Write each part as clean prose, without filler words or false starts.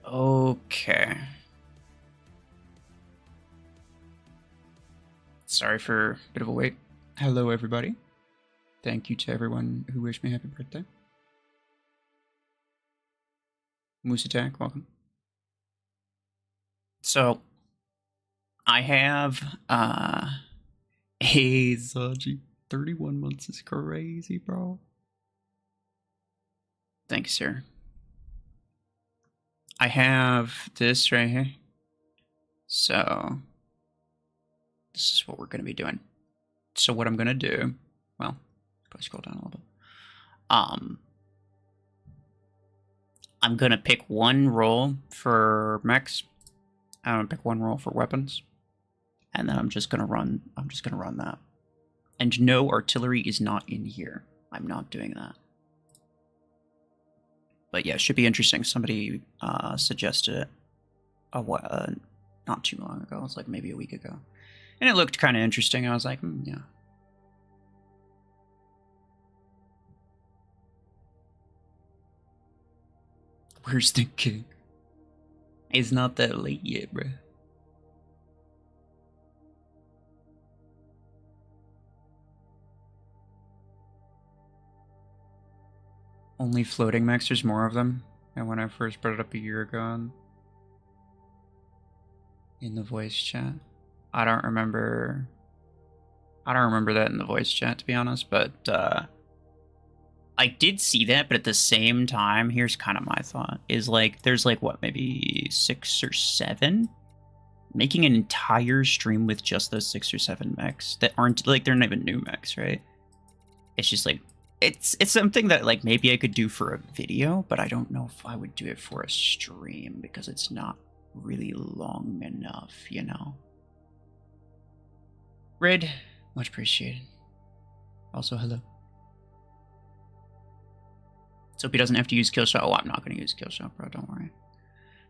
Okay. Sorry for a bit of a wait. Hello, everybody. Thank you to everyone who wished me happy birthday. Moose Attack, welcome. So, I have, hey, Zaji, 31 months is crazy, bro. Thank you, sir. I have this right here. So, this is what we're going to be doing. So what I'm going to do, well, probably scroll down a little bit. I'm going to pick one role for mechs. I'm going to pick one role for weapons. And then I'm just going to run that. And no, artillery is not in here. I'm not doing that. But yeah, it should be interesting. Somebody suggested it not too long ago. It's like maybe a week ago. And it looked kind of interesting. I was like, yeah. Where's the cake? It's not that late yet, bruh. Only floating mechs, there's more of them. And when I first brought it up a year ago in the voice chat, I don't remember that in the voice chat, to be honest, but I did see that, but at the same time, here's kind of my thought, is like, there's like, what, maybe 6 or 7? Making an entire stream with just those 6 or 7 mechs that aren't, like, they're not even new mechs, right? It's just like, it's something that, like, maybe I could do for a video, but I don't know if I would do it for a stream, because it's not really long enough, you know? Red, much appreciated. Also, hello. So if he doesn't have to use kill shot, oh, I'm not going to use kill shot, bro, don't worry.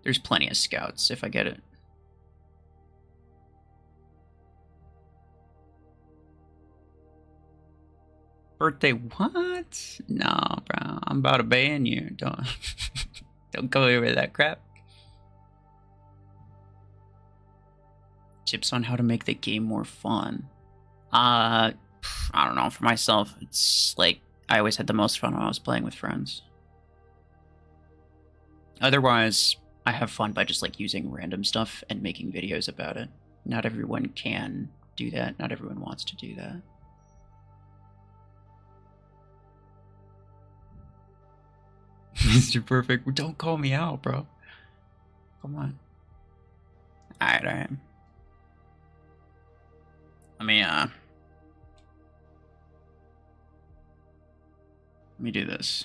There's plenty of scouts if I get it. Birthday what? No, bro, I'm about to ban you. Don't go over that crap. Tips on how to make the game more fun. I don't know, for myself, it's like I always had the most fun when I was playing with friends. Otherwise, I have fun by just like using random stuff and making videos about it. Not everyone can do that. Not everyone wants to do that. Mr. Perfect, don't call me out, bro. Come on. Alright, alright. Let me do this.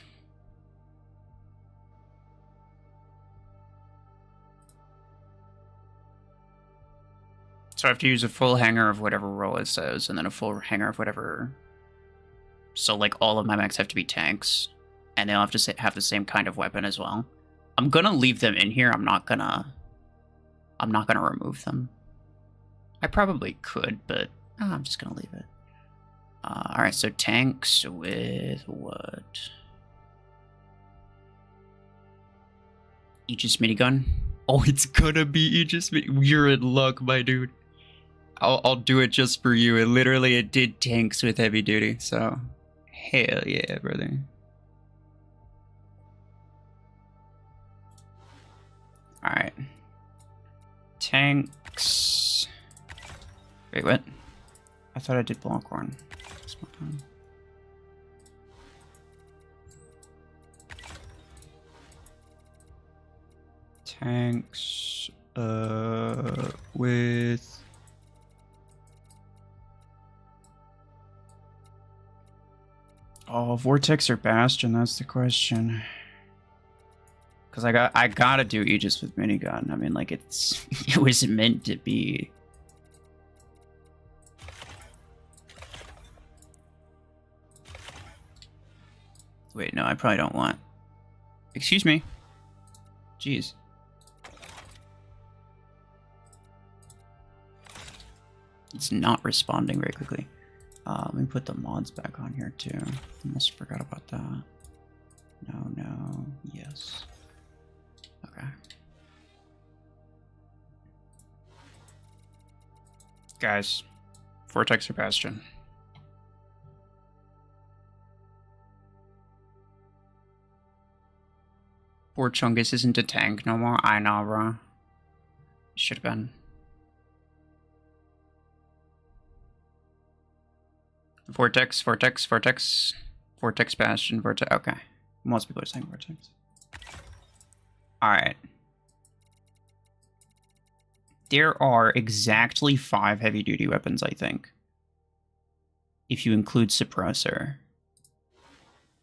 So I have to use a full hanger of whatever role it says, and then a full hanger of whatever. So like all of my mechs have to be tanks, and they'll have to have the same kind of weapon as well. I'm gonna leave them in here. I'm not gonna remove them. I probably could, but I'm just gonna leave it. Alright, so tanks with what? Aegis minigun? Oh, it's gonna be Aegis minigun. You're in luck, my dude. I'll do it just for you. It did tanks with heavy duty, so hell yeah, brother. Alright. Tanks. Wait, what? I thought I did Blockhorn. Tanks with Vortex or Bastion, that's the question. Because I gotta do Aegis with minigun. I mean, like, it was meant to be. Wait, no, I probably don't want. Excuse me. Jeez. It's not responding very quickly. Let me put the mods back on here too. I must have forgot about that. No, yes. Okay. Guys, Vortex or Bastion? Poor Chungus isn't a tank no more. I know, bro. Should have been. Vortex, Vortex, Vortex. Vortex, Bastion, Vortex. Okay. Most people are saying Vortex. Alright. There are exactly 5 heavy-duty weapons, I think. If you include Suppressor.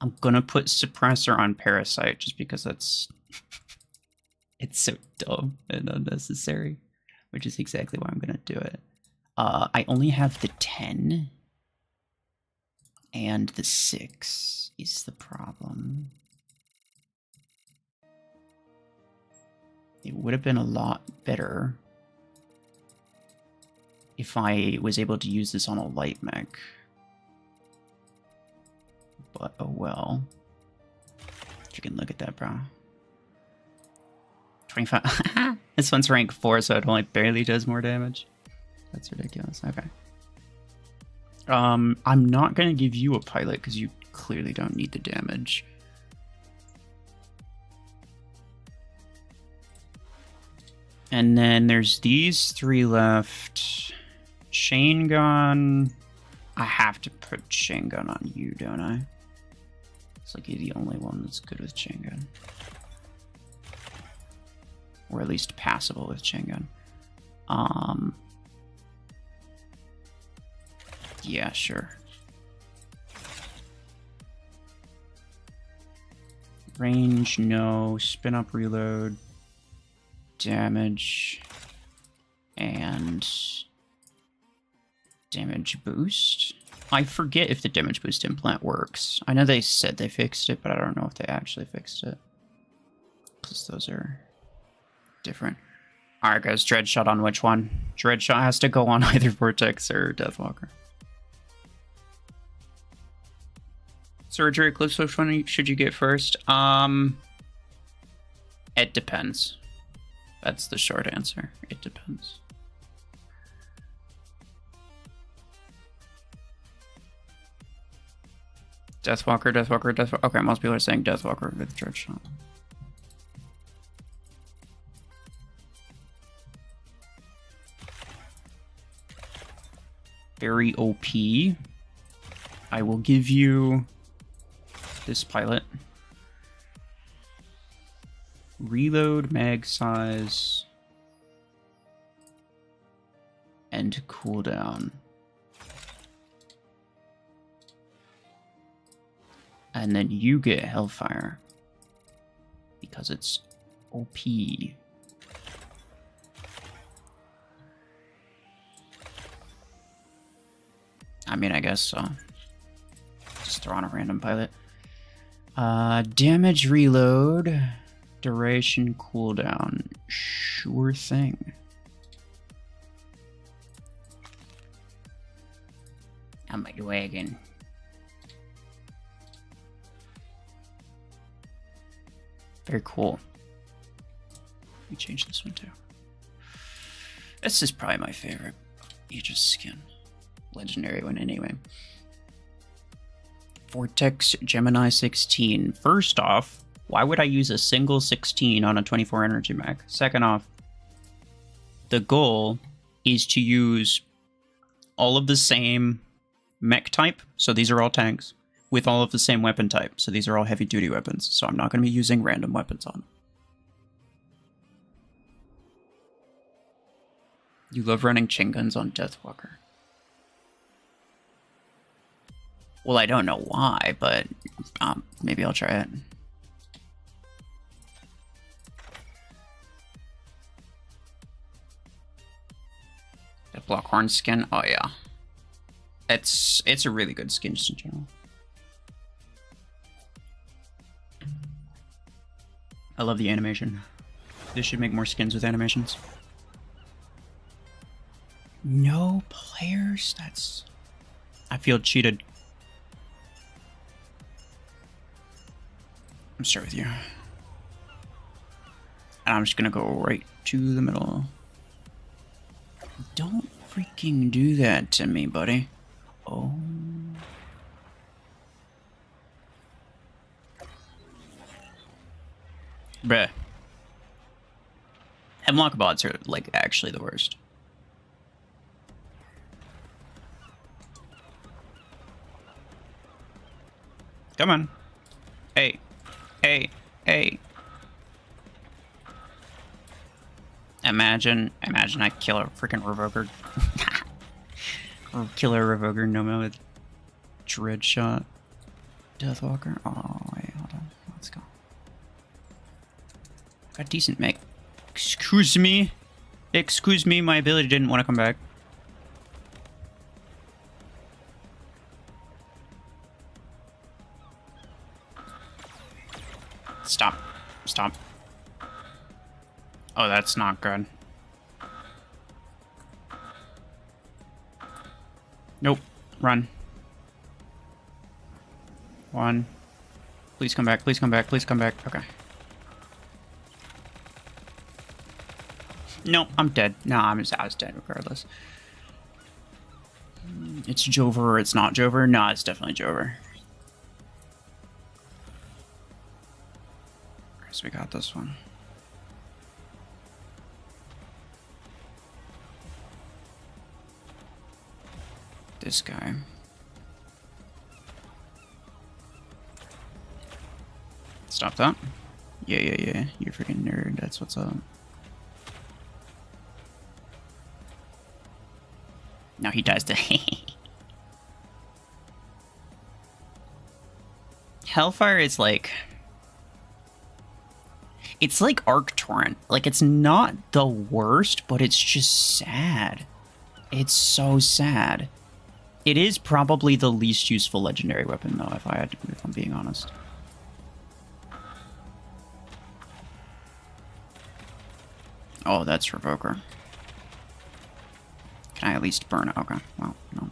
I'm gonna put Suppressor on Parasite, just because that's... it's so dumb and unnecessary. Which is exactly why I'm gonna do it. I only have the 10. And the 6 is the problem. It would have been a lot better if I was able to use this on a light mech. But oh well. If you can look at that, bro. 25. This one's rank 4, so it only barely does more damage. That's ridiculous. Okay. I'm not gonna give you a pilot because you clearly don't need the damage. And then there's these 3 left. Chain gun. I have to put chain gun on you, don't I? It's like you're the only one that's good with chain gun. Or at least passable with chain gun. Yeah, sure. Range, no. Spin up, reload. Damage. And damage boost. I forget if the damage boost implant works. I know they said they fixed it, but I don't know if they actually fixed it. Because those are different. Alright guys, Dreadshot on which one? Dreadshot has to go on either Vortex or Deathwalker. Surgery Eclipse, which one should you get first? It depends. That's the short answer. It depends. Deathwalker, Deathwalker, Deathwalker. Okay, most people are saying Deathwalker with Dreadshot. Very OP. I will give you this pilot. Reload, mag size, and cooldown. And then you get Hellfire. Because it's OP. I mean, I guess so. Just throw on a random pilot. Damage reload. Duration cooldown. Sure thing. I'm my wagon. Very cool. Let me change this one too. This is probably my favorite Aegis skin. Legendary one anyway. Vortex Gemini 16. First off, why would I use a single 16 on a 24 energy mech? Second off, the goal is to use all of the same mech type, so these are all tanks, with all of the same weapon type, so these are all heavy duty weapons, so I'm not going to be using random weapons on them. You love running chain guns on Deathwalker. Well, I don't know why, but maybe I'll try it. That Blockhorn skin, oh yeah. It's a really good skin just in general. I love the animation. They should make more skins with animations. No players? That's... I feel cheated. I'm sorry with you. And I'm just gonna go right to the middle. Don't freaking do that to me, buddy? Oh. Bruh. Hemlock bots are, like, actually the worst. Come on. Hey. Hey. Hey. Imagine I kill a freaking Revoker. Or kill a Revoker Noma with Dread Shot. Deathwalker. Oh, wait, hold on. Let's go. Got decent mech. Excuse me. Excuse me, my ability didn't want to come back. Stop. Stop. Oh, that's not good. Nope. Run. One. Please come back. Please come back. Please come back. Okay. No, I'm dead. No, I was dead regardless. It's Jover or it's not Jover? No, it's definitely Jover. So we got this one. This guy. Stop that. Yeah. You freaking nerd. That's what's up. Now he dies to Hellfire is like... It's like Arc Torrent. Like, it's not the worst, but it's just sad. It's so sad. It is probably the least useful legendary weapon, though, if I'm being honest. Oh, that's Revoker. Can I at least burn it? Okay, well, no.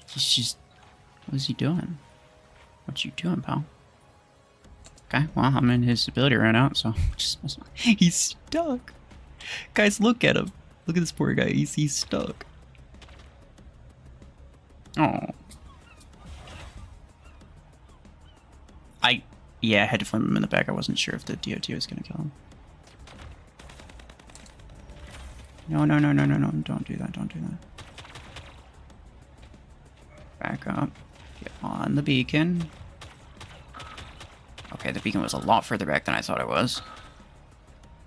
He's just... What is he doing? What you doing, pal? Okay, well, I mean, his ability ran out, so... He's stuck! Guys, look at him. Look at this poor guy. He's stuck. Oh. Yeah, I had to flame him in the back. I wasn't sure if the DOT was going to kill him. No. Don't do that. Don't do that. Back up. Get on the beacon. Okay, the beacon was a lot further back than I thought it was.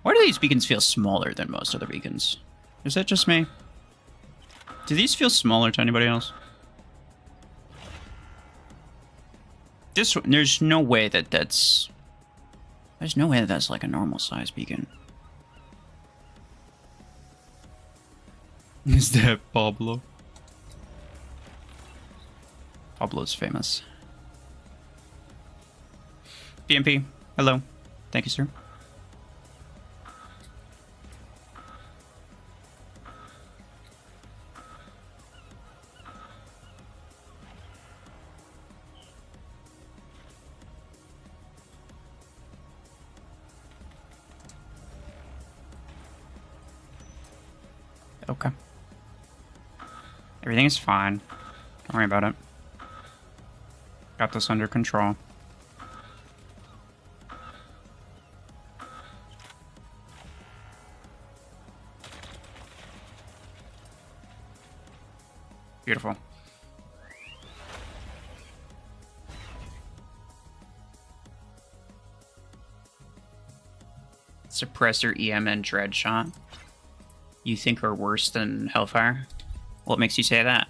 Why do these beacons feel smaller than most other beacons? Is that just me? Do these feel smaller to anybody else? This one, there's no way that that's... There's no way that that's like a normal size beacon. Is that Pablo? Pablo's famous. BMP, hello. Thank you, sir. Okay. Everything is fine. Don't worry about it. Got this under control. Beautiful. Suppressor, EM, and Dread Shot. You think are worse than Hellfire? What makes you say that?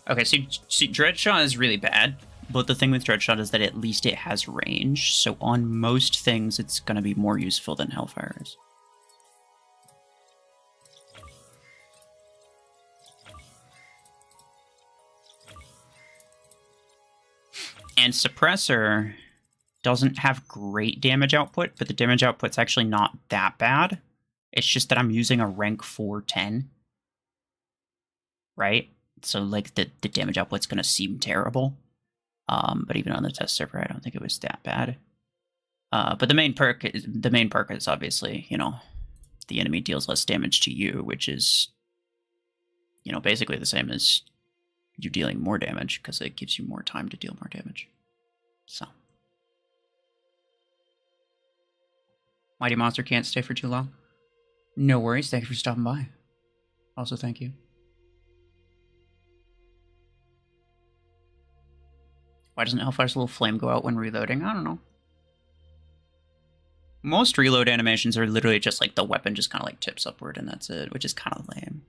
Okay, so see, Dread Shot is really bad, but the thing with Dread Shot is that at least it has range, so on most things it's going to be more useful than Hellfire is. And Suppressor doesn't have great damage output, but the damage output's actually not that bad. It's just that I'm using a rank 410. Right? So, like, the damage output's going to seem terrible. But even on the test server, I don't think it was that bad. But the main perk is obviously, you know, the enemy deals less damage to you, which is, you know, basically the same as you dealing more damage because it gives you more time to deal more damage. So, Mighty Monster can't stay for too long. No worries. Thank you for stopping by. Also, thank you. Why doesn't Hellfire's little flame go out when reloading? I don't know. Most reload animations are literally just like the weapon just kind of like tips upward and that's it, which is kind of lame.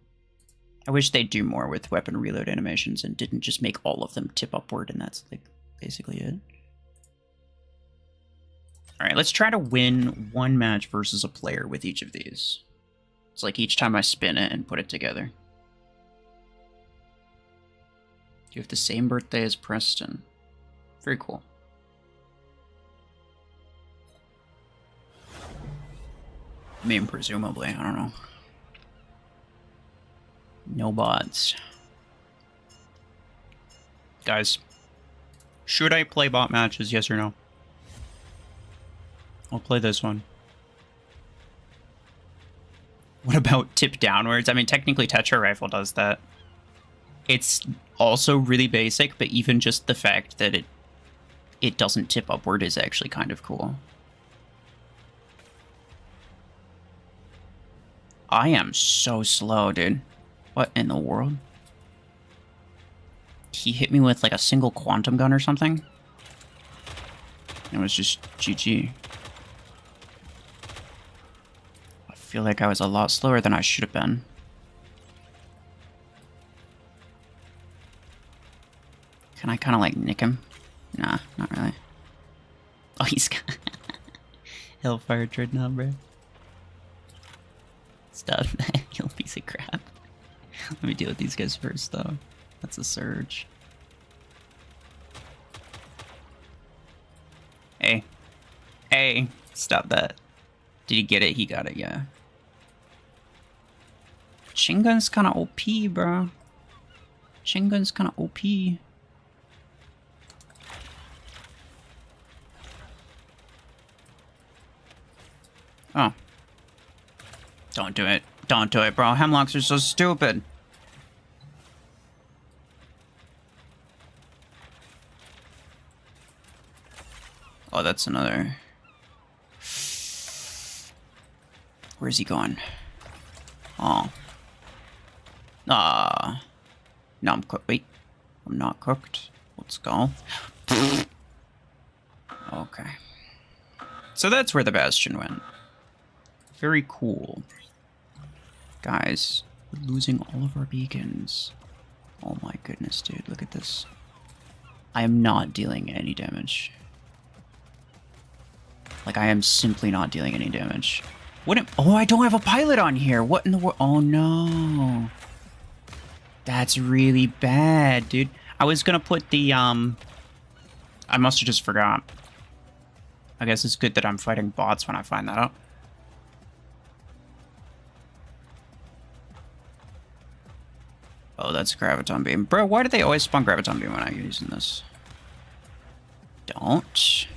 I wish they'd do more with weapon reload animations and didn't just make all of them tip upward and that's like basically it. All right, let's try to win one match versus a player with each of these. It's like each time I spin it and put it together. You have the same birthday as Preston. Very cool. I mean, presumably, I don't know. No bots. Guys, should I play bot matches, yes or no? I'll play this one. What about tip downwards? I mean, technically Tetra Rifle does that. It's also really basic, but even just the fact that it doesn't tip upward is actually kind of cool. I am so slow, dude. What in the world? He hit me with like a single quantum gun or something. It was just GG. I feel like I was a lot slower than I should have been. Can I kind of like nick him? Nah, not really. Oh, he's got Hellfire Dreadnought, bro. Stop that, you piece of crap. Let me deal with these guys first, though. That's a surge. Hey. Hey, stop that. Did he get it? He got it, yeah. Chingun's kind of OP, bro. Chingun's kind of OP. Oh. Don't do it. Don't do it, bro. Hemlocks are so stupid. Oh, that's another. Where's he going? Oh. Ah. No, I'm cooked. Wait. I'm not cooked. Let's go. Okay. So that's where the Bastion went. Very cool. Guys, we're losing all of our beacons. Oh my goodness, dude. Look at this. I am not dealing any damage. Like, I am simply not dealing any damage. What am— oh, I don't have a pilot on here. What in the world? Oh, no. That's really bad, dude. I was gonna put the, I must have just forgot. I guess it's good that I'm fighting bots when I find that out. Oh, that's Graviton Beam. Bro, why do they always spawn Graviton Beam when I'm using this? Don't.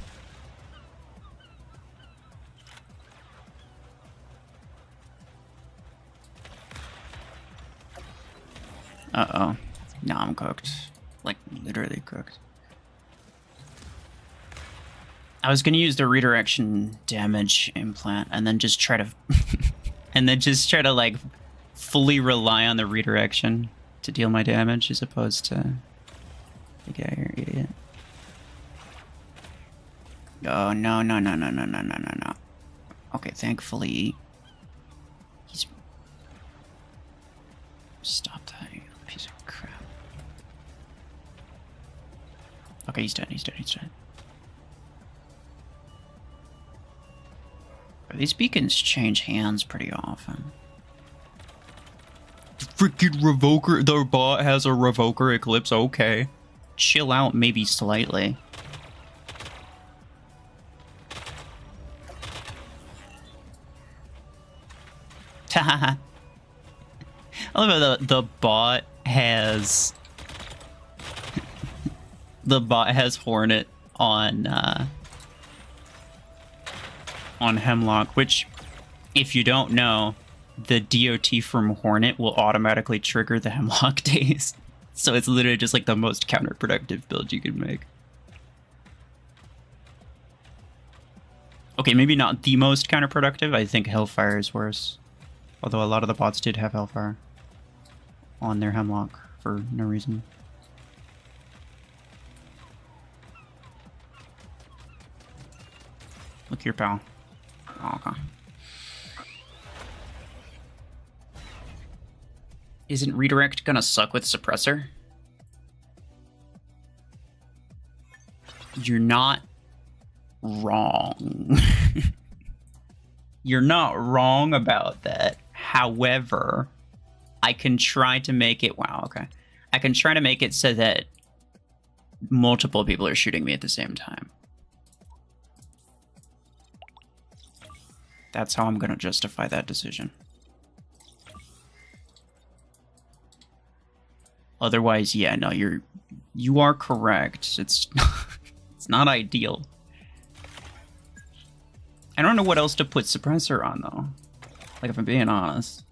Uh-oh. Now I'm cooked. Like, literally cooked. I was gonna use the redirection damage implant and then just try to... and then just try to, like, fully rely on the redirection to deal my damage as opposed to... Get out here, idiot. Oh, no, no, no, no, no, no, no, no, no. Okay, thankfully... He's... Stop that, you piece of crap. Okay, he's dead, he's dead, he's dead. These beacons change hands pretty often. The freaking Revoker, the bot has a Revoker Eclipse, okay. Chill out maybe slightly. I love how the bot has... the bot has Hornet on, on Hemlock, which, if you don't know, the DOT from Hornet will automatically trigger the Hemlock days. So it's literally just like the most counterproductive build you can make. Okay, maybe not the most counterproductive. I think Hellfire is worse. Although a lot of the bots did have Hellfire on their Hemlock for no reason. Look here, pal. Oh, okay. Isn't redirect gonna suck with suppressor? You're not wrong. You're not wrong about that. However, I can try to make it... Wow, okay. I can try to make it so that multiple people are shooting me at the same time. That's how I'm going to justify that decision. Otherwise, yeah, no, you are correct. It's it's not ideal. I don't know what else to put suppressor on though. Like if I'm being honest.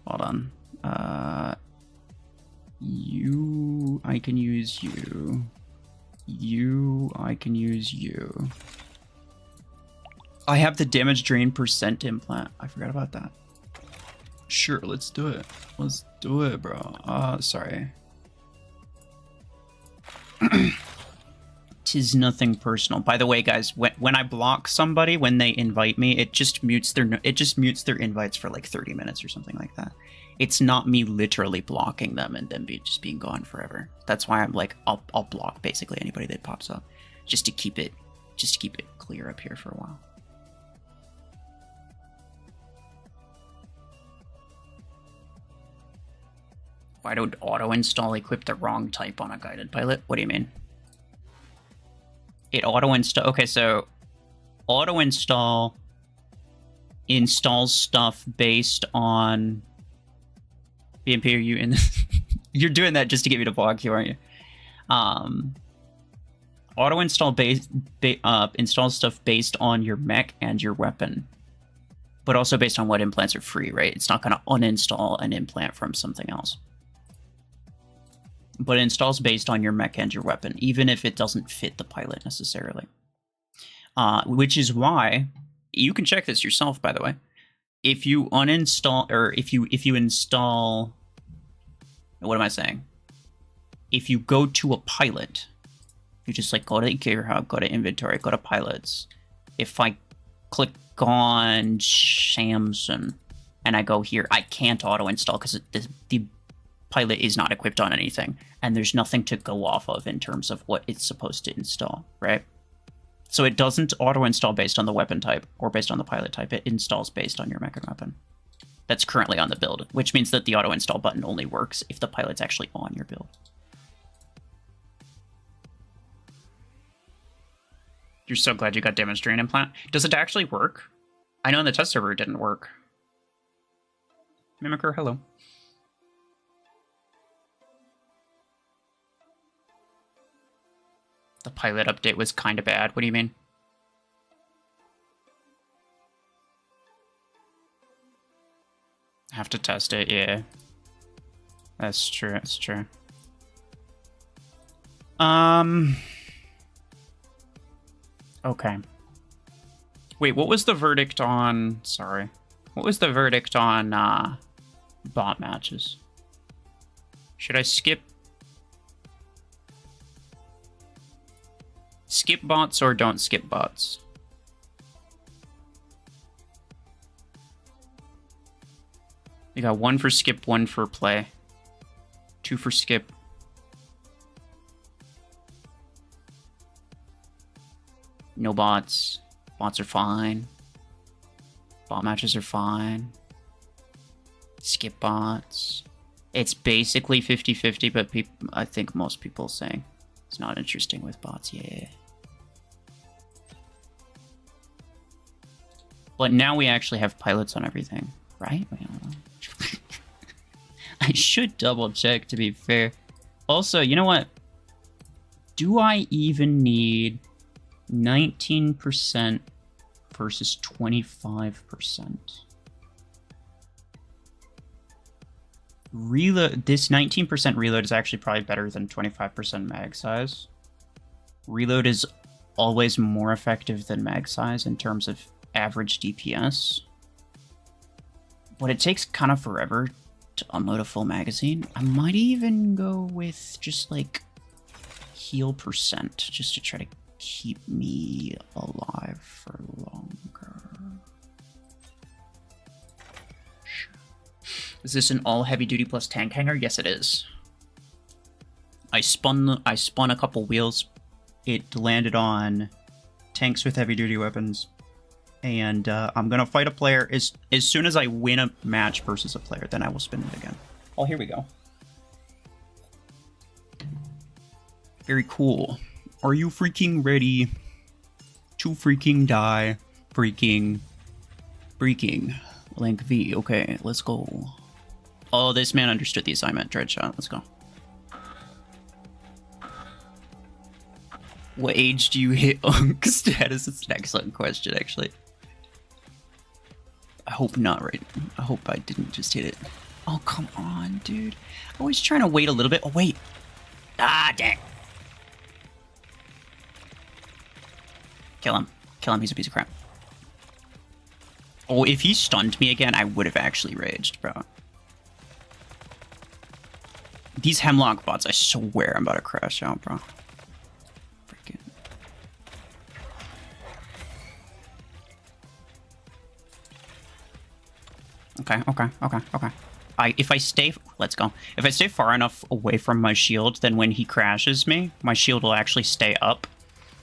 Hold on. I can use you. I can use you. I have the damage drain percent implant. I forgot about that. Sure, let's do it. Let's do it, bro. Sorry. Tis nothing personal. By the way, guys, when I block somebody, when they invite me, it just mutes their invites for like 30 minutes or something like that. It's not me literally blocking them and then just being gone forever. That's why I'm like, I'll block basically anybody that pops up, just to keep it clear up here for a while. Why don't auto-install equip the wrong type on a guided pilot? What do you mean? It auto-install... Okay, so auto-install installs stuff based on... BMP, are you in this? You're doing that just to get me to block you, aren't you? Auto-install installs stuff based on your mech and your weapon. But also based on what implants are free, right? It's not going to uninstall an implant from something else. But it installs based on your mech and your weapon, even if it doesn't fit the pilot necessarily. Which is why, you can check this yourself, by the way. If you uninstall, or if you install, what am I saying? If you go to a pilot, you just like go to Gear Hub, go to Inventory, go to Pilots. If I click on Samson and I go here, I can't auto-install because the pilot is not equipped on anything, and there's nothing to go off of in terms of what it's supposed to install, right? So it doesn't auto-install based on the weapon type or based on the pilot type. It installs based on your mech and weapon. That's currently on the build, which means that the auto-install button only works if the pilot's actually on your build. You're so glad you got damage drain implant. Does it actually work? I know in the test server it didn't work. Mimicker, hello. The pilot update was kind of bad. What do you mean? I have to test it, yeah. That's true, that's true. Okay. Wait, what was the verdict on... Sorry. What was the verdict on bot matches? Should I skip bots or don't skip bots? You got 1 for skip, 1 for play. 2 for skip. No bots. Bots are fine. Bot matches are fine. Skip bots. It's basically 50-50, but I think most people saying it's not interesting with bots, yeah. But now we actually have pilots on everything, right? I should double check, to be fair. Also, you know what? Do I even need 19% versus 25%. Reload. This 19% reload is actually probably better than 25% mag size. Reload is always more effective than mag size in terms of average DPS. But it takes kind of forever to unload a full magazine. I might even go with just like heal percent just to try to keep me alive for longer. Is this an all heavy duty plus tank hanger? Yes, it is. I spun a couple wheels. It landed on tanks with heavy duty weapons, and I'm gonna fight a player as soon as I win a match versus a player. Then I will spin it again. Oh, here we go. Very cool. Are you freaking ready to freaking die? Freaking Link V. Okay, let's go. Oh, this man understood the assignment. Dreadshot. Let's go. What age do you hit Unk status? It's an excellent question, actually. I hope not, right? I hope I didn't just hit it. Oh, come on, dude. I was trying to wait a little bit. Oh, wait. Ah, dang. Kill him. Kill him. He's a piece of crap. Oh, if he stunned me again, I would have actually raged, bro. These Hemlock bots, I swear I'm about to crash out, bro. Freaking. Okay. If I stay, let's go. If I stay far enough away from my shield, then when he crashes me, my shield will actually stay up.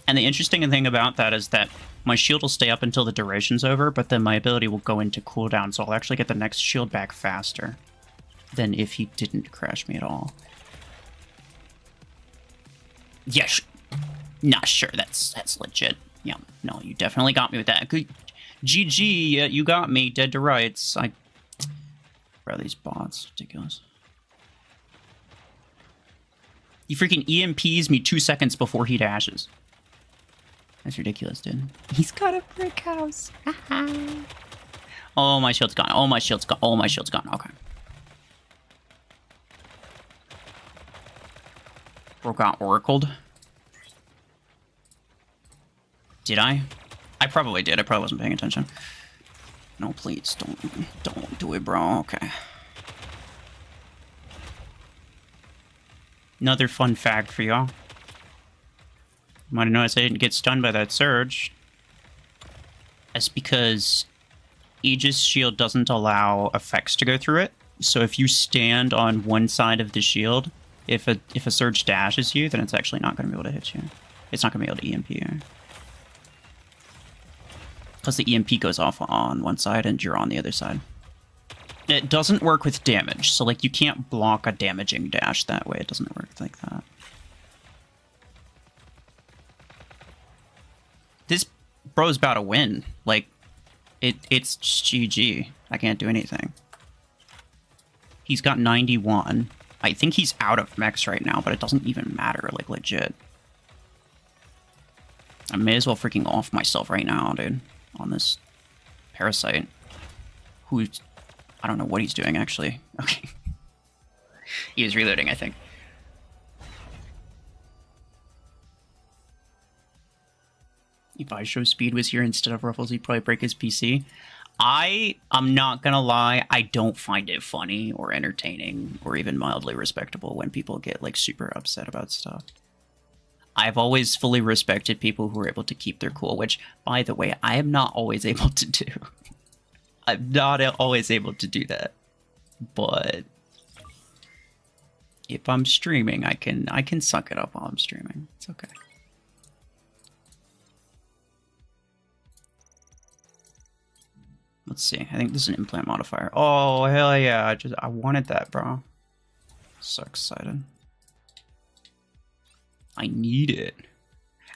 And the interesting thing about that is that my shield will stay up until the duration's over, but then my ability will go into cooldown, so I'll actually get the next shield back faster than if he didn't crash me at all. Yeah, nah, sure, that's legit. Yeah, no, you definitely got me with that. Good, GG, you got me, dead to rights. Bro, these bots, ridiculous. He freaking EMPs me 2 seconds before he dashes. That's ridiculous, dude. He's got a brick house. Oh, my shield's gone. Oh, my shield's gone. Oh, my shield's gone. Okay. Bro got oracled. Did I? I probably did. I probably wasn't paying attention. No, please, don't do it, bro. Okay. Another fun fact for y'all. Might have noticed I didn't get stunned by that surge. That's because Aegis shield doesn't allow effects to go through it. So if you stand on one side of the shield, if a surge dashes you, then it's actually not going to be able to hit you. It's not going to be able to EMP you. Because the EMP goes off on one side and you're on the other side. It doesn't work with damage, so like you can't block a damaging dash that way. It doesn't work like that. This bro's about to win. Like, it's GG. I can't do anything. He's got 91. I think he's out of mechs right now, but it doesn't even matter, like, legit. I may as well freaking off myself right now, dude, on this parasite. Who, I don't know what he's doing, actually. Okay. He was reloading, I think. If I show speed was here instead of RuFFles, he'd probably break his PC. I'm not gonna lie, I don't find it funny or entertaining or even mildly respectable when people get like super upset about stuff. I've always fully respected people who are able to keep their cool, which, by the way, I am not always able to do. I'm not always able to do that. But if I'm streaming, I can suck it up while I'm streaming. It's okay. Let's see. I think this is an implant modifier. Oh, hell yeah. I wanted that, bro. So excited. I need it.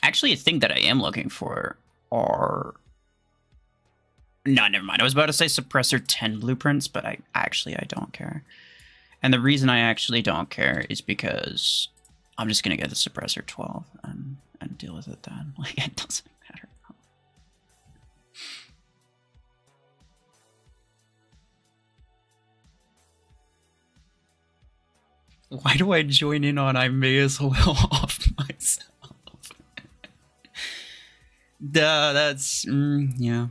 Actually, a thing that I am looking for are... No, never mind. I was about to say Suppressor 10 blueprints, but I don't care. And the reason I actually don't care is because I'm just going to get the Suppressor 12 and deal with it then. Like, it doesn't matter. Why do I join in on I may as well off myself? Duh, that's... yeah.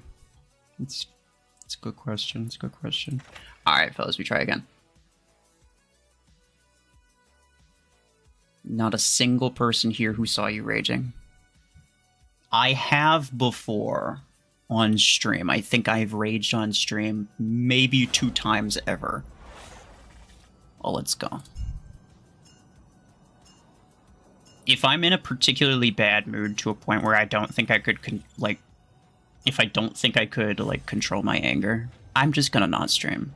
It's a good question. It's a good question. Alright, fellas, we try again. Not a single person here who saw you raging. I have before on stream. I think I've raged on stream maybe 2 times ever. Oh, let's go. If I'm in a particularly bad mood to a point where I don't think I could, if I don't think I could, control my anger, I'm just gonna not stream.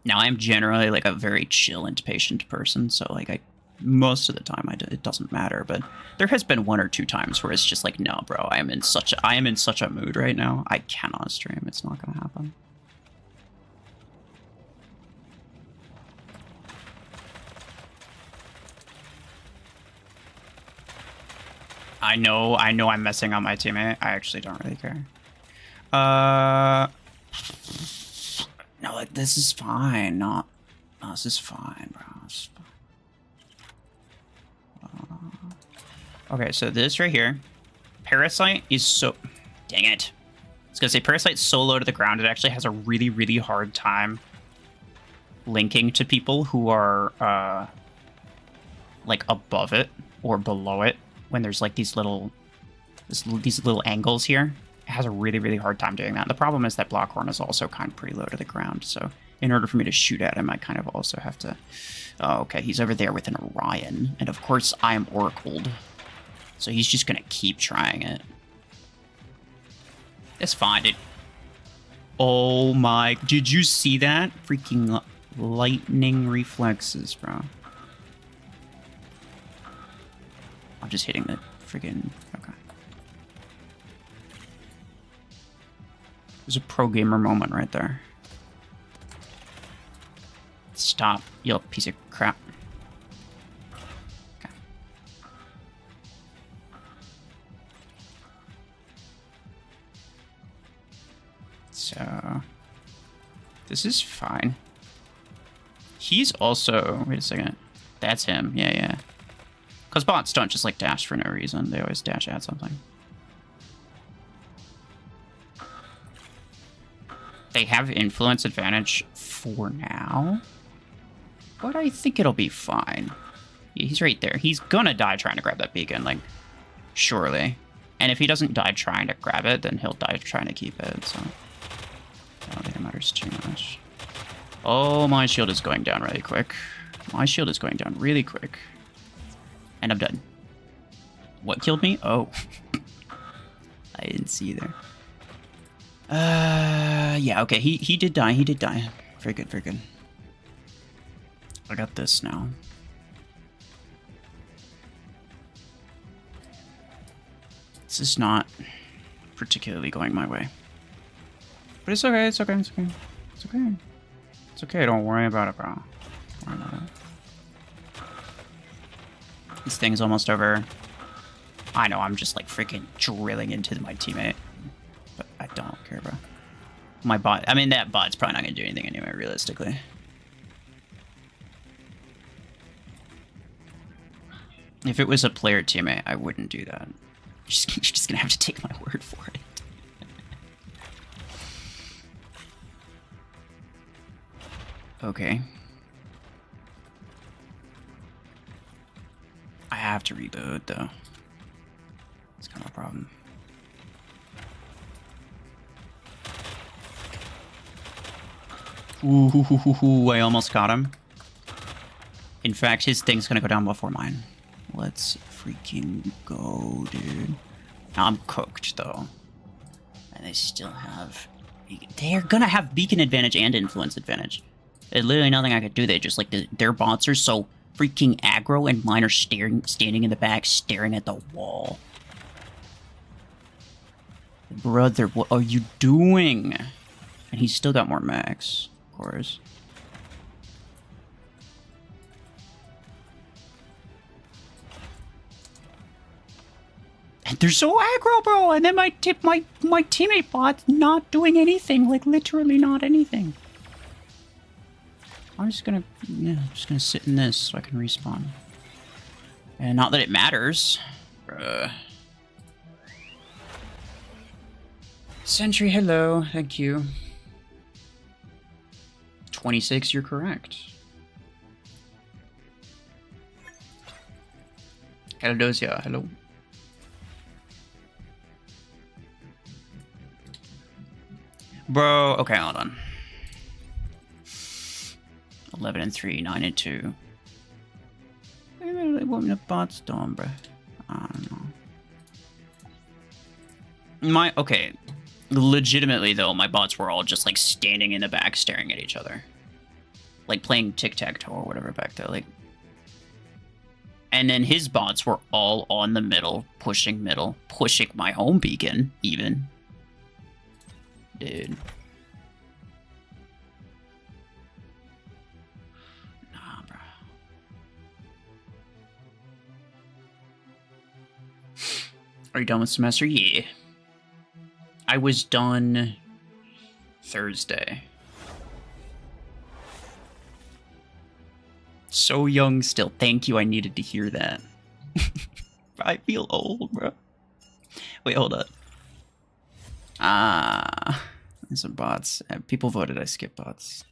Now, I'm generally, a very chill and patient person, so, most of the time, it doesn't matter, but there has been 1 or 2 times where it's just like, no, bro, I am in such a mood right now, I cannot stream, it's not gonna happen. I know I'm messing on my teammate. I actually don't really care. No, this is fine. No, this is fine, bro. This is fine. Okay, so this right here. Parasite is so... Dang it. I was gonna say, Parasite's so low to the ground, it actually has a really, really hard time linking to people who are, above it or below it. When there's these little angles here, it has a really, really hard time doing that. The problem is that Blockhorn is also kind of pretty low to the ground, so in order for me to shoot at him, I kind of also have to... Oh, okay, he's over there with an Orion, and of course I am Oracled, so he's just gonna keep trying it. It's fine, dude. Oh my... Did you see that? Freaking lightning reflexes, bro. I'm just hitting the friggin... Okay. There's a pro gamer moment right there. Stop, you little piece of crap. Okay. So... This is fine. He's also... Wait a second. That's him. Yeah. Because bots don't just, dash for no reason. They always dash at something. They have influence advantage for now. But I think it'll be fine. Yeah, he's right there. He's gonna die trying to grab that beacon, surely. And if he doesn't die trying to grab it, then he'll die trying to keep it, so... I don't think it matters too much. Oh, my shield is going down really quick. My shield is going down really quick. And I'm done. What killed me? Oh. I didn't see there. Yeah, okay. He did die. He did die. Very good, very good. I got this now. This is not particularly going my way. But it's okay, it's okay, it's okay. It's okay. It's okay, don't worry about it, bro. Don't worry about it. This thing's almost over. I know, I'm just freaking drilling into my teammate. But I don't care, bro. My bot, I mean, that bot's probably not gonna do anything anyway, realistically. If it was a player teammate, I wouldn't do that. You're just gonna have to take my word for it. Okay. I have to reload, though. It's kind of a problem. Ooh, I almost got him. In fact, his thing's gonna go down before mine. Let's freaking go, dude. Now I'm cooked, though. And they still have... They're gonna have beacon advantage and influence advantage. There's literally nothing I could do. They just, their bots are so freaking aggro, and mine are standing in the back, staring at the wall. Brother, what are you doing? And he's still got more mechs, of course. And they're so aggro, bro! And then my teammate bot not doing anything, literally not anything. I'm just gonna sit in this so I can respawn. And not that it matters. Sentry, hello, thank you. 26, you're correct. Caladosia, hello. Bro, okay, hold on. 11 and 3, 9 and 2. Maybe what the bots doing, bro? I don't know. Okay. Legitimately, though, my bots were all just, like, standing in the back staring at each other. Like, playing tic-tac-toe or whatever back there, like... And then his bots were all on the middle, pushing my home beacon, even. Dude. Nah, bro. Are you done with semester? Yeah. I was done Thursday. So young still. Thank you, I needed to hear that. I feel old, bro. Wait, hold up. There's some bots. People voted I skip bots.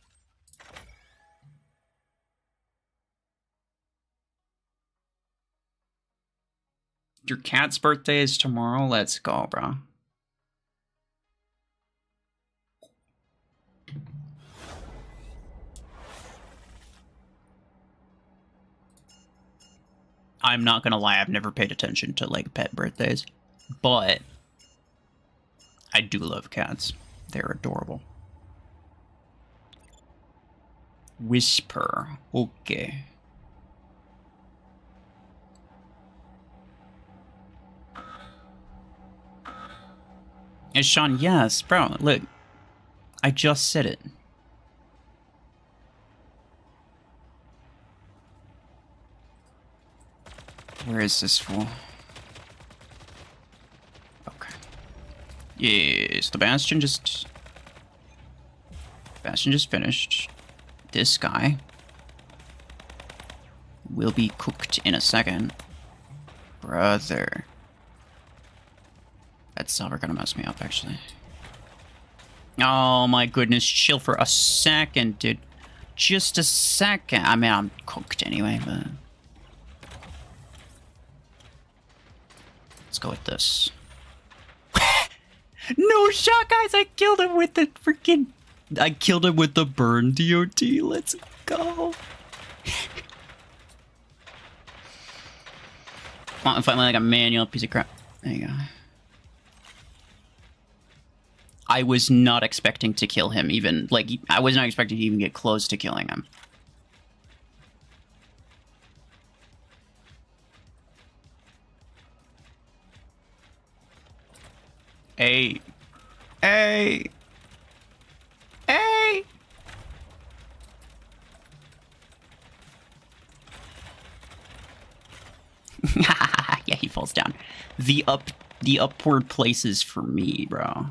Your cat's birthday is tomorrow? Let's go, bro. I'm not gonna lie, I've never paid attention to, like, pet birthdays. But I do love cats. They're adorable. Whisper. Okay. And Sean, yes, bro, look. I just said it. Where is this fool? Okay. Yes, the Bastion just finished. This guy will be cooked in a second. Brother. That's never gonna mess me up, actually. Oh my goodness, chill for a second, dude. Just a second. I mean, I'm cooked anyway, but... Let's go with this. No shot, guys! I killed him with the freaking... I killed him with the burn DOT. Let's go. Finally, like a manual piece of crap. There you go. I was not expecting to kill him even. Like, I was not expecting to even get close to killing him. Hey. Hey. Hey. Yeah, he falls down. The upward places for me, bro.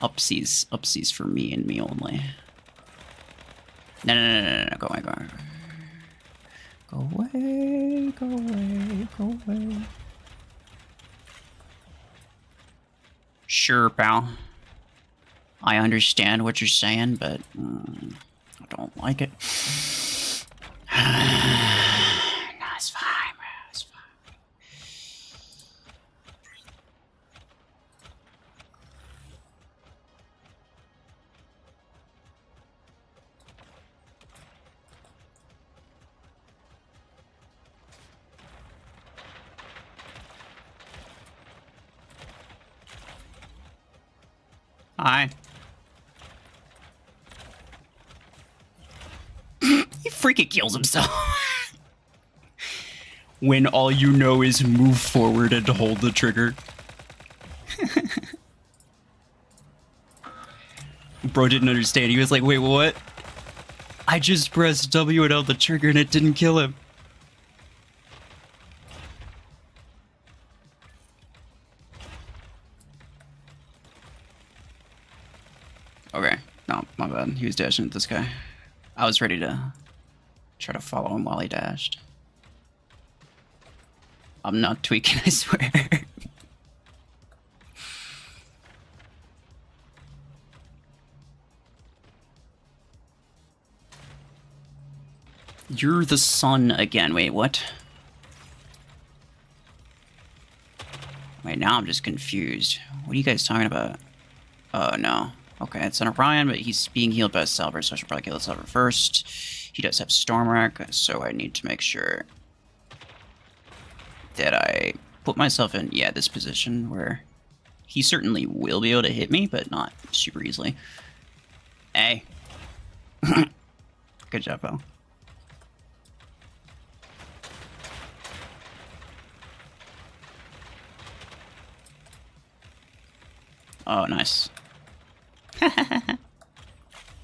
Upsies for me and me only. No, go away, go away. Go away, go away. Sure, pal. I understand what you're saying, but I don't like it. No, it's fine, bro. It's fine. Hi. He freaking kills himself. When all you know is move forward and hold the trigger. Bro didn't understand. He was like, wait, what? I just pressed W and held the trigger and it didn't kill him. Okay. No, my bad. He was dashing at this guy. I was ready to try to follow him while he dashed. I'm not tweaking, I swear. You're the sun again. Wait, what? Wait, now I'm just confused. What are you guys talking about? Oh, no. Okay, it's an Orion, but he's being healed by a Salver, so I should probably kill the Salver first. He does have Stormwreck, so I need to make sure that I put myself in, yeah, this position where he certainly will be able to hit me, but not super easily. Hey. Good job, pal. Oh, nice.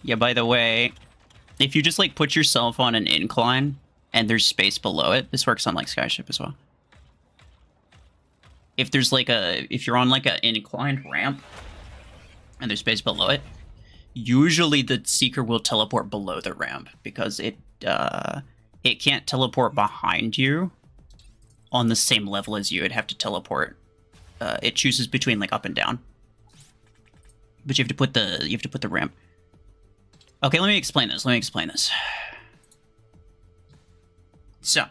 Yeah, by the way, if you just, like, put yourself on an incline and there's space below it, this works on, like, Skyship as well. If there's, like, if you're on, like, an inclined ramp and there's space below it, usually the Seeker will teleport below the ramp because it can't teleport behind you on the same level as you. It'd have to teleport. It chooses between, like, up and down. But you have to put the ramp. Okay, let me explain this. So,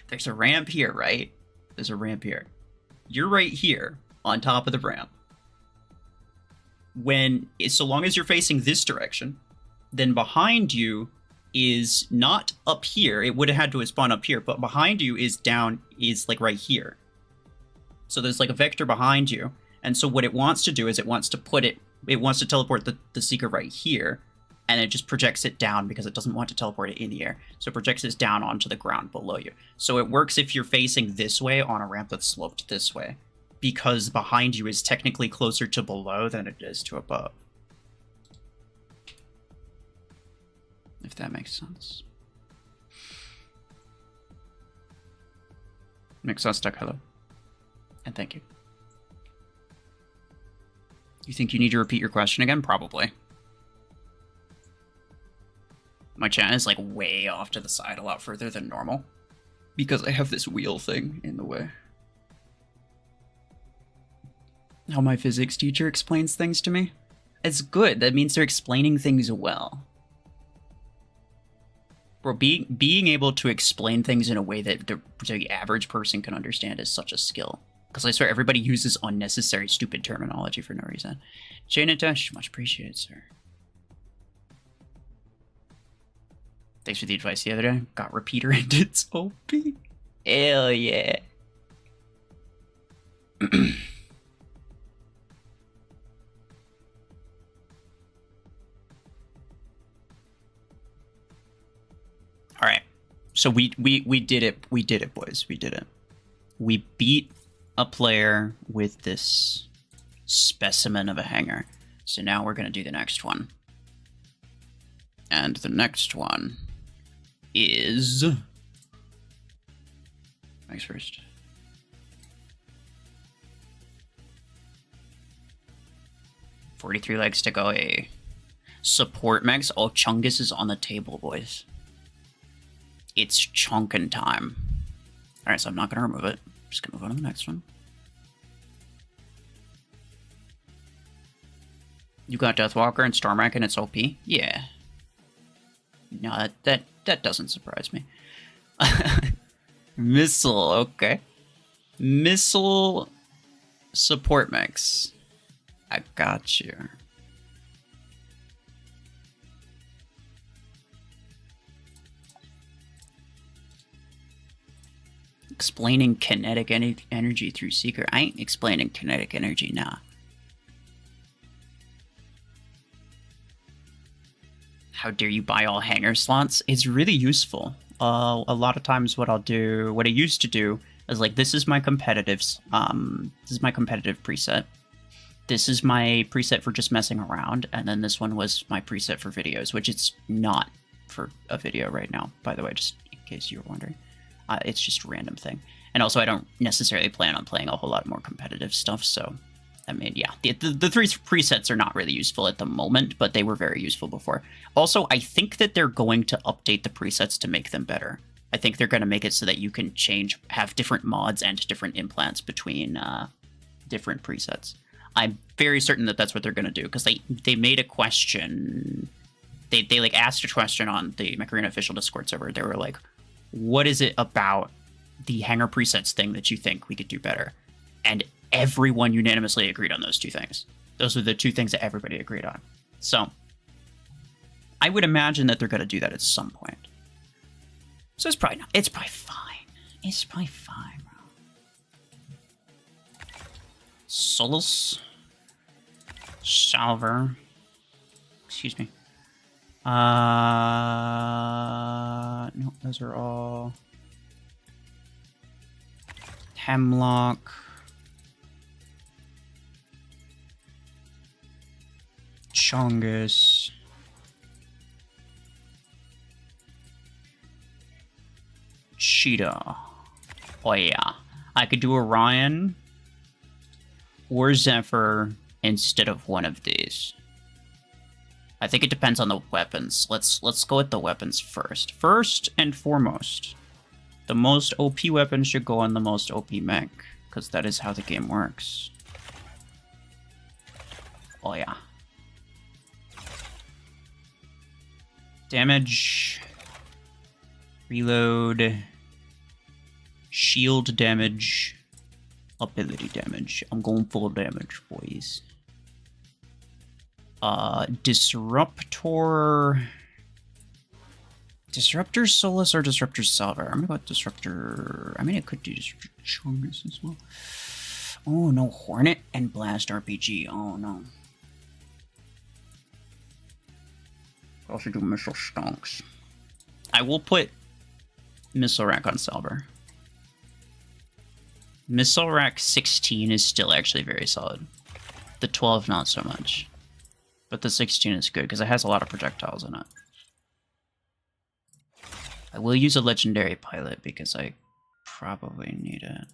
there's a ramp here, right? There's a ramp here. You're right here on top of the ramp. So long as you're facing this direction, then behind you is not up here. It would have had to have spawned up here, but behind you is like right here. So there's like a vector behind you. And so what it wants to do is it wants to teleport the Seeker right here, and it just projects it down because it doesn't want to teleport it in the air. So it projects this down onto the ground below you. So it works if you're facing this way on a ramp that's sloped this way, because behind you is technically closer to below than it is to above. If that makes sense. Makes us stuck, hello. And thank you. You think you need to repeat your question again? Probably. My chat is like way off to the side, a lot further than normal, because I have this wheel thing in the way. How my physics teacher explains things to me? It's good. That means they're explaining things well. Bro, being able to explain things in a way that the average person can understand is such a skill. Because I swear everybody uses unnecessary stupid terminology for no reason. Jay Natesh, much appreciated, sir. Thanks for the advice the other day. Got repeater and it's OP. Hell yeah. Alright. So we did it. We did it, boys. We did it. We beat a player with this specimen of a hanger. So now we're going to do the next one. And the next one is... Thanks first. $43 legs to go. A support max. Oh, Chungus is on the table, boys. It's chunkin' time. Alright, so I'm not going to remove it. Just gonna move on to the next one. You got Deathwalker and Stormwreck and it's OP? Yeah. No, that doesn't surprise me. Missile, okay. Missile support mix. I got you. Explaining kinetic energy through Seeker. I ain't explaining kinetic energy, nah. How dare you buy all hanger slots? It's really useful. A lot of times what I used to do is like, this is my competitives. This is my competitive preset. This is my preset for just messing around. And then this one was my preset for videos, which it's not for a video right now, by the way, just in case you were wondering. It's just a random thing. And also, I don't necessarily plan on playing a whole lot more competitive stuff, so I mean, yeah, the three presets are not really useful at the moment, but they were very useful before. Also, I think that they're going to update the presets to make them better. I think they're going to make it so that you can have different mods and different implants between different presets. I'm very certain that that's what they're going to do, because they made a question. They like asked a question on the Mech Arena official Discord server. They were like, what is it about the hanger presets thing that you think we could do better? And everyone unanimously agreed on those two things. Those are the two things that everybody agreed on. So I would imagine that they're going to do that at some point. So it's probably fine. It's probably fine, bro. Solus. Salver. Excuse me. No, those are all Hemlock. Chongus. Cheetah. Oh yeah. I could do Orion or Zephyr instead of one of these. I think it depends on the weapons. Let's go with the weapons first. First and foremost, the most OP weapon should go on the most OP mech, because that is how the game works. Oh yeah. Damage. Reload. Shield damage. Ability damage. I'm going full damage, boys. Disruptor. Disruptor Solus or Disruptor Salver? I'm gonna go with Disruptor. I mean, it could do Disruptor Chungus as well. Oh no, Hornet and Blast RPG. Oh no. Also do Missile Stonks. I will put Missile Rack on Salver. Missile Rack 16 is still actually very solid. The 12 not so much. But the 16 is good because it has a lot of projectiles in it. I will use a legendary pilot because I probably need it.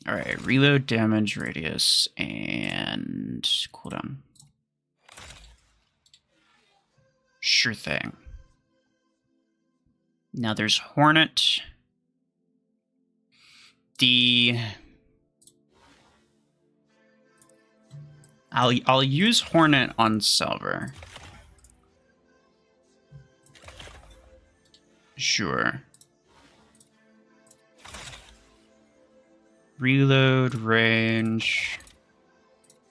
Alright, reload, damage, radius, and cooldown. Sure thing. Now there's Hornet. I'll use Hornet on Salver. Sure. Reload, range,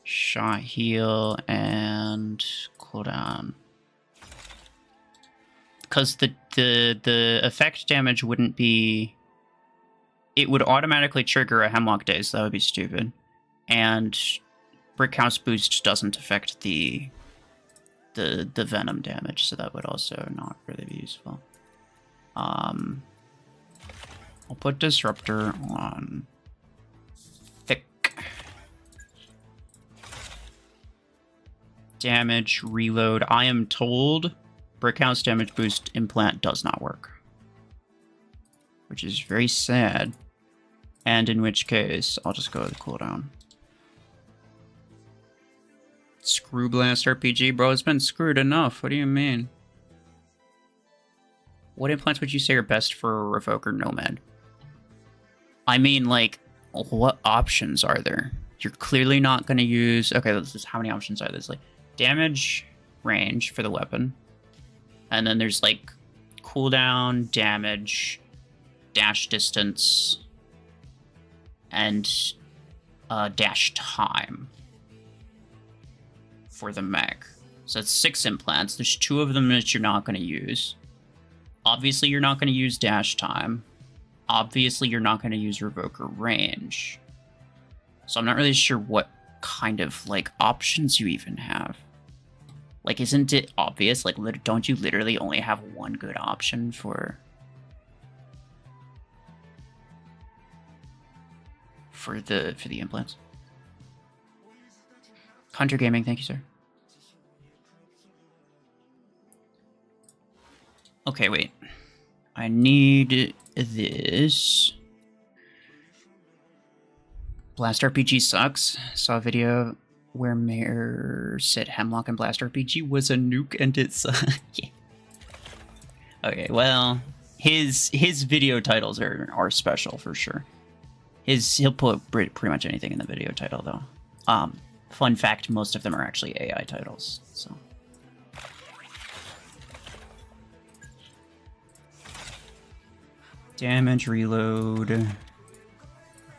shot heal, and cooldown. Because the effect damage wouldn't be... It would automatically trigger a Hemlock Daze, so that would be stupid. And Brick House Boost doesn't affect the Venom damage, so that would also not really be useful. I'll put Disruptor on Thick. Damage, reload. I am told Brick House damage boost implant does not work. Which is very sad. And in which case, I'll just go with cooldown. Screw Blast RPG? Bro, it's been screwed enough. What do you mean? What implants would you say are best for Revoker Nomad? I mean, like, what options are there? You're clearly not going to use... Okay, this is how many options are there? There's, like, damage, range for the weapon. And then there's, like, cooldown, damage, dash distance, and dash time for the mech. So that's 6 implants. There's 2 of them that you're not going to use. Obviously, you're not going to use dash time. Obviously, you're not going to use Revoker range. So I'm not really sure what kind of, like, options you even have. Like, isn't it obvious? Like, don't you literally only have one good option for the implants? Hunter Gaming, thank you, sir. Okay, wait. I need this. Blast RPG sucks. Saw a video where Mayor said Hemlock and Blast RPG was a nuke and it's yeah. Okay, well, his video titles are special for sure. He'll put pretty much anything in the video title though. Fun fact, most of them are actually AI titles, so. Damage, reload,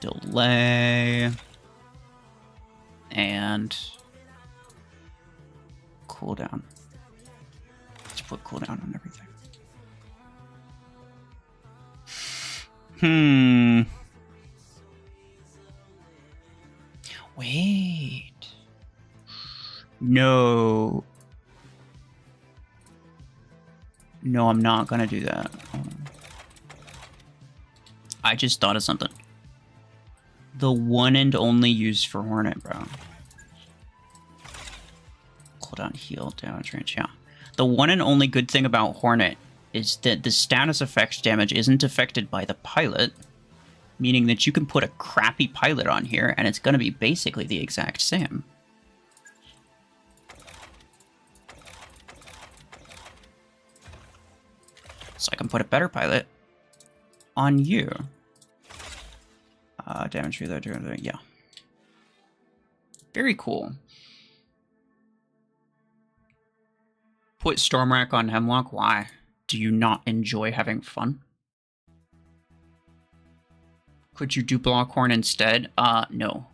delay, and cooldown. Let's put cooldown on everything. Wait. No. No, I'm not gonna do that. I just thought of something. The one and only use for Hornet, bro. Cooldown, heal, damage range, yeah. The one and only good thing about Hornet is that the status effects damage isn't affected by the pilot, meaning that you can put a crappy pilot on here and it's going to be basically the exact same. So I can put a better pilot on you. Damage reload, yeah. Very cool. Put Stormrack on Hemlock, why? Do you not enjoy having fun? Could you do Blockhorn instead? No.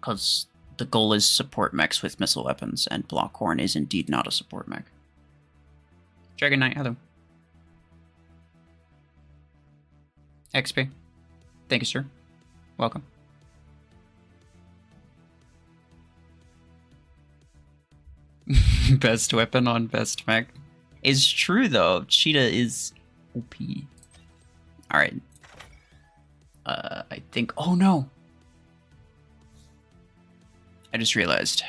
Because the goal is support mechs with missile weapons, and Blockhorn is indeed not a support mech. Dragon Knight, hello. XP. Thank you, sir. Welcome. Best weapon on best mech. Is true, though. Cheetah is OP. Alright. I think... Oh, no! I just realized.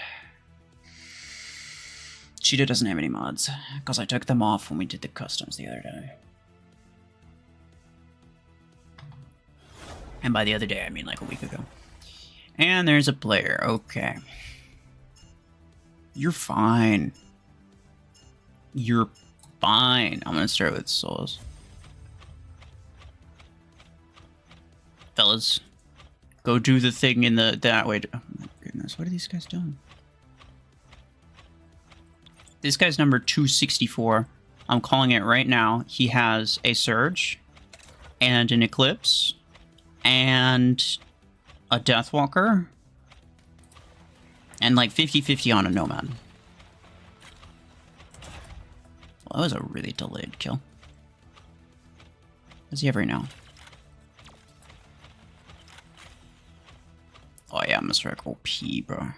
Cheetah doesn't have any mods, because I took them off when we did the customs the other day. And by the other day, I mean like a week ago. And there's a player. Okay. You're fine. You're fine. I'm gonna start with souls. Fellas, go do the thing in that way. Oh my goodness, what are these guys doing? This guy's number 264. I'm calling it right now. He has a Surge and an Eclipse and a Deathwalker and like 50-50 on a Nomad. Well, that was a really delayed kill. What does he have right now? Oh yeah, Mr. OP, bro.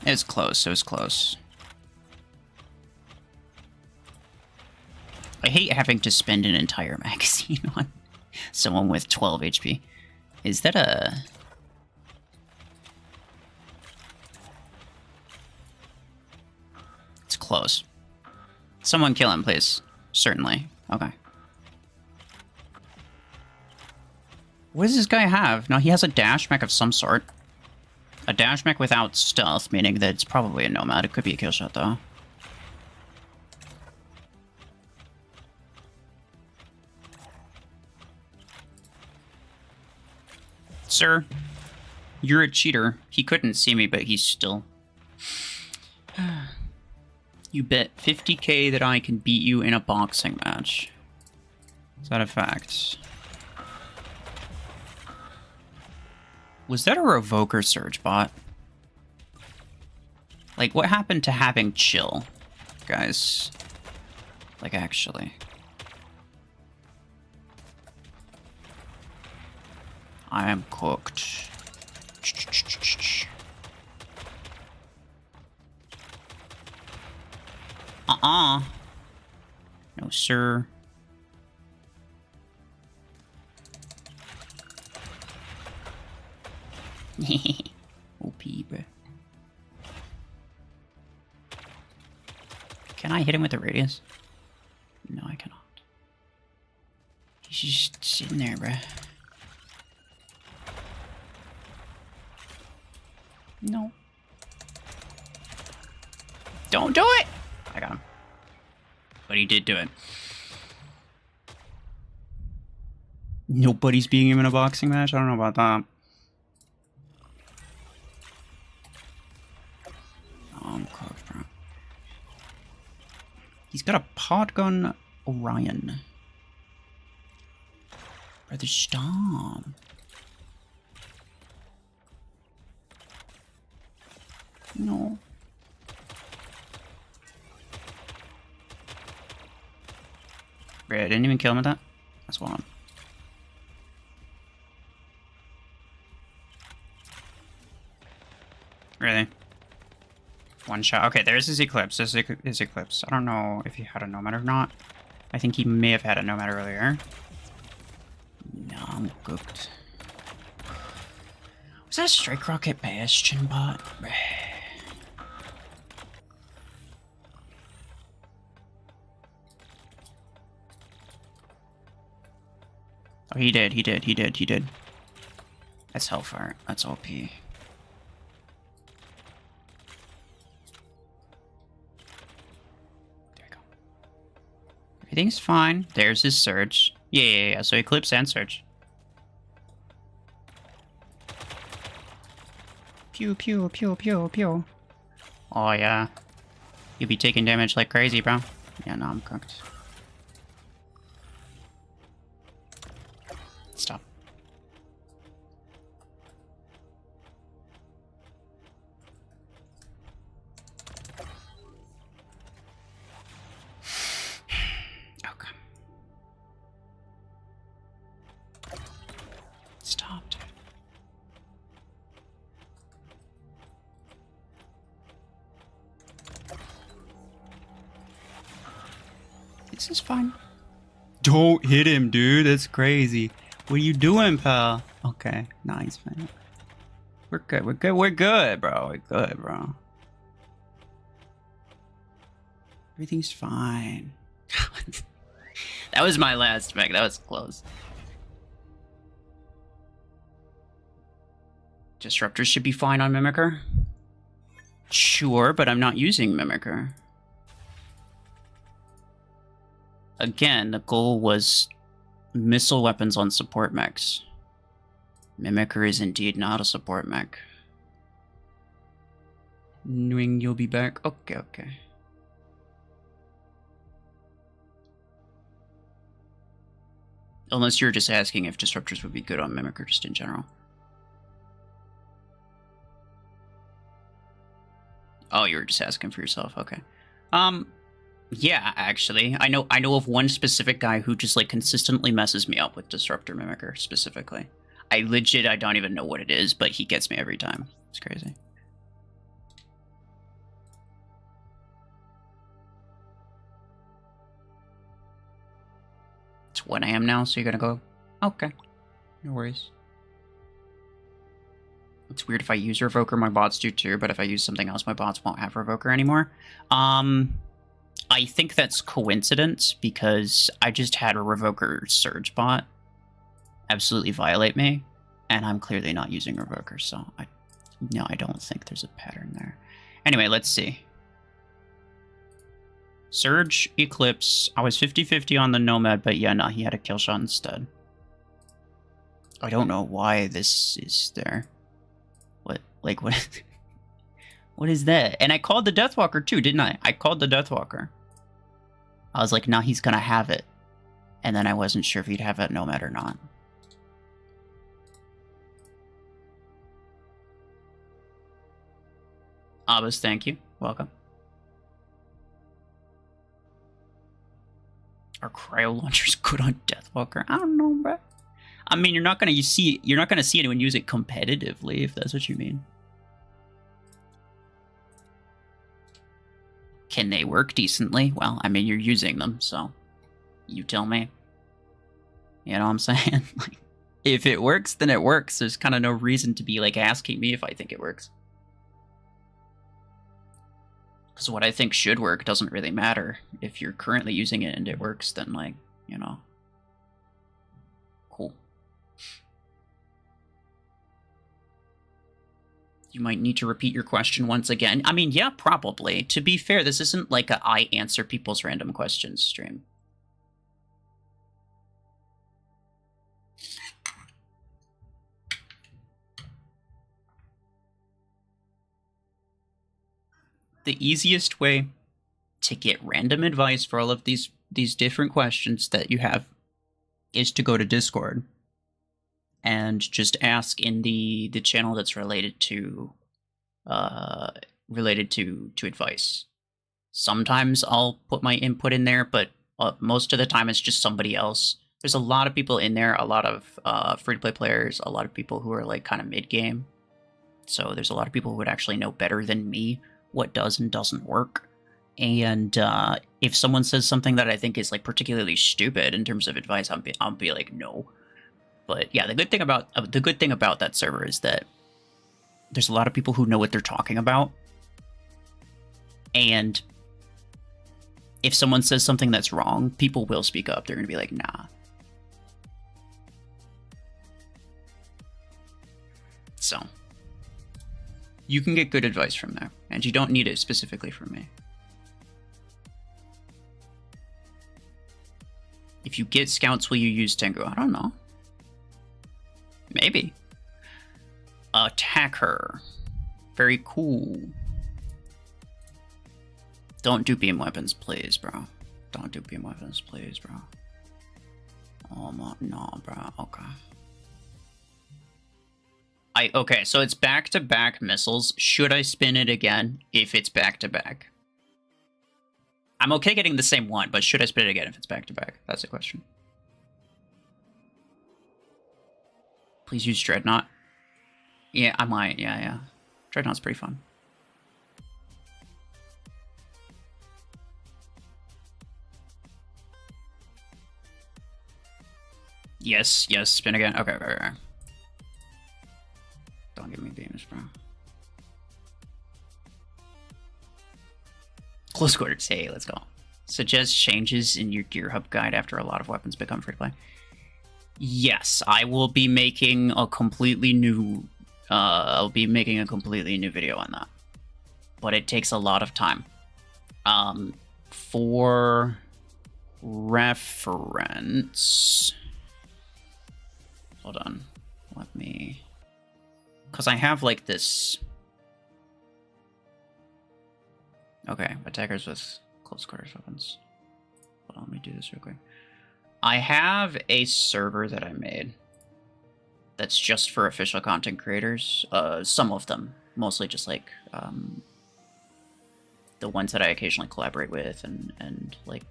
It was close, it was close. I hate having to spend an entire magazine on someone with 12 HP. Is that a... It's close. Someone kill him, please. Certainly. Okay. What does this guy have? No, he has a dash mech of some sort. A dash mech without stealth, meaning that it's probably a Nomad. It could be a kill shot, though. Sir, you're a cheater. He couldn't see me, but he's still... You bet 50k that I can beat you in a boxing match. Is that a fact? Was that a Revoker Surge bot? Like, what happened to having chill, guys? Like, actually. I am cooked. No, sir. OP, bro. Can I hit him with the radius? No, I cannot. He's just sitting there, bro. No. Don't do it! I got him. But he did do it. Nobody's beating him in a boxing match? I don't know about that. Oh, I'm cooked, bro. He's got a pod gun Orion. Brother, stop. No. Right, I didn't even kill him with that. That's one. Really? One shot. Okay, there's his Eclipse. This is his Eclipse. I don't know if he had a Nomad or not. I think he may have had a Nomad earlier. No, I'm cooked. Was that a Strike Rocket Bastion bot? Oh, he did. That's Hellfire. That's OP. There we go. Everything's fine. There's his Surge. Yeah. So Eclipse and Surge. Pew, pew, pew, pew, pew. Oh, yeah. You'll be taking damage like crazy, bro. Yeah, no, I'm cooked. Stop. Okay. Stop, dude. This is fine. Don't hit him, dude. That's crazy. What are you doing, pal? Okay, nice, man. We're good, bro. We're good, bro. Everything's fine. That was my last mech. That was close. Disruptors should be fine on Mimicker. Sure, but I'm not using Mimicker. Again, the goal was missile weapons on support mechs. Mimicker is indeed not a support mech. Knowing you'll be back. Okay. Unless you're just asking if disruptors would be good on Mimicker just in general. Oh, you were just asking for yourself. Okay. Yeah, actually. I know of one specific guy who just like consistently messes me up with Disruptor Mimicker specifically. I don't even know what it is, but he gets me every time. It's crazy. It's 1 AM now, so you're gonna go? Okay. No worries. It's weird if I use Revoker, my bots do too, but if I use something else, my bots won't have Revoker anymore. I think that's coincidence because I just had a Revoker Surge bot absolutely violate me, and I'm clearly not using Revoker, so I don't think there's a pattern there. Anyway, let's see. Surge, Eclipse. I was 50-50 on the Nomad, but yeah, no, he had a kill shot instead. I don't know why this is there. What? What is that? And I called the Deathwalker too, didn't I? I called the Deathwalker. I was like, nah, he's gonna have it. And then I wasn't sure if he'd have that Nomad or not. Abbas, thank you. Welcome. Are cryo launchers good on Deathwalker? I don't know, bro. I mean, you're not gonna see anyone use it competitively, if that's what you mean. Can they work decently? Well, I mean, you're using them, so you tell me. You know what I'm saying? Like, if it works, then it works. There's kind of no reason to be like asking me if I think it works. Because what I think should work doesn't really matter. If you're currently using it and it works, then like, you know. Cool. You might need to repeat your question once again. I mean, yeah, probably. To be fair, this isn't like a I answer people's random questions stream. The easiest way to get random advice for all of these different questions that you have is to go to Discord and just ask in the channel that's related to advice. Sometimes I'll put my input in there, but most of the time it's just somebody else. There's a lot of people in there, a lot of free-to-play players, a lot of people who are like kind of mid-game. So there's a lot of people who would actually know better than me what does and doesn't work. And if someone says something that I think is like particularly stupid in terms of advice, I'll be like, no. But yeah, the good thing about that server is that there's a lot of people who know what they're talking about. And if someone says something that's wrong, people will speak up. They're going to be like, nah. So you can get good advice from there, and you don't need it specifically from me. If you get scouts, will you use Tengu? I don't know. Maybe. Attack her. Very cool. Don't do beam weapons, please, bro. Don't do beam weapons, please, bro. Oh, no, bro. Okay. Okay, so it's back-to-back missiles. Should I spin it again if it's back-to-back? I'm okay getting the same one, but should I spin it again if it's back-to-back? That's the question. Please use Dreadnought. Yeah, I might. Yeah. Dreadnought's pretty fun. Yes, spin again. Okay. Don't give me beams, bro. Close quarters. Hey, let's go. Suggest changes in your gear hub guide after a lot of weapons become free to play. Yes, I will be making a completely new. I'll be making a completely new video on that, but it takes a lot of time. For reference, hold on. Let me. Because I have, like, this... Okay, attackers with close quarters weapons. Hold on, let me do this real quick. I have a server that I made that's just for official content creators. Some of them. Mostly just, like, the ones that I occasionally collaborate with and like,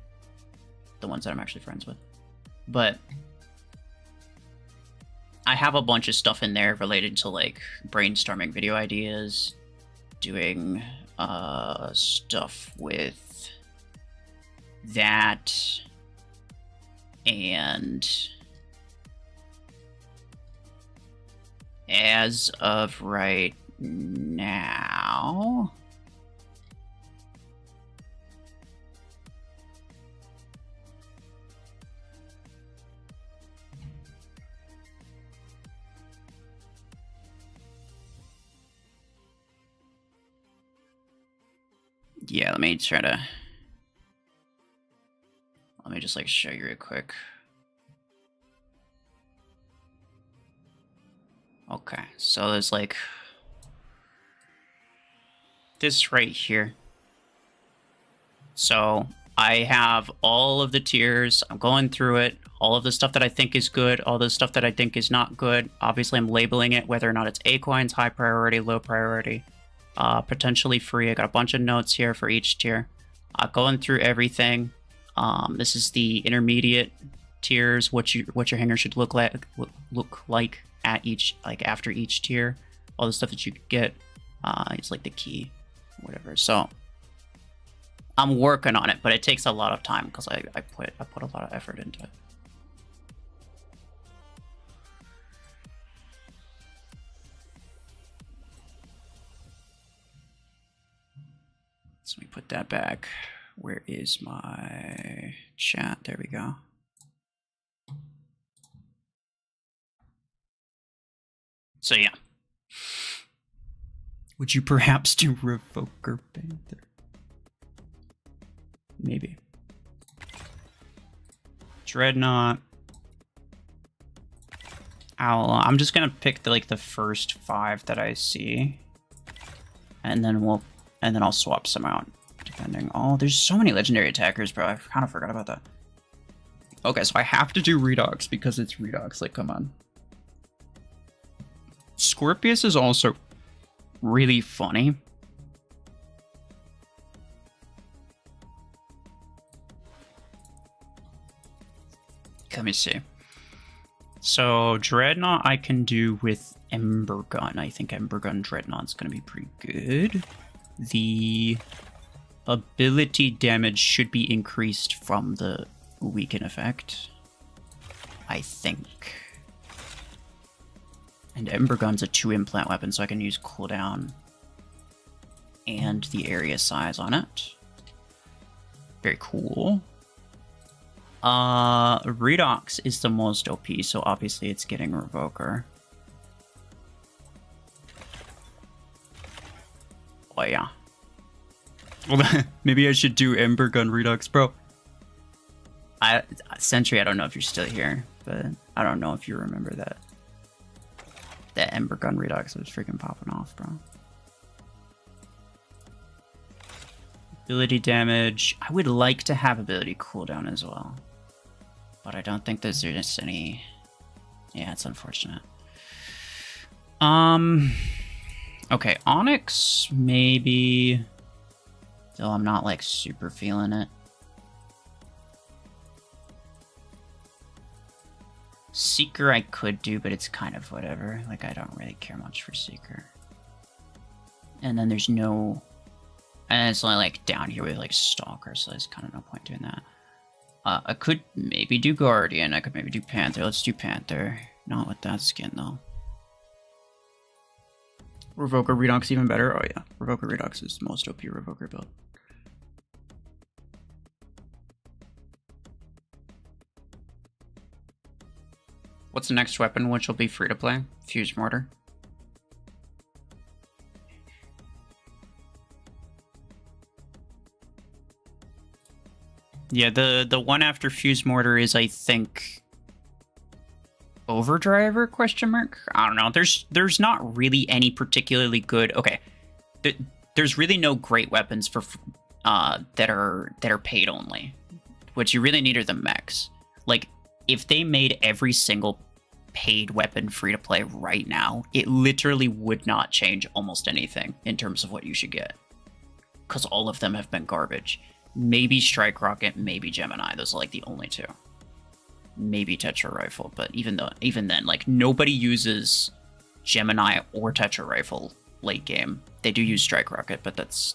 the ones that I'm actually friends with. But... I have a bunch of stuff in there related to, like, brainstorming video ideas, doing stuff with that, and as of right now... Yeah, let me just, like, show you real quick. Okay, so there's, like, this right here. So I have all of the tiers. I'm going through it. All of the stuff that I think is good, all the stuff that I think is not good. Obviously, I'm labeling it, whether or not it's equines, high priority, low priority. Potentially free. I got a bunch of notes here for each tier. Going through everything. This is the intermediate tiers. What your hanger should look like at each, like, after each tier. All the stuff that you could get. It's like the key, whatever. So I'm working on it, but it takes a lot of time because I put a lot of effort into it. So let me put that back. Where is my chat? There we go. So yeah. Would you perhaps do Revoker Panther? Maybe. Dreadnought. I'm just gonna pick the first 5 that I see, and then I'll swap some out depending. Oh, there's so many legendary attackers, bro. I kind of forgot about that. Okay, so I have to do Redox because it's Redox. Like, come on. Scorpius is also really funny. Let me see. So Dreadnought I can do with Ember Gun. I think Ember Gun Dreadnought's gonna be pretty good. The ability damage should be increased from the weaken effect, I think. And Ember Gun's a 2 implant weapon, so I can use cooldown and the area size on it. Very cool. Redox is the most OP, so obviously it's getting Revoker. Oh yeah. Well, maybe I should do Ember Gun Redox, bro. Sentry, I don't know if you're still here, but I don't know if you remember that. That Ember Gun Redox was freaking popping off, bro. Ability damage. I would like to have ability cooldown as well, but I don't think there's just any. Yeah, it's unfortunate. Okay, Onyx maybe. Though I'm not like super feeling it. Seeker I could do, but it's kind of whatever. Like, I don't really care much for Seeker. And then there's no... And it's only like down here with like Stalker, so there's kind of no point doing that. I could maybe do Guardian. I could maybe do Panther. Let's do Panther. Not with that skin though. Revoker Redox even better. Oh yeah, Revoker Redox is the most OP Revoker build. What's the next weapon which will be free to play? Fuse Mortar. Yeah, the one after Fuse Mortar is, I think, Overdriver, question mark? I don't know. There's not really any particularly good... Okay, there's really no great weapons for that are paid only. What you really need are the mechs. Like, if they made every single paid weapon free to play right now, it literally would not change almost anything in terms of what you should get. Because all of them have been garbage. Maybe Strike Rocket, maybe Gemini. Those are like the only 2. Maybe Tetra Rifle, but even then, like, nobody uses Gemini or Tetra Rifle late game. They do use Strike Rocket, but that's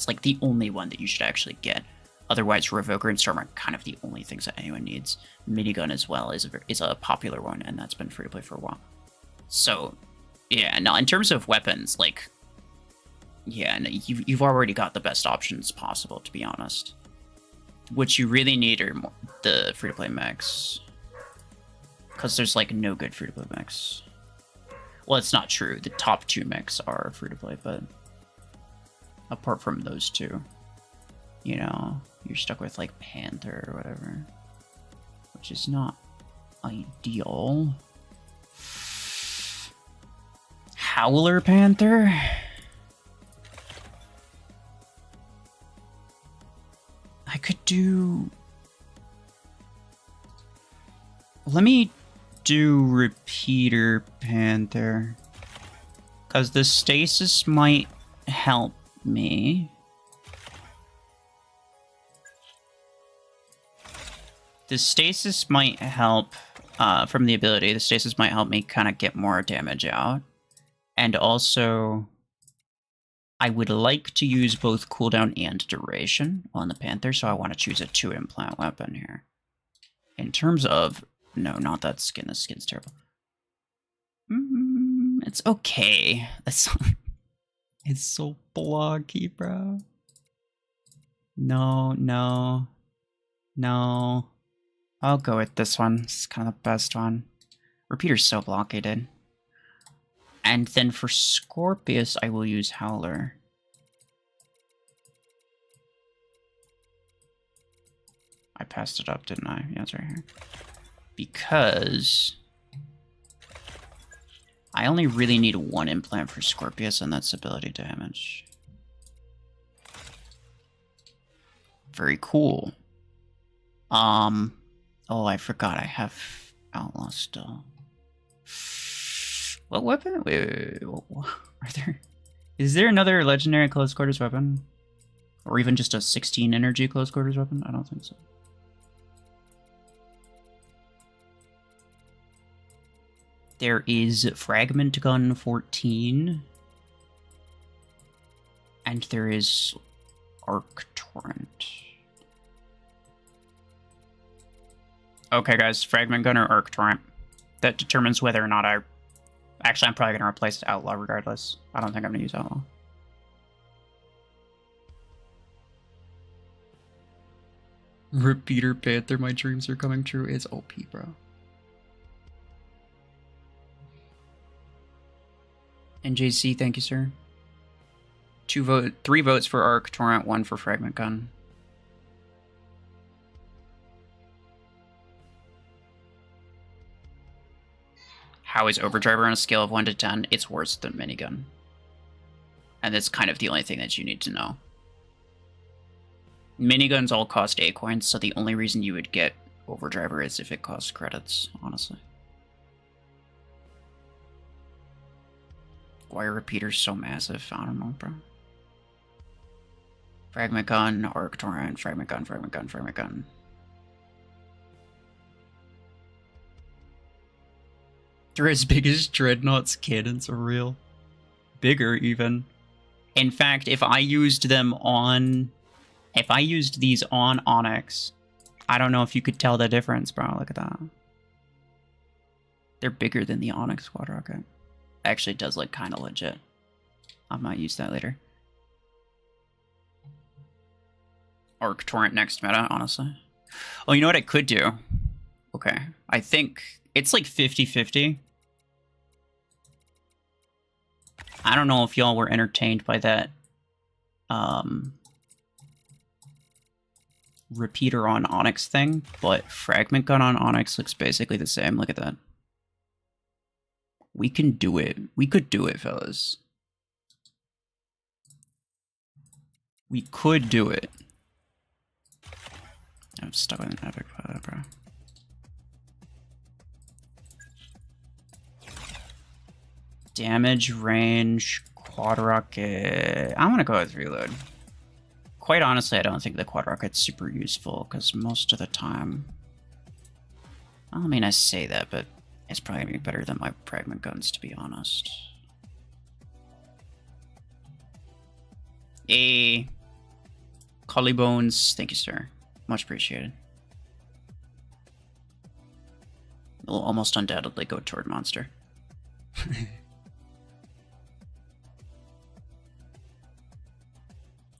like the only one that you should actually get. Otherwise, Revoker and Storm are kind of the only things that anyone needs. Minigun as well is a popular one, and that's been free to play for a while. So, yeah, now in terms of weapons, like, yeah, no, you've already got the best options possible, to be honest. What you really need are the free to play mechs, because there's like no good free to play mechs. Well, it's not true. The top 2 mechs are free to play, but apart from those 2, you know, you're stuck with like Panther or whatever, which is not ideal. Howler Panther? I could do... Let me do Repeater Panther, because the stasis might help me. The stasis might help from the ability. The stasis might help me kind of get more damage out. And also, I would like to use both cooldown and duration on the Panther, so I want to choose a 2 implant weapon here. In terms of... No, not that skin. This skin's terrible. It's okay. It's so blocky, bro. No. I'll go with this one. This is kind of the best one. Repeater's so blocky, dude. And then for Scorpius, I will use Howler. I passed it up, didn't I? Yeah, it's right here. Because I only really need one implant for Scorpius, and that's ability damage. Very cool. Oh, I forgot I have Outlaw still. What weapon? Wait, are there? Is there another legendary close quarters weapon? Or even just a 16 energy close quarters weapon? I don't think so. There is Fragment Gun 14. And there is Arc Torrent. Okay, guys, Fragment Gun or Arc Torrent. That determines whether or not I... Actually, I'm probably going to replace Outlaw regardless. I don't think I'm going to use Outlaw. Repeater Panther, my dreams are coming true. It's OP, bro. NJC, thank you, sir. 3 votes for Arc Torrent, 1 for Fragment Gun. How is Overdriver on a scale of 1 to 10? It's worse than Minigun. And that's kind of the only thing that you need to know. Miniguns all cost A coins, so the only reason you would get Overdriver is if it costs credits, honestly. Why are repeaters so massive? I don't know, bro. Fragment Gun, Arc Torrent, Fragment Gun, Fragment Gun, Fragment Gun. They're as big as Dreadnought's cannons are real. Bigger, even. In fact, if I used them on... If I used these on Onyx, I don't know if you could tell the difference, bro. Look at that. They're bigger than the Onyx Quad Rocket. Actually, it does look kind of legit. I might use that later. Arc Torrent next meta, honestly. Oh, you know what I could do? Okay. I think it's like 50-50. I don't know if y'all were entertained by that repeater on Onyx thing, but Fragment Gun on Onyx looks basically the same. Look at that. We can do it. We could do it, fellas. We could do it. I'm stuck with an epic photo, bro. Damage, range, quad rocket. I'm gonna go with reload. Quite honestly, I don't think the quad rocket's super useful, because most of the time... I mean, I say that, but it's probably gonna be better than my Fragment Guns, to be honest. Hey, Collybones, thank you, sir. Much appreciated. It'll almost undoubtedly go toward Monster.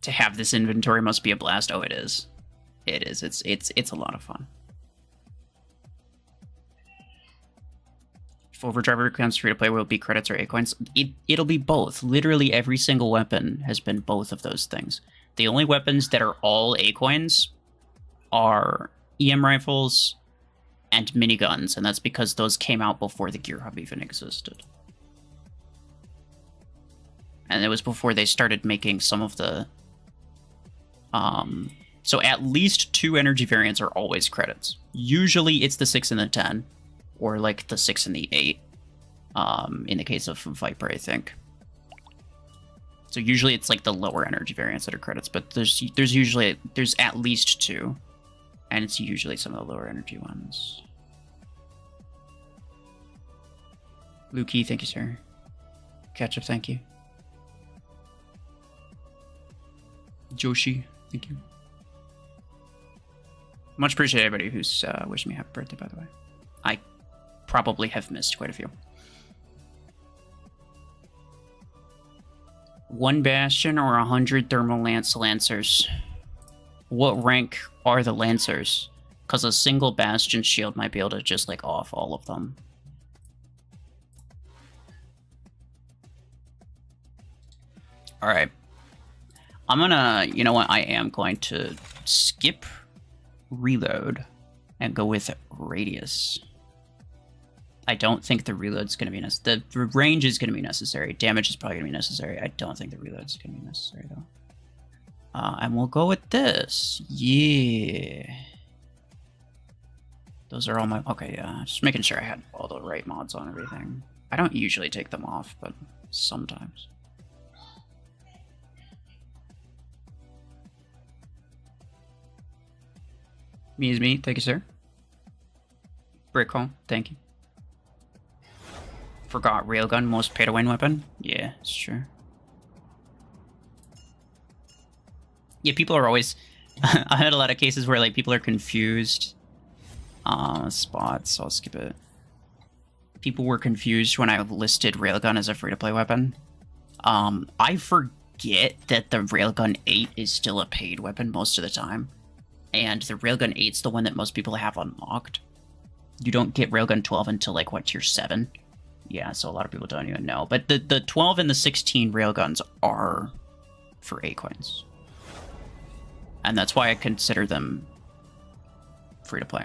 To have this inventory must be a blast. Oh, it is. It is. It's a lot of fun. If Overdriver becomes free to play, will it be credits or A coins? It'll be both. Literally every single weapon has been both of those things. The only weapons that are all A coins are EM rifles and miniguns, and that's because those came out before the Gear Hub even existed. And it was before they started making some of the... So at least 2 energy variants are always credits. Usually it's the 6 and the 10, or like the 6 and the 8, in the case of Viper, I think. So usually it's like the lower energy variants that are credits, but there's at least 2, and it's usually some of the lower energy ones. Lukey, thank you, sir. Ketchup, thank you. Joshi, thank you. Much appreciate everybody who's wishing me happy birthday, by the way. I probably have missed quite a few. 1 Bastion or 100 Thermal Lancers? What rank are the Lancers? Because a single Bastion shield might be able to just, like, off all of them. All right. I'm gonna, you know what? I am going to skip reload and go with radius. I don't think the reload's going to be necessary. The range is going to be necessary. Damage is probably going to be necessary. I don't think the reload's going to be necessary, though. And we'll go with this. Yeah. Those are all my... Okay, yeah. Just making sure I had all the right mods on everything. I don't usually take them off, but sometimes. Me is me. Thank you, sir. Brick hole. Thank you. Forgot railgun, most pay-to-win weapon. Yeah, it's true. Yeah, people are always... I had a lot of cases where like people are confused. Spots, so I'll skip it. People were confused when I listed railgun as a free-to-play weapon. I forget that the railgun 8 is still a paid weapon most of the time. And the railgun 8's the one that most people have unlocked. You don't get railgun 12 until like, what, tier 7? Yeah, so a lot of people don't even know. But the 12 and the 16 railguns are for A coins. And that's why I consider them free to play.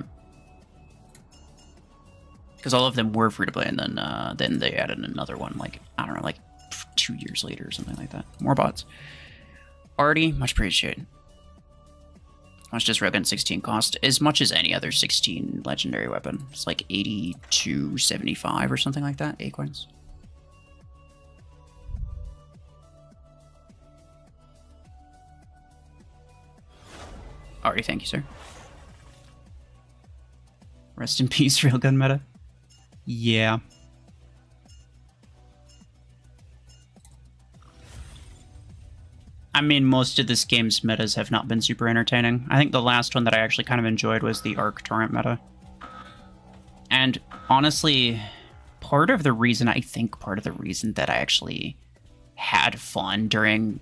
Because all of them were free to play, and then they added another one, like, I don't know, like 2 years later or something like that. More bots. Artie, much appreciated. How much does railgun 16 cost? As much as any other 16 legendary weapon. It's like 82.75 or something like that. A coins. Alrighty, thank you, sir. Rest in peace, railgun meta. Yeah. I mean, most of this game's metas have not been super entertaining. I think the last one that I actually kind of enjoyed was the Arc Torrent meta. And honestly, part of the reason that I actually had fun during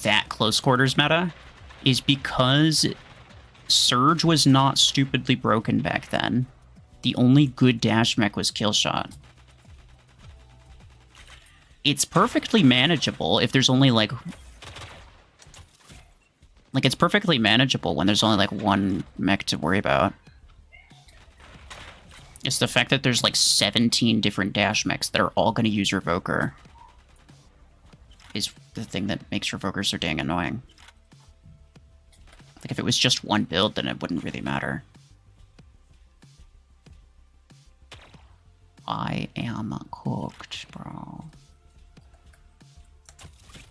that close quarters meta is because Surge was not stupidly broken back then. The only good dash mech was Killshot. It's perfectly manageable if there's only like... Like, it's perfectly manageable when there's only, like, one mech to worry about. It's the fact that there's, like, 17 different dash mechs that are all going to use Revoker is the thing that makes Revokers so dang annoying. Like, if it was just one build, then it wouldn't really matter. I am cooked, bro.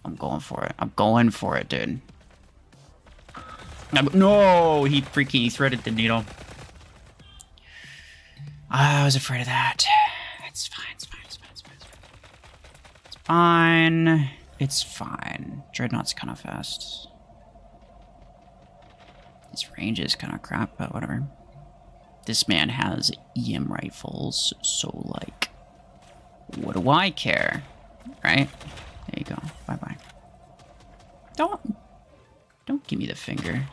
I'm going for it. I'm going for it, dude. No, he threaded the needle. I was afraid of that. It's fine, it's fine, it's fine, it's fine. It's fine. It's fine. Dreadnought's kind of fast. His range is kind of crap, but whatever. This man has EM rifles, so like, what do I care? Right? There you go. Bye-bye. Don't give me the finger.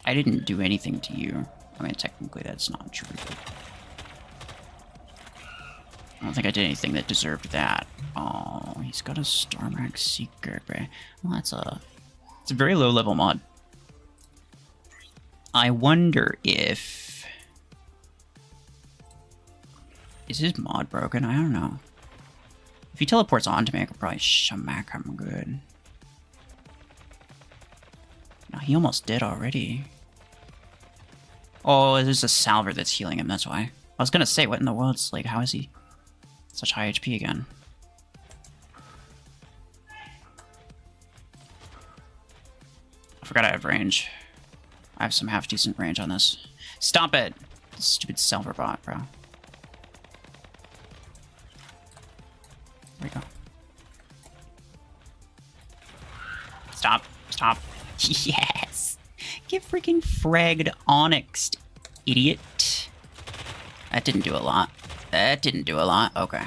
I didn't do anything to you. I mean, technically that's not true. I don't think I did anything that deserved that. Oh, he's got a Starmax Seeker. Well, it's a very low level mod. I wonder if... Is his mod broken? I don't know. If he teleports onto me, I could probably smack him good. No, he almost did already. Oh, there's a Salver that's healing him, that's why. I was gonna say, what in the world? It's like, how is he such high HP again? I forgot I have range. I have some half-decent range on this. Stop it! Stupid Salver bot, bro. There we go. Stop. Stop. Yes! Get freaking fragged Onyxed, idiot. That didn't do a lot. That didn't do a lot. Okay.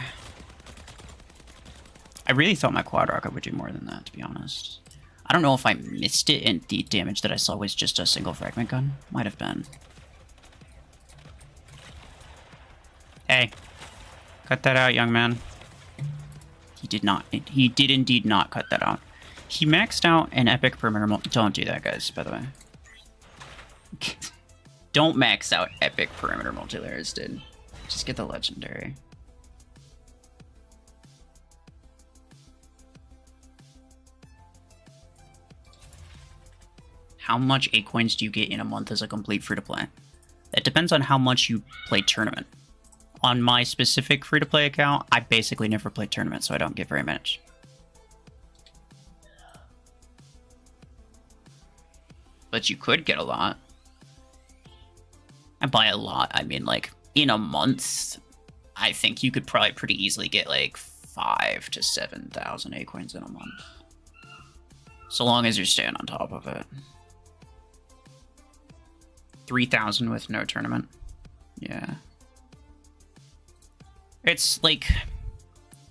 I really thought my quad rocket would do more than that, to be honest. I don't know if I missed it and the damage that I saw was just a single fragment gun. Might have been. Hey. Cut that out, young man. He did not. He did indeed not cut that out. He maxed out an epic perimeter. Don't do that, guys, by the way. Don't max out epic perimeter multi-layers, dude. Just get the legendary. How much 8 coins do you get in a month as a complete free-to-play? That depends on how much you play tournament. On my specific free-to-play account, I basically never play tournament, so I don't get very much. But you could get a lot. And by a lot, I mean like in a month, I think you could probably pretty easily get like 5,000 to 7,000 A coins in a month. So long as you're staying on top of it. 3,000 with no tournament. Yeah. It's like,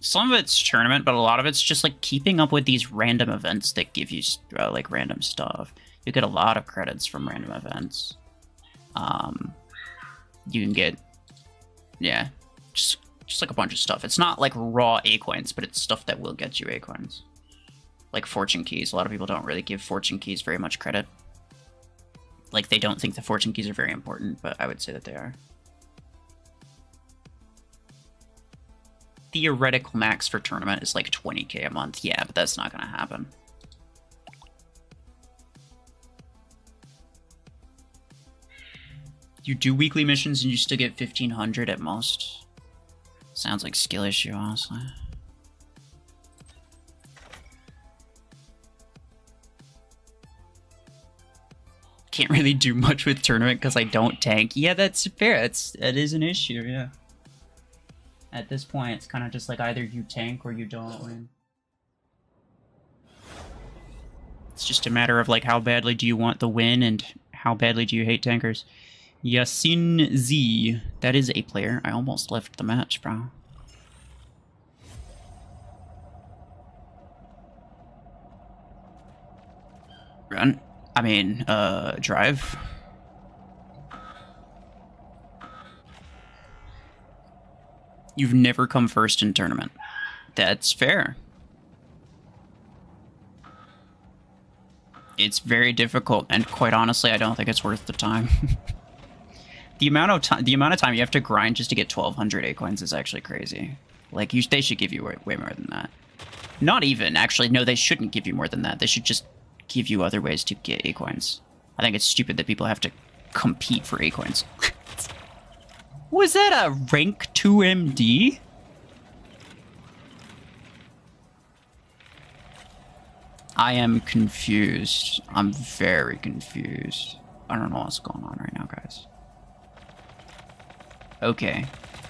some of it's tournament, but a lot of it's just like keeping up with these random events that give you like random stuff. You get a lot of credits from random events. You can get, yeah, just like a bunch of stuff. It's not like raw A coins, but it's stuff that will get you A coins. Like fortune keys. A lot of people don't really give fortune keys very much credit. Like they don't think the fortune keys are very important, but I would say that they are. Theoretical max for tournament is like 20k a month. Yeah, but that's not gonna happen. You do weekly missions and you still get 1,500 at most. Sounds like skill issue, honestly. Can't really do much with tournament because I don't tank. Yeah, that's fair. That is an issue, yeah. At this point, it's kind of just like either you tank or you don't win. It's just a matter of like how badly do you want the win and how badly do you hate tankers. Yasin Z. That is a player. I almost left the match, bro. Run. I mean, drive. You've never come first in tournament. That's fair. It's very difficult, and quite honestly, I don't think it's worth the time. The amount of time you have to grind just to get 1,200 A coins is actually crazy. Like, they should give you way more than that. Not even, actually. No, they shouldn't give you more than that. They should just give you other ways to get A coins. I think it's stupid that people have to compete for A coins. Was that a rank 2 MD? I am confused. I'm very confused. I don't know what's going on right now, guys. Okay.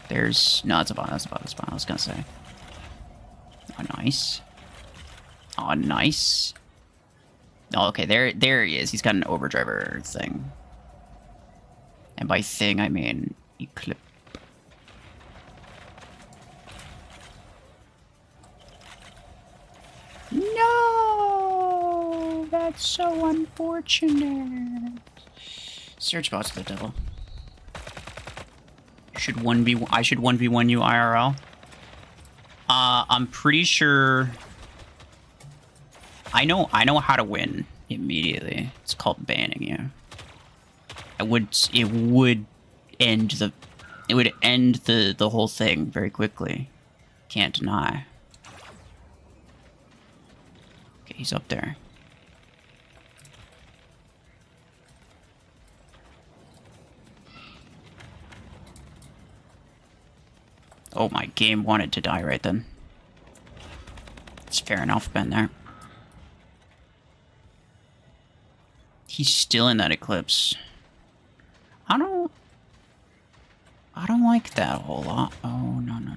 There's... No, that's a bot. That's a bot. That's a bot. I was gonna say. Oh, nice. Oh, nice. Oh, okay. There he is. He's got an overdriver thing. And by thing, I mean eclipse. No! That's so unfortunate. Search bots for the devil. I should 1v1 you IRL. I'm pretty sure I know how to win immediately. It's called banning you. It would end the whole thing very quickly. Can't deny. Okay, he's up there. Oh, my game wanted to die right then. It's fair enough, been there. He's still in that eclipse. I don't like that a whole lot. Oh, no. No.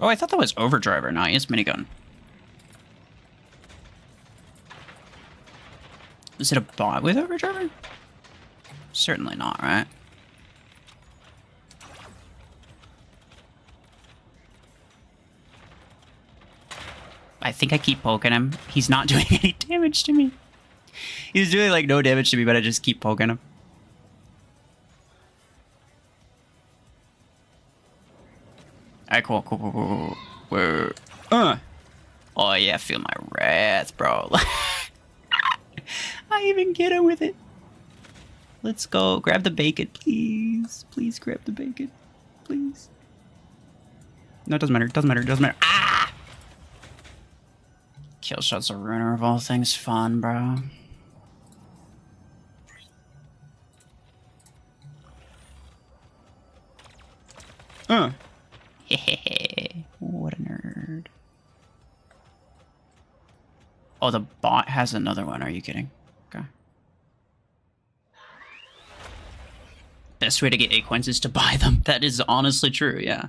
Oh, I thought that was Overdriver. No, he has minigun. Is it a bot with Overdriver? Certainly not, right? I think I keep poking him. He's not doing any damage to me. He's doing like no damage to me, but I just keep poking him. Alright, cool. Whoa. Oh yeah, feel my wrath, bro. I even get him with it. Let's go. Grab the bacon, please. Please grab the bacon. Please. No, it doesn't matter. It doesn't matter. It doesn't matter. Ah! Kill shot's a ruiner of all things fun, bro. Hehehe. What a nerd. Oh, the bot has another one. Are you kidding? Okay. Best way to get acorns is to buy them. That is honestly true, yeah.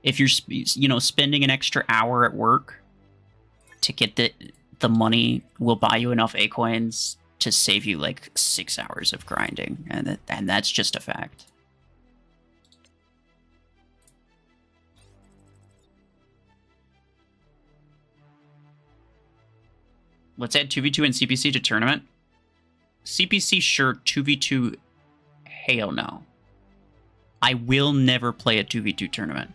If you're, you know, spending an extra hour at work to get the money will buy you enough acorns to save you like 6 hours of grinding, and that's just a fact. Let's add 2v2 and CPC to tournament. CPC, sure. 2v2, hell no. I will never play a 2v2 tournament.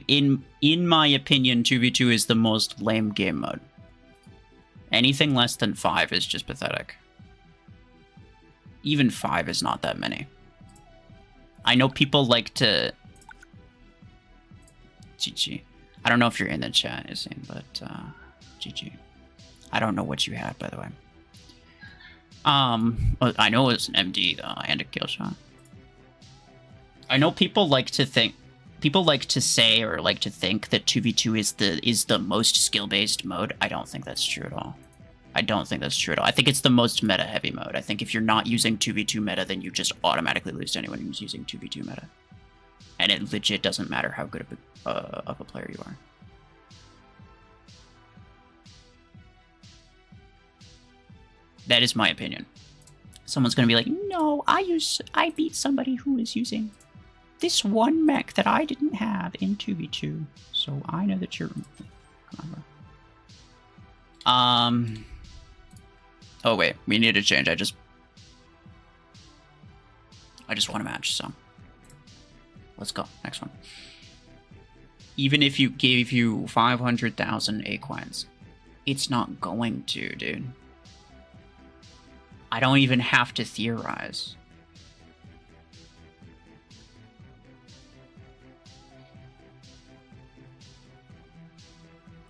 In my opinion, 2v2 is the most lame game mode. Anything less than 5 is just pathetic. Even 5 is not that many. I know people like to... GG. I don't know if you're in the chat, Yassine, but GG. I don't know what you had, by the way. I know it was an MD, though, and a kill shot. I know people like to think... People like to say or like to think that 2v2 is the most skill-based mode. I don't think that's true at all. I don't think that's true at all. I think it's the most meta-heavy mode. I think if you're not using 2v2 meta, then you just automatically lose to anyone who's using 2v2 meta. And it legit doesn't matter how good of a player you are. That is my opinion. Someone's gonna be like, no, I beat somebody who is using this one mech that I didn't have in 2v2, so I know that you're... Oh wait, we need to change. I just want a match, so let's go. Next one. Even if you gave you 500,000 acorns, it's not going to, dude. I don't even have to theorize.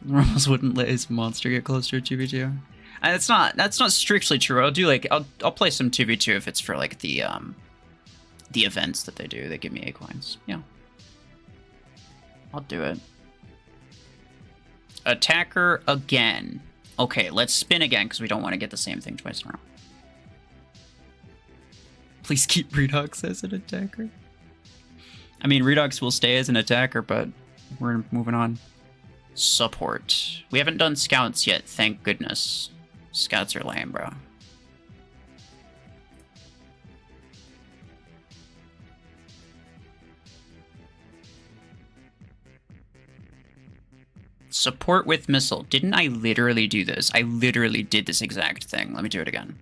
Ramos wouldn't let his monster get closer to 2v2. And that's not strictly true. I'll play some 2v2 if it's for like the events that they do. They give me acorns. Yeah. I'll do it. Attacker again. Okay, let's spin again because we don't want to get the same thing twice in a row. Please keep Redux as an attacker. I mean, Redux will stay as an attacker, but we're moving on. Support. We haven't done scouts yet, thank goodness. Scouts are lame, bro. Support with missile. Didn't I literally do this? I literally did this exact thing. Let me do it again.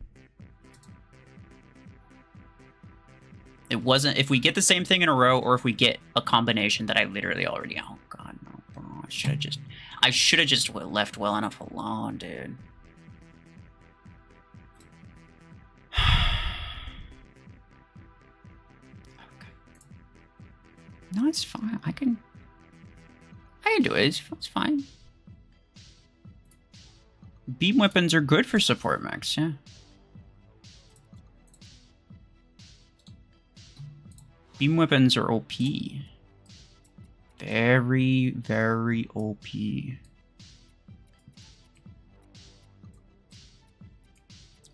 It wasn't... If we get the same thing in a row, or if we get a combination that I literally already... Oh, God, no. Bro. I should have just left well enough alone, dude. Okay. No, it's fine. I can do it. It's fine. Beam weapons are good for support mechs, yeah. Beam weapons are OP. Very, very OP.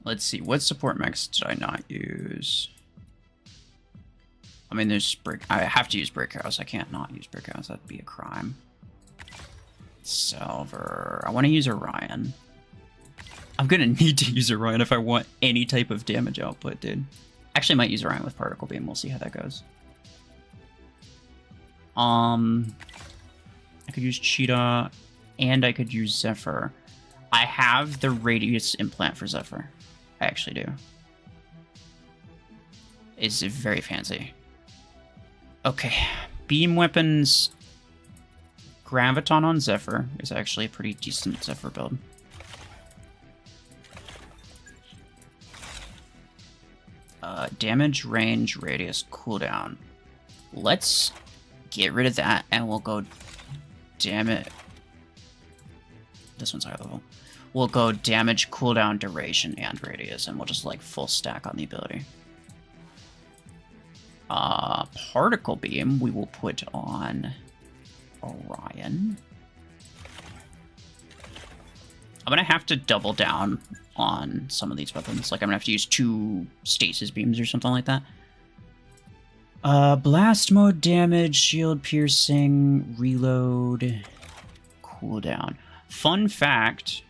Let's see, what support mechs did I not use? I mean, there's Brick... I have to use Brick House. I can't not use Brick House. That'd be a crime. Salver. I want to use Orion. I'm gonna need to use Orion if I want any type of damage output, dude. Actually, I might use Orion with Particle Beam. We'll see how that goes. I could use Cheetah, and I could use Zephyr. I have the Radius implant for Zephyr. I actually do. is very fancy. Okay, beam weapons. Graviton on Zephyr is actually a pretty decent Zephyr build. Damage, range, radius, cooldown. Let's get rid of that, and we'll go... Damn it. This one's high level. We'll go damage, cooldown, duration, and radius, and we'll just, like, full stack on the ability. Particle Beam we will put on Orion. I'm gonna have to double down on some of these weapons. Like, I'm gonna have to use 2 stasis beams or something like that. Blast mode damage, shield piercing, reload, cooldown. Fun fact,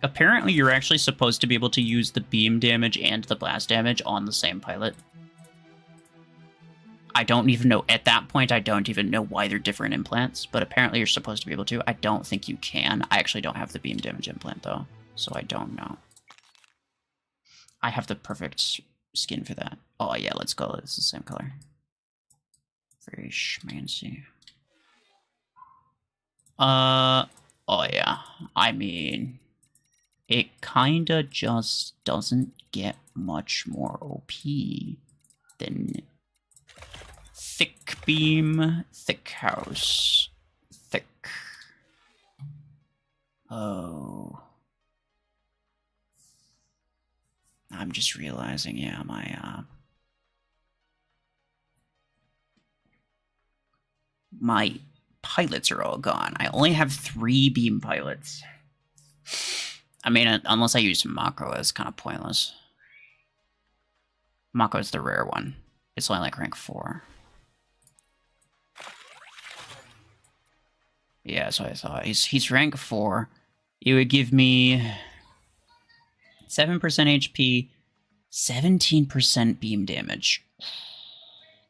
apparently you're actually supposed to be able to use the beam damage and the blast damage on the same pilot. I don't even know, at that point, I don't even know why they're different implants, but apparently you're supposed to be able to. I don't think you can. I actually don't have the beam damage implant, though, so I don't know. I have the perfect skin for that. Oh, yeah, let's go. It's the same color. Very schmancy. Oh, yeah. I mean, it kinda just doesn't get much more OP than... Thick beam, thick house, thick. Oh. I'm just realizing, yeah, my pilots are all gone. I only have 3 beam pilots. I mean, unless I use Mako, it's kind of pointless. Mako is the rare one. It's only like rank 4. Yeah, so I thought. He's rank 4. It would give me 7% HP, 17% beam damage.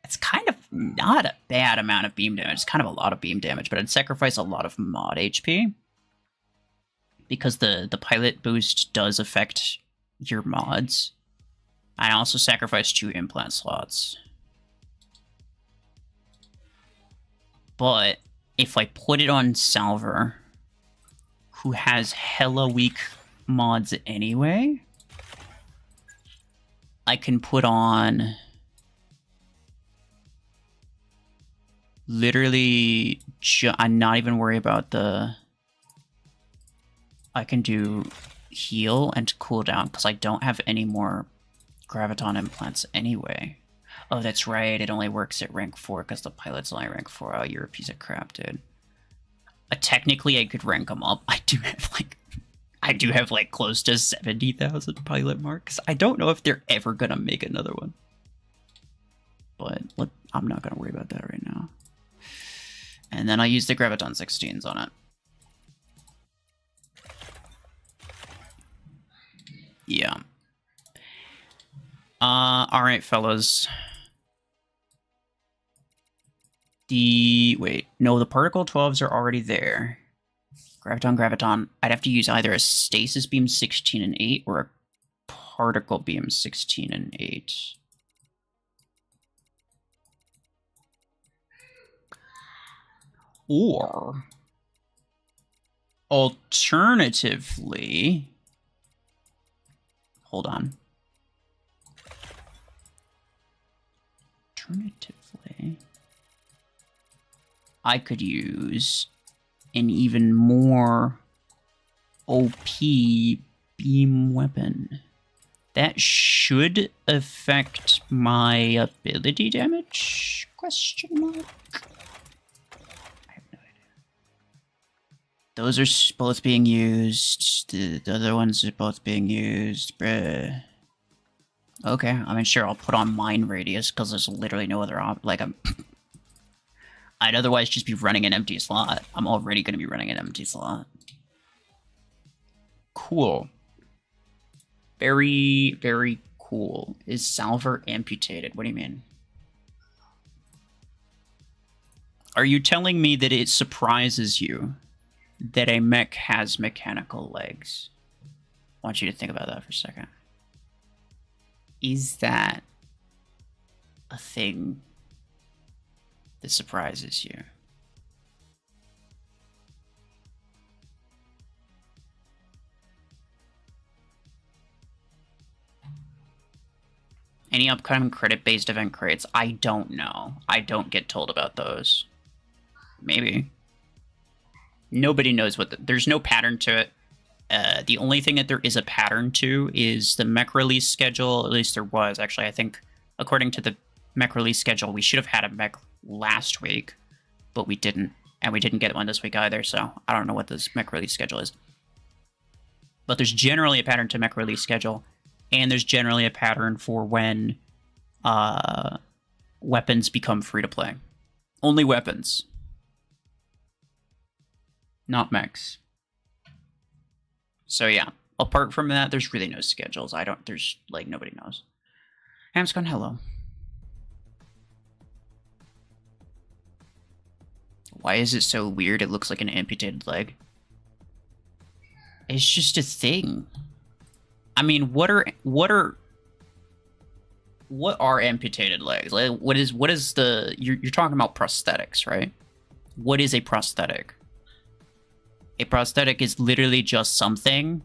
It's kind of not a bad amount of beam damage. It's kind of a lot of beam damage, but I'd sacrifice a lot of mod HP. Because the pilot boost does affect your mods. I also sacrifice 2 implant slots. But if I put it on Salver, who has hella weak mods anyway, I can put on literally, I'm not even worried about the... I can do heal and cooldown because I don't have any more Graviton implants anyway. Oh, that's right. It only works at rank 4 because the pilot's only rank 4. Oh, you're a piece of crap, dude. Technically, I could rank them up. I do have like close to 70,000 pilot marks. I don't know if they're ever gonna make another one, but I'm not gonna worry about that right now. And then I'll use the Graviton 16s on it. Yeah. Alright, fellas. Wait, no, the Particle 12s are already there. Graviton. I'd have to use either a Stasis Beam 16 and 8 or a Particle Beam 16 and 8. Or, alternatively... Hold on. Alternatively, I could use an even more OP beam weapon. That should affect my ability damage? Question mark? I have no idea. Those are both being used. The other ones are both being used. Bruh. Okay, I mean, sure, I'll put on Mine Radius, because there's literally no other I'd otherwise just be running an empty slot. I'm already going to be running an empty slot. Cool. Very, very cool. Is Salver amputated? What do you mean? Are you telling me that it surprises you that a mech has mechanical legs? I want you to think about that for a second. Is that thing that surprises you? Any upcoming credit-based event crates? I don't know. I don't get told about those. Maybe. Nobody knows what there's no pattern to it. The only thing that there is a pattern to is the mech release schedule. At least there was. Actually, I think according to the mech release schedule, we should have had a mech last week, but we didn't. And we didn't get one this week either, so I don't know what this mech release schedule is. But there's generally a pattern to mech release schedule. And there's generally a pattern for when weapons become free to play. Only weapons. Not mechs. So yeah, apart from that, there's really no schedules. There's, like, nobody knows. Hamscon, hello. Why is it so weird? It looks like an amputated leg. It's just a thing. I mean, what are amputated legs? Like, what is the you're talking about prosthetics, right? What is a prosthetic? A prosthetic is literally just something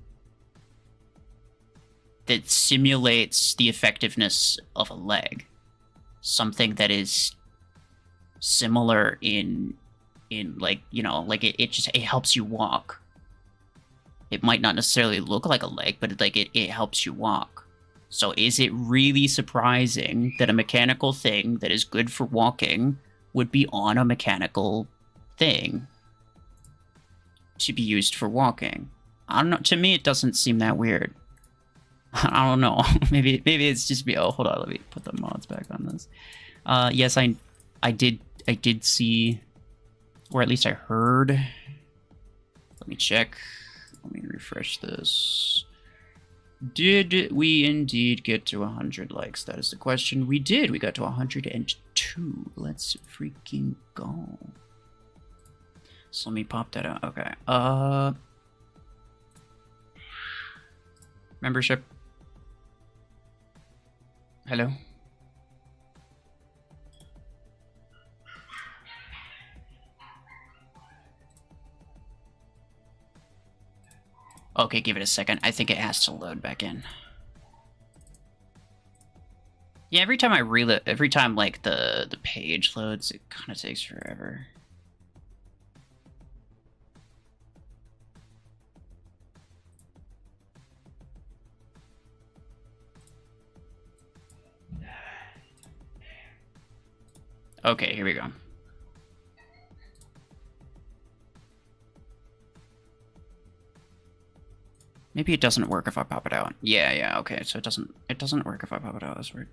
that simulates the effectiveness of a leg. Something that is similar in like, you know, like it helps you walk. It might not necessarily look like a leg, but it helps you walk. So is it really surprising that a mechanical thing that is good for walking would be on a mechanical thing to be used for walking? I don't know. To me, it doesn't seem that weird. I don't know. maybe it's just me. Oh, hold on. Let me put the mods back on this. Yes, I did see, or at least I heard. Let me check. Let me refresh this. Did we indeed get to 100 likes? That is the question. We did. We got to 102. Let's freaking go. So let me pop that out. Okay. Membership. Hello. Okay, give it a second. I think it has to load back in. Yeah, every time like the page loads, it kind of takes forever. Okay, here we go. Maybe it doesn't work if I pop it out. Yeah, okay. So it doesn't work if I pop it out. That's weird.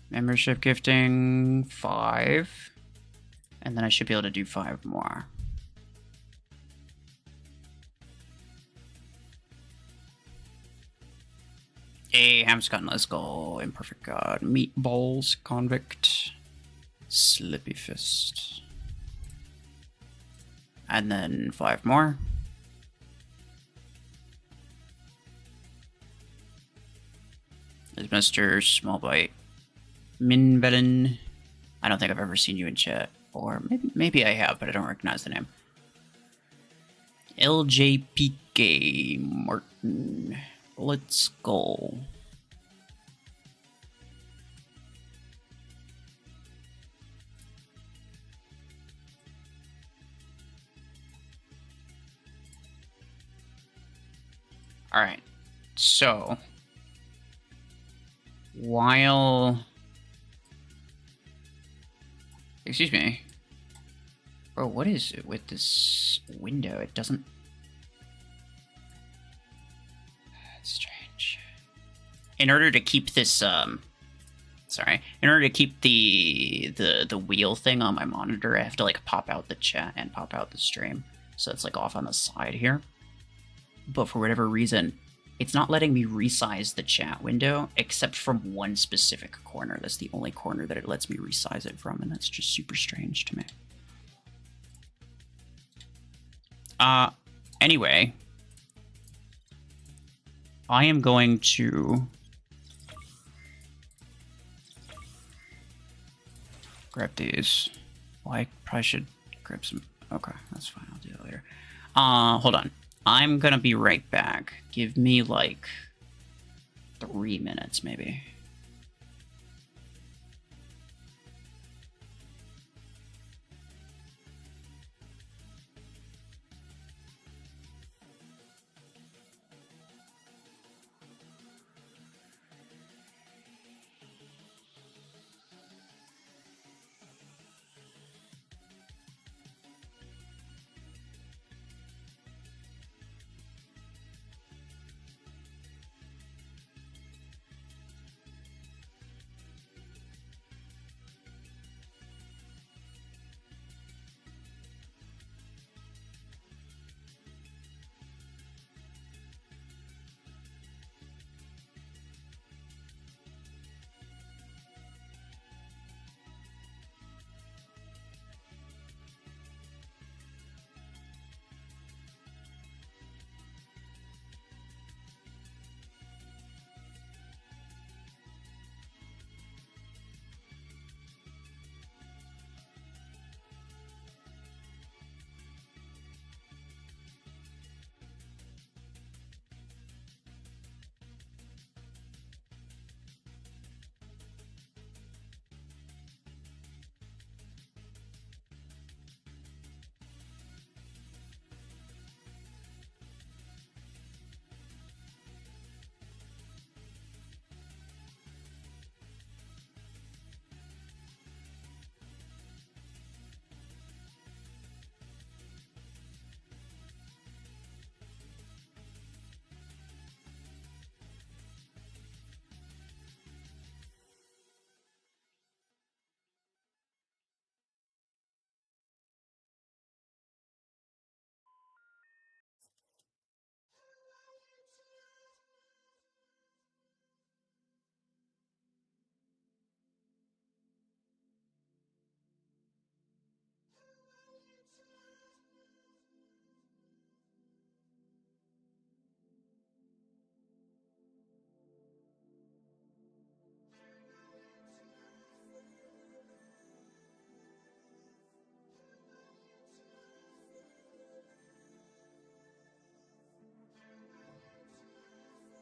Membership gifting 5. And then I should be able to do 5 more. Hey, Hamscon, let's go. Imperfect God. Meatballs, Convict, Slippy Fist. And then 5 more. There's Mr. Smallbite. Minbelin. I don't think I've ever seen you in chat. Or maybe I have, but I don't recognize the name. LJPK Martin. Let's go. Alright, so while, excuse me, bro, what is it with this window? It doesn't, that's strange. In order to keep this, in order to keep the wheel thing on my monitor, I have to like pop out the chat and pop out the stream. So it's like off on the side here. But for whatever reason, it's not letting me resize the chat window, except from one specific corner. That's the only corner that it lets me resize it from, and that's just super strange to me. Anyway. I am going to grab these. Well, I probably should grab some. Okay, that's fine. I'll do that later. Hold on. I'm gonna be right back. Give me like 3 minutes, maybe.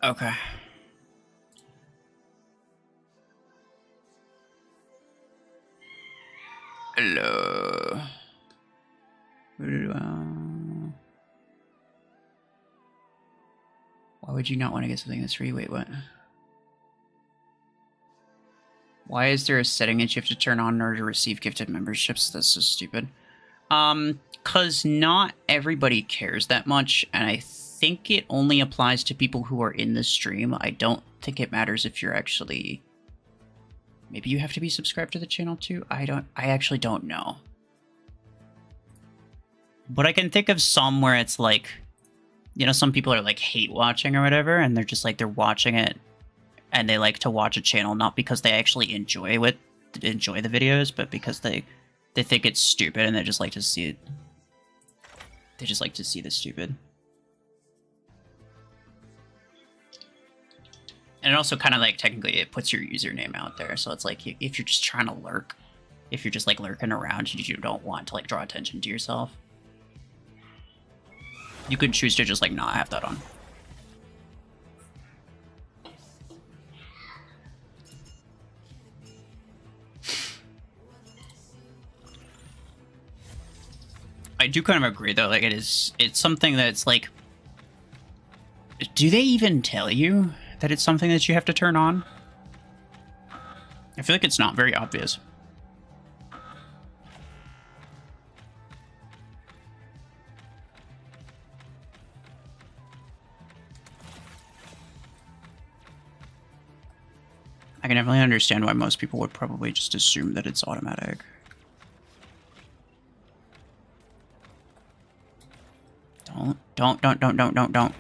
Okay. Hello. Why would you not want to get something that's free? Wait, what? Why is there a setting that you have to turn on in order to receive gifted memberships? That's so stupid. Cause not everybody cares that much, and I think it only applies to people who are in the stream. I don't think it matters if you're actually... Maybe you have to be subscribed to the channel too? I actually don't know. But I can think of some where it's like, you know, some people are like hate watching or whatever, and they're just like, they're watching it and they like to watch a channel not because they actually enjoy the videos, but because they think it's stupid and they just like to see it. They just like to see the stupid. And it also kind of like technically it puts your username out there, so it's like if you're just trying to lurk, if you're just like lurking around, you don't want to like draw attention to yourself, you could choose to just like not have that on. I do kind of agree though, like it's something that's like, do they even tell you that it's something that you have to turn on? I feel like it's not very obvious. I can definitely understand why most people would probably just assume that it's automatic. Don't.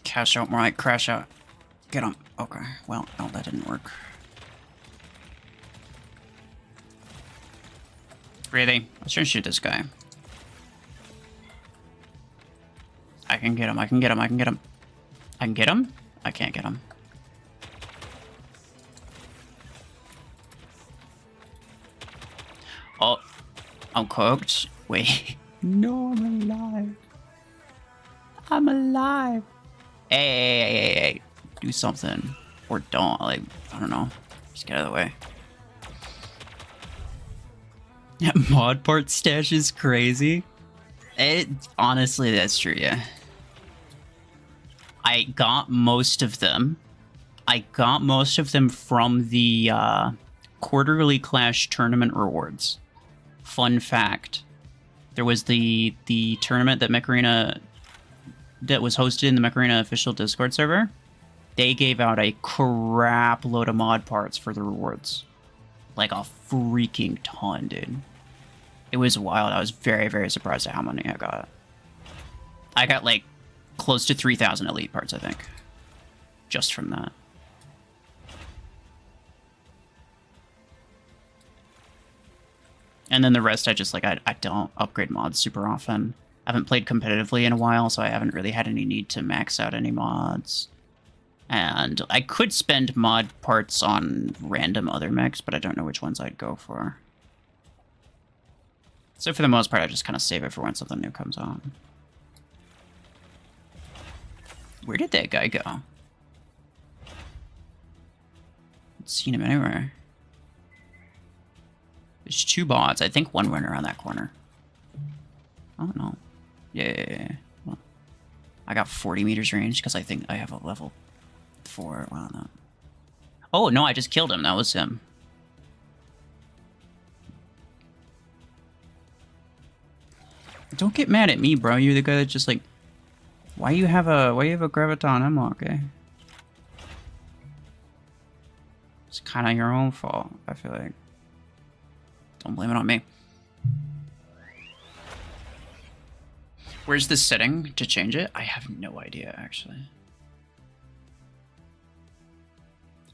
Cash out, more like crash out. Get him. Okay, well, no, that didn't work. Really? Let's try and shoot this guy. I can get him. I can get him. I can get him. I can get him? I can't get him. Oh, I'm cooked. Wait. No, I'm alive. I'm alive. Hey. Do something. Or don't. Like, I don't know. Just get out of the way. Mod part stash is crazy. Honestly, that's true, yeah. I got most of them. I got most of them from the quarterly Clash tournament rewards. Fun fact. There was the tournament that Mech Arena that was hosted in the Mech Arena official Discord server. They gave out a crap load of mod parts for the rewards. Like a freaking ton, dude. It was wild. I was very, very surprised at how many I got. I got like close to 3,000 elite parts, I think. Just from that. And then the rest, I just like, I don't upgrade mods super often. I haven't played competitively in a while, so I haven't really had any need to max out any mods. And I could spend mod parts on random other mechs, but I don't know which ones I'd go for. So for the most part, I just kind of save it for when something new comes on. Where did that guy go? Haven't seen him anywhere. There's 2 bots. I think one went around that corner. Oh, no. Yeah. Well, I got 40 meters range because I think I have a level 4. Wow, no. Oh, no, I just killed him. That was him. Don't get mad at me, bro. You're the guy that just like... Why you have a Graviton Hemlock, eh? It's kind of your own fault, I feel like. Don't blame it on me. Where's the setting to change it? I have no idea, actually.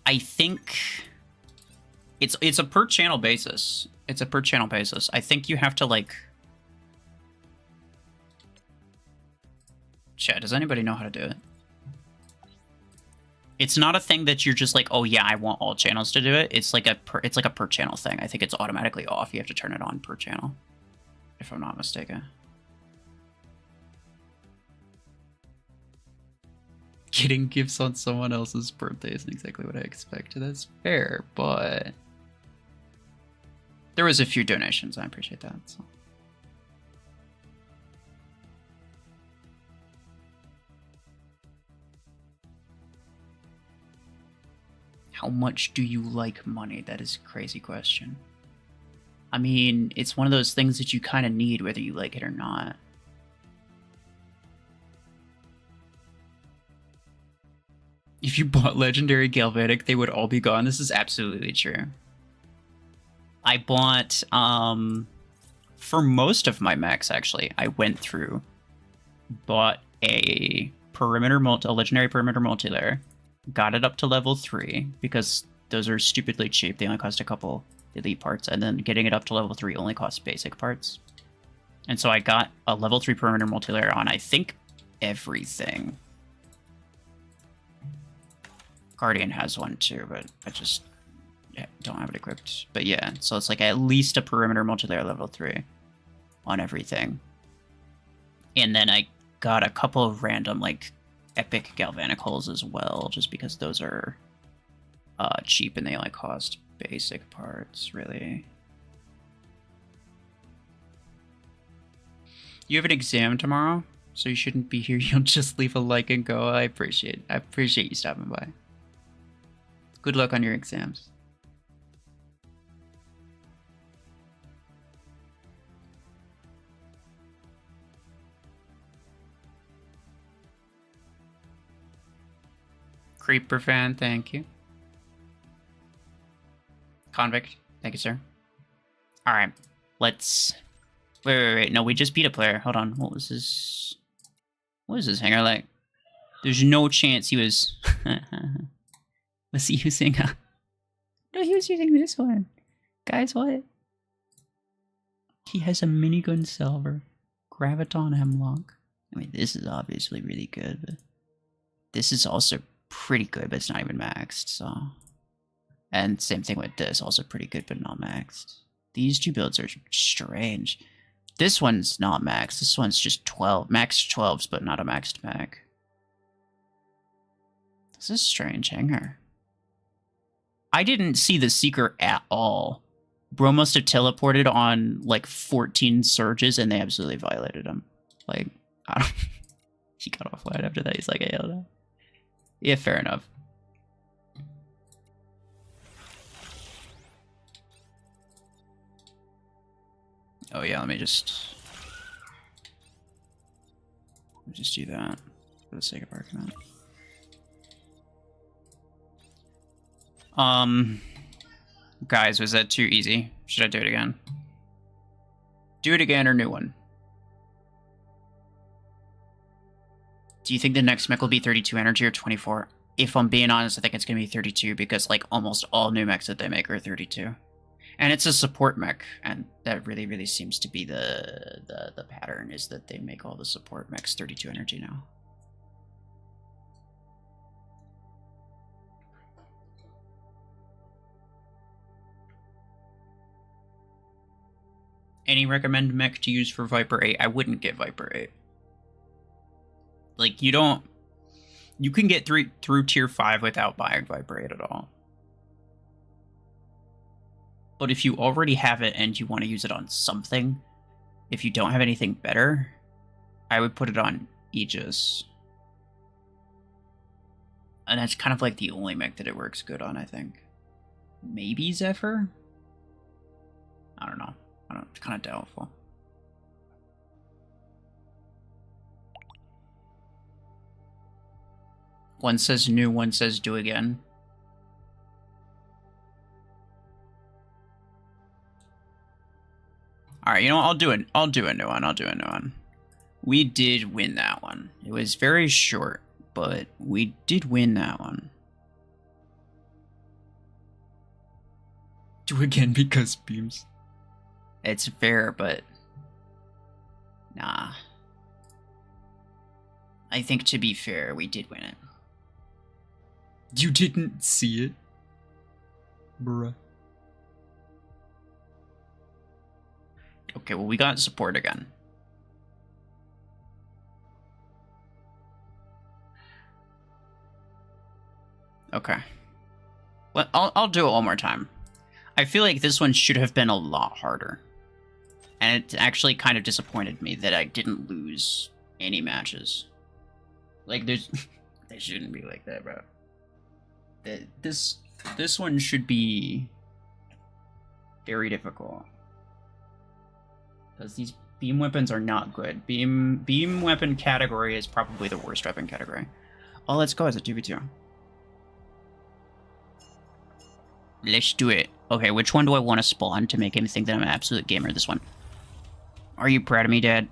I think it's a per channel basis. It's a per channel basis. I think you have to like... Chat, does anybody know how to do it? It's not a thing that you're just like, oh yeah, I want all channels to do it. It's like a per channel thing. I think it's automatically off. You have to turn it on per channel, if I'm not mistaken. Getting gifts on someone else's birthday isn't exactly what I expected. That's fair, but there was a few donations. I appreciate that. So. How much do you like money? That is a crazy question. I mean, it's one of those things that you kind of need whether you like it or not. If you bought Legendary Galvanic, they would all be gone. This is absolutely true. I bought, for most of my mechs, actually, I went through, bought a Legendary Perimeter Multilayer, got it up to level 3, because those are stupidly cheap. They only cost a couple elite parts, and then getting it up to level 3 only costs basic parts. And so I got a level 3 Perimeter Multilayer on, I think, everything. Guardian has one too, but I just don't have it equipped. But yeah, so it's like at least a Perimeter Multilayer level 3 on everything. And then I got a couple of random, like, epic galvanic holes as well, just because those are cheap and they only cost basic parts, really. You have an exam tomorrow, so you shouldn't be here. You'll just leave a like and go. I appreciate you stopping by. Good luck on your exams. Creeper fan, thank you. Convict, thank you, sir. All right, let's... Wait. No, we just beat a player. Hold on. What was his hanger like? There's no chance he was... Was he using a... No, he was using this one. Guys, what? He has a minigun salver. Graviton Hemlock. I mean, this is obviously really good, but this is also pretty good, but it's not even maxed, so... And same thing with this, also pretty good, but not maxed. These two builds are strange. This one's not maxed, this one's just 12. Maxed 12s, but not a maxed mech. This is a strange hanger. I didn't see the Seeker at all. Bro must have teleported on, like, 14 surges, and they absolutely violated him. Like, I don't... He got offline after that, he's like, hey, no. Yeah, fair enough. Oh yeah, let me just do that for the sake of argument. Guys, was that too easy? Should I do it again? Do it again or new one? Do you think the next mech will be 32 energy or 24? If I'm being honest, I think it's gonna be 32 because like almost all new mechs that they make are 32. And it's a support mech, and that really seems to be the pattern, is that they make all the support mechs 32 energy now. Any recommend mech to use for Viper 8? I wouldn't get Viper 8. Like, you can get through tier 5 without buying Viper 8 at all. But if you already have it and you want to use it on something, if you don't have anything better, I would put it on Aegis. And that's kind of like the only mech that it works good on, I think. Maybe Zephyr? I don't know. It's kind of doubtful. One says new, one says do again. Alright, you know what? I'll do a new one. We did win that one. It was very short, but we did win that one. Do again because beams. It's fair, but... Nah. I think to be fair, we did win it. You didn't see it? Bruh. Okay, well, we got support again. Okay. Well, I'll do it one more time. I feel like this one should have been a lot harder. And it actually kind of disappointed me that I didn't lose any matches. Like, there's... They shouldn't be like that, bro. This one should be... very difficult. Because these beam weapons are not good. Beam weapon category is probably the worst weapon category. Oh, let's go as a 2v2. Let's do it. Okay, which one do I want to spawn to make him think that I'm an absolute gamer? This one. Are you proud of me, Dad?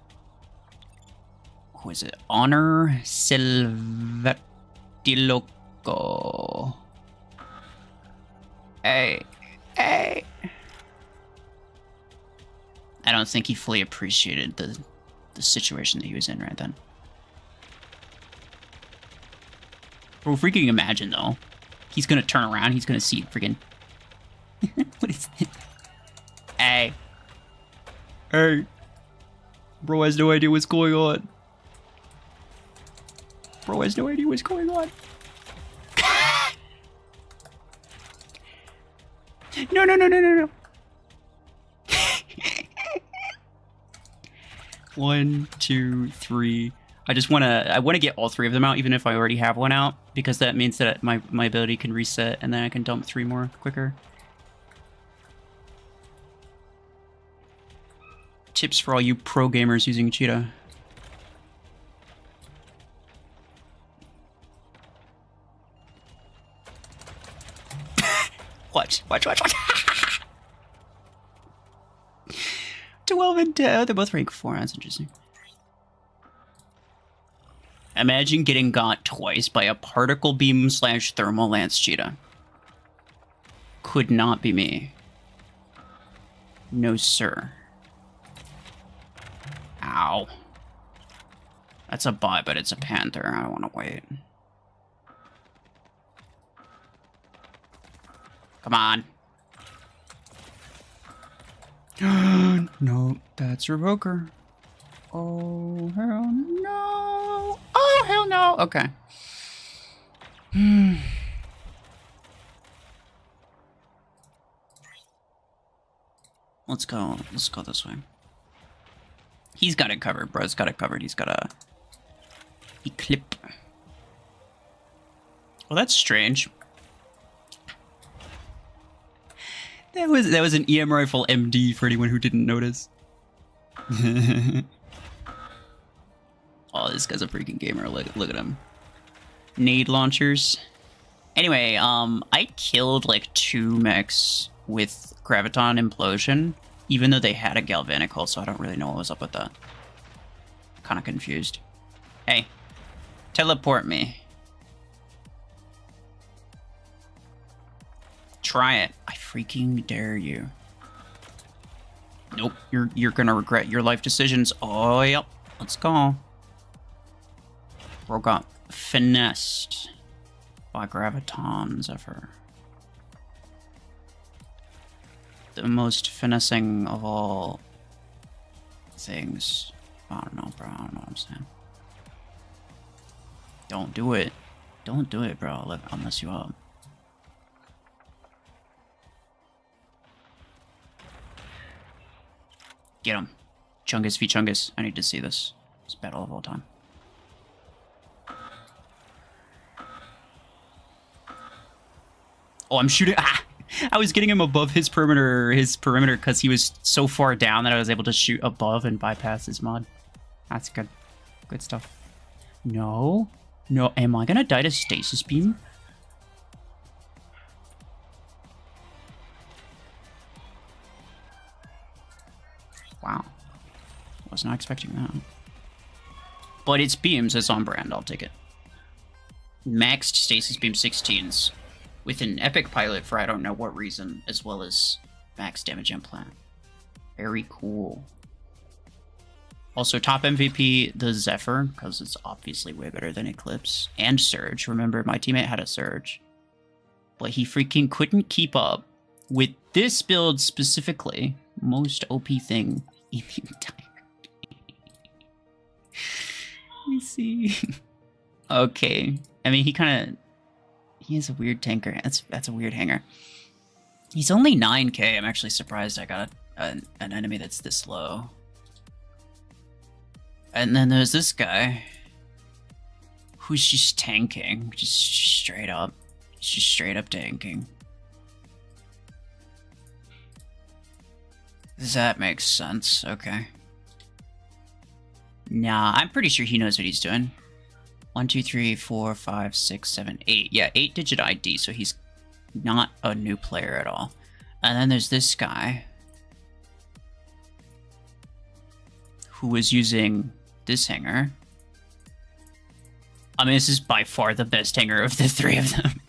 Who is it? Honor Silvatiloco. Hey. Hey. I don't think he fully appreciated the situation that he was in right then. Bro, freaking imagine, though. He's gonna turn around, he's gonna see freaking... What is it? Hey. Hey. Bro has no idea what's going on. Bro has no idea what's going on. No. 1, 2, 3. I wanna get all 3 of them out, even if I already have one out, because that means that my ability can reset, and then I can dump 3 more quicker. Tips for all you pro gamers using Cheetah. Watch. 12 and 10. They're both rank 4. That's interesting. Imagine getting got twice by a particle beam / thermal lance cheetah. Could not be me. No, sir. Ow. That's a bot, but it's a panther. I don't want to wait. Come on. No, that's Revoker. Oh, hell no. Oh, hell no. Okay. Let's go. Let's go this way. He's got it covered, bro. He's got it covered. He's got a clip. Well, that's strange. That was an EM rifle MD for anyone who didn't notice. Oh, this guy's a freaking gamer. Look at him. Nade launchers. Anyway, I killed like 2 mechs with Graviton Implosion, even though they had a Galvanic hull, so I don't really know what was up with that. Kind of confused. Hey, teleport me. Try it. I freaking dare you. Nope, you're gonna regret your life decisions. Oh, yep. Let's go. Bro got finessed by Gravitons ever. The most finessing of all things. I don't know, bro. I don't know what I'm saying. Don't do it. Don't do it, bro. I'll mess you up. Get him. Chungus v Chungus. I need to see this. It's battle of all time. Oh, I'm shooting. Ah! I was getting him above his perimeter because he was so far down that I was able to shoot above and bypass his mod. That's good. Good stuff. No. No. Am I going to die to stasis beam? Wow. Was not expecting that. But it's beams, it's on brand, I'll take it. Maxed stasis beam 16s with an epic pilot for I don't know what reason, as well as max damage implant. Very cool. Also, top MVP, the Zephyr, because it's obviously way better than Eclipse. And Surge. Remember, my teammate had a Surge. But he freaking couldn't keep up with this build specifically. Most OP thing in the entire Let me see. Okay. I mean, he is a weird tanker. That's a weird hanger. He's only 9k. I'm actually surprised I got an enemy that's this low. And then there's this guy who's just tanking, just straight up. He's just straight up tanking. That makes sense. Okay. Nah, I'm pretty sure he knows what he's doing. 1, 2, 3, 4, 5, 6, 7, 8. Yeah, 8-digit ID, so he's not a new player at all. And then there's this guy who was using this hanger. I mean, this is by far the best hanger of the 3 of them.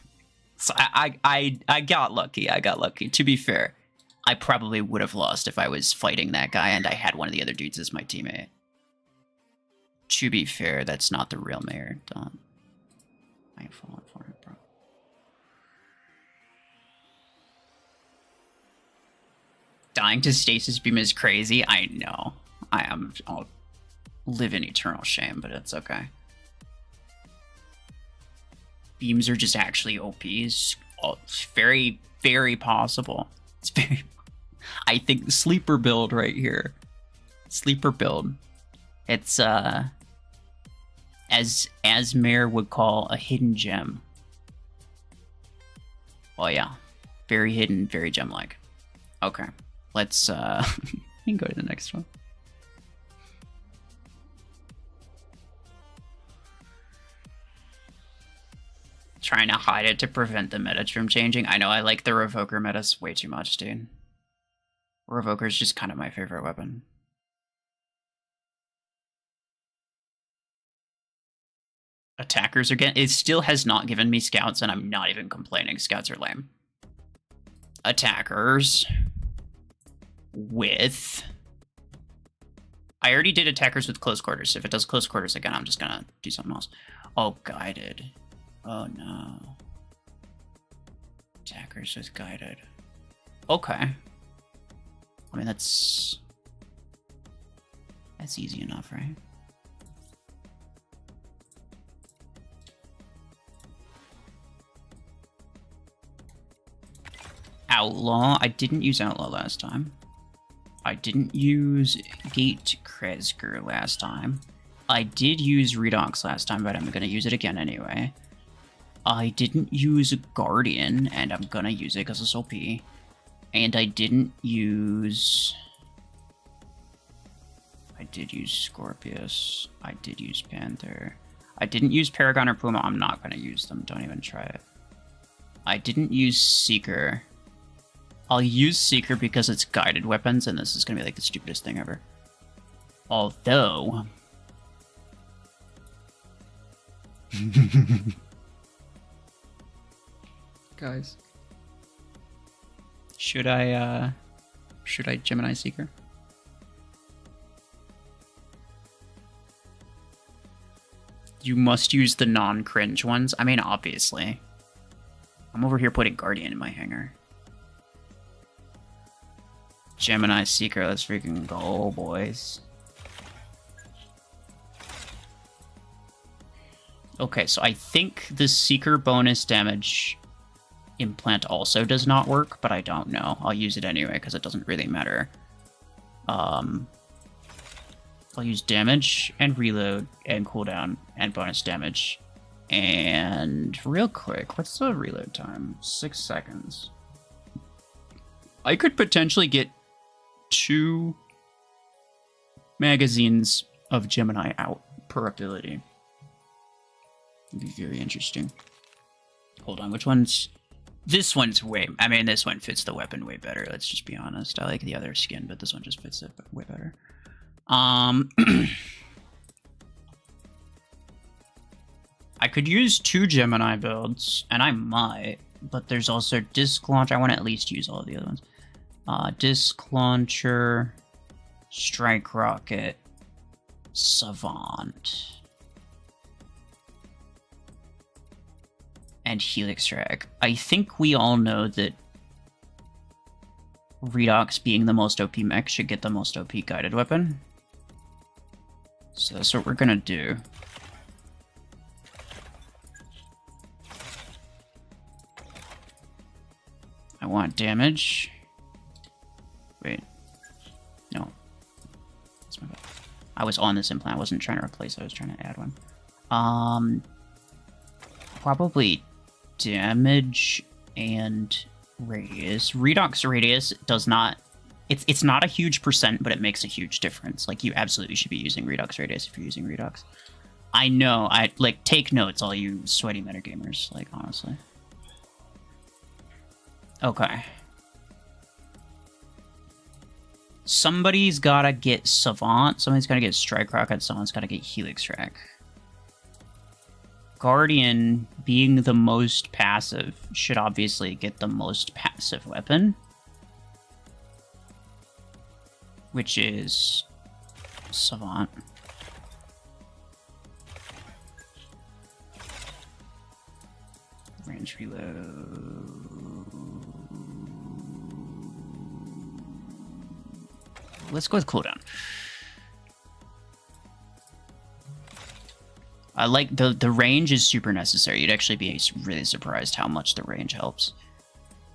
So I got lucky. I got lucky. To be fair, I probably would have lost if I was fighting that guy and I had one of the other dudes as my teammate. To be fair, that's not the real mayor. Don't. I ain't falling for it, bro. Dying to stasis beam is crazy. I know. I'll live in eternal shame, but it's okay. Beams are just actually OP. It's very, very possible. It's very... I think sleeper build right here. Sleeper build. It's, as Mayor would call, a hidden gem. Well, yeah. Very hidden, very gem-like. Okay. Let's, we can go to the next one. Trying to hide it to prevent the meta from changing. I know I like the Revoker metas way too much, dude. Revoker's just kind of my favorite weapon. Attackers again. It still has not given me scouts, and I'm not even complaining. Scouts are lame. Attackers with I already did attackers with close quarters. If it does close quarters again, I'm just gonna do something else. Oh, guided. Oh no. Attackers with guided. Okay. I mean, that's easy enough, right? Outlaw. I didn't use Outlaw last time. I didn't use Gate Kresker last time. I did use Redox last time, but I'm gonna use it again anyway. I didn't use Guardian, and I'm gonna use it because it's OP. And I didn't use... I did use Scorpius. I did use Panther. I didn't use Paragon or Puma. I'm not gonna use them. Don't even try it. I didn't use Seeker. I'll use Seeker because it's guided weapons, and this is gonna be like the stupidest thing ever. Although... Guys. Should I Gemini Seeker? You must use the non-cringe ones. I mean, obviously. I'm over here putting Guardian in my hangar. Gemini Seeker, let's freaking go, boys. Okay, so I think the Seeker bonus damage implant also does not work, but I don't know. I'll use it anyway, because it doesn't really matter. I'll use damage and reload and cooldown and bonus damage. And real quick, what's the reload time? 6 seconds. I could potentially get 2 magazines of Gemini out per ability. It'd be very interesting. Hold on, which one's... This one's way... I mean, this one fits the weapon way better, let's just be honest. I like the other skin, but this one just fits it way better. I could use 2 Gemini builds, and I might, but there's also Disc Launcher. I want to at least use all of the other ones. Disc Launcher, Strike Rocket, Savant, and Helix Drag. I think we all know that Redox, being the most OP mech, should get the most OP guided weapon. So that's what we're gonna do. I want damage. Wait. No. That's my bad. I was on this implant. I wasn't trying to replace it. I was trying to add one. Probably damage and radius. Redox radius does not... It's not a huge percent, but it makes a huge difference. Like, you absolutely should be using Redox radius if you're using Redox. I know. Like, take notes, all you sweaty metagamers. Like, honestly. Okay. Somebody's gotta get Savant, somebody's gotta get Strike Rocket, someone's gotta get Helix Track. Guardian, being the most passive, should obviously get the most passive weapon. Which is... Savant. Range reload... Let's go with cooldown. I like the range is super necessary. You'd actually be really surprised how much the range helps.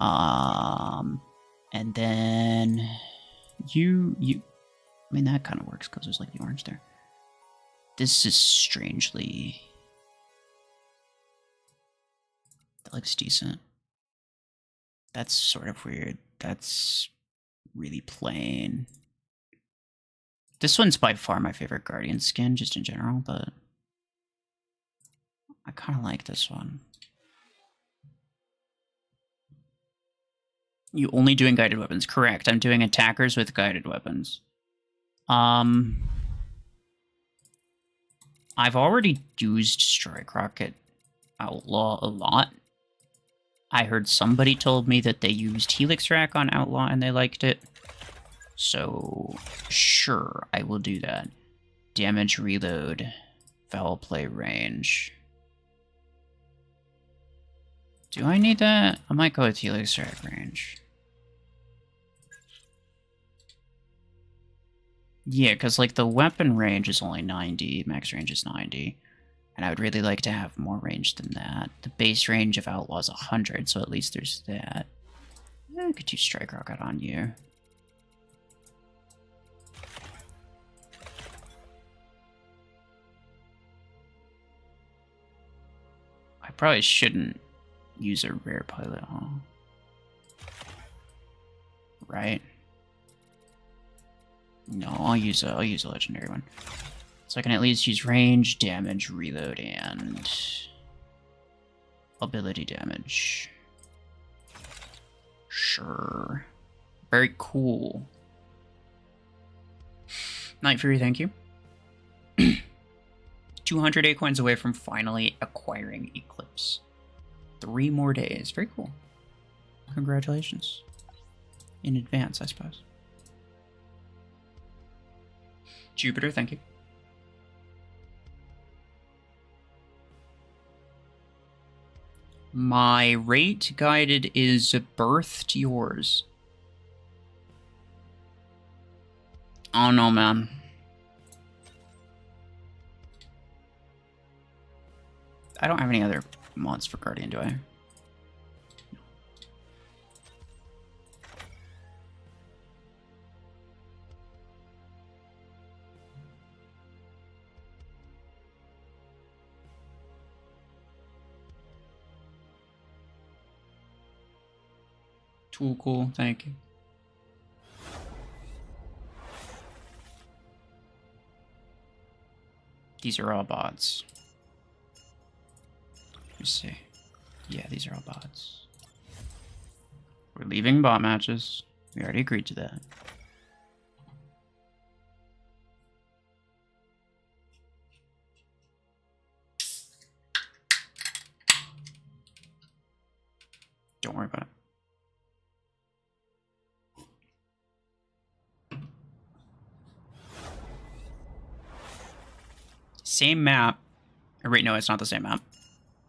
And then you I mean, that kind of works because there's like the orange there. This is strangely... That looks decent. That's sort of weird. That's really plain. This one's by far my favorite Guardian skin, just in general, but I kind of like this one. You only doing guided weapons? Correct. I'm doing attackers with guided weapons. I've already used Strike Rocket Outlaw a lot. I heard somebody told me that they used Helix Rack on Outlaw and they liked it. So, sure, I will do that. Damage reload. Foul play range. Do I need that? I might go with Helix Strike range. Yeah, because, like, the weapon range is only 90, max range is 90. And I would really like to have more range than that. The base range of Outlaw is 100, so at least there's that. I could use Strike Rocket on you. I probably shouldn't use a rare pilot, huh? Right? No, I'll use a legendary one. So I can at least use range, damage, reload, and ability damage. Sure. Very cool. Night Fury, thank you. 200 Acorns away from finally acquiring Eclipse. 3 more days. Very cool. Congratulations. In advance, I suppose. Jupiter, thank you. My rate guided is birth to yours. Oh no, man. I don't have any other mods for Guardian, do I? Tool cool, thank you. These are all bots. Let me see. Yeah, these are all bots. We're leaving bot matches. We already agreed to that. Don't worry about it. Same map. Or wait, no, it's not the same map.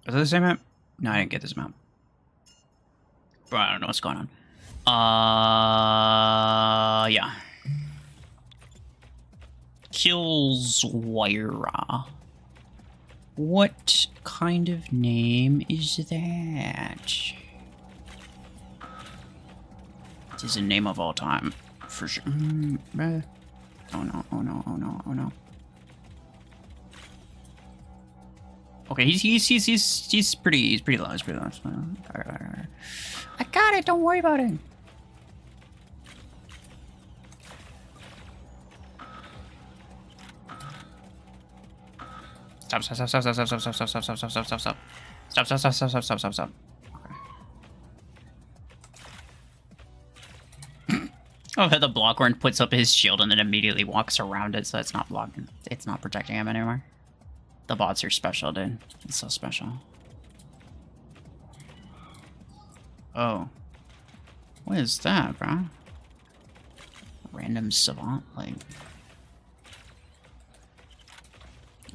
Is it the same map? No, I didn't get this map. Bro, I don't know what's going on. Yeah. Kills Wyra. What kind of name is that? It is a name of all time, for sure. Oh no, oh no, oh no, oh no. Okay, he's pretty low. He's pretty low. I got it. Don't worry about it. Stop. Oh, the Blockhorn puts up his shield and then immediately walks around it, so it's not blocking. It's not protecting him anymore. The bots are special, dude. It's so special. Oh. What is that, bro? Random savant, like...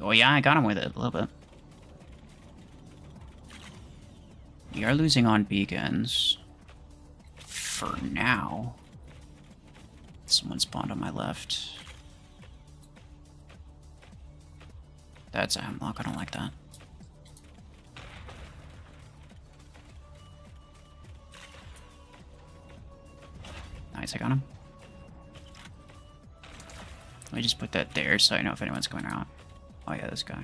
Oh yeah, I got him with it a little bit. We are losing on beacons. For now. Someone spawned on my left. That's a hemlock, I don't like that. Nice, I got him. Let me just put that there so I know if anyone's going out. Oh yeah, this guy.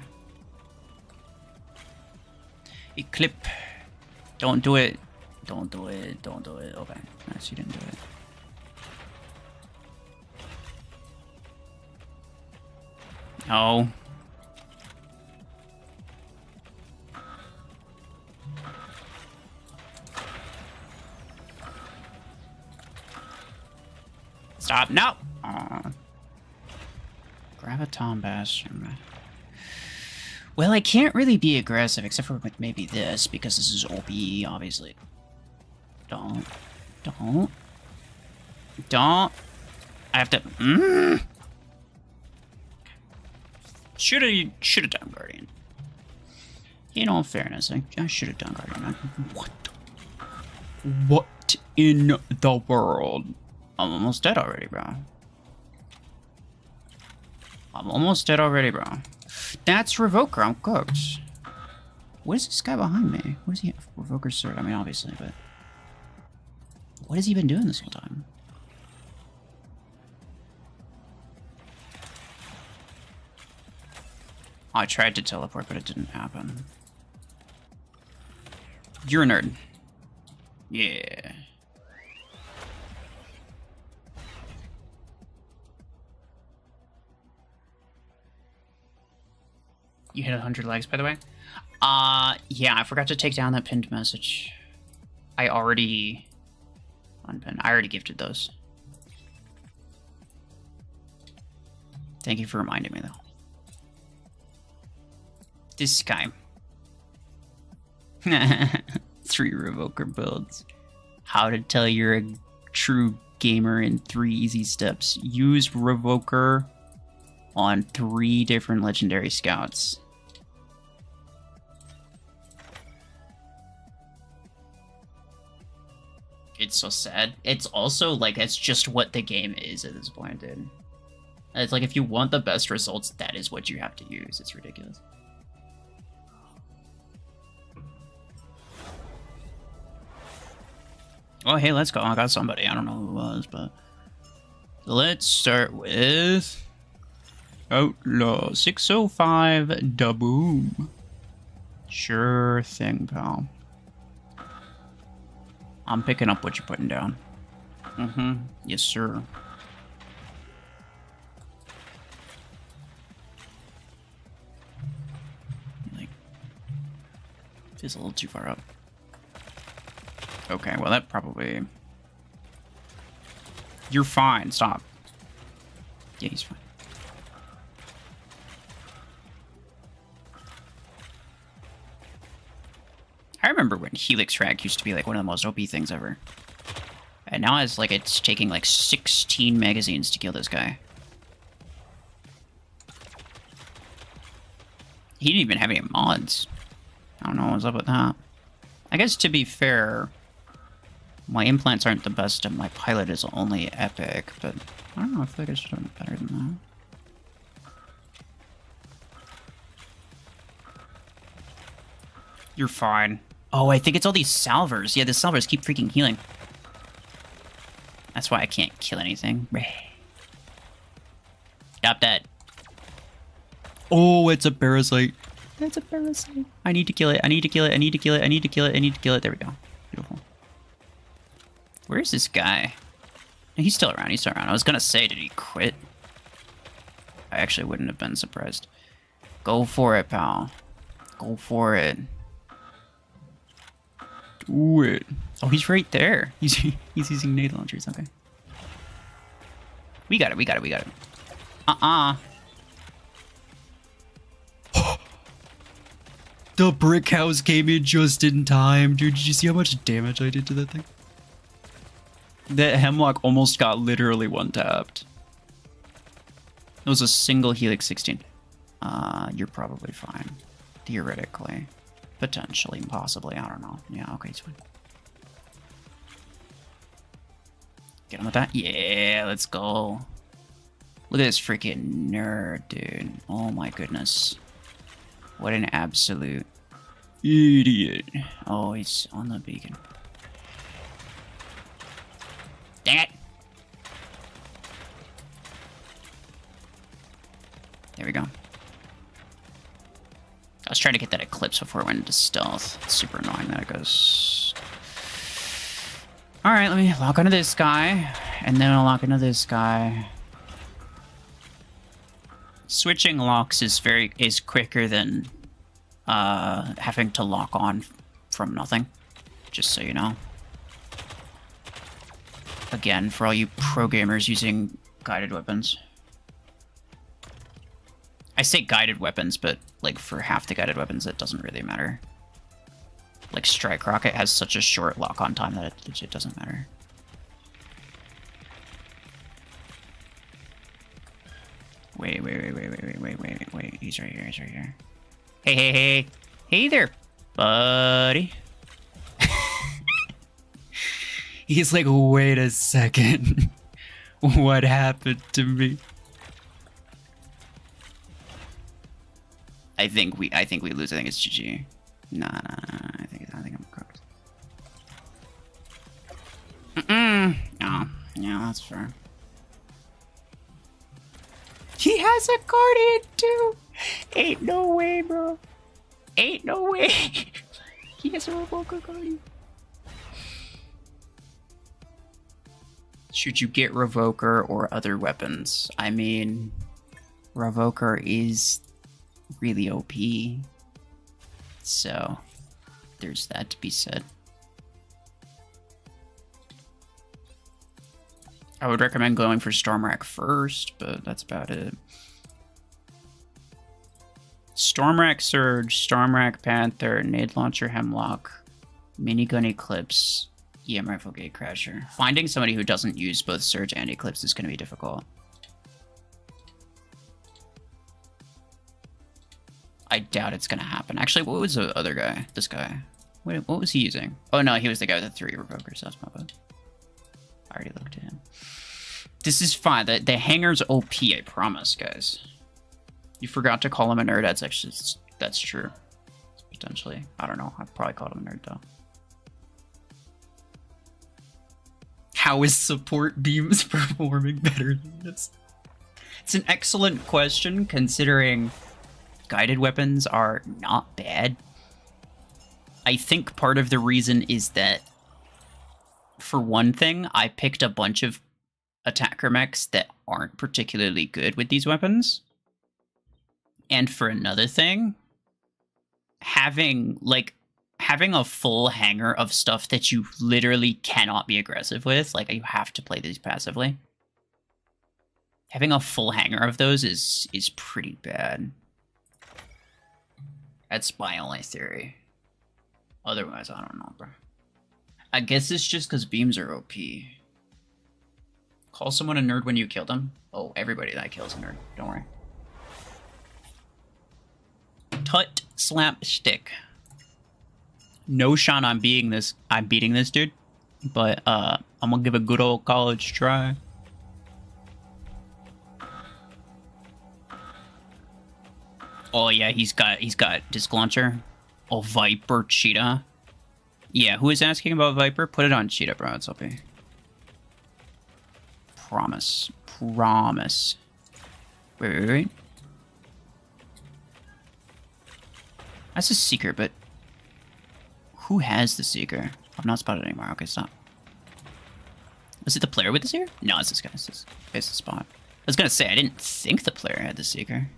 Eclip. Don't do it. Don't do it. Don't do it. Okay. Nice, you didn't do it. No. Stop. No. Graviton Bastion. Well, I can't really be aggressive except for with maybe this because this is OP, obviously. Don't. I have to... Should have done Guardian. In all fairness, I should have done Guardian. What in the world? I'm almost dead already, bro. I'm almost dead already, bro. That's Revoker. I'm cooked. What is this guy behind me? What does he have? Revoker sword. I mean, obviously, but... What has he been doing this whole time? Oh, I tried to teleport, but it didn't happen. You're a nerd. Yeah. You hit 100 likes, by the way? Yeah, I forgot to take down that pinned message. I already... Unpinned. I already gifted those. Thank you for reminding me, though. This guy. 3 Revoker builds. How to tell you're a true gamer in 3 easy steps. Use Revoker on 3 different legendary scouts. It's so sad. It's also like, it's just what the game is at this point, dude. It's like, if you want the best results, that is what you have to use. It's ridiculous. Oh, hey, let's go. I got somebody. I don't know who it was, but... Let's start with... Outlaw 605 Daboom. Sure thing, pal. I'm picking up what you're putting down. Yes, sir. Like... Feels a little too far up. Okay, well that probably... You're fine, stop. Yeah, he's fine. I remember when Helix Frag used to be like one of the most OP things ever. And now it's like it's taking like 16 magazines to kill this guy. He didn't even have any mods. I don't know what's up with that. I guess to be fair... My implants aren't the best, and my pilot is only epic, but I don't know, I feel like I should have done better than that. You're fine. Oh, I think it's all these salvers. Yeah, the salvers keep freaking healing. That's why I can't kill anything. Stop that. Oh, it's a parasite. That's a parasite. I need to kill it. I need to kill it. I need to kill it. I need to kill it. I need to kill it. There we go. Beautiful. Where is this guy? He's still around. He's still around. I was gonna say, did he quit? I actually wouldn't have been surprised. Go for it, pal. Go for it. Do it. Oh, he's right there. He's using nade launchers. Okay. We got it. We got it. We got it. The brick house came in just in time. Dude, did you see how much damage I did to that thing? That Hemlock almost got literally one-tapped. It was a single Helix 16. You're probably fine. Theoretically. Potentially, possibly, I don't know. Yeah, okay, it's fine. Get him with that? Yeah, let's go. Look at this freaking nerd, dude. Oh my goodness. What an absolute idiot. Oh, he's on the beacon. Dang it! There we go. I was trying to get that Eclipse before it went into stealth. It's super annoying that it goes... Alright, let me lock onto this guy. And then I'll lock into this guy. Switching locks is quicker than having to lock on from nothing. Just so you know. Again, for all you pro gamers using guided weapons. I say guided weapons, but like for half the guided weapons, it doesn't really matter. Like Strike Rocket has such a short lock-on time that it doesn't matter. Wait. He's right here. Hey. Hey there, buddy. He's like, wait a second. What happened to me? I think we lose. I think it's GG. Nah. I think I'm cooked. Oh, yeah, that's fair. He has a guardian too. Ain't no way, bro. Ain't no way. He has a Revoker guardian. Should you get Revoker or other weapons? I mean, Revoker is really OP. So, there's that to be said. I would recommend going for Stormrack first, but that's about it. Stormrack Surge, Stormrack Panther, Nade Launcher Hemlock, Minigun Eclipse, EM Rifle Gatecrasher. Finding somebody who doesn't use both Surge and Eclipse is going to be difficult. I doubt it's going to happen. Actually, what was the other guy? This guy. What was he using? Oh no, he was the guy with the 3 Revokers. That's my bad. I already looked at him. This is fine. The hanger's OP, I promise, guys. You forgot to call him a nerd. That's true. Potentially. I don't know. I've probably called him a nerd, though. How is support beams performing better than this? It's an excellent question, considering guided weapons are not bad. I think part of the reason is that, for one thing, I picked a bunch of attacker mechs that aren't particularly good with these weapons. And for another thing, having a full hanger of stuff that you literally cannot be aggressive with, like you have to play these passively. Having a full hanger of those is pretty bad. That's my only theory. Otherwise, I don't know, bro. I guess it's just because beams are OP. Call someone a nerd when you kill them. Oh, everybody that kills a nerd. Don't worry. Tut slap stick. No shot I'm beating this dude. But I'm gonna give a good old college try. Oh yeah, he's got disc launcher. Oh, Viper Cheetah. Yeah, who is asking about Viper? Put it on Cheetah, bro. It's OP. Promise. Wait. That's a Seeker, but who has the Seeker? I've not spotted it anymore. Okay, stop. Was it the player with the Seeker? No, it's this guy. It's this guy's the spot. I was gonna say, I didn't think the player had the Seeker.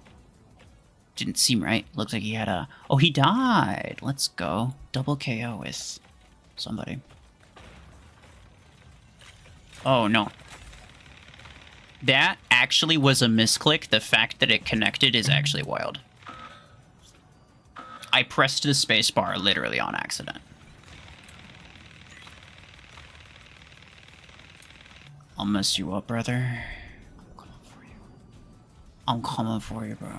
Didn't seem right. Looks like he had a... Oh, he died. Let's go. Double KO with somebody. Oh, no. That actually was a misclick. The fact that it connected is actually wild. I pressed the spacebar literally on accident. I'll mess you up, brother. I'm coming for you, bro.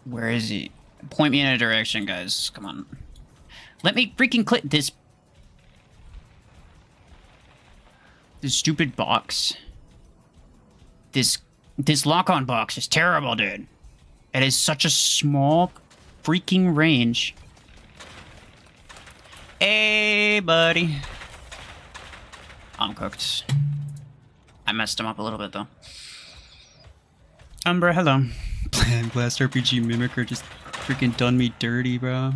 Where is he? Point me in a direction, guys. Come on. Let me freaking click this. This stupid box. This lock-on box is terrible, dude. It is such a small freaking range. Hey, buddy. I'm cooked. I messed him up a little bit, though. Bro, hello. Blast RPG Mimicker just freaking done me dirty, bro.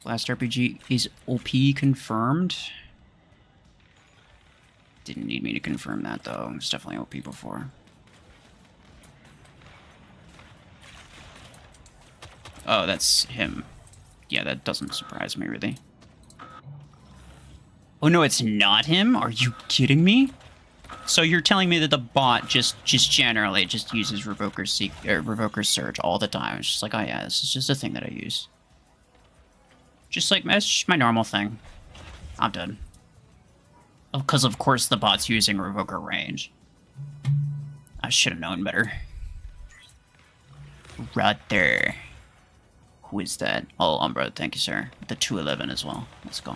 Blast RPG is OP confirmed. Didn't need me to confirm that, though. It's definitely OP before. Oh, that's him. Yeah, that doesn't surprise me, really. Oh, no, it's not him? Are you kidding me? So you're telling me that the bot just generally just uses Revoker Surge all the time. It's just like, oh yeah, this is just a thing that I use. Just like, that's just my normal thing. I'm done. Because of course the bot's using Revoker range. I should have known better. Right there. Who is that? Oh, Umbra, thank you, sir. The 211 as well. Let's go.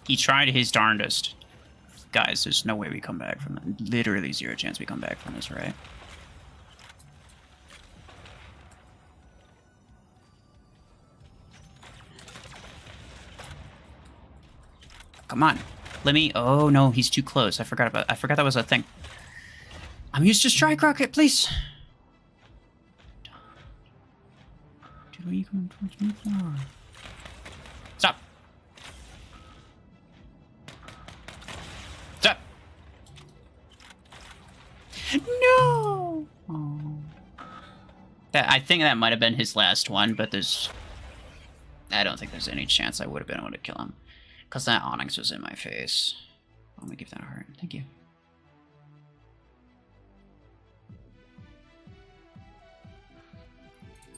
He tried his darndest. Guys, there's no way we come back from that. Literally zero chance we come back from this, right? Come on. Let me... Oh, no, he's too close. I forgot that was a thing. I'm used to strike rocket, please. Dude, what are you coming towards me for? Stop. Stop. No. Oh. I think that might have been his last one, but there's... I don't think there's any chance I would have been able to kill him. Because that Onyx was in my face. Let me give that a heart. Thank you.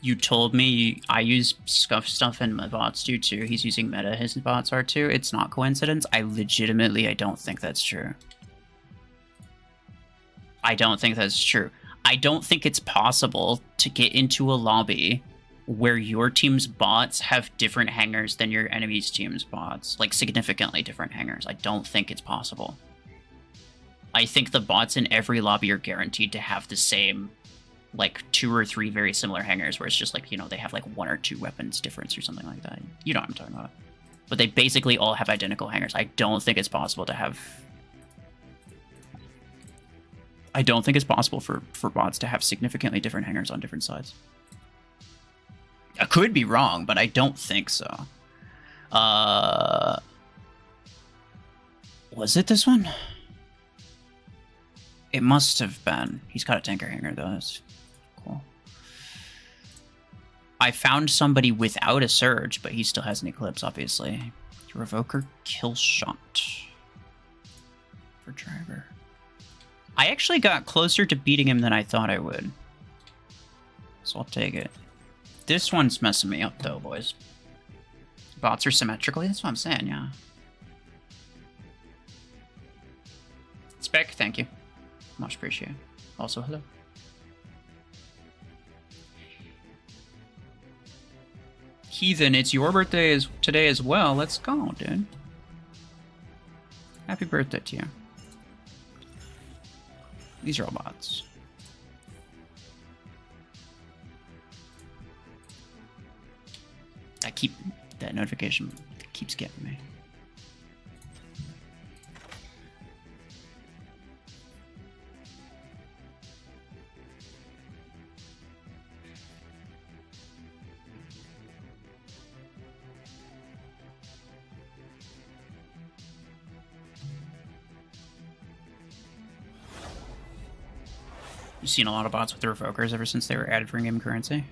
You told me I use scuff stuff and my bots do too. He's using meta, his bots are too. It's not coincidence. I don't think that's true. I don't think that's true. I don't think it's possible to get into a lobby where your team's bots have different hangers than your enemy's team's bots. Like, significantly different hangers. I don't think it's possible. I think the bots in every lobby are guaranteed to have the same, like, 2 or 3 very similar hangers, where it's just like, you know, they have like 1 or 2 weapons difference or something like that. You know what I'm talking about. But they basically all have identical hangers. I don't think it's possible to have... I don't think it's possible for bots to have significantly different hangers on different sides. I could be wrong, but I don't think so. Was it this one? It must have been. He's got a tanker hanger, though. That's cool. I found somebody without a surge, but he still has an eclipse, obviously. Revoker kill shot. For driver. I actually got closer to beating him than I thought I would. So I'll take it. This one's messing me up, though, boys. Bots are symmetrically? That's what I'm saying, yeah. Spec, thank you. Much appreciated. Also, hello. Heathen, it's your birthday today as well. Let's go, dude. Happy birthday to you. These are all bots. That notification keeps getting me. You've seen a lot of bots with the Revokers ever since they were added for in-game currency.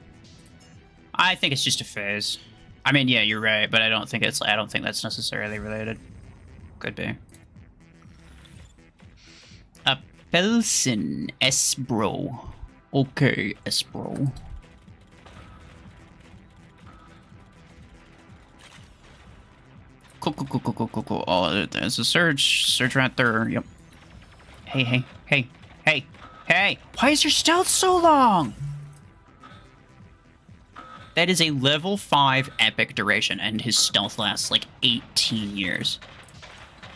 I think it's just a phase. I mean, yeah, you're right, but I don't think that's necessarily related. Could be. A Pelson S-Bro. Okay, S-Bro. Cool. Oh, there's a surge. Surge right there. Yep. Hey. Why is your stealth so long? That is a level 5 epic duration, and his stealth lasts like 18 years.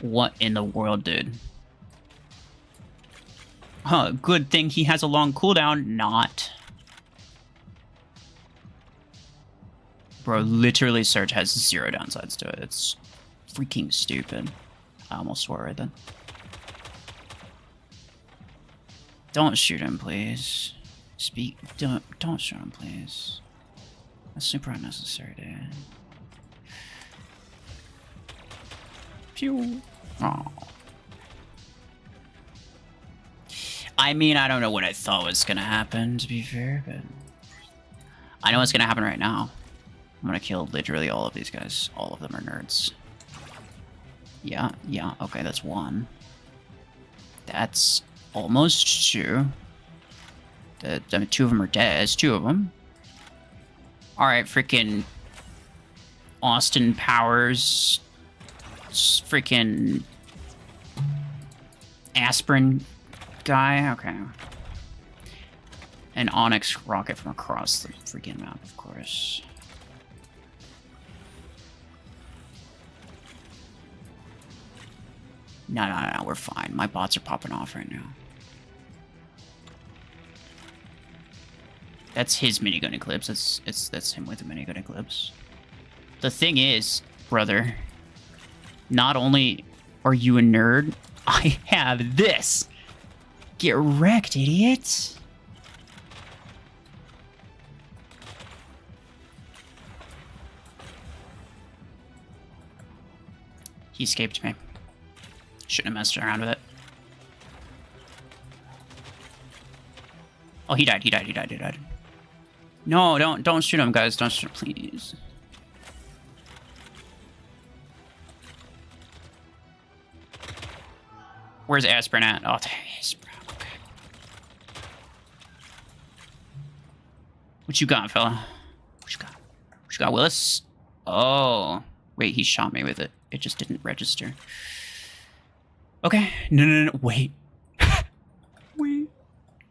What in the world, dude? Huh, good thing he has a long cooldown. Not. Bro, literally Surge has 0 downsides to it. It's freaking stupid. I almost swore right then. Don't shoot him, please. Don't shoot him, please. That's super unnecessary, dude. Pew. Oh. I mean, I don't know what I thought was gonna happen, to be fair, but I know what's gonna happen right now. I'm gonna kill literally all of these guys. All of them are nerds. Yeah, okay, that's 1. That's almost 2. I mean, 2 of them are dead. It's 2 of them. Alright, freaking Austin Powers freaking aspirin guy. Okay. An Onyx rocket from across the freaking map, of course. No, we're fine. My bots are popping off right now. That's his minigun eclipse. That's him with a minigun eclipse. The thing is, brother, not only are you a nerd, I have this. Get wrecked, idiot. He escaped me. Shouldn't have messed around with it. Oh, he died. No, don't shoot him, guys. Don't shoot him, please. Where's Aspirin at? Oh, there he is, bro. Okay. What you got, fella? What you got, Willis? Oh. Wait, he shot me with it. It just didn't register. Okay. No. Wait. Wait.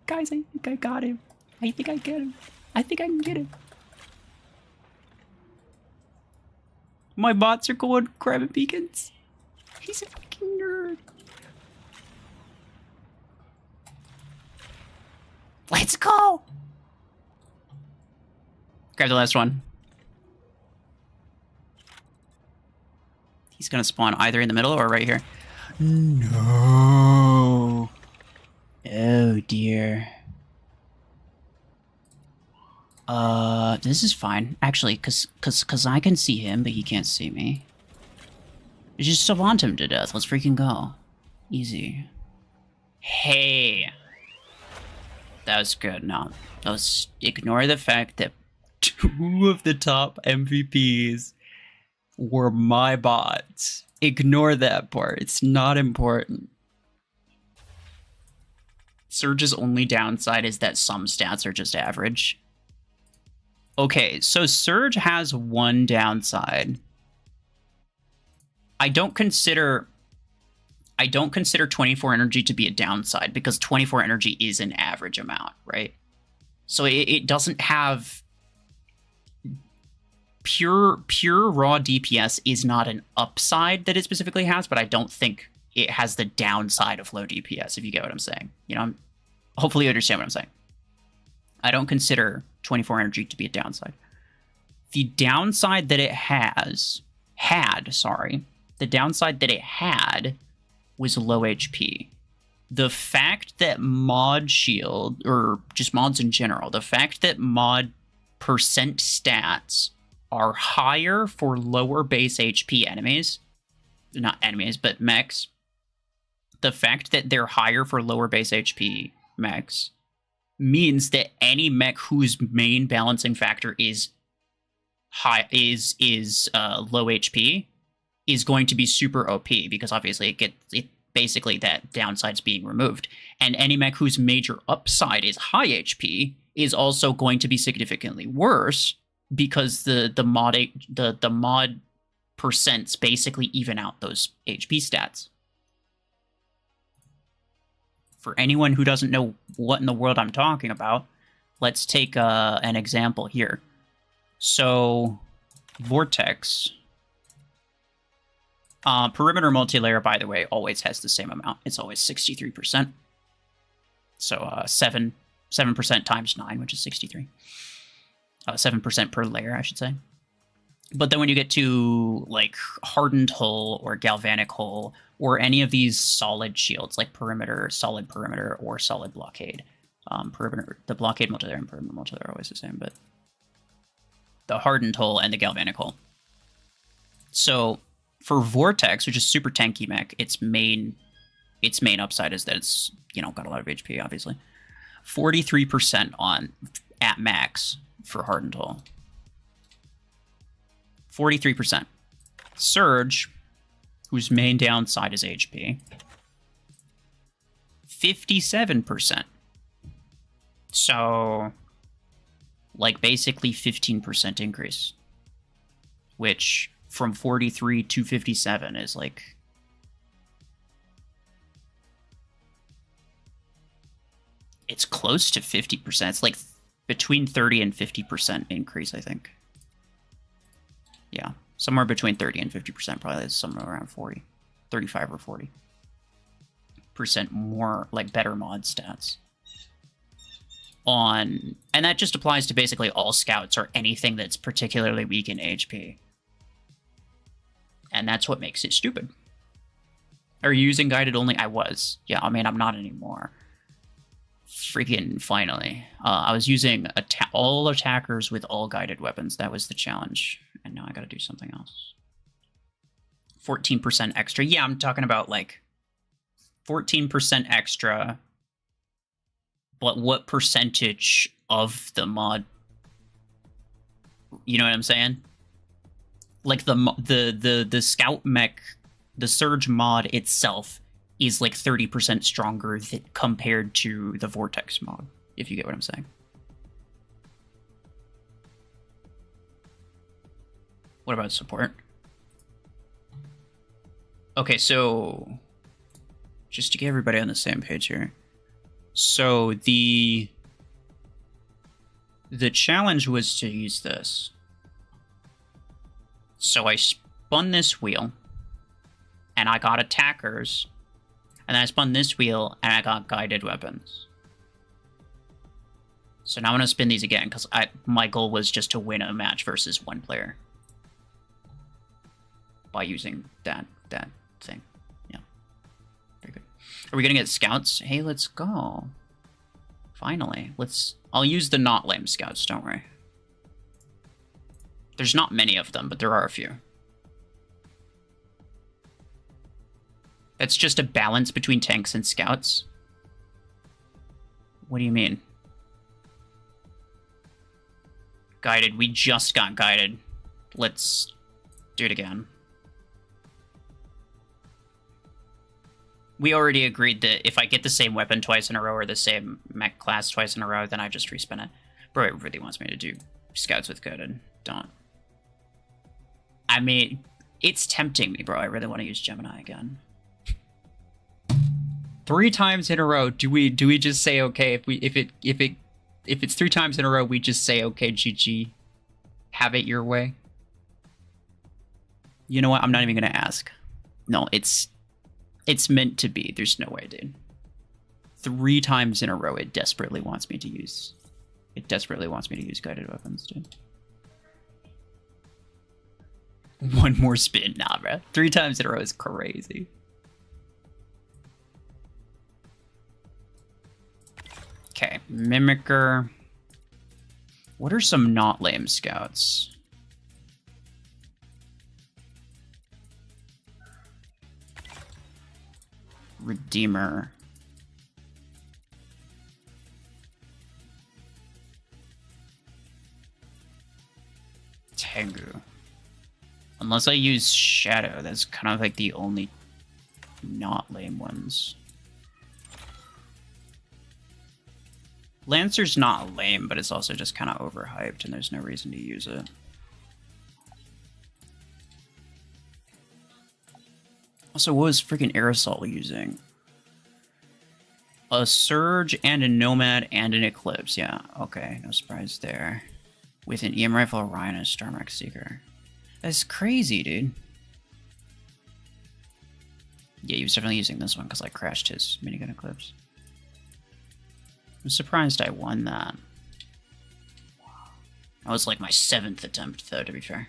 Guys, I think I got him. I think I get him. I think I can get him. My bots are going grabbing beacons. He's a fucking nerd. Let's go. Grab the last one. He's gonna spawn either in the middle or right here. No. Oh dear. This is fine. Actually, cause I can see him, but he can't see me. Just savant him to death. Let's freaking go. Easy. Hey. That was good. No. Ignore the fact that 2 of the top MVPs were my bots. Ignore that part. It's not important. Surge's only downside is that some stats are just average. Okay, so Surge has one downside. I don't consider 24 energy to be a downside because 24 energy is an average amount, right? So it doesn't have pure raw DPS is not an upside that it specifically has, but I don't think it has the downside of low DPS, if you get what I'm saying. You know, hopefully you understand what I'm saying. I don't consider 24 energy to be a downside. The downside that it the downside that it had was low HP. The fact that mod shield, or just mods in general, the fact that mod percent stats are higher for lower base HP enemies, not enemies, but mechs, the fact that they're higher for lower base HP mechs means that any mech whose main balancing factor is low HP is going to be super OP, because obviously it basically that downside's being removed. And any mech whose major upside is high HP is also going to be significantly worse, because the mod percents basically even out those HP stats. For anyone who doesn't know what in the world I'm talking about, let's take an example here. So, Vortex. Perimeter multilayer, by the way, always has the same amount. It's always 63%. So 7% times 9, which is 63. 7% per layer, I should say. But then when you get to like hardened hull or galvanic hull or any of these solid shields like perimeter, solid perimeter, or solid blockade, perimeter, the blockade multilayer and perimeter multilayer are always the same, but the hardened hull and the galvanic hull. So for Vortex, which is super tanky mech, its main upside is that it's, you know, got a lot of HP, obviously. 43% at max for hardened hull. 43%. Surge, whose main downside is HP, 57%. So, like, basically 15% increase. which from 43 to 57 is like... It's close to 50%. It's like between 30 and 50% increase, I think. Yeah, somewhere between 30 and 50%, probably somewhere around 40. 35 or 40% more, like, better mod stats. And that just applies to basically all scouts or anything that's particularly weak in HP. And that's what makes it stupid. Are you using guided only? I was. Yeah, I mean, I'm not anymore. Freaking finally. I was using all attackers with all guided weapons. That was the challenge. And now I gotta do something else. 14% extra. Yeah, I'm talking about like 14% extra. But what percentage of the mod? You know what I'm saying? Like the Scout Mech, the Surge mod itself is like 30% stronger compared to the Vortex mod, if you get what I'm saying. What about support? Okay, so just to get everybody on the same page here. So the challenge was to use this. So I spun this wheel, and I got attackers, and then I spun this wheel, and I got guided weapons. So now I'm gonna spin these again, because my goal was just to win a match versus one player by using that thing. Yeah, very good. Are we gonna get scouts? Hey, let's go. Finally, I'll use the not lame scouts, don't worry. There's not many of them, but there are a few. That's just a balance between tanks and scouts. What do you mean? Guided, we just got guided. Let's do it again. We already agreed that if I get the same weapon twice in a row or the same mech class twice in a row, then I just respin it. Bro, it really wants me to do scouts with guided. Don't. I mean, it's tempting me, bro. I really want to use Gemini again. 3 times in a row, do we just say okay if it's 3 times in a row, we just say okay, GG. Have it your way. You know what? I'm not even gonna ask. No, it's meant to be. There's no way, dude. 3 times in a row, it desperately wants me to use. It desperately wants me to use guided weapons, dude. 1 more spin, nah, bro. 3 times in a row is crazy. Okay, Mimicker. What are some not lame scouts? Redeemer. Tengu. Unless I use Shadow, that's kind of like the only not lame ones. Lancer's not lame, but it's also just kind of overhyped, and there's no reason to use it. Also, what was freaking Aerosol using? A Surge and a Nomad and an Eclipse. Yeah, okay, no surprise there. With an EM Rifle, Orion, and a Starmark Seeker. That's crazy, dude. Yeah, he was definitely using this one because I crashed his minigun Eclipse. I'm surprised I won that. That was like my 7th attempt, though, to be fair.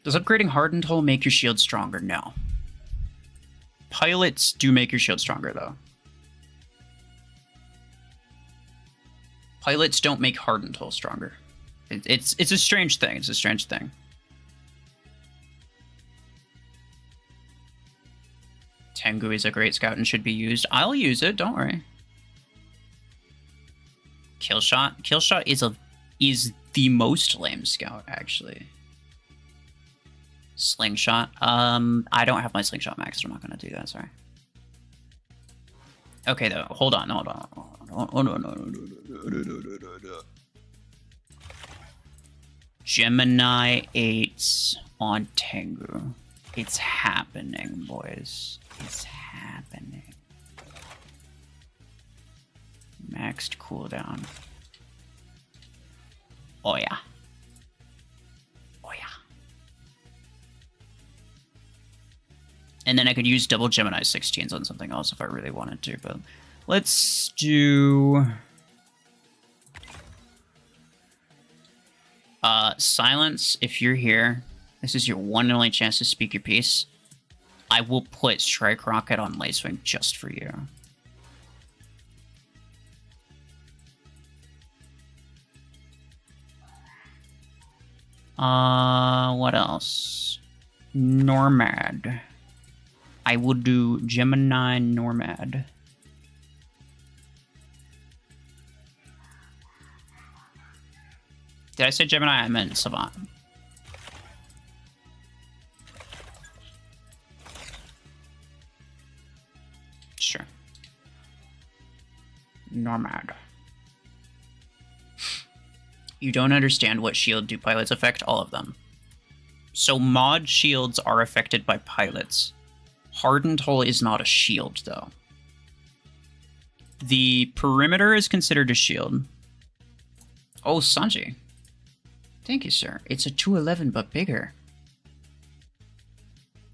Does upgrading Hardened Hull make your shield stronger? No. Pilots do make your shield stronger, though. Pilots don't make Hardened Hull stronger. It's a strange thing. It's a strange thing. Tengu is a great scout and should be used. I'll use it, don't worry. Killshot. Killshot is the most lame scout, actually. Slingshot. I don't have my slingshot max, so I'm not gonna do that, sorry. Okay though, hold on. Oh no. Gemini 8s on Tengu. It's happening, boys. It's happening. Maxed cooldown. Oh yeah. Oh yeah. And then I could use double Gemini 16s on something else if I really wanted to, but let's do... Silence, if you're here, this is your one and only chance to speak your piece. I will put Strike Rocket on Lacewing just for you. What else? Normad. I will do Gemini Normad. Did I say Gemini? I meant Savant. Sure. Normad. You don't understand what shield do pilots affect? All of them. So mod shields are affected by pilots. Hardened Hull is not a shield, though. The perimeter is considered a shield. Oh, Sanji. Thank you, sir. It's a 211, but bigger.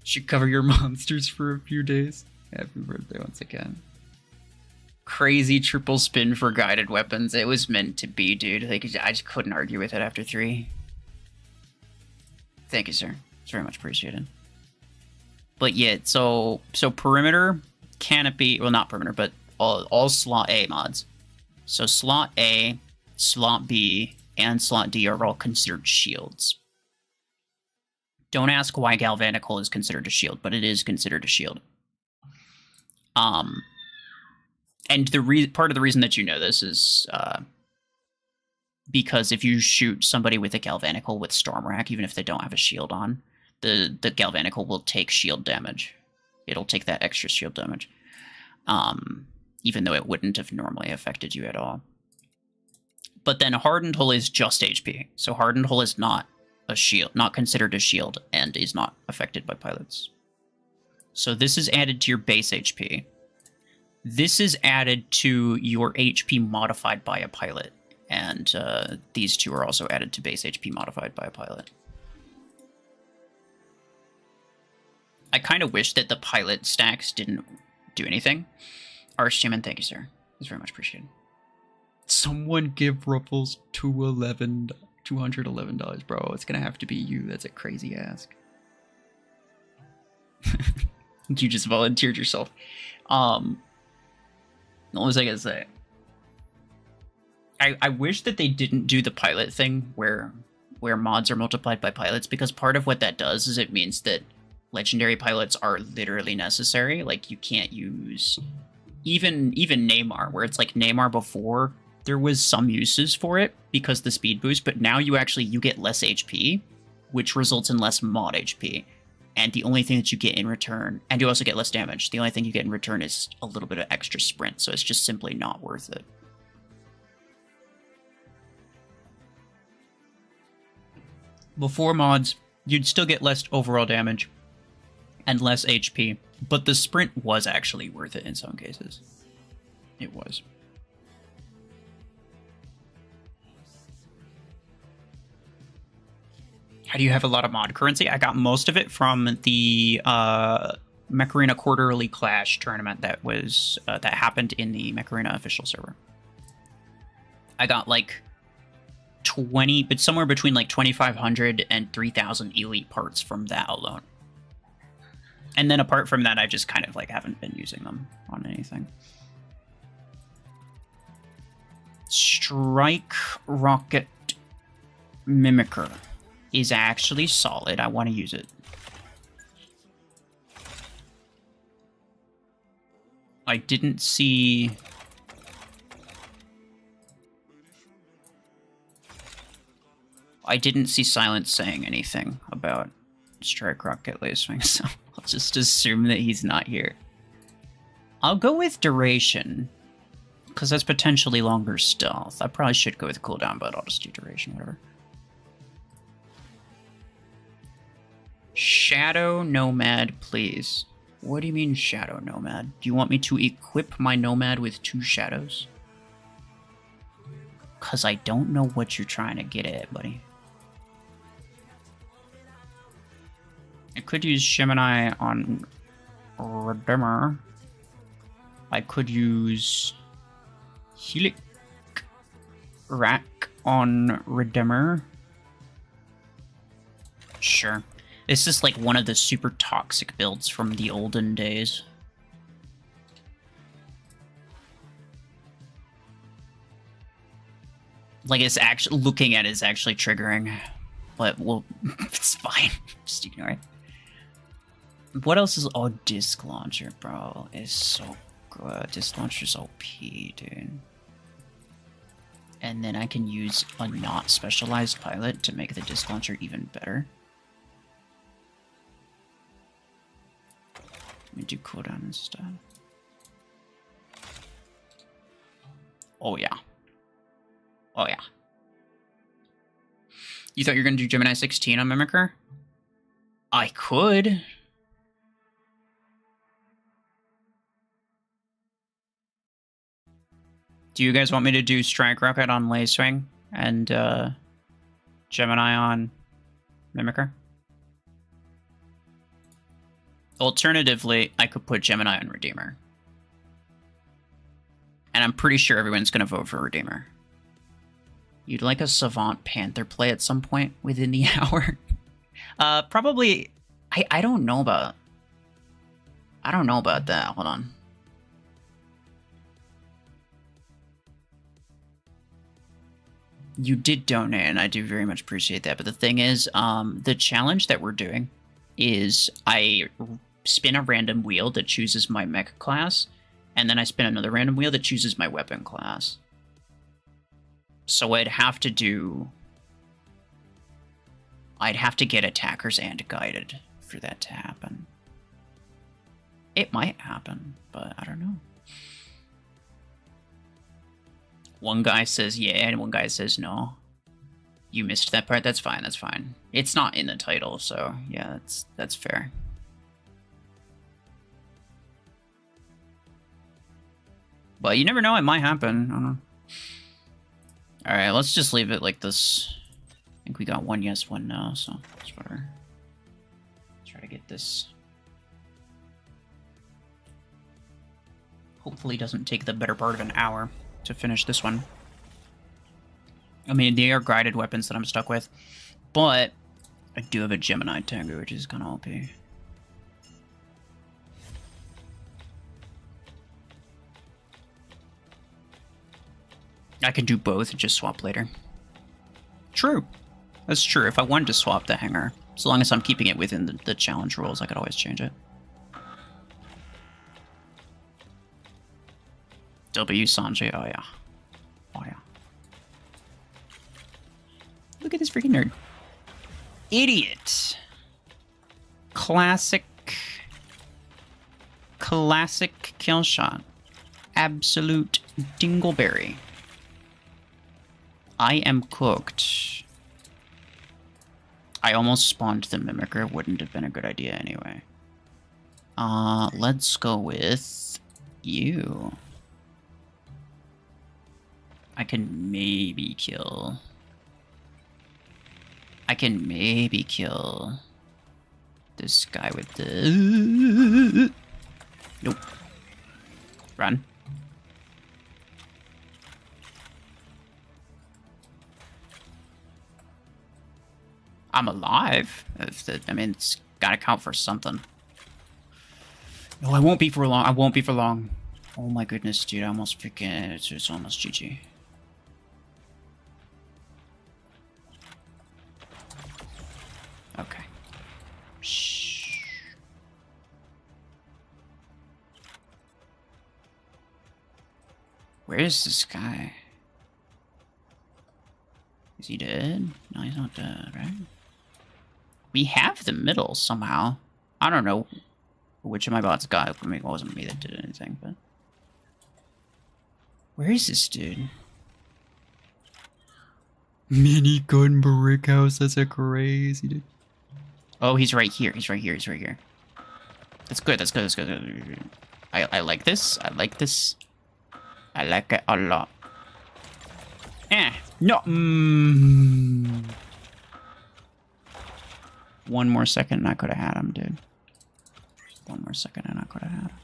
Should cover your monsters for a few days. Happy birthday once again. Crazy triple spin for guided weapons. It was meant to be, dude. Like, I just couldn't argue with it after 3. Thank you, sir. It's very much appreciated. But yeah, so perimeter, canopy, well, not perimeter, but all slot A mods. So slot A, slot B, and slot D are all considered shields. Don't ask why Galvanical is considered a shield, but it is considered a shield. And part of the reason that you know this is because if you shoot somebody with a Galvanical with Stormrack, even if they don't have a shield on, the Galvanical will take shield damage. It'll take that extra shield damage. Even though it wouldn't have normally affected you at all. But then Hardened Hull is just HP. So Hardened Hull is not a shield, not considered a shield, and is not affected by pilots. So this is added to your base HP. This is added to your HP modified by a pilot. And these two are also added to base HP modified by a pilot. I kind of wish that the pilot stacks didn't do anything. Archchairman, thank you, sir. It's very much appreciated. Someone give RuFFles $211, bro. It's gonna have to be you. That's a crazy ask. You just volunteered yourself. What was I gonna say? I wish that they didn't do the pilot thing where mods are multiplied by pilots, because part of what that does is it means that legendary pilots are literally necessary. Like, you can't use even Neymar, where it's like Neymar before, there was some uses for it because the speed boost, but now you get less HP, which results in less mod HP. And the only thing that you get in return, and you also get less damage, the only thing you get in return is a little bit of extra sprint, so it's just simply not worth it. Before mods, you'd still get less overall damage and less HP, but the sprint was actually worth it in some cases. It was. How do you have a lot of mod currency? I got most of it from the Mech Arena Quarterly Clash tournament that was that happened in the Mech Arena official server. I got like 20, but somewhere between like 2,500 and 3,000 elite parts from that alone. And then apart from that, I just kind of like haven't been using them on anything. Strike Rocket Mimicker is actually solid. I want to use it. I didn't see... Silence saying anything about Strike Rocket Lacewing, so I'll just assume that he's not here. I'll go with Duration, because that's potentially longer stealth. I probably should go with cooldown, but I'll just do Duration, whatever. Shadow Nomad, please. What do you mean Shadow Nomad? Do you want me to equip my Nomad with 2 shadows? Because I don't know what you're trying to get at, buddy. I could use Gemini on Redeemer. I could use Helic Rack on Redeemer. Sure. This is like one of the super toxic builds from the olden days. Like, it's actually, looking at it is actually triggering. But, well, it's fine. Just ignore it. What else is... Oh, Disc Launcher, bro. Is so good. Disc Launcher's OP, dude. And then I can use a not specialized pilot to make the Disc Launcher even better. Let me do cooldown instead. Oh, yeah. Oh, yeah. You thought you were going to do Gemini 16 on Mimicker? I could. Do you guys want me to do Strike Rocket on Lacewing and Gemini on Mimicker? Alternatively, I could put Gemini on Redeemer. And I'm pretty sure everyone's going to vote for Redeemer. You'd like a Savant Panther play at some point within the hour? Probably... I don't know about... I don't know about that. Hold on. You did donate, and I do very much appreciate that. But the thing is, the challenge that we're doing is I spin a random wheel that chooses my mech class, and then I spin another random wheel that chooses my weapon class. So I'd have to get attackers and guided for that to happen. It might happen, but I don't know. One guy says yeah, and one guy says no. You missed that part? That's fine, that's fine. It's not in the title, so yeah, that's fair. But you never know, it might happen. I don't know. Alright, let's just leave it like this. I think we got 1 yes, 1 no, so let's try to get this. Hopefully doesn't take the better part of an hour to finish this one. I mean, they are guided weapons that I'm stuck with, but I do have a Gemini Tango, which is kind of OP. I can do both and just swap later. True. That's true. If I wanted to swap the hanger, as long as I'm keeping it within the challenge rules, I could always change it. W Sanjay, oh yeah. Oh yeah. Look at this freaking nerd. Idiot. Classic kill shot. Absolute dingleberry. I am cooked. I almost spawned the Mimicker. Wouldn't have been a good idea anyway. Let's go with you. I can maybe kill this guy with the... Nope. Run. I'm alive. I mean, it's gotta count for something. No, I won't be for long. I won't be for long. Oh my goodness, dude. I almost freaking... It's almost GG. Okay. Shh. Where is this guy? Is he dead? No, he's not dead, right? We have the middle somehow. I don't know which of my bots got it. I mean, it wasn't me that did anything, but... Where is this dude? Minigun brick house, that's a crazy dude. Oh, he's right here. He's right here. He's right here. That's good. That's good. That's good. I like this. I like this. I like it a lot. No. One more second and I could have had him, dude. One more second and I could have had him.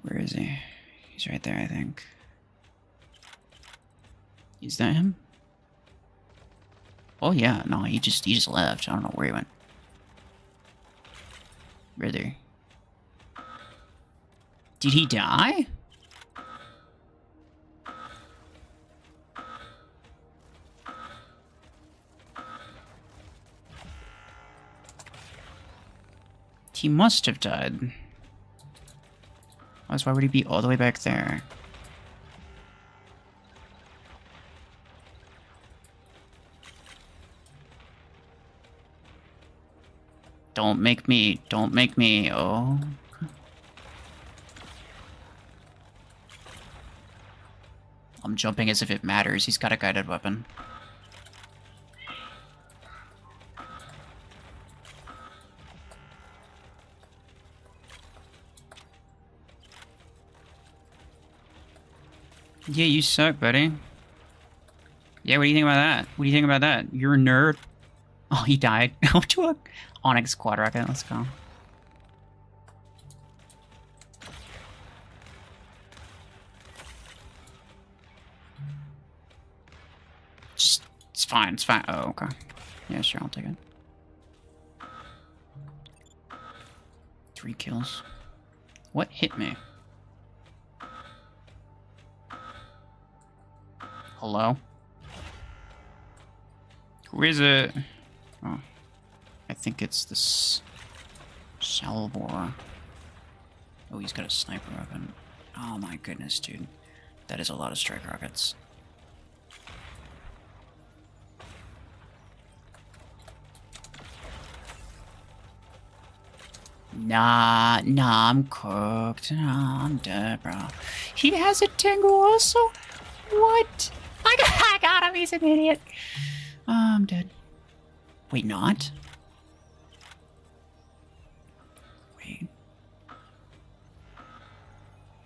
Where is he? He's right there, I think. Is that him? Oh yeah, no, he just left. I don't know where he went. Where there? Did he die? He must have died. Otherwise, why would he be all the way back there? Don't make me. Don't make me. Oh. I'm jumping as if it matters. He's got a guided weapon. Yeah, you suck, buddy. Yeah, what do you think about that? What do you think about that? You're a nerd. Oh, he died. Go to a Onyx quad rocket. Let's go. Just, it's fine. It's fine. Oh, okay. Yeah, sure. I'll take it. 3 kills. What hit me? Hello? Who is it? Oh. I think it's this Salvor. Oh, he's got a sniper weapon. Oh my goodness, dude. That is a lot of strike rockets. Nah, I'm cooked. Nah, I'm dead, bro. He has a Tengu also? What? I got him, he's an idiot. Oh, I'm dead. Wait, not? Wait.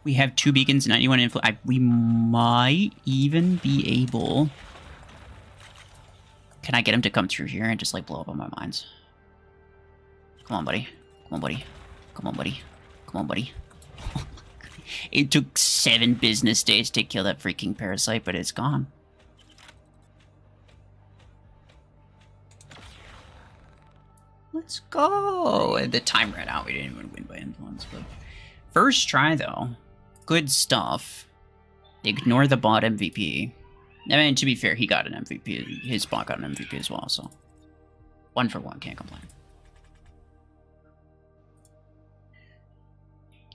We have 2 beacons, 91 influence. We might even be able... Can I get him to come through here and just, like, blow up on my mines? Come on, buddy. Come on, buddy. Come on, buddy. Come on, buddy. It took 7 business days to kill that freaking parasite, but it's gone. Let's go! The time ran out. We didn't even win by influence, but... First try, though. Good stuff. Ignore the bot MVP. I mean, to be fair, he got an MVP. His bot got an MVP as well, so... 1 for 1, can't complain.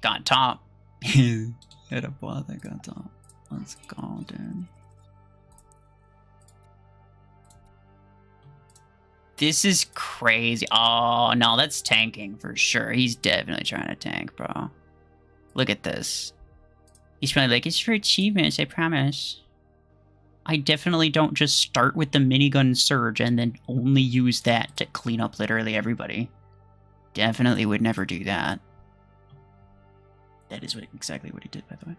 Got top. Hit a bot that got top. Let's go, dude. This is crazy. Oh, no, that's tanking for sure. He's definitely trying to tank, bro. Look at this. He's probably like, it's for achievements, I promise. I definitely don't just start with the minigun surge and then only use that to clean up literally everybody. Definitely would never do that. That is exactly what he did, by the way.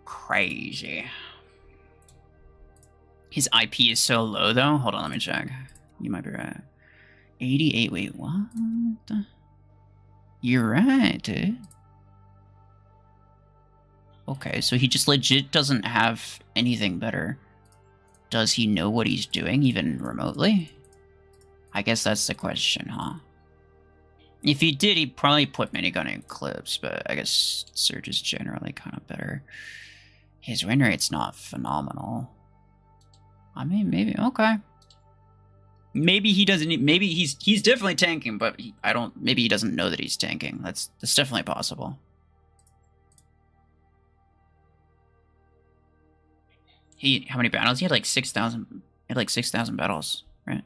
Crazy. His IP is so low, though. Hold on, let me check. You might be right. 88, wait, what? You're right, dude. Okay, so he just legit doesn't have anything better. Does he know what he's doing, even remotely? I guess that's the question, huh? If he did, he'd probably put minigun in clips, but I guess Surge is generally kind of better. His win rate's not phenomenal. I mean, maybe, okay. Maybe he doesn't, maybe he's definitely tanking, but maybe he doesn't know that he's tanking. That's definitely possible. How many battles? He had like 6,000, he had like 6,000 battles, right?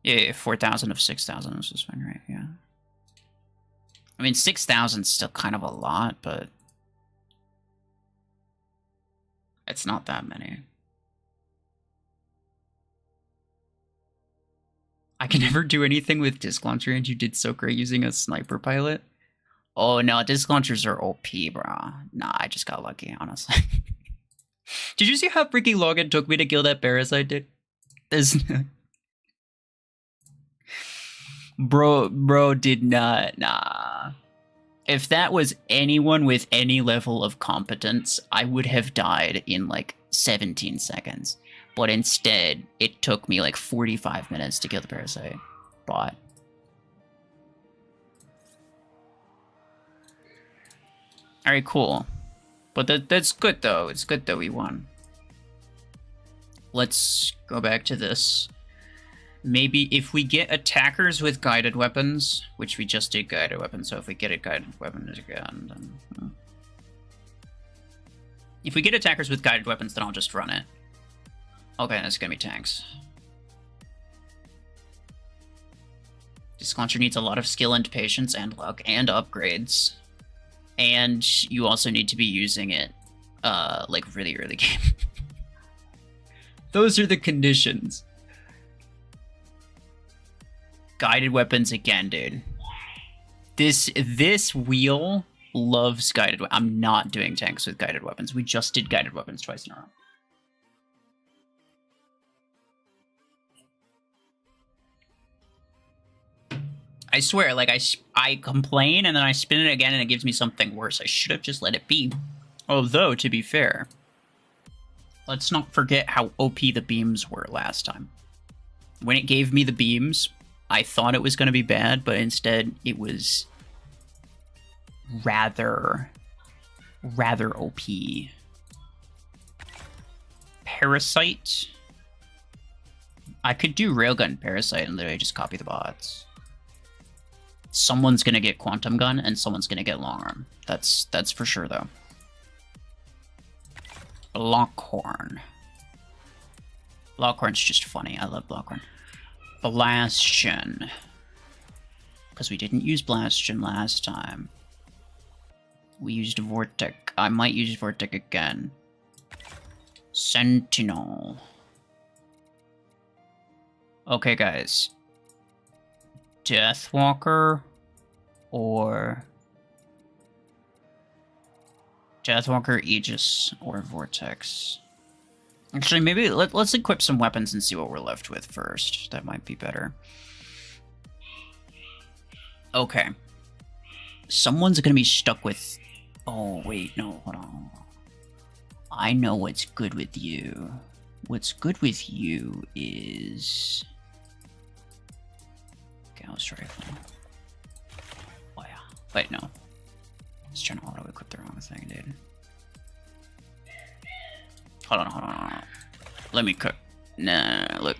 Yeah, 4,000 of 6,000 was his win rate, yeah. I mean, 6,000 is still kind of a lot, but It's not that many. I can never do anything with disc launcher, and you did so great using a sniper pilot. Oh no, disc launchers are OP, bro. Nah, I just got lucky, honestly. Did you see how freaking long it took me to kill that parasite, dude? There's bro did not, nah. If that was anyone with any level of competence, I would have died in like 17 seconds. But instead, it took me like 45 minutes to kill the parasite bot. Alright, cool. But that's good though. It's good that we won. Let's go back to this. Maybe if we get attackers with guided weapons, which we just did guided weapons, so if we get a guided weapon again, then... If we get attackers with guided weapons, then I'll just run it. Okay, that's gonna be tanks. Disc launcher needs a lot of skill and patience and luck and upgrades. And you also need to be using it, like, really early game. Those are the conditions. Guided weapons again, dude. This wheel loves guided weapons. I'm not doing tanks with guided weapons. We just did guided weapons twice in a row. I swear, like, I complain and then I spin it again and it gives me something worse. I should have just let it be. Although, to be fair, let's not forget how OP the beams were last time. When it gave me the beams, I thought it was going to be bad, but instead it was rather OP. Parasite. I could do Railgun Parasite and literally just copy the bots. Someone's gonna get Quantum Gun and someone's gonna get Long Arm. That's for sure though. Blockhorn. Blockhorn's just funny. I love Blockhorn. Bastion. Because we didn't use Bastion last time. We used Vortec. I might use Vortec again. Sentinel. Okay, guys. Deathwalker or Deathwalker, Aegis, or Vortex. Actually, maybe let's equip some weapons and see what we're left with first. That might be better. Okay. Someone's gonna be stuck with... Oh, wait, no, hold on. I know what's good with you. What's good with you is... Gauss rifle. Oh yeah. Wait, no. I was trying to auto-equip the wrong thing, dude. Hold on. Let me cook. Nah, look.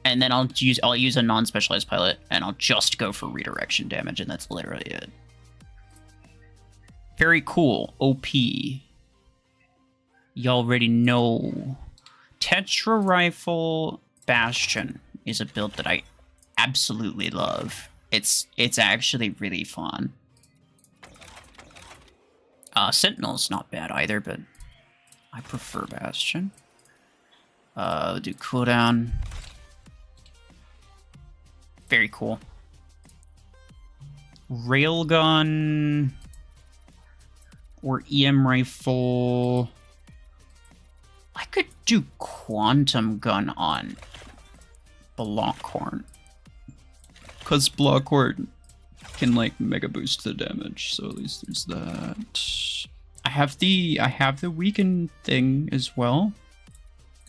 And then I'll use a non-specialized pilot, and I'll just go for redirection damage, and that's literally it. Very cool. OP. You already know. Tetra Rifle Bastion is a build that I absolutely love. It's actually really fun. Sentinel's not bad either, but I prefer Bastion. Do cooldown. Very cool. Railgun or EM rifle. I could do Quantum Gun on Blockhorn. Because Blockhorn can, like, mega boost the damage, so at least there's that. I have the weaken thing as well.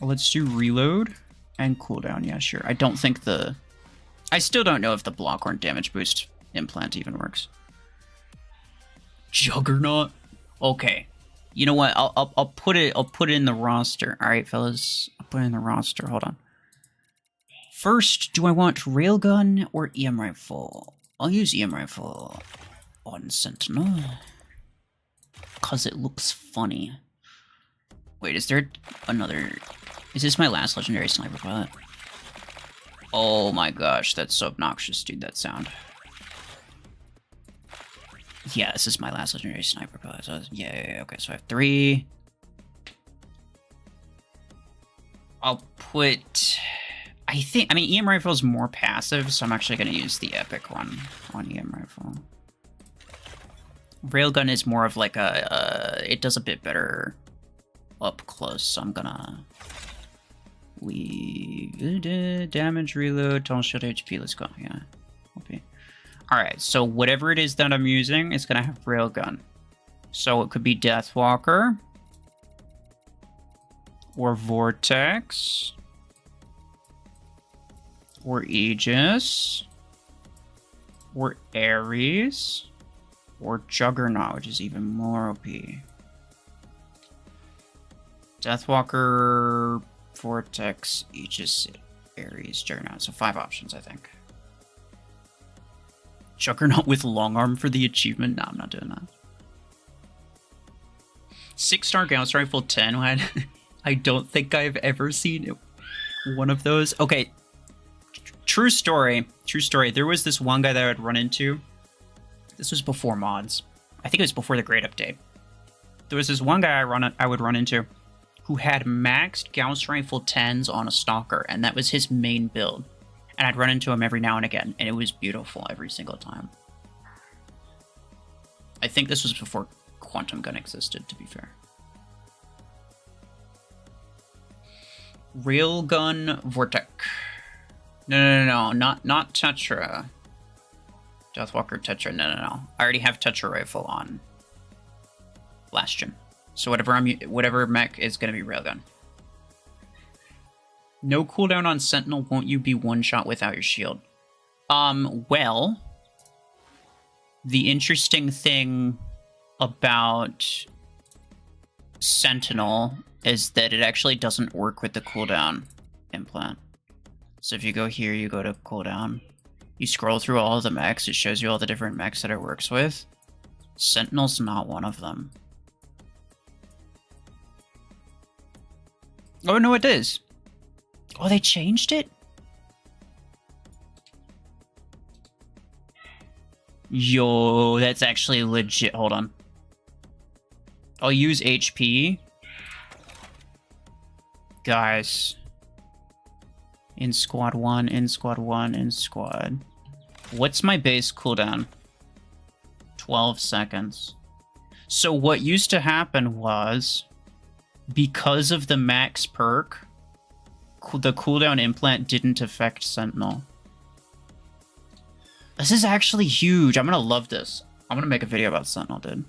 Let's do reload and cooldown. Yeah, sure. I still don't know if the Blockhorn damage boost implant even works. Juggernaut? Okay. You know what? I'll put it in the roster. All right, fellas. I'll put it in the roster. Hold on. First, do I want railgun or EM rifle? I'll use EM rifle on Sentinel. Cause it looks funny. Wait, is there another... Is this my last legendary sniper pilot? Oh my gosh, that's so obnoxious, dude, that sound. Yeah, this is my last legendary sniper pilot. So yeah, okay, so I have 3. I'll put... I mean, EM Rifle is more passive, so I'm actually going to use the Epic one on EM Rifle. Railgun is more of like it does a bit better up close, so I'm gonna... damage, reload, total shield, HP, let's go, yeah. Okay. Alright, so whatever it is that I'm using is gonna have Railgun. So it could be Deathwalker, or Vortex, or Aegis, or Ares, or Juggernaut, which is even more OP. Deathwalker, Vortex, Aegis, Ares, Juggernaut. So 5 options, I think. Juggernaut with long arm for the achievement? No, I'm not doing that. 6-star Gauss Rifle 10. I don't think I've ever seen one of those. Okay. True story. True story. There was this one guy that I would run into. This was before mods. I think it was before the Great Update. There was this one guy I would run into who had maxed Gauss Rifle 10s on a Stalker, and that was his main build. And I'd run into him every now and again, and it was beautiful every single time. I think this was before Quantum Gun existed, to be fair. Railgun Vortex. No, not Tetra. Deathwalker Tetra, no. I already have Tetra Rifle on Bastion. So whatever mech is gonna be Railgun. No cooldown on Sentinel, won't you be one-shot without your shield? Well, the interesting thing about Sentinel is that it actually doesn't work with the cooldown implant. So if you go here, you go to cooldown, you scroll through all of the mechs, it shows you all the different mechs that it works with. Sentinel's not one of them. Oh, no, it is. Oh, they changed it? Yo, that's actually legit. Hold on. I'll use HP. Guys. In squad 1, in squad 1, in squad. What's my base cooldown? 12 seconds. So what used to happen was, because of the max perk, the cooldown implant didn't affect Sentinel. This is actually huge. I'm gonna love this. I'm gonna make a video about Sentinel, dude.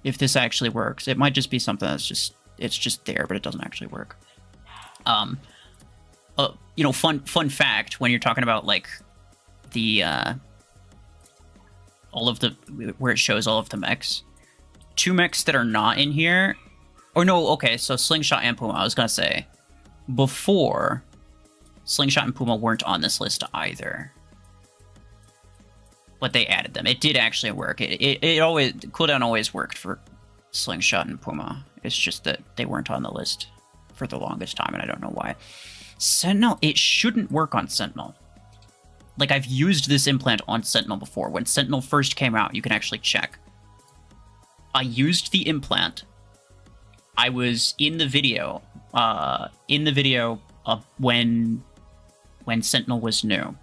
If this actually works. It might just be something that's just there, but it doesn't actually work. You know, fun fact, when you're talking about, like, the, all of the, where it shows all of the mechs, 2 mechs that are not in here, or no, okay, so Slingshot and Puma, I was gonna say, before, Slingshot and Puma weren't on this list either. But they added them. It did actually work. It always, cooldown always worked for Slingshot and Puma. It's just that they weren't on the list for the longest time, and I don't know why. Sentinel, it shouldn't work on Sentinel. Like, I've used this implant on Sentinel before. When Sentinel first came out, you can actually check. I used the implant. I was in the video, when Sentinel was new.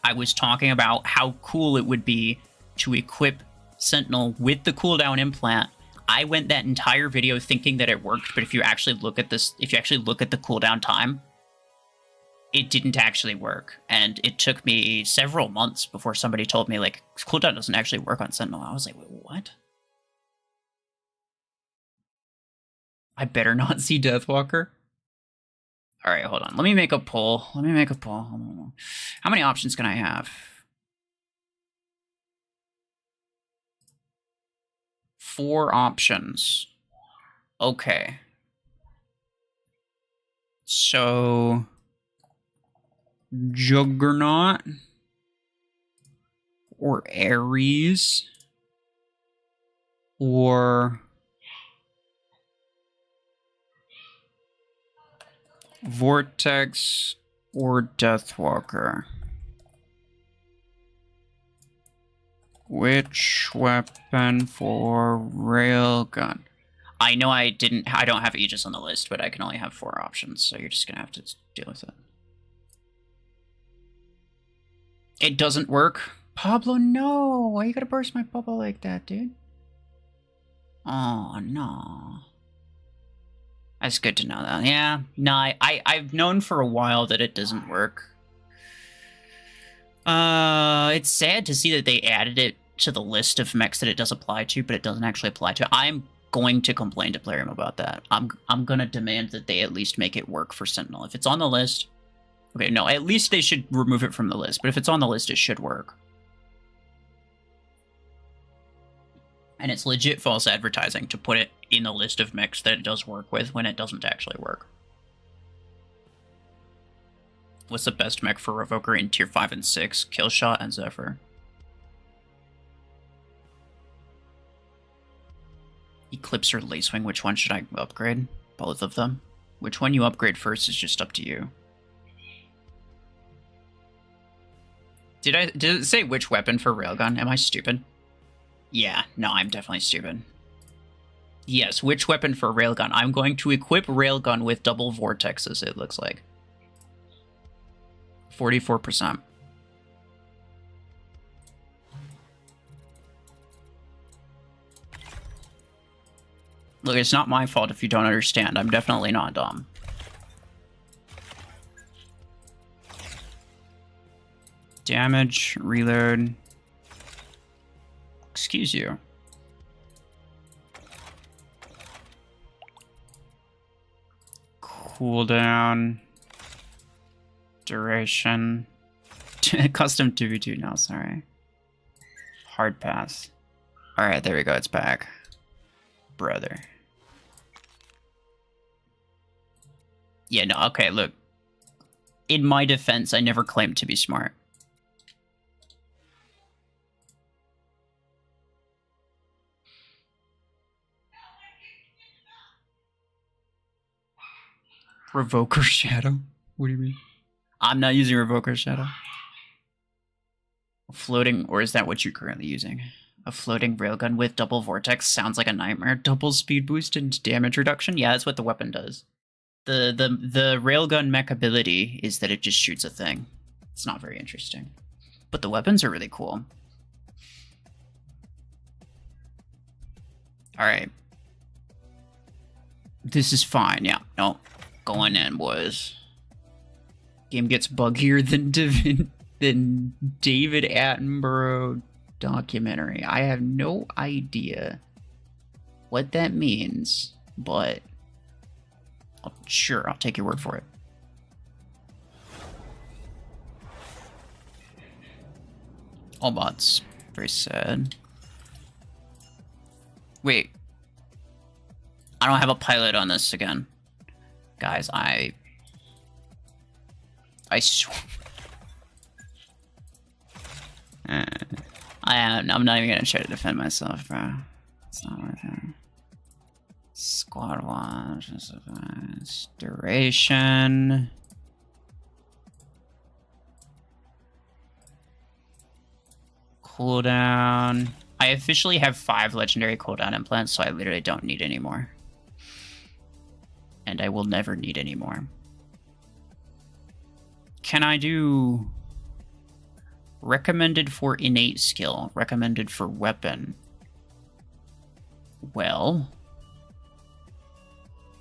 I was talking about how cool it would be to equip Sentinel with the cooldown implant. I went that entire video thinking that it worked, but if you actually look at this, if you actually look at the cooldown time, it didn't actually work. And it took me several months before somebody told me, like, cooldown doesn't actually work on Sentinel. I was like, wait, what? I better not see Deathwalker. All right, hold on. Let me make a poll. How many options can I have? 4 options. Okay. So, Juggernaut or Ares or Vortex or Deathwalker. Which weapon for Railgun? I know I don't have Aegis on the list, but I can only have 4 options, so you're just gonna have to deal with it. It doesn't work. Pablo, no! Why you gotta burst my bubble like that, dude? Oh, no. That's good to know, though. Yeah, no, I've known for a while that it doesn't work. It's sad to see that they added it to the list of mechs that it does apply to, but it doesn't actually apply to. I'm going to complain to Plarium about that. I'm gonna demand that they at least make it work for Sentinel. If it's on the list... Okay, no, at least they should remove it from the list, but if it's on the list, it should work. And it's legit false advertising to put it in the list of mechs that it does work with when it doesn't actually work. What's the best mech for Revoker in Tier 5 and 6? Killshot and Zephyr. Eclipse or Lacewing, which one should I upgrade? Both of them. Which one you upgrade first is just up to you. Did it say which weapon for Railgun? Am I stupid? Yeah, no, I'm definitely stupid. Yes, which weapon for Railgun? I'm going to equip Railgun with double vortexes, it looks like. 44%. Look, it's not my fault if you don't understand. I'm definitely not dumb. Damage, reload. Excuse you. Cooldown. Duration. Custom 2v2 now, sorry. Hard pass. Alright, there we go, it's back. Brother. Yeah, no, okay, look. In my defense, I never claimed to be smart. Revoker Shadow? What do you mean? I'm not using Revoker Shadow. Floating, or is that what you're currently using? A floating railgun with double vortex sounds like a nightmare. Double speed boost and damage reduction? Yeah, that's what the weapon does. The railgun mech ability is that it just shoots a thing. It's not very interesting. But the weapons are really cool. Alright. This is fine, yeah. No. Going in, boys. Game gets buggier than David Attenborough documentary. I have no idea what that means, but sure, I'll take your word for it. All bots. Very sad. Wait. I don't have a pilot on this again. Guys, I swear. I'm not even gonna try to defend myself, bro. It's not worth it. Squad watch, duration. Cooldown. I officially have 5 legendary cooldown implants, so I literally don't need any more. And I will never need any more. Can I do recommended for innate skill, recommended for weapon? Well,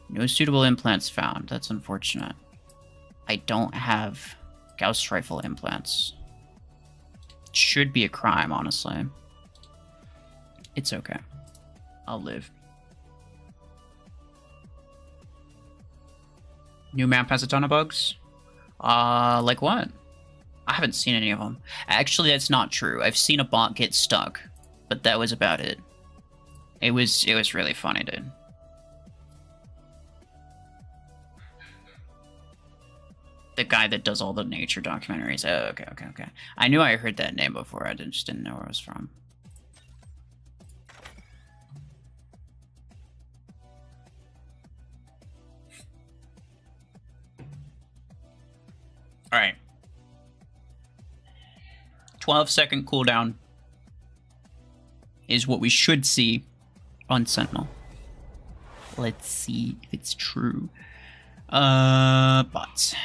no suitable implants found. That's unfortunate. I don't have Gauss rifle implants. It should be a crime, honestly. It's okay. I'll live. New map has a ton of bugs? Like what? I haven't seen any of them. Actually, that's not true. I've seen a bot get stuck, but that was about it. It was really funny, dude. The guy that does all the nature documentaries. Oh, okay. I knew I heard that name before. I just didn't know where it was from. Alright. 12-second cooldown is what we should see on Sentinel. Let's see if it's true. Bots.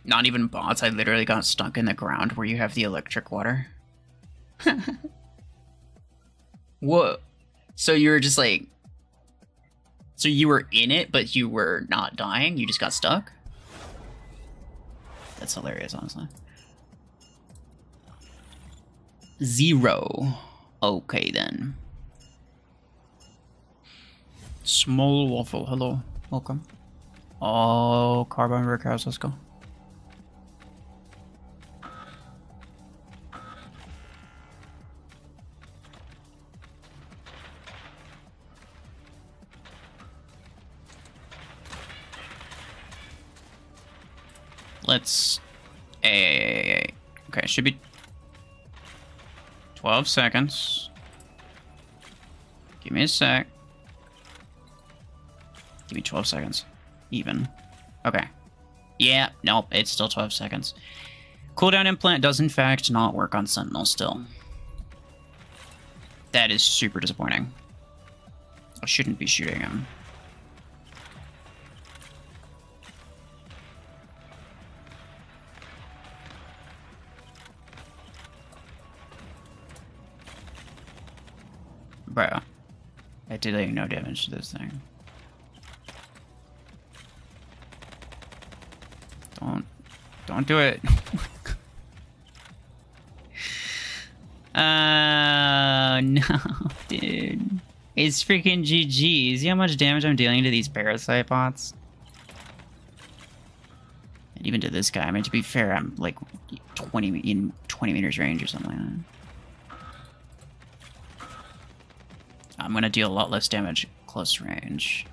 Not even bots, I literally got stuck in the ground where you have the electric water. Whoa. So you were just like... So you were in it, but you were not dying? You just got stuck? That's hilarious, honestly. 0. Okay, then. Small waffle, hello. Welcome. Oh, carbon brick house, let's go. Let's... Okay, should be 12 seconds. Give me a sec. Give me 12 seconds. Even. Okay. Yeah, nope, it's still 12 seconds. Cooldown implant does in fact not work on Sentinel still. That is super disappointing. I shouldn't be shooting him. Bro, I did like no damage to this thing. Don't do it. No, dude. It's freaking GG. See how much damage I'm dealing to these parasite bots? And even to this guy. I mean, to be fair, I'm like 20 meters range or something like that. I'm gonna deal a lot less damage close range.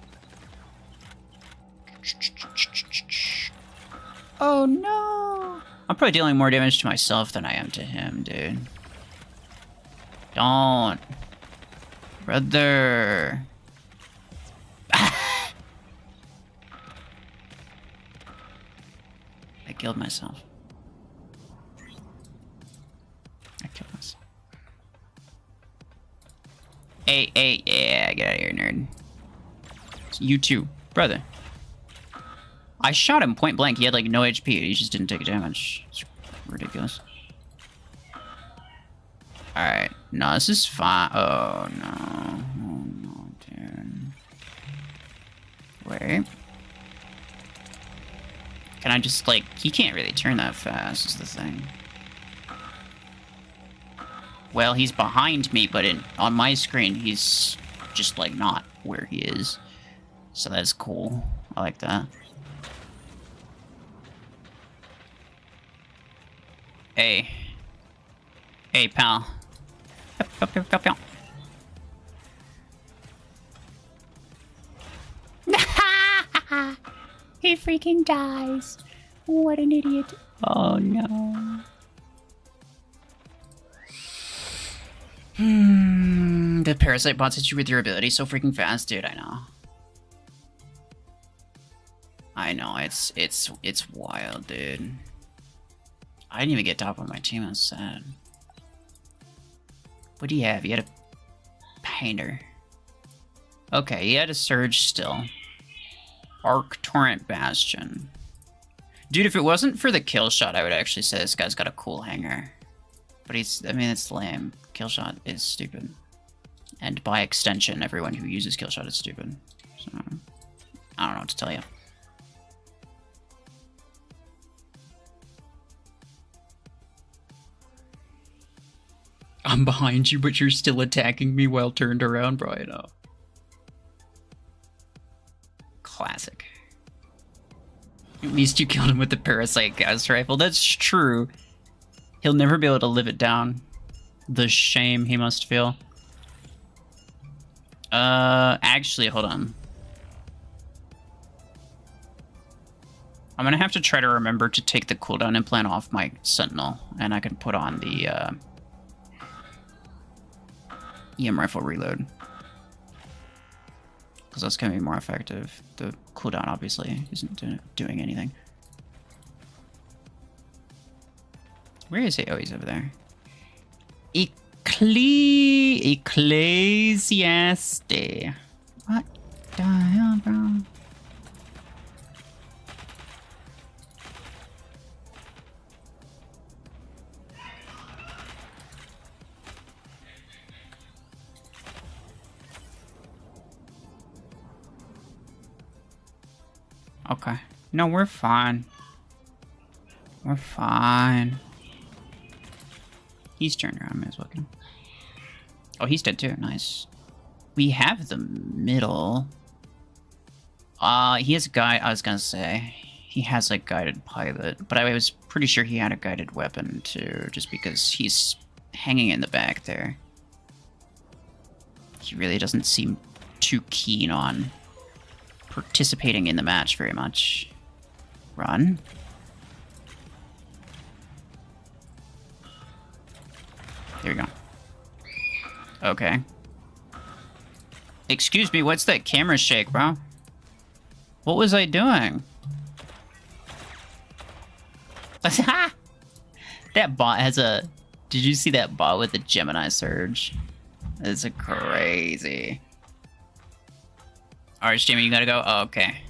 Oh no! I'm probably dealing more damage to myself than I am to him, dude. Don't. Brother. I killed myself. I killed myself. Hey, yeah, get out of here, nerd. It's you too, brother. I shot him point blank. He had like no HP. He just didn't take damage. It's ridiculous. Alright. No, this is fine. Oh, no. Oh, no, dude. Wait. Can I just, like... He can't really turn that fast, is the thing. Well, he's behind me, but on my screen, he's just, like, not where he is. So that's cool. I like that. Hey. Hey, pal. He freaking dies. What an idiot. Oh, no. The parasite bots hit you with your ability so freaking fast, dude. I know. I know, it's wild, dude. I didn't even get top on my team, that's sad. What do you have? You had a painter. Okay, he had a surge still. Arc Torrent Bastion. Dude, if it wasn't for the kill shot, I would actually say this guy's got a cool hanger. But I mean, it's lame. Kill shot is stupid. And by extension, everyone who uses kill shot is stupid. So, I don't know what to tell you. I'm behind you, but you're still attacking me while turned around, bro. I know. Classic. At least you killed him with the parasite gas rifle. That's true. He'll never be able to live it down. The shame he must feel. Actually, hold on. I'm gonna have to try to remember to take the cooldown implant off my Sentinel, and I can put on the, EM rifle reload. Because that's gonna be more effective. The cooldown obviously isn't doing anything. Where is he? Oh, he's over there. Ecclesiastes. What the hell, bro? Okay. No, we're fine. We're fine. He's turned around, may as well kill him. Oh, he's dead too. Nice. We have the middle. He has a guide. I was gonna say he has a guided pilot, but I was pretty sure he had a guided weapon too, just because he's hanging in the back there. He really doesn't seem too keen on participating in the match very much. Run. There you go. Okay. Excuse me, what's that camera shake, bro? What was I doing? That bot has a... Did you see that bot with the Gemini Surge? It's a crazy. Alright, Jimmy, you gotta go? Oh, okay.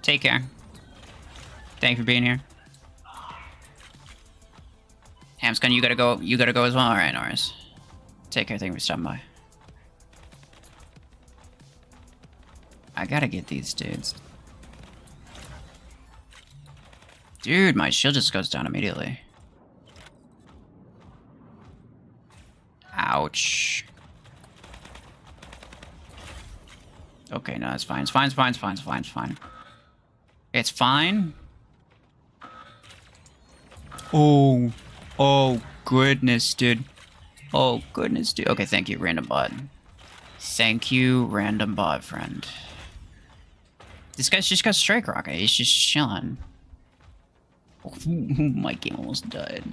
Take care. Thank you for being here. Hamscon, you gotta go. You gotta go as well? Alright, Norris. Take care, thank you for stopping by. I gotta get these dudes. Dude, my shield just goes down immediately. Ouch. Okay, no, it's fine. It's fine, it's fine, it's fine, it's fine, it's fine. It's fine? Oh. Oh, goodness, dude. Oh, goodness, dude. Okay, thank you, random bot. Thank you, random bot friend. This guy's just got Strike Rocket. He's just chilling. Oh, my game almost died.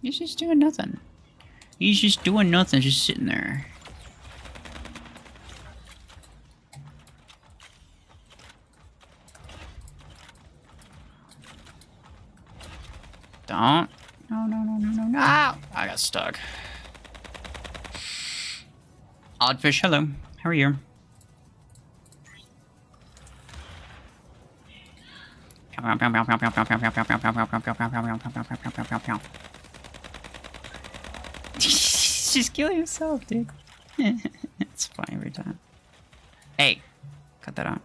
He's just doing nothing. He's just doing nothing, just sitting there. Don't. No, no, no, no, no, no. I got stuck. Oddfish, hello. How are you? Just kill yourself, dude. It's funny every time. Hey, cut that out.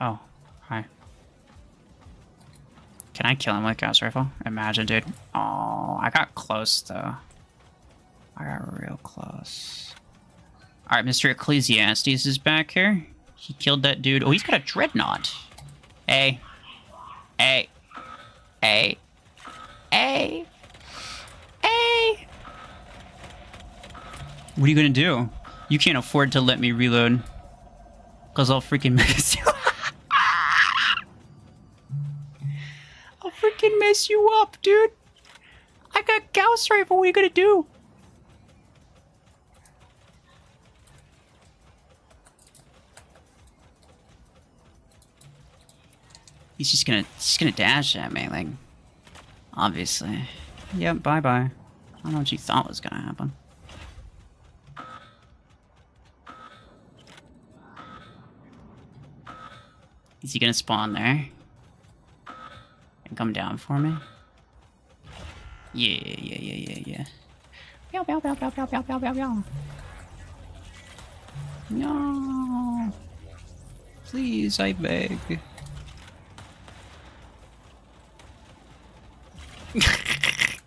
Oh, hi. Can I kill him with Gauss Rifle? Imagine, dude. Oh, I got close, though. I got real close. Alright, Mr. Ecclesiastes is back here. He killed that dude. Oh, he's got a Dreadnought. Hey. Hey. Hey. Hey. Hey. What are you gonna do? You can't afford to let me reload. Because I'll freaking mess you up. I'll freaking mess you up, dude. I got Gauss Rifle. What are you gonna do? He's just gonna dash at me, like, obviously. Yep, bye-bye. I don't know what you thought was gonna happen. Is he gonna spawn there? And come down for me? Yeah. Meow, meow, meow, meow, meow, meow, meow, meow, meow. No. Please, I beg.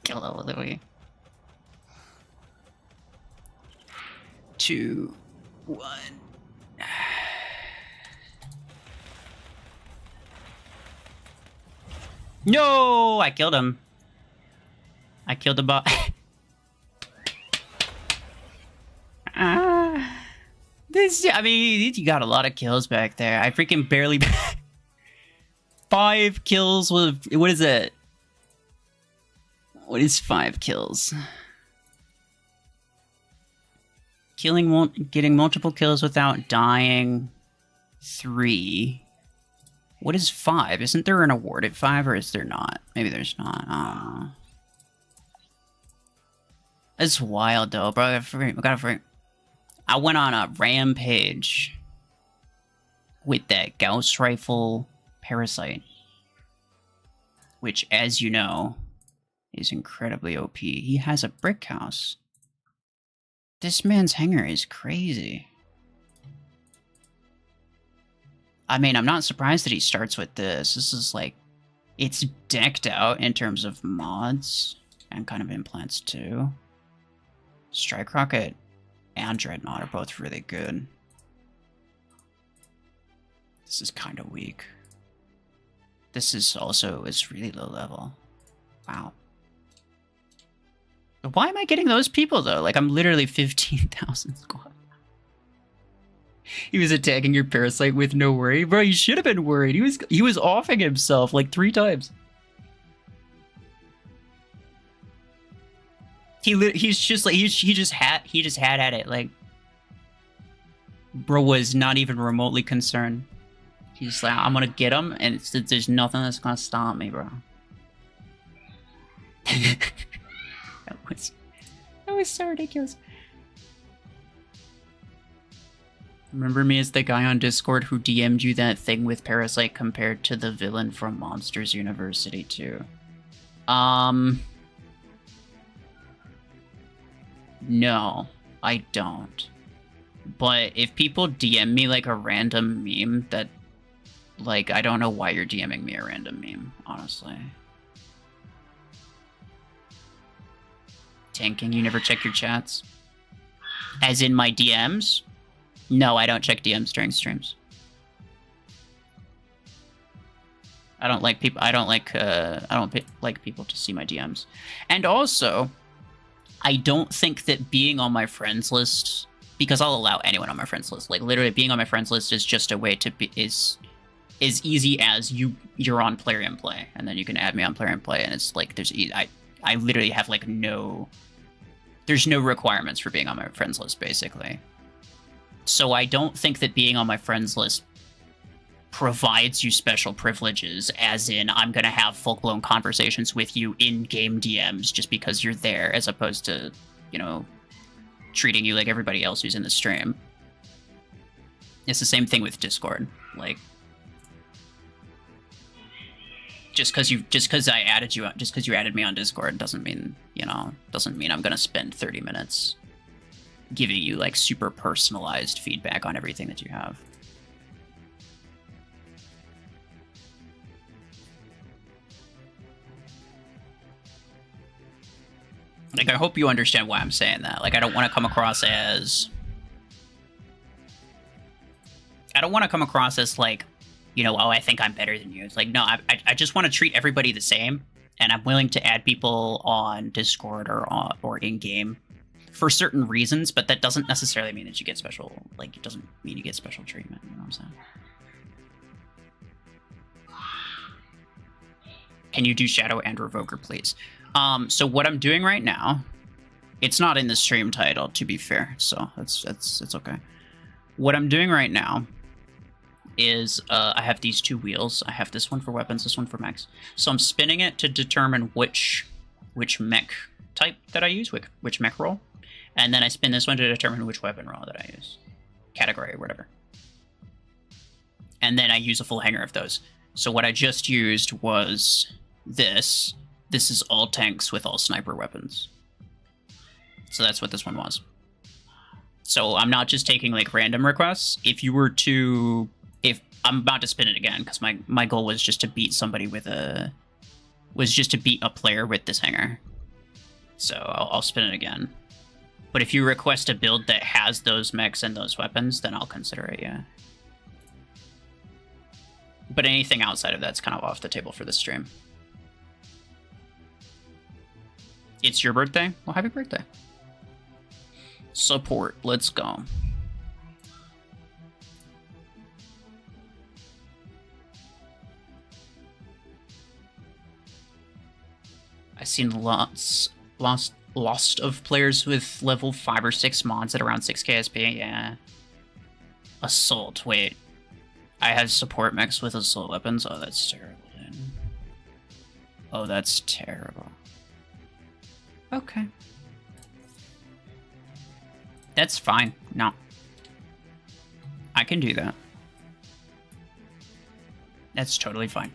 Kill all of the way. 2, 1. No, I killed him. I killed the bot. I mean, you got a lot of kills back there. I freaking barely. 5 kills with, what is it? What is 5 kills? Getting multiple kills without dying. 3. What is 5? Isn't there an award at 5, or is there not? Maybe there's not. I don't know. It's wild, though, bro. I gotta I went on a rampage with that Gauss rifle parasite, which, as you know, is incredibly OP. He has a brick house. This man's hangar is crazy. I mean, I'm not surprised that he starts with this. This is like, it's decked out in terms of mods and kind of implants too. Strike Rocket and Dreadnought are both really good. This is kind of weak. This is also, it's really low level. Wow. Why am I getting those people though? Like, I'm literally 15,000 squad. He was attacking your parasite with no worry. Bro, you should have been worried. He was offing himself like 3 times. He's just like he just had at it. Like, bro was not even remotely concerned. He's like, I'm gonna get him, and there's nothing that's gonna stop me, bro. that was so ridiculous. Remember me as the guy on Discord who DM'd you that thing with Parasite compared to the villain from Monsters University 2? No, I don't. But if people DM me like a random meme that, like, I don't know why you're DMing me a random meme, honestly. Tanking, you never check your chats? As in my DMs? No, I don't check DMs during streams. I don't like people. I don't like people to see my DMs. And also, I don't think that being on my friends list, because I'll allow anyone on my friends list. Like, literally, being on my friends list is just a way to be is easy as you're on Plarium Play, and then you can add me on Plarium Play, and it's like I literally have like there's no requirements for being on my friends list, basically. So I don't think that being on my friends list provides you special privileges, as in I'm going to have full-blown conversations with you in-game DMs just because you're there, as opposed to, you know, treating you like everybody else who's in the stream. It's the same thing with Discord. Like, just because you added me on Discord doesn't mean I'm going to spend 30 minutes giving you like super personalized feedback on everything that you have. Like, I hope you understand why I'm saying that. Like, I don't want to come across as like, you know, oh, I think I'm better than you. It's like, no, I just want to treat everybody the same, and I'm willing to add people on Discord or in game for certain reasons, but that doesn't necessarily mean that you get special, like, it doesn't mean you get special treatment, you know what I'm saying? Can you do Shadow and Revoker, please? So what I'm doing right now, it's not in the stream title, to be fair, so it's okay. What I'm doing right now is I have these 2 wheels. I have this one for weapons, this one for mechs. So I'm spinning it to determine which mech type that I use, which mech roll. And then I spin this one to determine which weapon roll that I use. Category or whatever. And then I use a full hanger of those. So what I just used was this. This is all tanks with all sniper weapons. So that's what this one was. So I'm not just taking like random requests. If I'm about to spin it again, because my goal was just to beat somebody with a player with this hanger. So I'll spin it again. But if you request a build that has those mechs and those weapons, then I'll consider it, yeah. But anything outside of that's kind of off the table for this stream. It's your birthday? Well, happy birthday. Support, let's go. I've seen lost of players with level 5 or 6 mods at around 6k SP, yeah. Assault, wait. I had support mechs with assault weapons. Oh, that's terrible, dude. Oh, that's terrible. Okay. That's fine. No. I can do that. That's totally fine.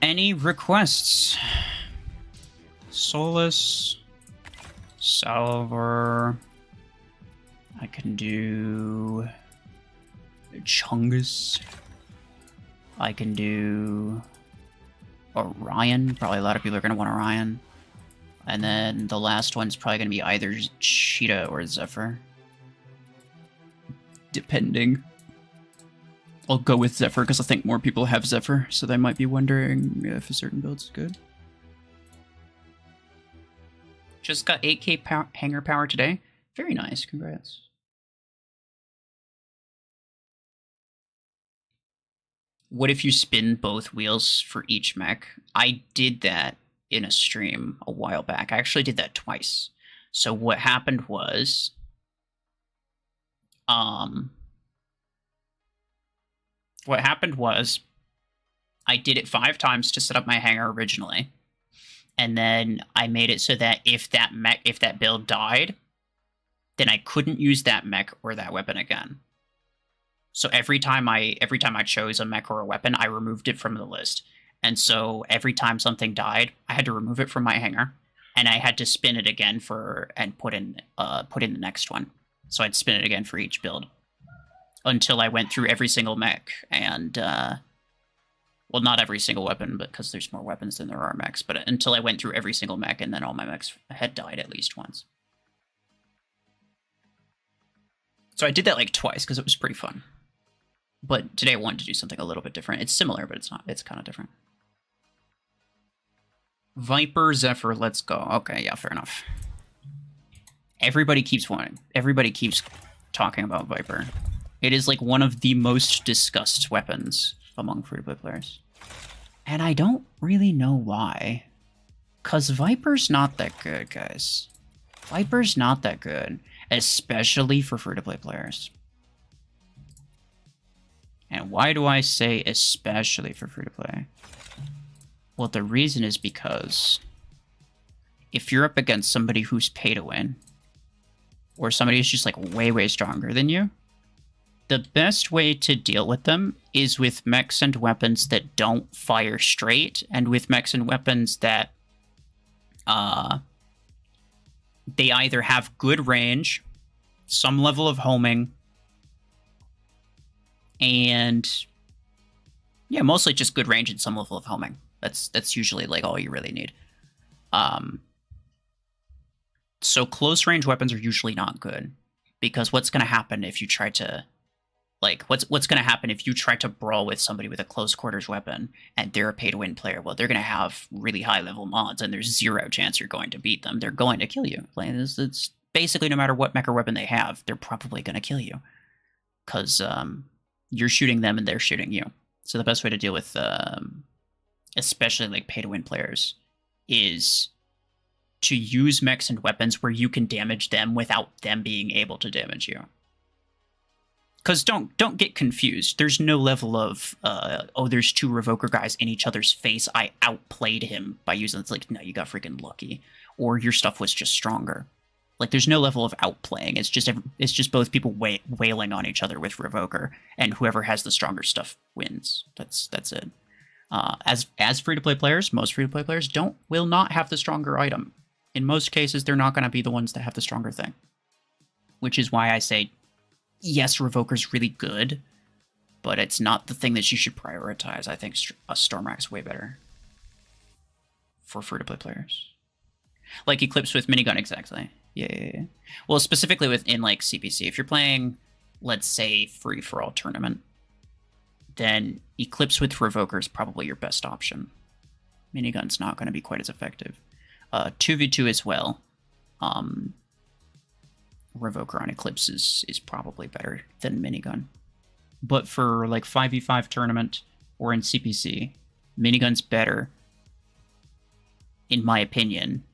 Any requests? Solus. Salver. I can do... Chungus. I can do... Orion. Probably a lot of people are going to want Orion. And then the last one's probably going to be either Cheetah or Zephyr. Depending. I'll go with Zephyr because I think more people have Zephyr, so they might be wondering if a certain build's good. Just got 8k hanger power today. Very nice, congrats. What if you spin both wheels for each mech? I did that in a stream a while back. I actually did that twice. So what happened was... What happened was, I did it 5 times to set up my hangar originally, and then I made it so that if that build died, then I couldn't use that mech or that weapon again. So every time I chose a mech or a weapon, I removed it from the list. And so every time something died, I had to remove it from my hangar, and I had to spin it again and put in the next one. So I'd spin it again for each build. Until I went through every single mech, and, well, not every single weapon, because there's more weapons than there are mechs, but until I went through every single mech, and then all my mechs had died at least once. So I did that, like, twice, because it was pretty fun. But today I wanted to do something a little bit different. It's similar, but it's not. It's kind of different. Viper, Zephyr, let's go. Okay, yeah, fair enough. Everybody keeps talking about Viper. It is like one of the most discussed weapons among free-to-play players. And I don't really know why. Because Viper's not that good, guys. Viper's not that good. Especially for free-to-play players. And why do I say especially for free-to-play? Well, the reason is because if you're up against somebody who's pay-to-win, or somebody who's just like way, way stronger than you, the best way to deal with them is with mechs and weapons that don't fire straight, and with mechs and weapons that they either have good range, some level of homing, and yeah, mostly just good range and some level of homing. That's usually like all you really need. So close range weapons are usually not good, because what's going to happen if you try to what's going to happen if you try to brawl with somebody with a close quarters weapon and they're a pay-to-win player? Well, they're going to have really high-level mods, and there's 0 chance you're going to beat them. They're going to kill you. Like, it's basically no matter what mech or weapon they have, they're probably going to kill you. Because you're shooting them and they're shooting you. So the best way to deal with, especially like pay-to-win players, is to use mechs and weapons where you can damage them without them being able to damage you. Because don't get confused. There's no level of, oh, there's 2 Revoker guys in each other's face. I outplayed him by using... It's like, no, you got freaking lucky. Or your stuff was just stronger. Like, there's no level of outplaying. It's just both people wailing on each other with Revoker, and whoever has the stronger stuff wins. That's it. As free-to-play players, most free-to-play players will not have the stronger item. In most cases, they're not going to be the ones that have the stronger thing. Which is why I say, yes, Revoker's really good, but it's not the thing that you should prioritize. I think a Stormrack's way better for free-to-play players. Like Eclipse with minigun, exactly. Yeah. Well, specifically within like CPC, if you're playing, let's say, free-for-all tournament, then Eclipse with Revoker is probably your best option. Minigun's not going to be quite as effective. 2v2 as well. Revoker on Eclipse is probably better than minigun. But for like 5v5 tournament or in CPC, minigun's better, in my opinion,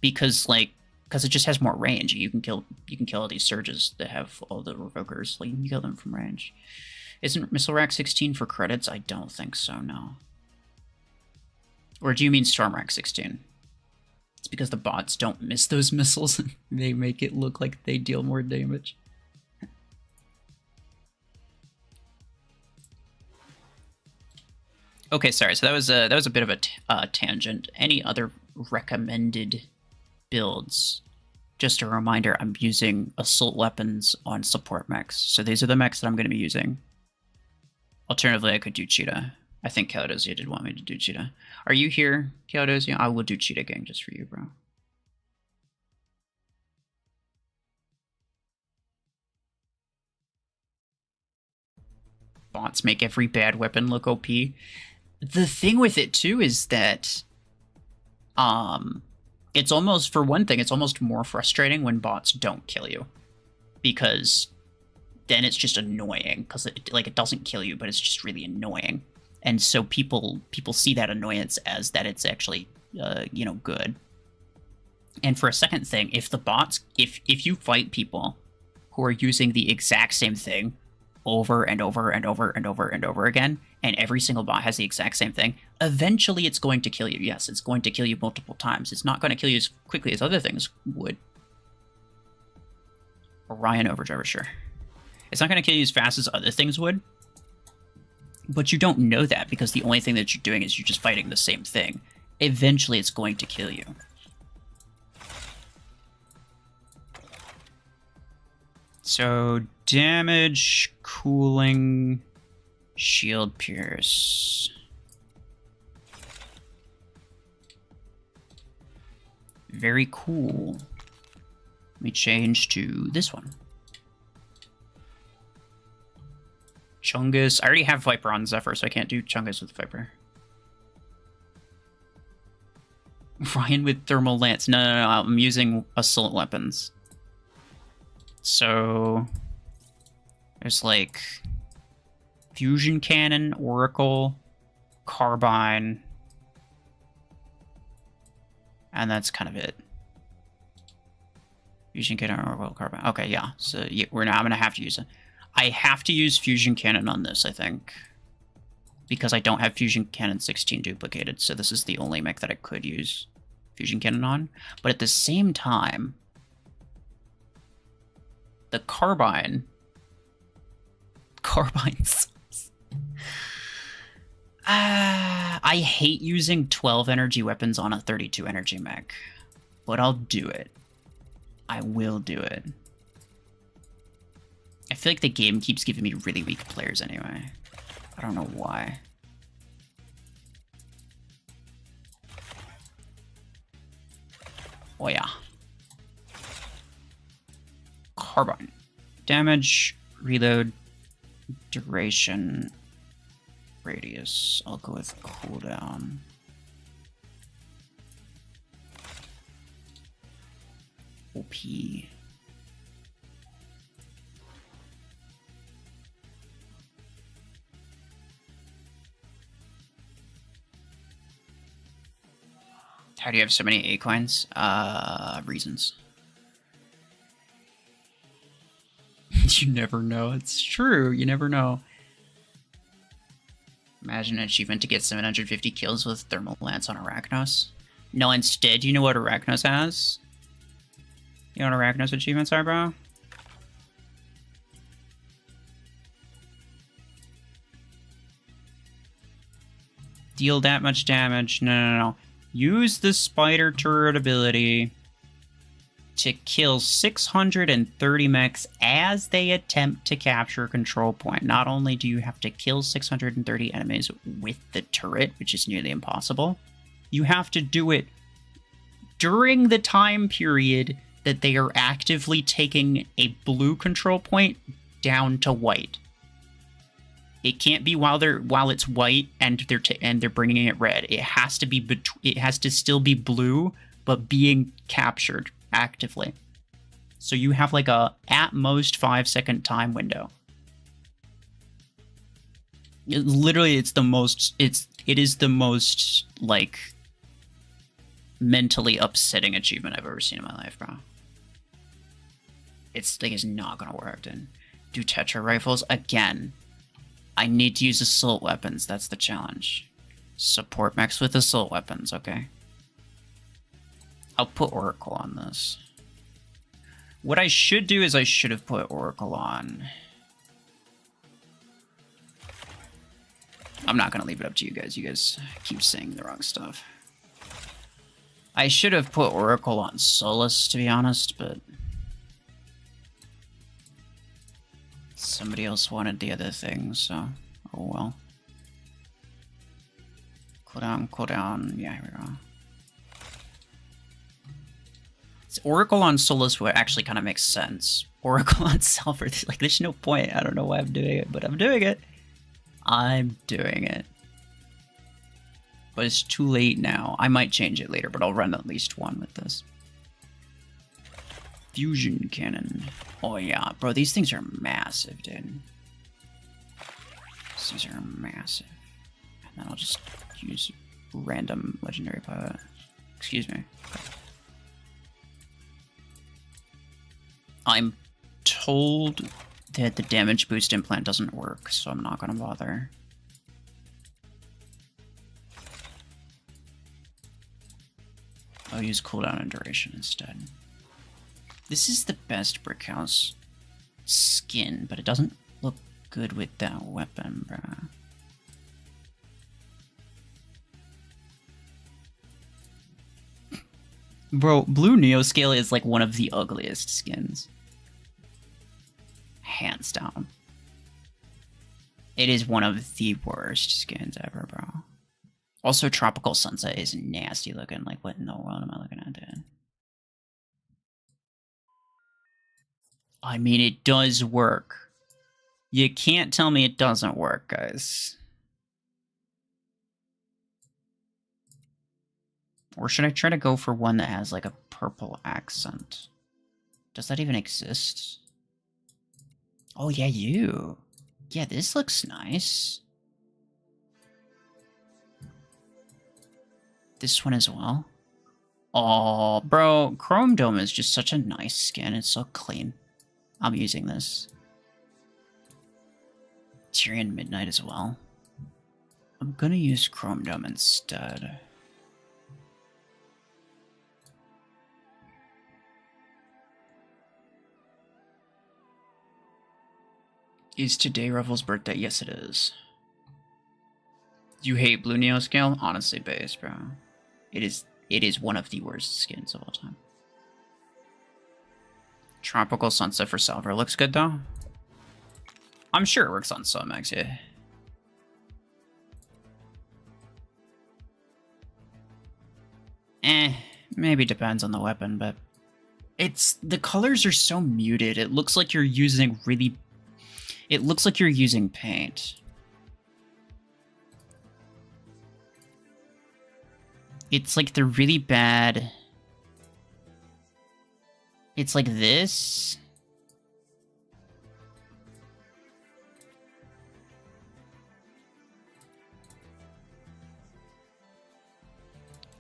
because like because it just has more range. You can kill all these surges that have all the revokers. Like you can kill them from range. Isn't Missile Rack 16 for credits? I don't think so. No. Or do you mean Storm Rack 16? It's because the bots don't miss those missiles. They make it look like they deal more damage. Okay, sorry. So that was a bit of a tangent. Any other recommended builds? Just a reminder, I'm using assault weapons on support mechs. So these are the mechs that I'm going to be using. Alternatively, I could do Cheetah. I think Caladosia did want me to do Cheetah. Are you here, Caladosia? I will do Cheetah Gang just for you, bro. Bots make every bad weapon look OP. The thing with it, too, is that... it's almost, for one thing, it's almost more frustrating when bots don't kill you. Because then it's just annoying. Because it doesn't kill you, but it's just really annoying. And so people see that annoyance as that it's actually, good. And for a second thing, if the bots, if you fight people who are using the exact same thing over and over and over and over and over again, and every single bot has the exact same thing, eventually it's going to kill you. Yes, it's going to kill you multiple times. It's not going to kill you as quickly as other things would. Orion Overdriver, sure. It's not going to kill you as fast as other things would. But you don't know that because the only thing that you're doing is you're just fighting the same thing. Eventually it's going to kill you. So, damage, cooling, shield pierce. Very cool. Let me change to this one. Chungus. I already have Viper on Zephyr, so I can't do Chungus with Viper. Ryan with Thermal Lance. No, I'm using assault weapons. So there's like Fusion Cannon, Oracle, Carbine, and that's kind of it. Fusion Cannon, Oracle, Carbine. Okay, yeah. So yeah, I'm gonna have to use it. I have to use Fusion Cannon on this, I think. Because I don't have Fusion Cannon 16 duplicated, so this is the only mech that I could use Fusion Cannon on. But at the same time, the Carbine sucks. I hate using 12 energy weapons on a 32 energy mech. But I'll do it. I will do it. I feel like the game keeps giving me really weak players anyway. I don't know why. Oh yeah. Carbine. Damage, reload, duration, radius. I'll go with cooldown. OP. How do you have so many A coins? Reasons. You never know. It's true. You never know. Imagine an achievement to get 750 kills with Thermal Lance on Arachnos. No, instead, you know what Arachnos has? You know what Arachnos achievements are, bro? Deal that much damage. No. Use the spider turret ability to kill 630 mechs as they attempt to capture a control point. Not only do you have to kill 630 enemies with the turret, which is nearly impossible, you have to do it during the time period that they are actively taking a blue control point down to white. It can't be while it's white and they're bringing it red. It has to be it has to still be blue, but being captured actively. So you have like a at most 5-second time window. It is the most like mentally upsetting achievement I've ever seen in my life, bro. It's like, it's not gonna work, dude. Do Tetra rifles again. I need to use assault weapons. That's the challenge. Support mechs with assault weapons, okay? I'll put Oracle on this. What I should do is I should have put Oracle on. I'm not gonna leave it up to you guys. You guys keep saying the wrong stuff. I should have put Oracle on Solus, to be honest, but somebody else wanted the other thing, so oh well. Cool down. Yeah, here we go. It's Oracle on Solus would actually kind of makes sense. Oracle on Sulfur, like, there's no point. I don't know why I'm doing it, but I'm doing it. I'm doing it. But it's too late now. I might change it later, but I'll run at least one with this. Fusion cannon. Oh yeah, bro, these things are massive, dude. These things are massive. And then I'll just use random legendary pilot. Excuse me. I'm told that the damage boost implant doesn't work, so I'm not gonna bother. I'll use cooldown and duration instead. This is the best brick house skin, but it doesn't look good with that weapon, bruh. Bro, Blue Neoscale is like one of the ugliest skins. Hands down. It is one of the worst skins ever, bro. Also, Tropical Sunset is nasty looking. Like, what in the world am I looking at, dude? I mean, it does work. You can't tell me it doesn't work, guys. Or should I try to go for one that has, like, a purple accent? Does that even exist? Oh, yeah, you. Yeah, this looks nice. This one as well. Oh, bro, Chrome Dome is just such a nice skin. It's so clean. I'm using this. Tyrion Midnight as well. I'm gonna use Chrome Dome instead. Is today RuFFles' birthday? Yes, it is. You hate Blue Neoscale? Honestly, base, bro. It is one of the worst skins of all time. Tropical Sunset for Salver looks good, though. I'm sure it works on some X, yeah. Maybe depends on the weapon, but the colors are so muted. It looks like you're using it looks like you're using paint. It's like the really bad. It's like this.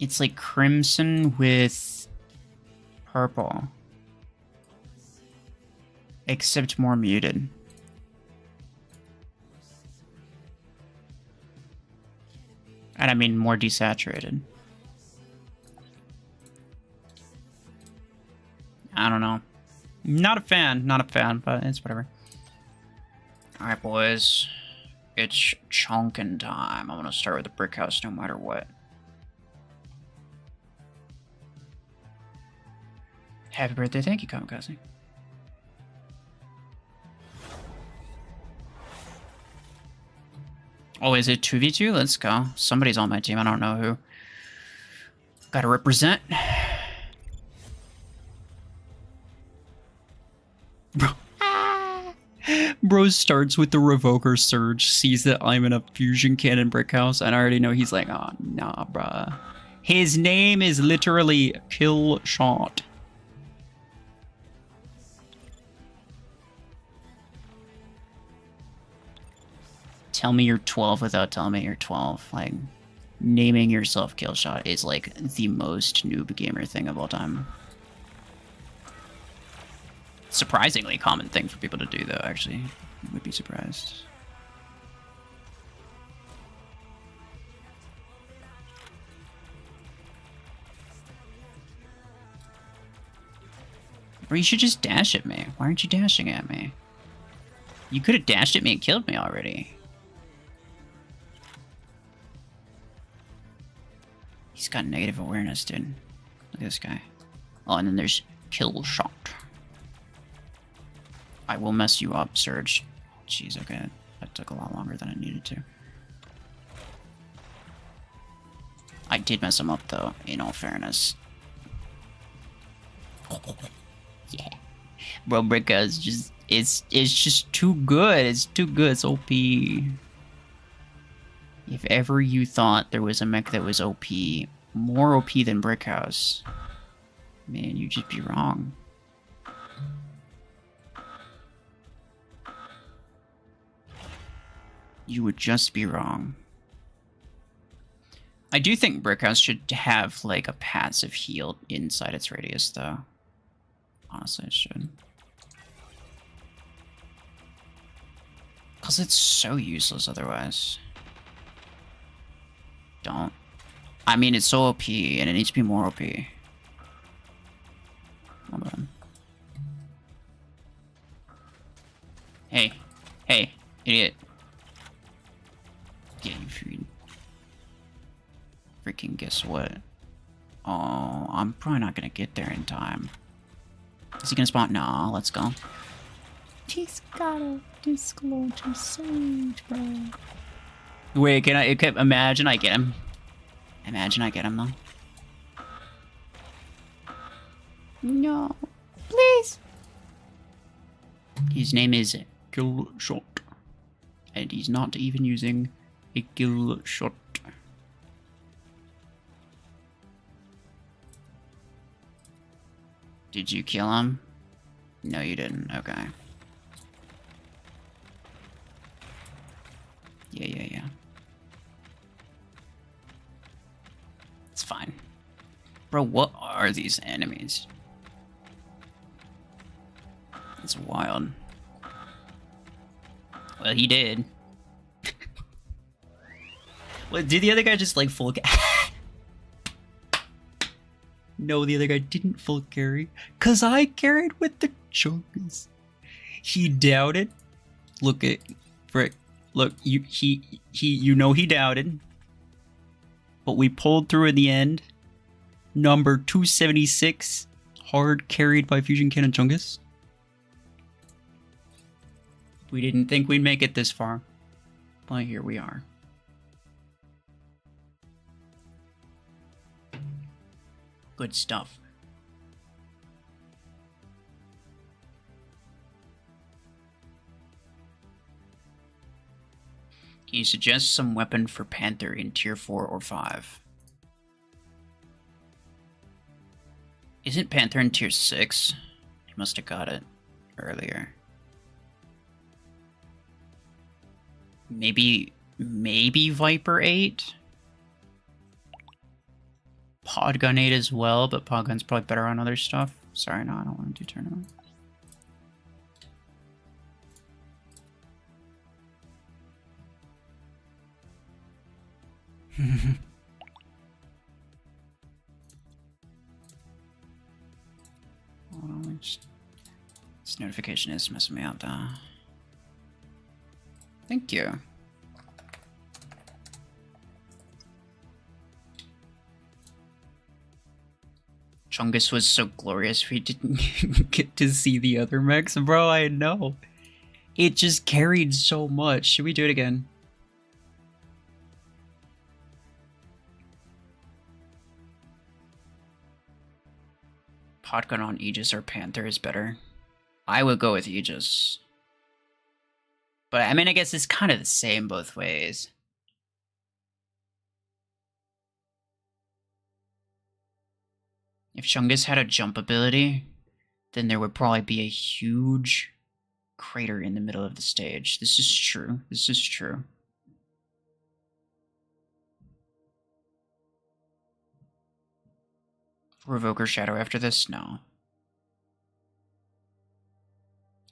It's like crimson with purple. Except more muted. And I mean more desaturated. I don't know. Not a fan, but it's whatever. Alright, boys. It's chonkin' time. I'm gonna start with the brick house no matter what. Happy birthday, thank you, Kamikaze. Oh, is it 2v2? Let's go. Somebody's on my team, I don't know who. Gotta represent. Bro. Bro starts with the Revoker Surge, sees that I'm in a fusion cannon brick house, and I already know he's like, oh, nah, bruh. His name is literally Kill Shot. Tell me you're 12 without telling me you're 12. Like, naming yourself Killshot is like the most noob gamer thing of all time. Surprisingly common thing for people to do, though, actually. I would be surprised. Or you should just dash at me. Why aren't you dashing at me? You could have dashed at me and killed me already. He's got negative awareness, dude. Look at this guy. Oh, and then there's Killshot. I will mess you up, Surge. Jeez, okay. That took a lot longer than it needed to. I did mess him up, though, in all fairness. Yeah. Bro, Bricka is just... It's just too good. It's too good. It's OP. If ever you thought there was a mech that was OP, more OP than Brickhouse, man, you'd just be wrong. You would just be wrong. I do think Brickhouse should have, like, a passive heal inside its radius, though. Honestly, it should. Because it's so useless otherwise. Don't. I mean, it's so OP, and it needs to be more OP. Hold on. Hey. Hey, idiot. Yeah, you freaking guess what? Oh, I'm probably not gonna get there in time. Is he gonna spawn? Nah, let's go. He's gotta disclose his sage, bro. Wait, can I imagine I get him? Imagine I get him, though. No. Please. His name is Killshot. And he's not even using a Killshot. Did you kill him? No, you didn't. Okay. Yeah. It's fine. Bro, what are these enemies? It's wild. Well, he did. What, did the other guy just like full No, the other guy didn't full carry. Cause I carried with the chunks. He doubted. Look at Frick. Look, you know he doubted. But we pulled through in the end. Number 276. Hard carried by Fusion Cannon Chungus. We didn't think we'd make it this far. But here we are. Good stuff. Can you suggest some weapon for Panther in tier 4 or 5? Isn't Panther in tier 6? He must have got it earlier. Maybe Viper 8? Podgun 8 as well, but Podgun's probably better on other stuff. Sorry, no, I don't want to do tournament. Hold on, this notification is messing me out, though. Thank you. Chungus was so glorious we didn't get to see the other mechs. Bro, I know. It just carried so much. Should we do it again? Podgun on Aegis or Panther is better. I would go with Aegis. But I mean, I guess it's kind of the same both ways. If Chungus had a jump ability, then there would probably be a huge crater in the middle of the stage. This is true. This is true. Revoker Shadow after this? No.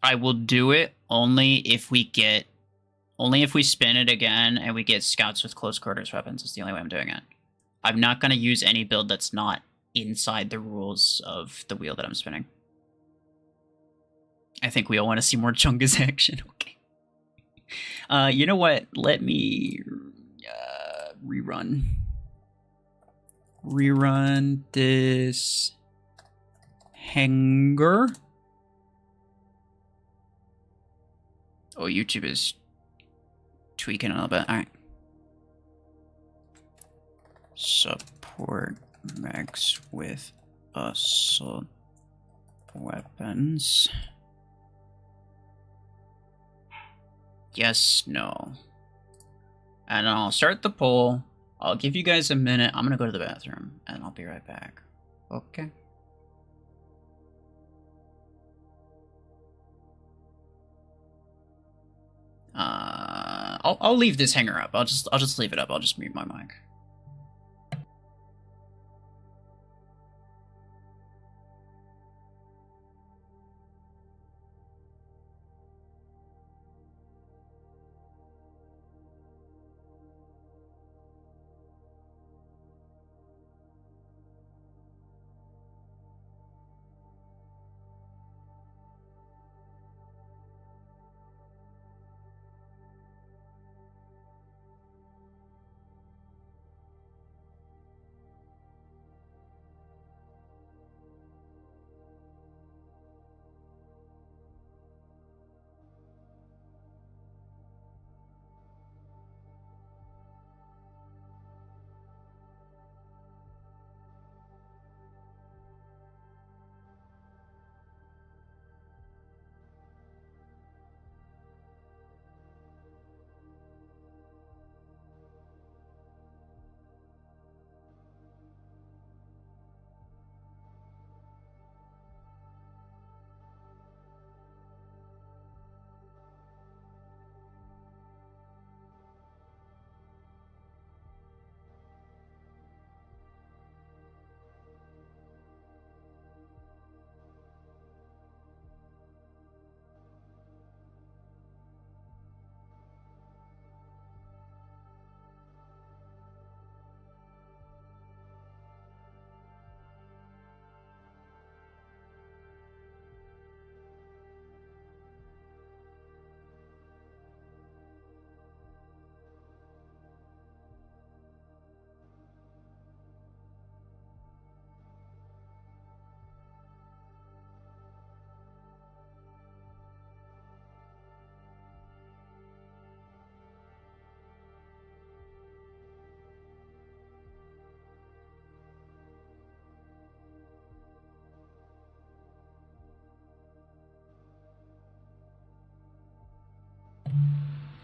I will do it only if we spin it again and we get scouts with close quarters weapons. Is the only way I'm doing it. I'm not going to use any build that's not inside the rules of the wheel that I'm spinning. I think we all want to see more Chungus action. Okay. You know what? Let me rerun this hanger. Oh, YouTube is tweaking a little bit. All right. Support mechs with assault weapons. Yes, no. And I'll start the poll. I'll give you guys a minute. I'm gonna go to the bathroom and I'll be right back. Okay. I'll leave this hanger up. I'll just leave it up. I'll just mute my mic.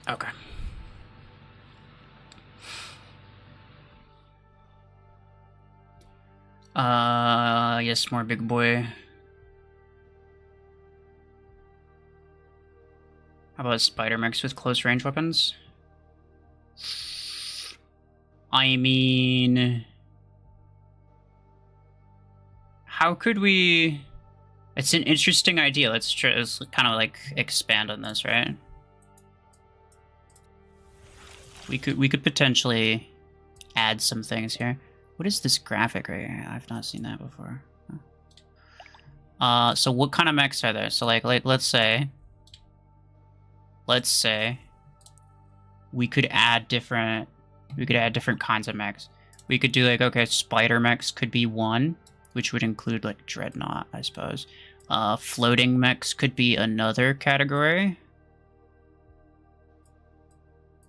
Okay. Yes, more big boy. How about spider mechs with close range weapons? I mean, how could we? It's an interesting idea. Let's kind of like expand on this, right? We could potentially add some things here. What is this graphic right here? I've not seen that before. So what kind of mechs are there? So like let's say we could add different kinds of mechs. We could do like, okay, spider mechs could be one, which would include like Dreadnought, I suppose. Floating mechs could be another category.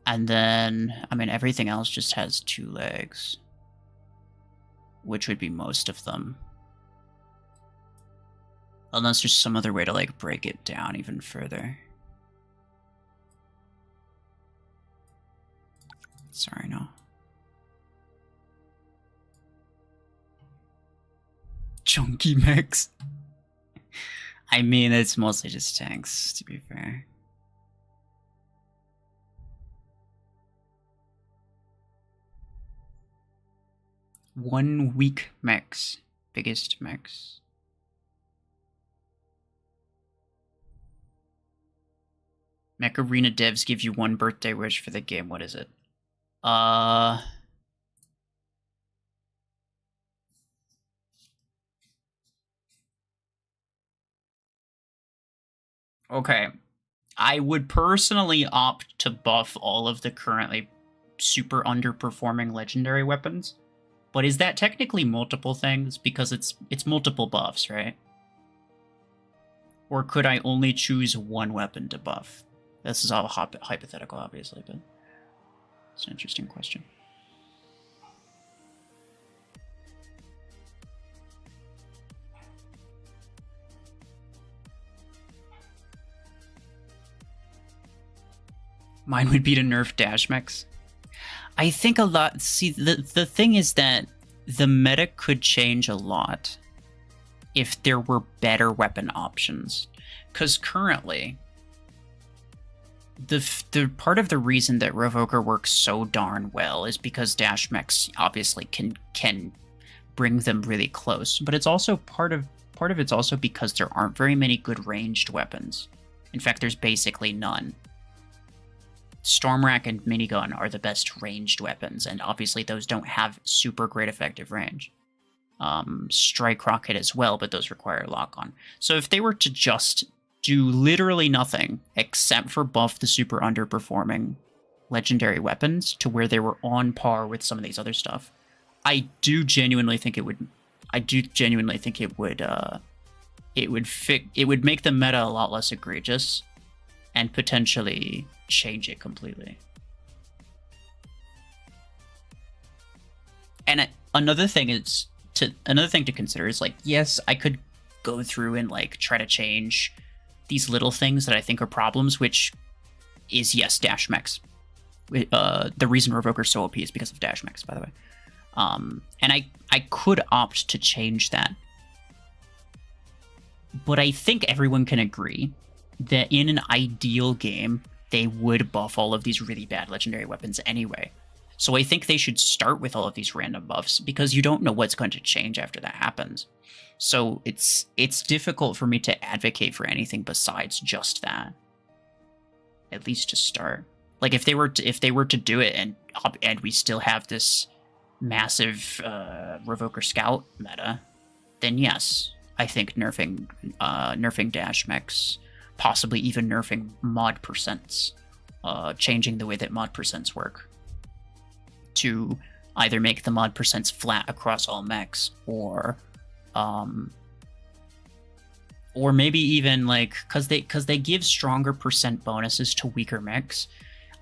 And then, I mean, everything else just has 2 legs, which would be most of them. Unless there's some other way to like break it down even further. Sorry, no. Chunky mechs. I mean, it's mostly just tanks, to be fair. One weak mechs. Biggest mechs. Mech Arena devs give you one birthday wish for the game. What is it? Okay. I would personally opt to buff all of the currently super underperforming legendary weapons. But is that technically multiple things? Because it's multiple buffs, right? Or could I only choose one weapon to buff? This is all hypothetical, obviously, but it's an interesting question. Mine would be to nerf dash mechs. I think a lot... See, the thing is that the meta could change a lot if there were better weapon options. Because currently, the part of the reason that Revoker works so darn well is because dash mechs obviously can bring them really close. But it's also part of it's also because there aren't very many good ranged weapons. In fact, there's basically none. Stormrack and Minigun are the best ranged weapons, and obviously those don't have super great effective range. Strike Rocket as well, but those require lock-on. So if they were to just do literally nothing except for buff the super underperforming legendary weapons to where they were on par with some of these other stuff, I do genuinely think it would. It would make the meta a lot less egregious, and potentially change it completely. And another thing to consider is, like, yes, I could go through and like try to change these little things that I think are problems, which is, yes, dash mechs. The reason Revoker's so OP is because of dash mechs, by the way. And I could opt to change that. But I think everyone can agree that in an ideal game, they would buff all of these really bad legendary weapons anyway. So I think they should start with all of these random buffs, because you don't know what's going to change after that happens. So it's difficult for me to advocate for anything besides just that. At least to start. Like if they were to do it and we still have this massive Revoker Scout meta, then yes, I think nerfing dash mechs, possibly even nerfing mod percents, changing the way that mod percents work to either make the mod percents flat across all mechs, or maybe even like, because they give stronger percent bonuses to weaker mechs.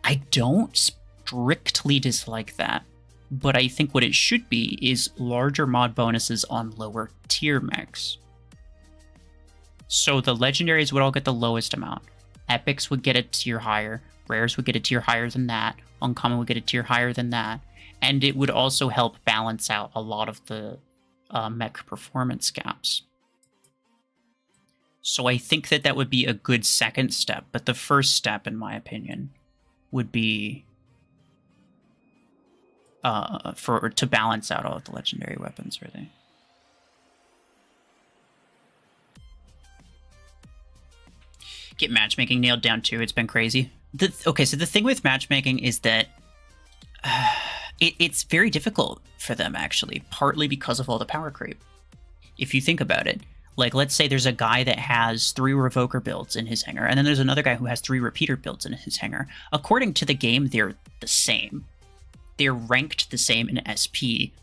I don't strictly dislike that, but I think what it should be is larger mod bonuses on lower tier mechs. So the legendaries would all get the lowest amount. Epics would get a tier higher. Rares would get a tier higher than that. Uncommon would get a tier higher than that. And it would also help balance out a lot of the mech performance gaps. So I think that would be a good second step. But the first step, in my opinion, would be to balance out all of the legendary weapons, really. Get matchmaking nailed down too. It's been crazy. Okay, so the thing with matchmaking is that it's very difficult for them, actually, partly because of all the power creep. If you think about it, like, let's say there's a guy that has 3 Revoker builds in his hangar, and then there's another guy who has 3 Repeater builds in his hangar. According to the game, they're the same. They're ranked the same in SP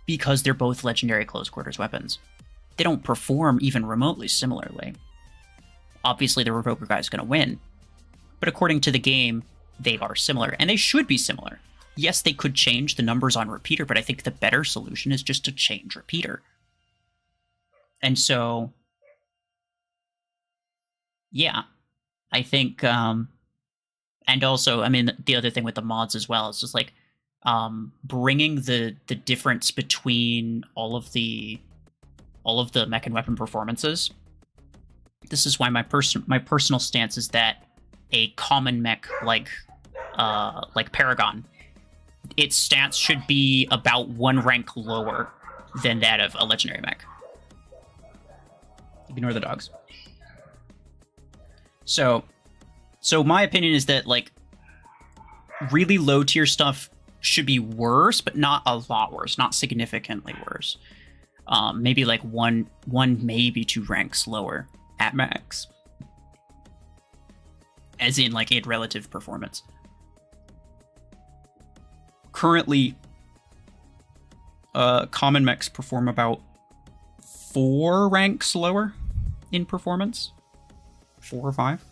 because they're both legendary close quarters weapons. They don't perform even remotely similarly. Obviously, the Revoker guy is going to win. But according to the game, they are similar. And they should be similar. Yes, they could change the numbers on Repeater, but I think the better solution is just to change Repeater. And so, yeah, I think, and also, I mean, the other thing with the mods as well is just like bringing the difference between all of the mech and weapon performances. This is why my personal stance is that a common mech like Paragon, its stats should be about 1 rank lower than that of a legendary mech. Ignore the dogs. So my opinion is that, like, really low tier stuff should be worse, but not a lot worse, not significantly worse. Maybe like one, maybe 2 ranks lower at max. As in, like, in relative performance. Currently, common mechs perform about 4 ranks lower in performance. 4 or 5?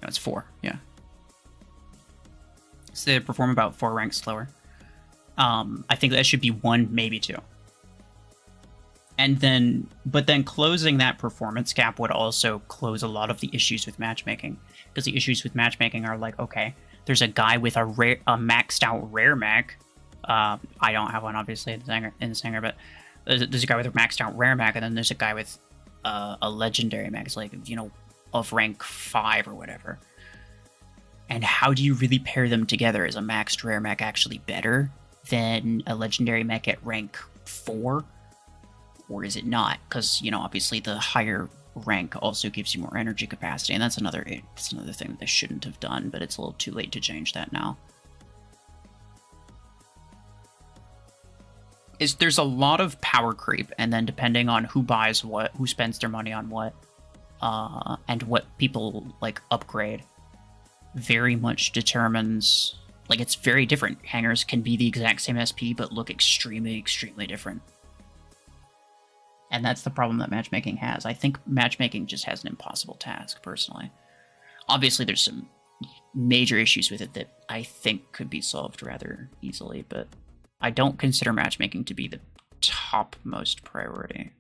No, it's 4, yeah. So they perform about 4 ranks lower. I think that should be 1, maybe 2. And then, but then closing that performance gap would also close a lot of the issues with matchmaking. Because the issues with matchmaking are like, okay, there's a guy with a maxed out rare mech. I don't have one, obviously, in the Singer, but there's a guy with a maxed out rare mech, and then there's a guy with a legendary mech. It's like, you know, of rank 5 or whatever. And how do you really pair them together? Is a maxed rare mech actually better than a legendary mech at rank 4? Or is it not? Because, you know, obviously the higher rank also gives you more energy capacity, and that's another thing that they shouldn't have done, but it's a little too late to change that now. There's a lot of power creep, and then depending on who buys what, who spends their money on what, and what people, like, upgrade, very much determines, like, it's very different. Hangers can be the exact same SP, but look extremely, extremely different. And that's the problem that matchmaking has. I think matchmaking just has an impossible task, personally. Obviously, there's some major issues with it that I think could be solved rather easily, but I don't consider matchmaking to be the topmost priority.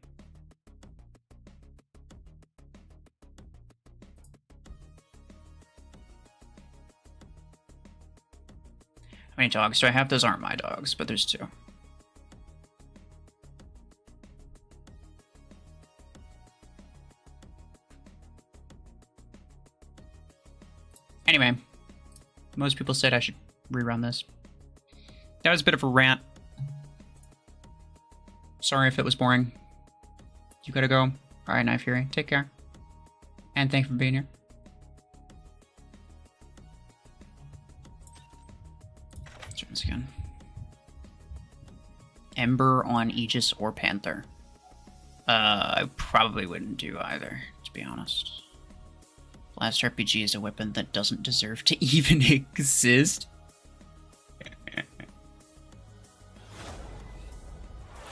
How many dogs do I have? Those aren't my dogs, but there's 2. Anyway, most people said I should rerun this. That was a bit of a rant. Sorry if it was boring. You gotta go. Alright, Knife Fury, take care. And thank you for being here. Let's try this again. Ember on Aegis or Panther. I probably wouldn't do either, to be honest. Blast RPG is a weapon that doesn't deserve to even exist.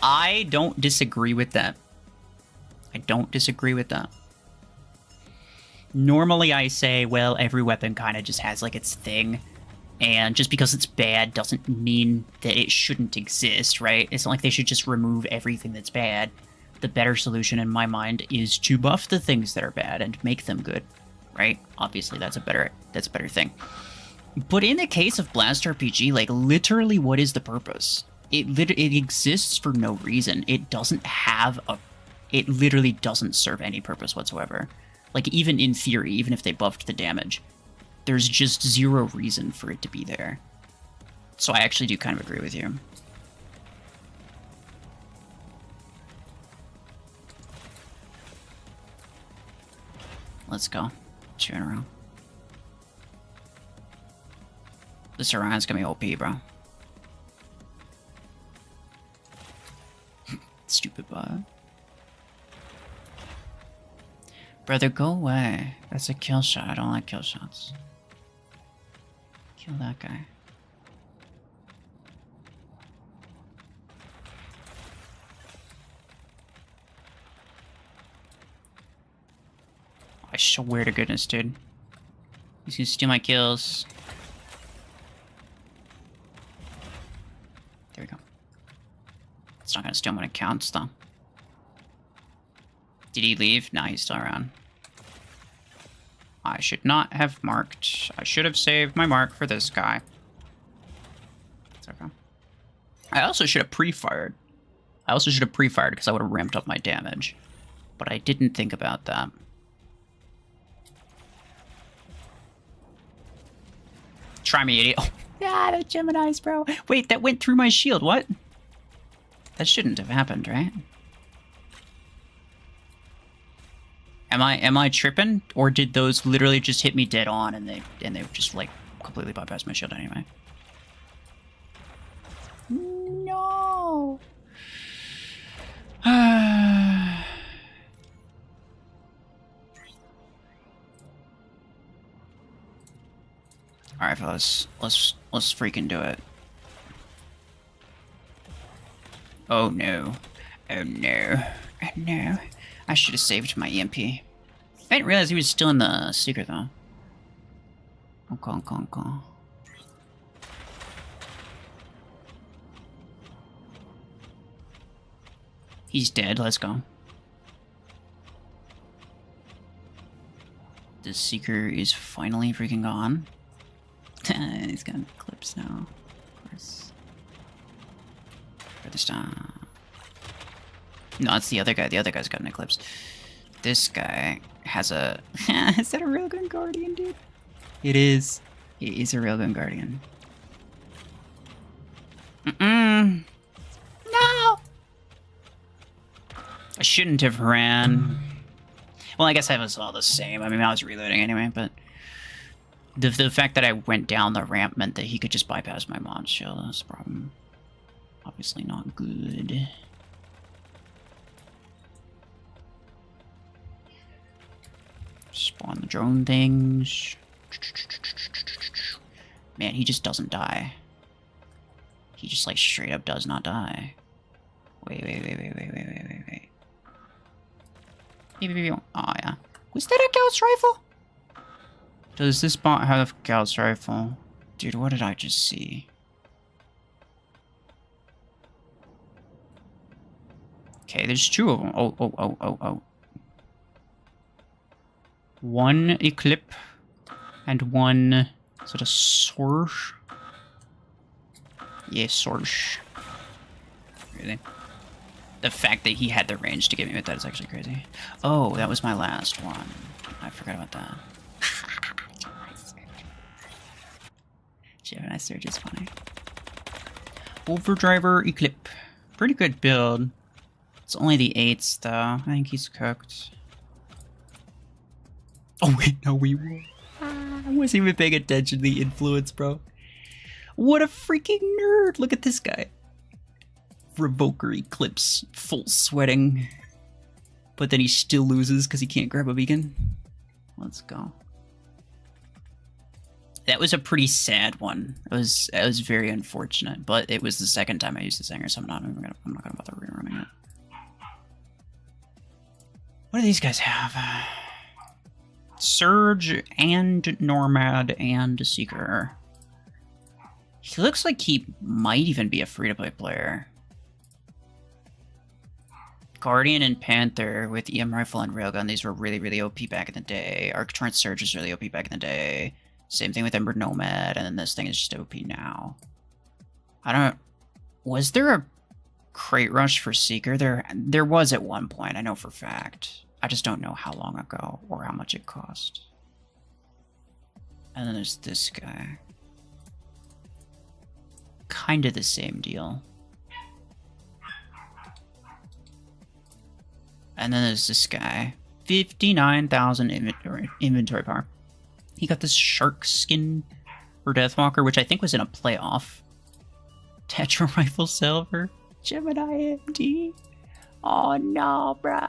I don't disagree with that. I don't disagree with that. Normally I say, well, every weapon kind of just has, like, its thing. And just because it's bad doesn't mean that it shouldn't exist, right? It's not like they should just remove everything that's bad. The better solution in my mind is to buff the things that are bad and make them good. Right? Obviously, that's a better thing. But in the case of Blast RPG, like, literally, what is the purpose? It exists for no reason. It doesn't have a... It literally doesn't serve any purpose whatsoever. Like, even in theory, even if they buffed the damage, there's just 0 reason for it to be there. So I actually do kind of agree with you. Let's go. 2 in a row. This Orion's gonna be OP, bro. Stupid bot. Brother, go away. That's a kill shot. I don't like kill shots. Kill that guy. I swear to goodness, dude. He's gonna steal my kills. There we go. It's not gonna steal when it counts, though. Did he leave? Nah, he's still around. I should not have marked. I should have saved my mark for this guy. It's okay. I also should have pre-fired. Because I would have ramped up my damage. But I didn't think about that. Try me, idiot. Oh, yeah, the Geminis, bro. Wait, that went through my shield. What? That shouldn't have happened, right? Am I tripping? Or did those literally just hit me dead on and they just like completely bypassed my shield anyway? No. Alright, fellas. Let's freaking do it. Oh no. Oh no. Oh no. I should have saved my EMP. I didn't realize he was still in the secret though. Okay. He's dead, let's go. The Seeker is finally freaking gone. He's got clips now, of course. For this time. No, it's the other guy. The other guy's got an Eclipse. This guy has a... Is that a Railgun Guardian, dude? It is. It is a Railgun Guardian. No! I shouldn't have ran. Well, I guess I was all the same. I mean, I was reloading anyway, but... The fact that I went down the ramp meant that he could just bypass my mom's shield. That's the problem. Obviously not good. Spawn the drone things. Man, he just doesn't die. He just like straight up does not die. Wait. Oh yeah. Was that a Gauss rifle? Does this bot have a Gauss rifle? Dude, what did I just see? Okay, there's two of them. Oh. One Eclipse and one... Is it a Sorge? Yeah, Sorge. Really? The fact that he had the range to get me with that is actually crazy. Oh, that was my last one. I forgot about that. Gemini Surge is funny. Overdriver Eclipse. Pretty good build. It's only the 8s though. I think he's cooked. Oh wait, no, we were. I wasn't even paying attention to the influence, bro. What a freaking nerd! Look at this guy. Revoker Eclipse, full sweating. But then he still loses because he can't grab a beacon. Let's go. That was a pretty sad one. It was very unfortunate, but it was the second time I used this hanger, so I'm not gonna bother rerunning it. What do these guys have? Surge and Nomad and Seeker. He looks like he might even be a free-to-play player. Guardian and Panther with EM Rifle and Railgun. These were really, really OP back in the day. Arctorrent Surge was really OP back in the day. Same thing with Ember Nomad, and then this thing is just OP now. I don't... Was there a crate rush for Seeker? There was at one point, I know for a fact. I just don't know how long ago or how much it cost. And then there's this guy. Kinda the same deal. And then there's this guy. 59,000 inventory power. He got this shark skin for Deathwalker, which I think was in a playoff. Tetra Rifle Silver. Gemini MD. Oh no, bruh.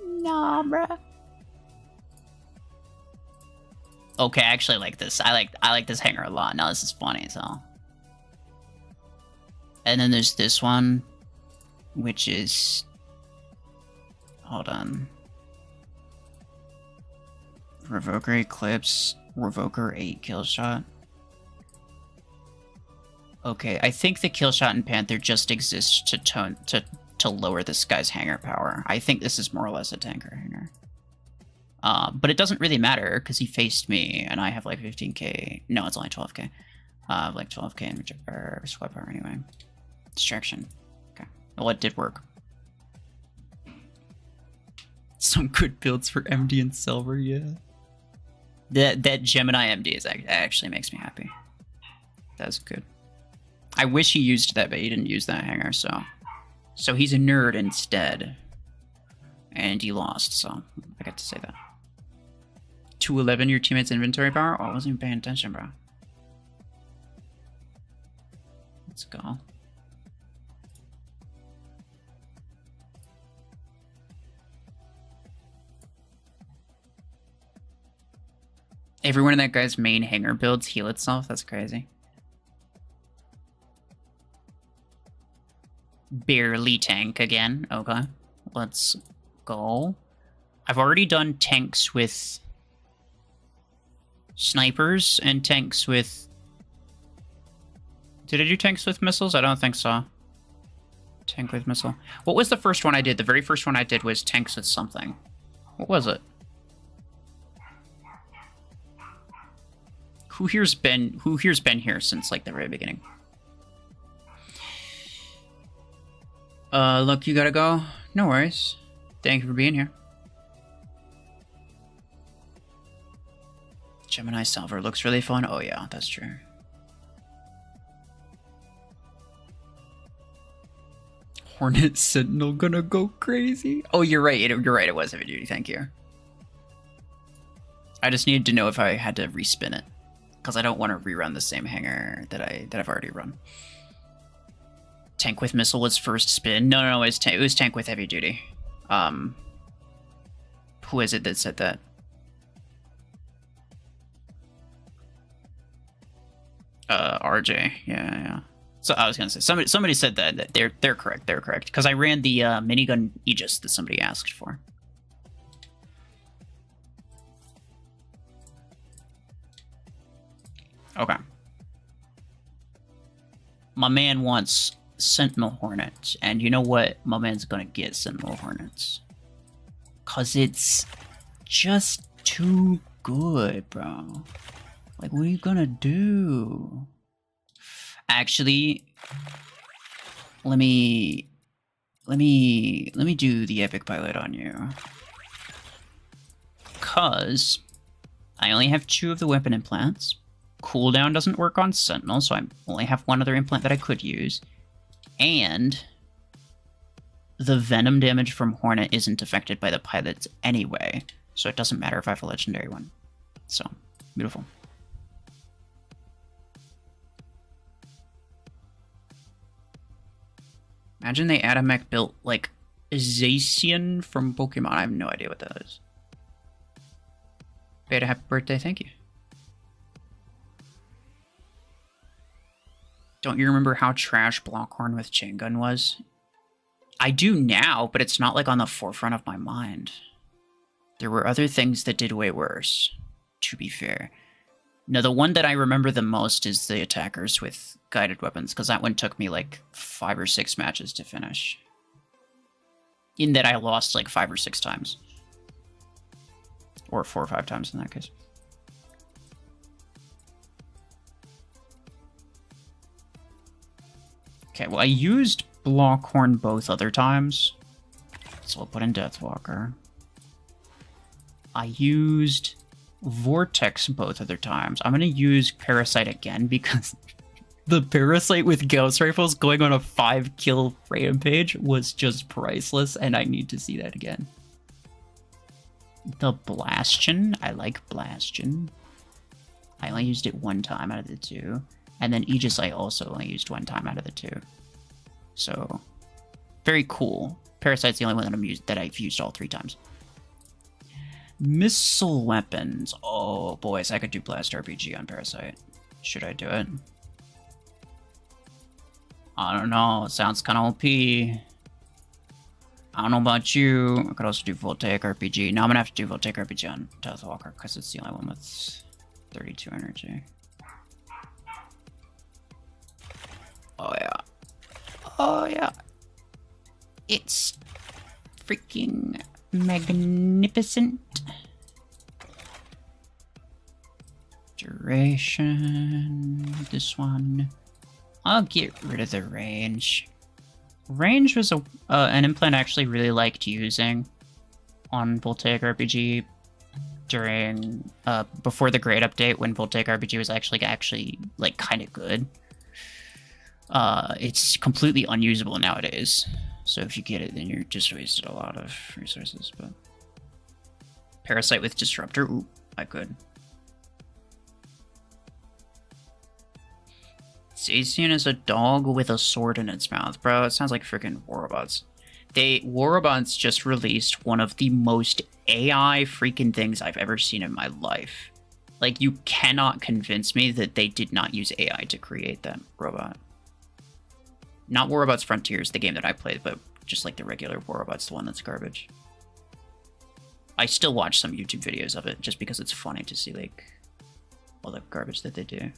Nah, bruh. Okay, I actually like this. I like this hanger a lot. Now this is funny as hell. And then there's this one, which is... Hold on. Revoker Eclipse, Revoker 8 Killshot. Okay, I think the Killshot and Panther just exists to lower this guy's hanger power. I think this is more or less a tanker hanger. But it doesn't really matter, because he faced me, and I have like 15k. No, it's only 12k. Like 12k in squad power anyway. Distraction. Okay. Well, it did work. Some good builds for MD and Silver, yeah. That Gemini MD is actually makes me happy. That's good. I wish he used that, but he didn't use that hanger, so he's a nerd instead. And you lost, so I got to say that. 211 your teammate's inventory bar? Oh, I wasn't even paying attention, bro. Let's go. Everyone in that guy's main hangar builds heal itself? That's crazy. Barely tank again. Okay. Let's go. I've already done tanks with snipers and tanks with... Did I do tanks with missiles? I don't think so. Tank with missile. What was the first one I did? The very first one I did was tanks with something. What was it? Who here's been here since like the very beginning? Look, you gotta go. No worries. Thank you for being here. Gemini Salver looks really fun. Oh yeah, that's true. Hornet Sentinel gonna go crazy. Oh, you're right. You're right. It was heavy duty. Thank you. I just needed to know if I had to respin it, because I don't want to rerun the same hangar that I've already run. Tank with missile was first spin. No, it was tank with heavy duty. Who is it that said that? RJ. Yeah. So I was gonna say somebody said that they're correct. They're correct because I ran the minigun Aegis that somebody asked for. Okay. My man wants Sentinel Hornets, and you know what? My man's gonna get Sentinel Hornets. Cause it's just too good, bro. Like, what are you gonna do? Actually, let me do the epic pilot on you. Cause I only have 2 of the weapon implants. Cooldown doesn't work on Sentinel, so I only have 1 other implant that I could use. And the venom damage from Hornet isn't affected by the pilots anyway, so it doesn't matter if I have a legendary one. So, beautiful. Imagine they add a mech built like Zacian from Pokemon. I have no idea what that is. Beta, happy birthday, thank you. Don't you remember how trash Blockhorn with chain gun was? I do now, but it's not like on the forefront of my mind. There were other things that did way worse, to be fair. No, the one that I remember the most is the attackers with guided weapons, because that one took me like 5 or 6 matches to finish. In that I lost like 5 or 6 times. Or 4 or 5 times in that case. Okay, well I used Blockhorn both other times. So I'll put in Deathwalker. I used Vortex both other times. I'm going to use Parasite again because the Parasite with Gauss Rifles going on a 5-kill rampage was just priceless, and I need to see that again. The Blastion. I like Blastion. I only used it 1 time out of the 2. And then Aegis I also only used 1 time out of the 2. So, very cool. Parasite's the only one that I've used all 3 times. Missile weapons. Oh, boys, I could do Blast RPG on Parasite. Should I do it? I don't know. It sounds kind of OP. I don't know about you. I could also do Voltaic RPG. No, I'm going to have to do Voltaic RPG on Deathwalker because it's the only one with 32 energy. Oh, yeah. Oh, yeah. It's freaking magnificent. Duration. This one. I'll get rid of the range. Range was an implant I actually really liked using on Voltaic RPG during before the grade update when Voltaic RPG was actually like kind of good. It's completely unusable nowadays. So if you get it, then you're just wasted a lot of resources. But Parasite with Disruptor, ooh, I could. Zacian is a dog with a sword in its mouth, bro. It sounds like freaking War Robots. War Robots just released one of the most AI freaking things I've ever seen in my life. Like, you cannot convince me that they did not use AI to create that robot. Not War Robots Frontiers, the game that I played, but just like the regular War Robots, the one that's garbage. I still watch some YouTube videos of it just because it's funny to see, like, all the garbage that they do.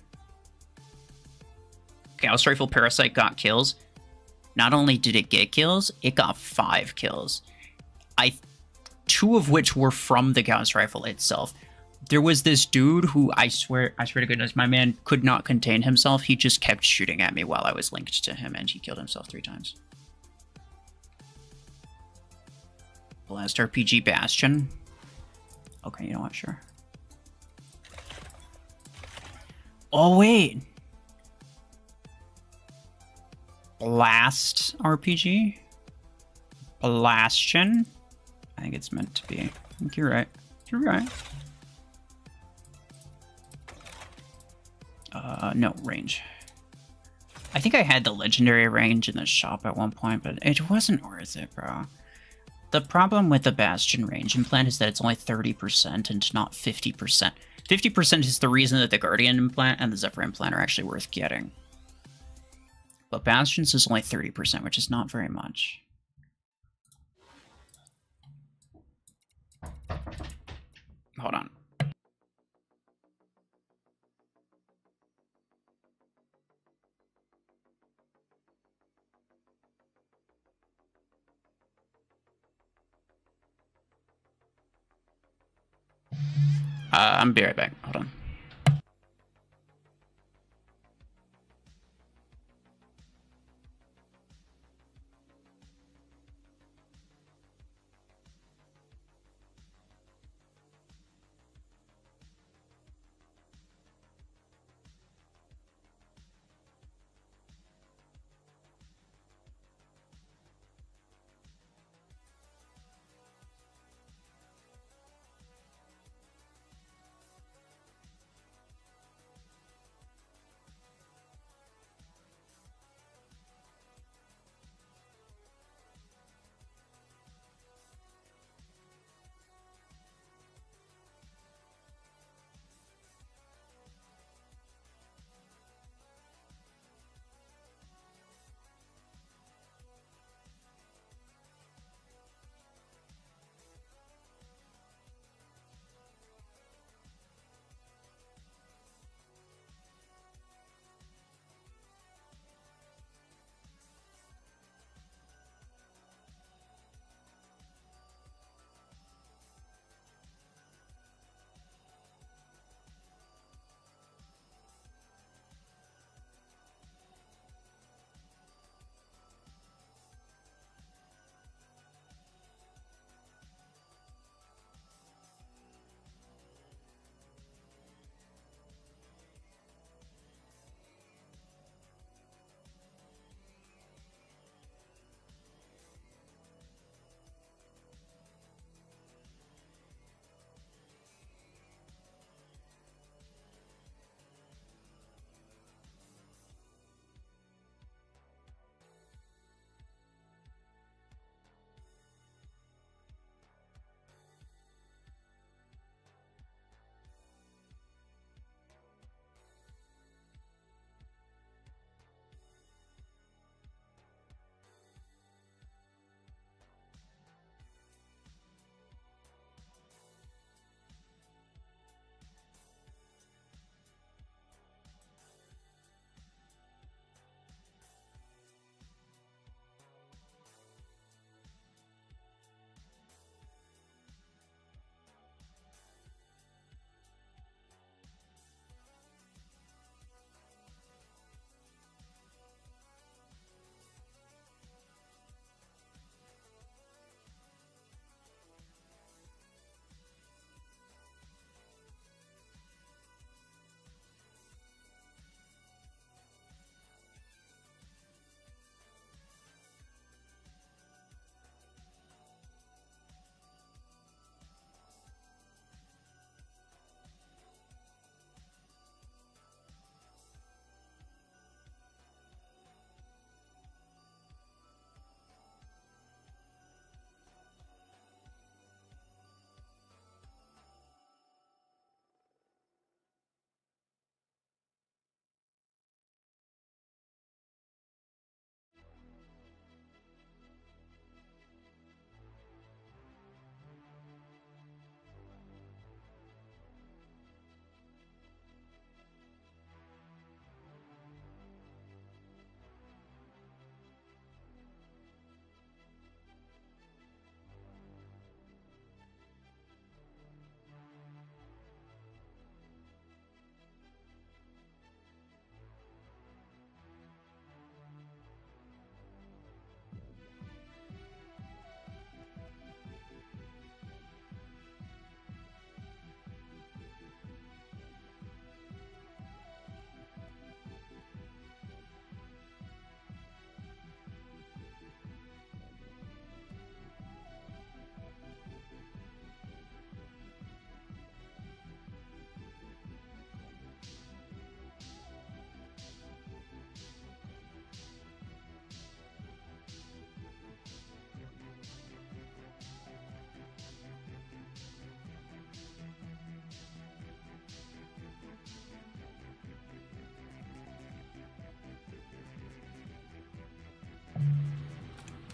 Gauss Rifle Parasite got kills. Not only did it get kills, it got 5 kills. 2 of which were from the Gauss Rifle itself. There was this dude who, I swear to goodness, my man could not contain himself. He just kept shooting at me while I was linked to him, and he killed himself 3 times. Blast RPG Bastion. Okay, you know what, sure. Oh, wait. Blast RPG? Blastion? I think it's meant to be. I think you're right. You're right. No, range. I think I had the legendary range in the shop at one point, but it wasn't worth it, bro. The problem with the Bastion range implant is that it's only 30% and not 50%. 50% is the reason that the Guardian implant and the Zephyr implant are actually worth getting. But Bastion's is only 30%, which is not very much. Hold on. I'm be right back. Hold on.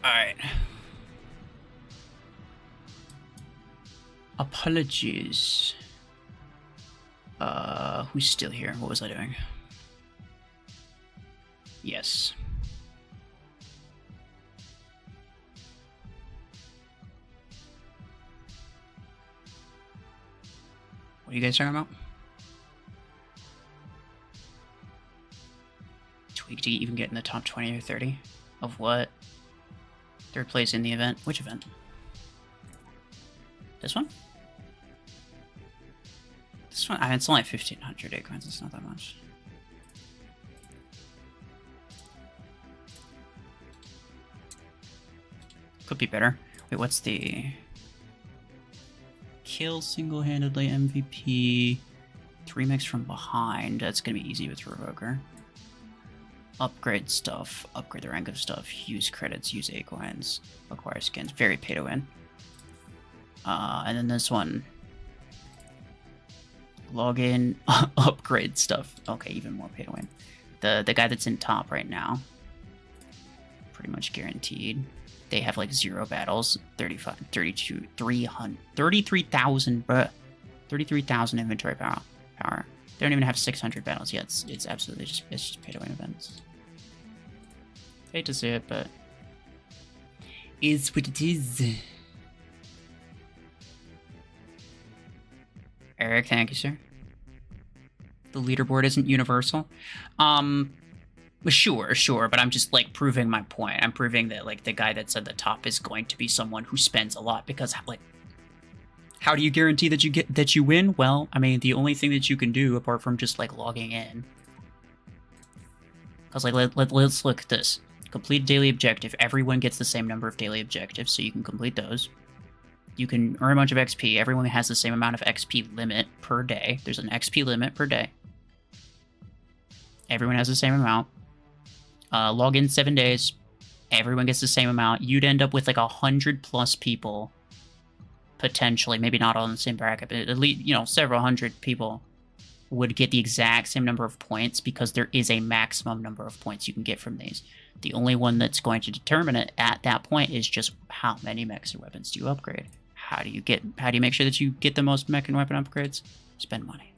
Alright. Apologies. Who's still here? What was I doing? Yes. What are you guys talking about? Tweak to even get in the top 20 or 30? Of what? Third place in the event? Which event? This one? This one? I mean, it's only 1,500 acorns, it's not that much. Could be better. Wait, what's the... Kill single-handedly MVP. 3 mechs from behind. That's gonna be easy with Revoker. Upgrade stuff. Upgrade the rank of stuff. Use credits. Use acorns. Acquire skins. Very pay to win. And then this one. Log in. Upgrade stuff. Okay, even more pay to win. The guy that's in top right now. Pretty much guaranteed. They have like 0 battles, 35, 32, 300, 33,000, 33,000 inventory power. They don't even have 600 battles yet. It's absolutely just pay to win events. Hate to see it, but is what it is. Eric, thank you, sir. The leaderboard isn't universal. Sure, but I'm just like proving my point. I'm proving that like the guy that's at the top is going to be someone who spends a lot, because like, how do you guarantee that you win? Well, I mean, the only thing that you can do apart from just like logging in, because like let's look at this. Complete daily objective. Everyone gets the same number of daily objectives, so you can complete those. You can earn a bunch of XP. Everyone has the same amount of XP limit per day. There's an XP limit per day. Everyone has the same amount. Log in 7 days. Everyone gets the same amount. You'd end up with like 100+ people, potentially. Maybe not all in the same bracket, but at least, you know, several hundred people would get the exact same number of points, because there is a maximum number of points you can get from these. The only one that's going to determine it at that point is just how many mechs and weapons do you upgrade. How do you make sure that you get the most mech and weapon upgrades? Spend money.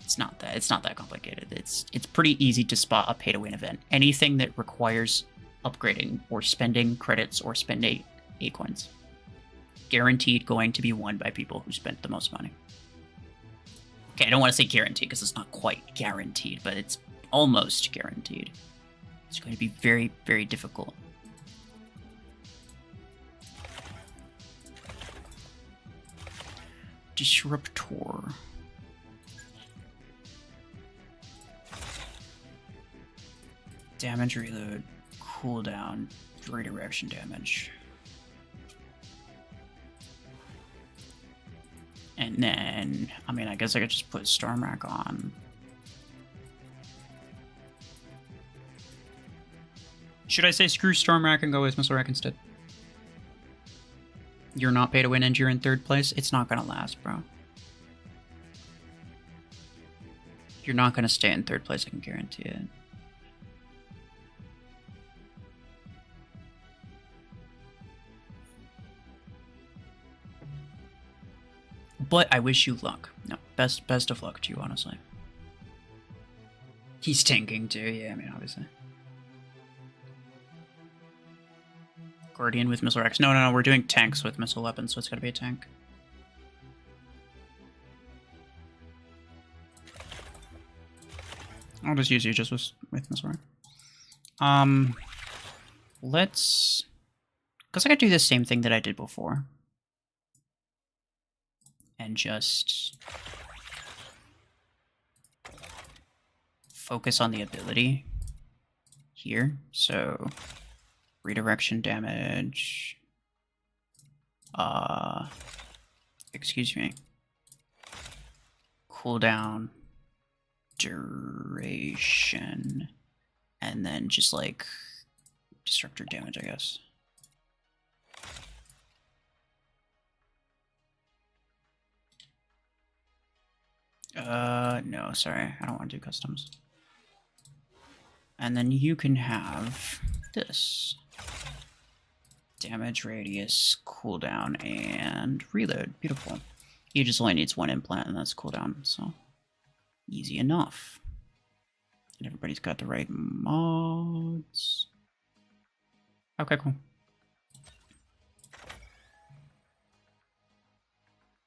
It's not that complicated. It's pretty easy to spot a pay-to-win event. Anything that requires upgrading or spending credits or spending acorns, guaranteed going to be won by people who spent the most money. Okay, I don't want to say guaranteed because it's not quite guaranteed, but it's almost guaranteed. It's going to be very, very difficult. Disruptor. Damage reload, cooldown, redirection damage. And then, I mean, I guess I could just put Stormrack on. Should I say screw Stormrack and go with Missile Rack instead? You're not pay to win and you're in 3rd place? It's not gonna last, bro. You're not gonna stay in 3rd place, I can guarantee it. But I wish you luck. No, best of luck to you, honestly. He's tanking too, yeah, I mean, obviously. Guardian with Missile Rex. No, we're doing tanks with missile weapons, so it's gotta be a tank. I'll just use you just with Missile Rex. Let's... Because I could do the same thing that I did before. And just focus on the ability here. So redirection damage. Excuse me. Cooldown, duration, and then just like disruptor damage, I guess. No, sorry. I don't want to do customs. And then you can have this. Damage, radius, cooldown, and reload. Beautiful. He just only needs one implant, and that's cooldown, so easy enough. And everybody's got the right mods. Okay, cool.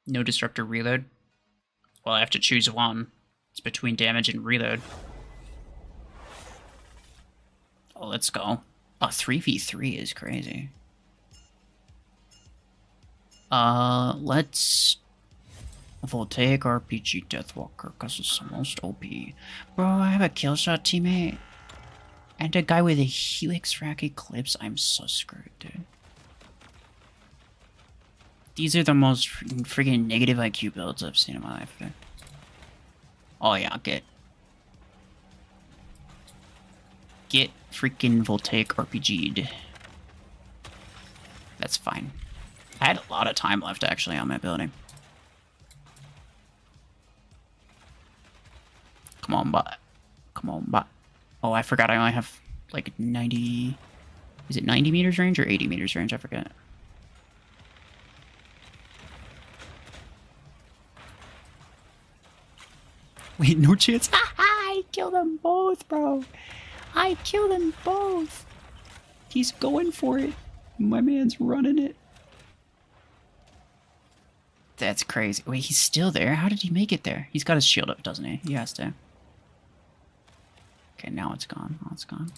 No disruptor reload. Well, I have to choose one. It's between damage and reload. Oh, let's go. Oh, 3v3 is crazy. Let's Voltaic RPG Deathwalker, because it's the most OP. Bro, I have a killshot teammate. And a guy with a Helix Rack Eclipse. I'm so screwed, dude. These are the most freaking negative IQ builds I've seen in my life, dude. Oh yeah, get freaking Voltaic RPG'd. That's fine. I had a lot of time left, actually, on my ability. Come on, bot. Come on, bot. Oh, I forgot I only have, like, 90... Is it 90 meters range or 80 meters range? I forget. Wait, no chance. I killed them both, bro. I killed them both. He's going for it. My man's running it. That's crazy. Wait, he's still there? How did he make it there? He's got his shield up, doesn't he? He has to. Okay, now it's gone. Now it's gone.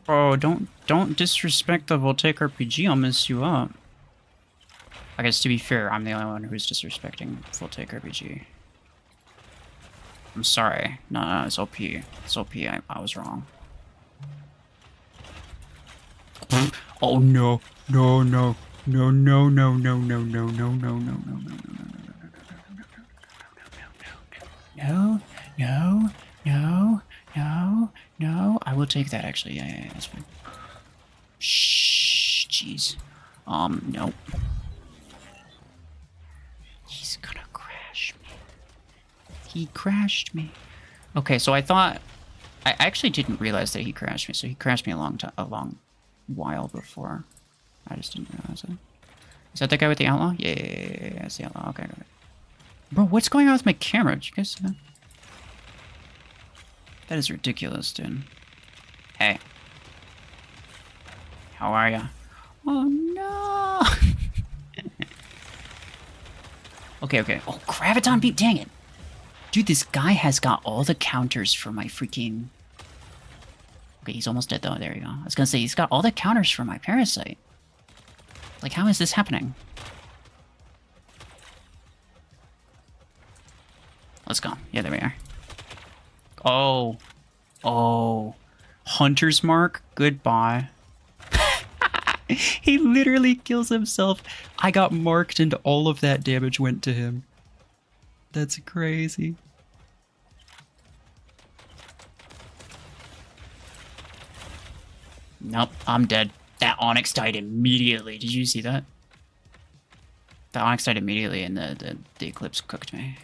Bro, don't disrespect the Voltaic RPG. I'll mess you up. I guess to be fair, I'm the only one who's disrespecting Voltaic RPG. I'm sorry. No, it's OP. It's OP. I was wrong. Oh no. No, no. No, no, no, no, no, no, no, no, no, no, no, no, no, no, no, no, no. I will take that actually. Yeah, that's fine. Shh, jeez. No. He's gonna crash me. He crashed me. Okay, so I thought I actually didn't realize that he crashed me. So he crashed me a long while before. I just didn't realize it. Is that the guy with the outlaw? Yeah, that's the outlaw. Okay, okay. Bro, what's going on with my camera? Did you guys see that? That is ridiculous, dude. Hey. How are ya? Oh, no! Okay. Oh, Graviton Beep, dang it! Dude, this guy has got all the counters for my freaking... Okay, he's almost dead, though. There you go. I was gonna say, he's got all the counters for my Parasite. Like, how is this happening? Let's go. Yeah, there we are. Oh. Oh. Hunter's Mark? Goodbye. He literally kills himself. I got marked and all of that damage went to him. That's crazy. Nope, I'm dead. That Onyx died immediately. Did you see that? The Onyx died immediately and the Eclipse cooked me.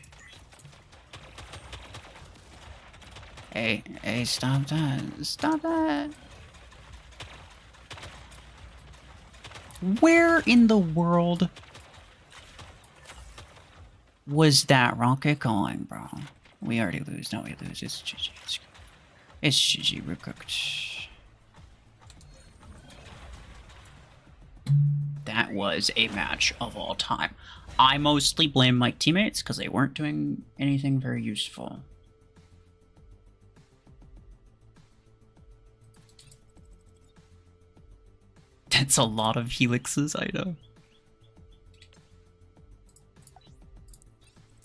Hey, stop that. Stop that. Where in the world was that rocket going, bro? We already lose. No, we lose. It's GG. It's GG. We're cooked. That was a match of all time. I mostly blame my teammates because they weren't doing anything very useful. That's a lot of helixes, I know.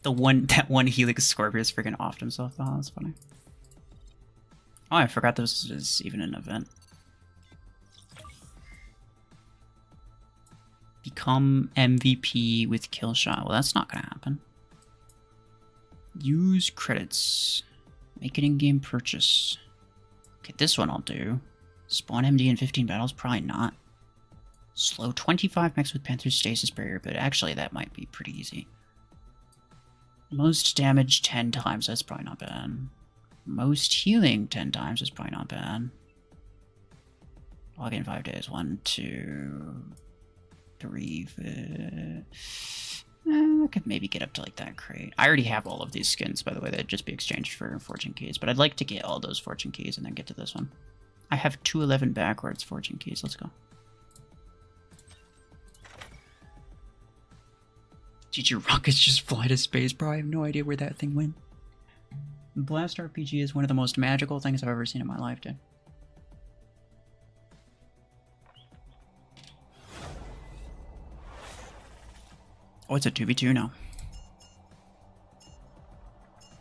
That one helix Scorpius freaking offed himself. Oh, that's funny. Oh, I forgot this is even an event. Become MVP with Killshot. Well, that's not gonna happen. Use credits. Make an in-game purchase. Okay, this one I'll do. Spawn MD in 15 battles? Probably not. Slow 25 mechs with Panther's Stasis Barrier, but actually that might be pretty easy. Most damage 10 times, that's probably not bad. Most healing 10 times is probably not bad. Log in 5 days. 1, 2, 3, 4. I could maybe get up to like that crate. I already have all of these skins, by the way. That'd just be exchanged for fortune keys. But I'd like to get all those fortune keys and then get to this one. I have 211 backwards fortune keys. Let's go. GG rockets just fly to space, bro. I have no idea where that thing went. Blast RPG is one of the most magical things I've ever seen in my life, dude. Oh, it's a 2v2 now.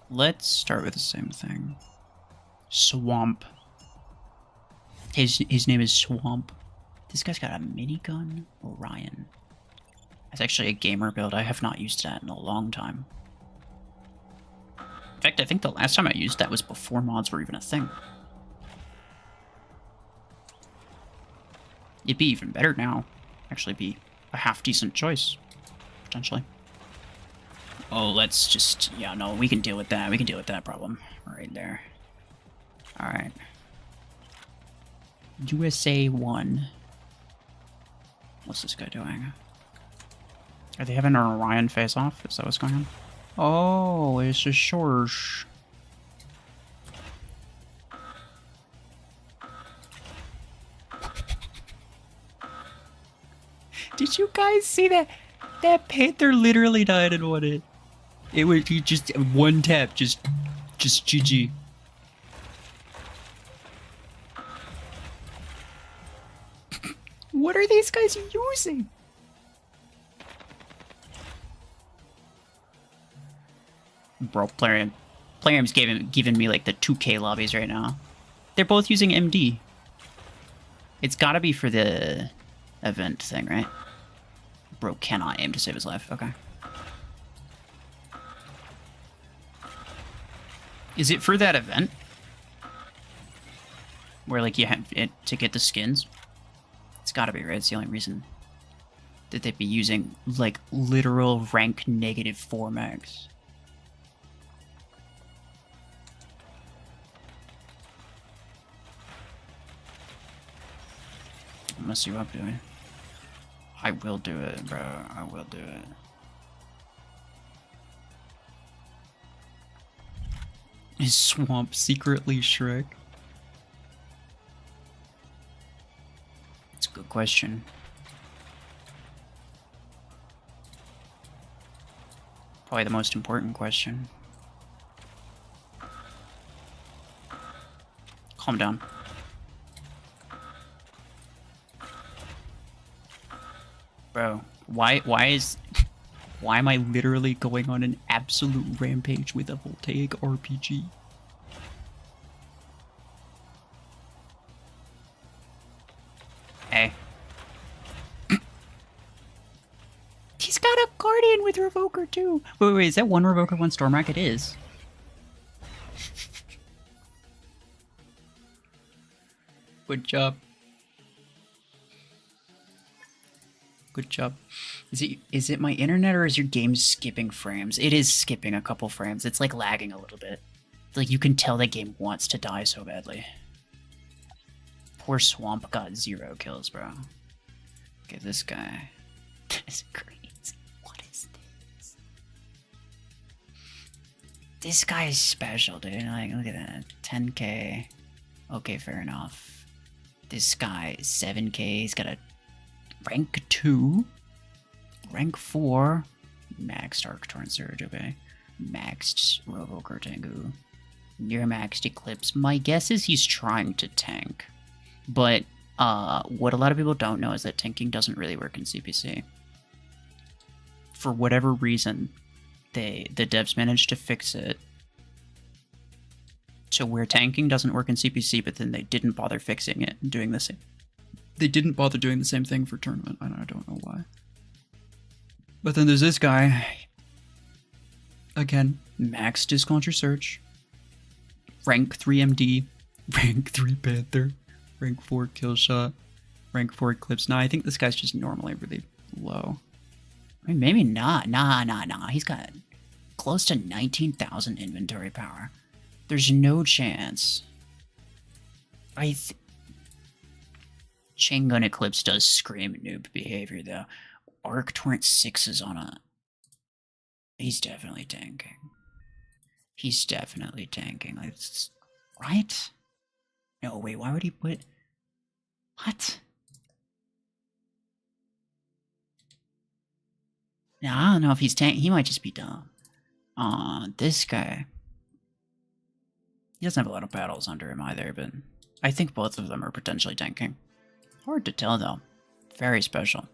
Let's start with the same thing. Swamp. His name is Swamp. This guy's got a minigun. Orion. That's actually a gamer build. I have not used that in a long time. In fact, I think the last time I used that was before mods were even a thing. It'd be even better now. Actually be a half-decent choice. Potentially. Oh, let's just... Yeah, no, we can deal with that. We can deal with that problem. Right there. Alright. USA 1. What's this guy doing? Are they having an Orion face-off? Is that what's going on? Oh, it's a Shorsh. Did you guys see that? That Panther literally died in one hit. It was just one tap, just GG. What are these guys using? Bro, Plarium's giving me like the 2K lobbies right now. They're both using MD. It's gotta be for the event thing, right? Bro cannot aim to save his life. Okay. Is it for that event? Where, like, you have it to get the skins? It's gotta be, right? It's the only reason that they'd be using, like, literal rank -4 max. I'm gonna see what I'm doing. I will do it, bro. I will do it. Is Swamp secretly Shrek? It's a good question. Probably the most important question. Calm down. Bro, why am I literally going on an absolute rampage with a Voltaic RPG? Hey. He's got a Guardian with Revoker too. Wait, is that one Revoker, one Stormrack? It is. Good job. Good job. Is it my internet or is your game skipping frames? It is skipping a couple frames. It's like lagging a little bit. Like you can tell the game wants to die so badly. Poor Swamp got 0 kills, bro. Okay, this guy. That's crazy. What is this? This guy is special, dude. Like, look at that. 10k. Okay, fair enough. This guy is 7k. He's got a rank 2, rank 4, maxed Arc Torn Surge, okay. Maxed Rovoker Tengu, near maxed Eclipse. My guess is he's trying to tank, but what a lot of people don't know is that tanking doesn't really work in CPC. For whatever reason, the devs managed to fix it to where tanking doesn't work in CPC, but then they didn't bother fixing it and doing the same. They didn't bother doing the same thing for tournament. I don't know why. But then there's this guy. Again, max Disc Launcher Search. Rank 3 MD. Rank 3 Panther. Rank 4 Killshot. Rank 4 Eclipse. Nah, I think this guy's just normally really low. I mean, maybe not. Nah. He's got close to 19,000 inventory power. There's no chance. Chain Gun Eclipse does scream noob behavior, though. Arc Torrent 6 is on a... He's definitely tanking. He's definitely tanking. Like, right? No, wait, why would he put... What? Now, I don't know if he's tanking. He might just be dumb. This guy... He doesn't have a lot of battles under him either, but... I think both of them are potentially tanking. Hard to tell, though. Very special.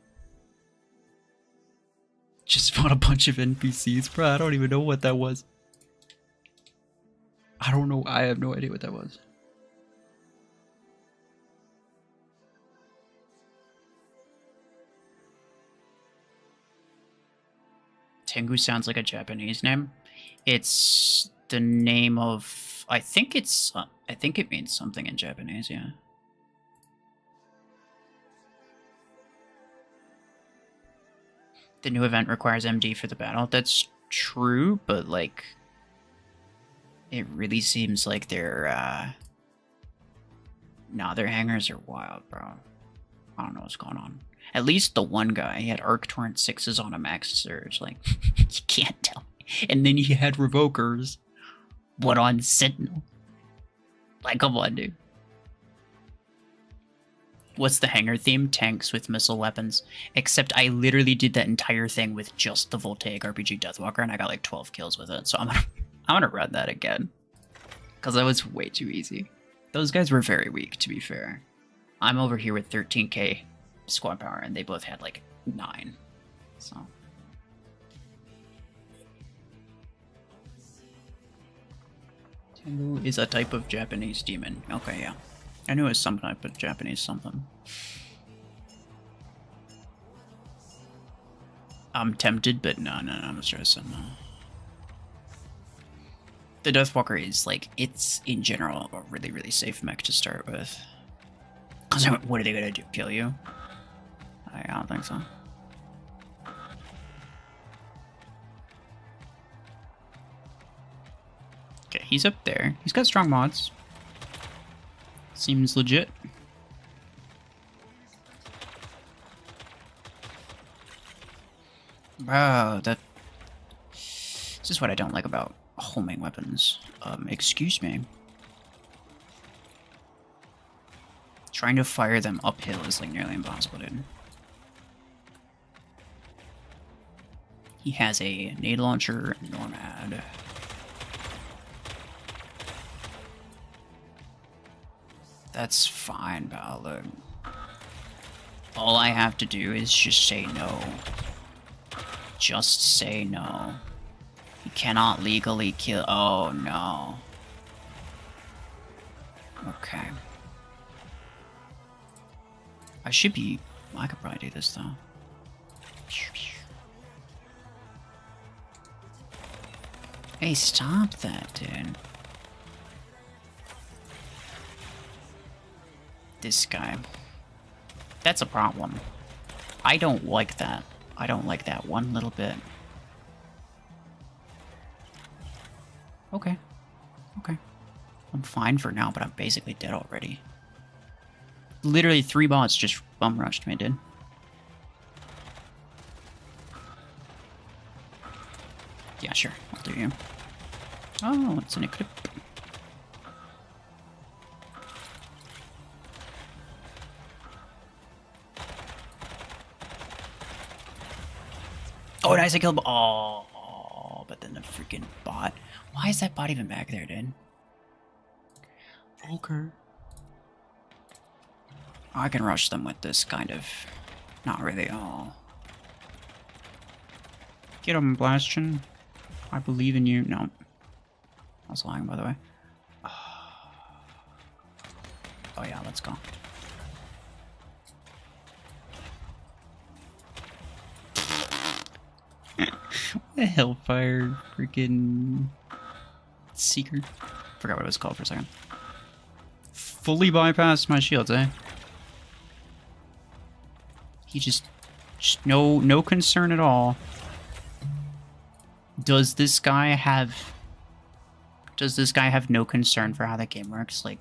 Just fought a bunch of NPCs, bro. I don't even know what that was. I don't know. I have no idea what that was. Tengu sounds like a Japanese name. It's the name of... I think it means something in Japanese, yeah. The new event requires MD for the battle. That's true, but, like... It really seems like their, Nah, their hangers are wild, bro. I don't know what's going on. At least the one guy, he had Arc Torrent 6s on a max surge. Like, you can't tell me. And then he had Revokers, but on Sentinel. Like, come on, dude. What's the hanger theme? Tanks with missile weapons. Except I literally did that entire thing with just the Voltaic RPG Deathwalker, and I got like 12 kills with it. So I'm gonna run that again. Because that was way too easy. Those guys were very weak, to be fair. I'm over here with 13k squad power, and they both had like 9. So... Tengu is a type of Japanese demon. Okay, yeah. I knew it was some type of Japanese something. I'm tempted, but no, I'm stressing. No. The Deathwalker is, like, it's, in general, a really, really safe mech to start with. Because what are they gonna do? Kill you? I don't think so. Okay, he's up there. He's got strong mods. Seems legit. Bro, this is what I don't like about homing weapons. Excuse me. Trying to fire them uphill is like nearly impossible, dude. He has a nade launcher, Normad. That's fine, pal. Look. All I have to do is just say no. Just say no. You cannot legally kill. Oh, no. Okay. I should be... I could probably do this, though. Hey, stop that, dude. This guy. That's a problem. I don't like that. I don't like that one little bit. Okay. Okay. I'm fine for now, but I'm basically dead already. Literally 3 bots just bum rushed me, dude. Yeah, sure. I'll do you. Oh, it's an Eclipse. Oh, nice, I killed him. Oh, but then the freaking bot. Why is that bot even back there, dude? Okay. I can rush them with this, kind of. Not really. Oh. Get him, Bastion. I believe in you. No. I was lying, by the way. Oh, yeah, let's go. The Hellfire freaking Seeker. Forgot what it was called for a second. Fully bypassed my shields, eh? He just no concern at all. Does this guy have Does this guy have no concern for how the game works? Like,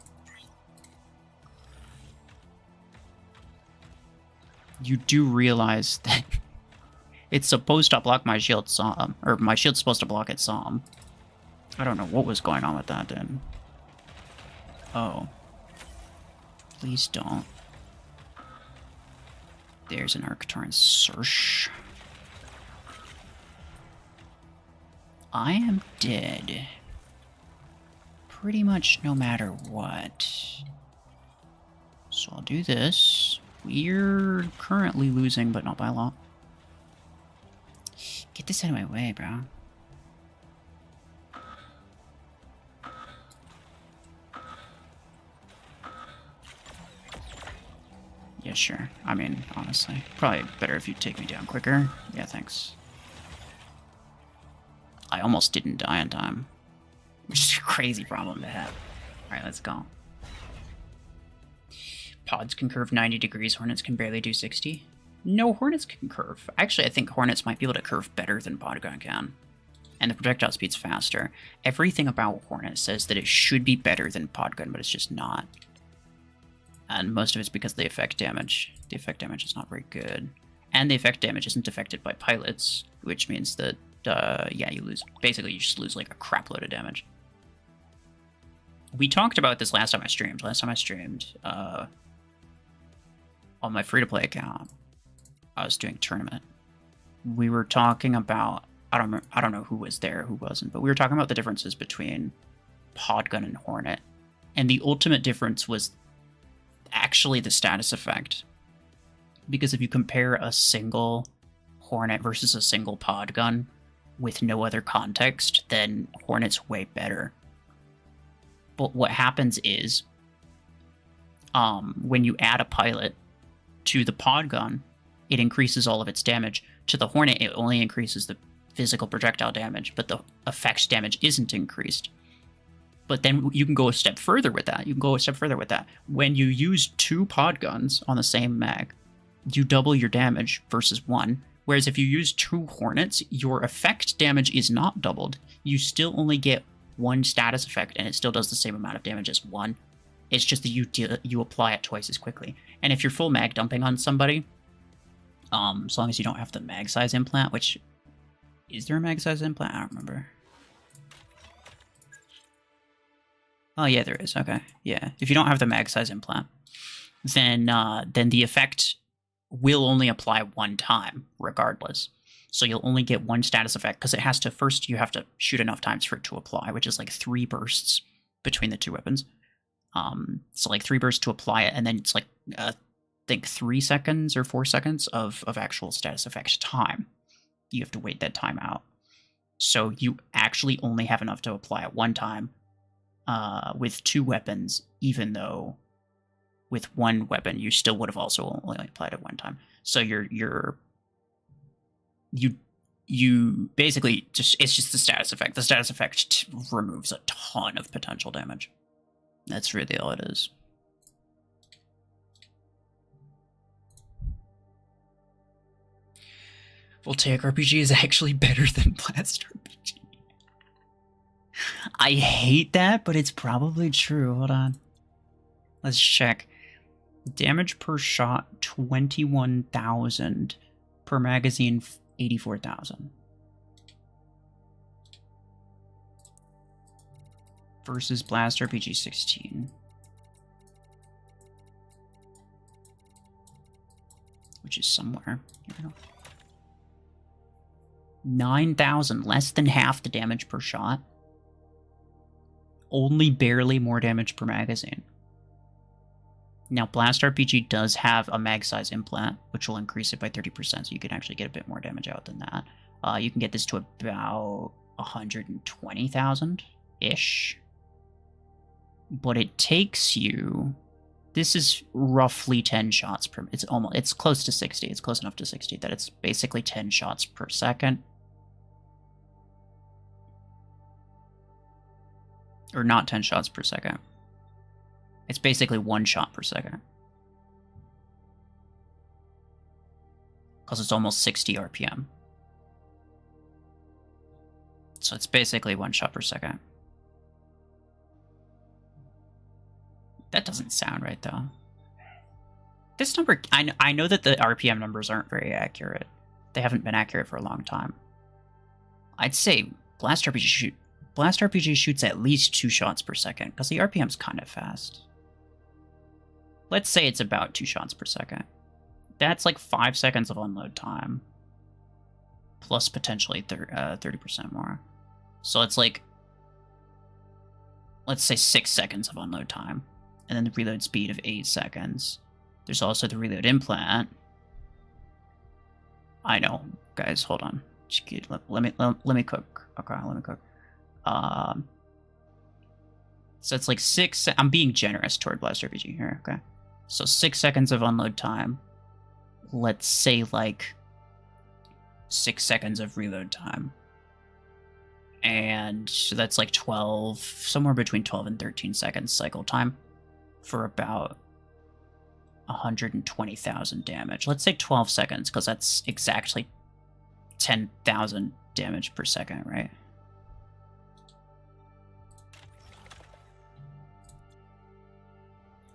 you do realize that it's supposed to block my shield Psalm, or my shield's supposed to block its Psalm. I don't know what was going on with that, then. Oh. Please don't. There's an Arctoran Search. I am dead. Pretty much no matter what. So I'll do this. We're currently losing, but not by a lot. Get this out of my way, bro. Yeah, sure. I mean, honestly. Probably better if you take me down quicker. Yeah, thanks. I almost didn't die in time. Which is a crazy problem to have. Alright, let's go. Pods can curve 90 degrees. Hornets can barely do 60. No, Hornets can curve. Actually, I think Hornets might be able to curve better than Podgun can. And the projectile speed's faster. Everything about Hornet says that it should be better than Podgun, but it's just not. And most of it's because of the effect damage. The effect damage is not very good. And the effect damage isn't affected by pilots, which means that, yeah, you lose. Basically, you just lose like a crap load of damage. We talked about this last time I streamed. On my free-to-play account, I was doing a tournament. We were talking about, I don't know who was there, who wasn't, but we were talking about the differences between Podgun and Hornet. And the ultimate difference was actually the status effect. Because if you compare a single Hornet versus a single Podgun with no other context, then Hornet's way better. But what happens is, when you add a pilot to the Podgun, it increases all of its damage. To the Hornet, it only increases the physical projectile damage, but the effects damage isn't increased. But then you can go a step further with that. When you use 2 Podguns on the same mag, you double your damage versus 1. Whereas if you use 2 Hornets, your effect damage is not doubled. You still only get 1 status effect, and it still does the same amount of damage as 1. It's just that you apply it twice as quickly. And if you're full mag dumping on somebody, as long as you don't have the mag size implant, which... Is there a mag size implant? I don't remember. Oh, yeah, there is. Okay. Yeah. If you don't have the mag size implant, then the effect will only apply 1 time, regardless. So you'll only get 1 status effect, because it has to... First, you have to shoot enough times for it to apply, which is like 3 bursts between the 2 weapons. So like 3 bursts to apply it, and then it's like, I think 3 seconds or 4 seconds of actual status effect time. You have to wait that time out. So you actually only have enough to apply it 1 time with 2 weapons, even though with 1 weapon you still would have also only applied it 1 time. So you basically just... It's just the status effect. The status effect removes a ton of potential damage. That's really all it is. Voltaic RPG is actually better than Blast RPG. I hate that, but it's probably true. Hold on. Let's check. Damage per shot, 21,000. Per magazine, 84,000. Versus Blast RPG 16. Which is somewhere. Here we go. 9,000, less than half the damage per shot. Only barely more damage per magazine. Now, Blast RPG does have a mag size implant, which will increase it by 30%, so you can actually get a bit more damage out than that. You can get this to about 120,000-ish. But it takes you... This is roughly 10 shots per... It's close to 60. It's close enough to 60 that it's basically 10 shots per second. Or not 10 shots per second. It's basically 1 shot per second. Because it's almost 60 RPM. So it's basically 1 shot per second. That doesn't sound right, though. This number, I know that the RPM numbers aren't very accurate. They haven't been accurate for a long time. I'd say Blast RPG shoots at least 2 shots per second, because the RPM's kind of fast. Let's say it's about 2 shots per second. That's like 5 seconds of unload time. Plus potentially 30% more. So it's like, let's say 6 seconds of unload time. And then the reload speed of 8 seconds. There's also the reload implant. I know, guys, hold on. Let me cook. Okay, let me cook. So it's like 6. I'm being generous toward Blast RPG here. Okay, so 6 seconds of unload time. Let's say like 6 seconds of reload time, and so that's like 12, somewhere between 12 and 13 seconds cycle time for about 120,000 damage. Let's say 12 seconds, because that's exactly 10,000 damage per second, right?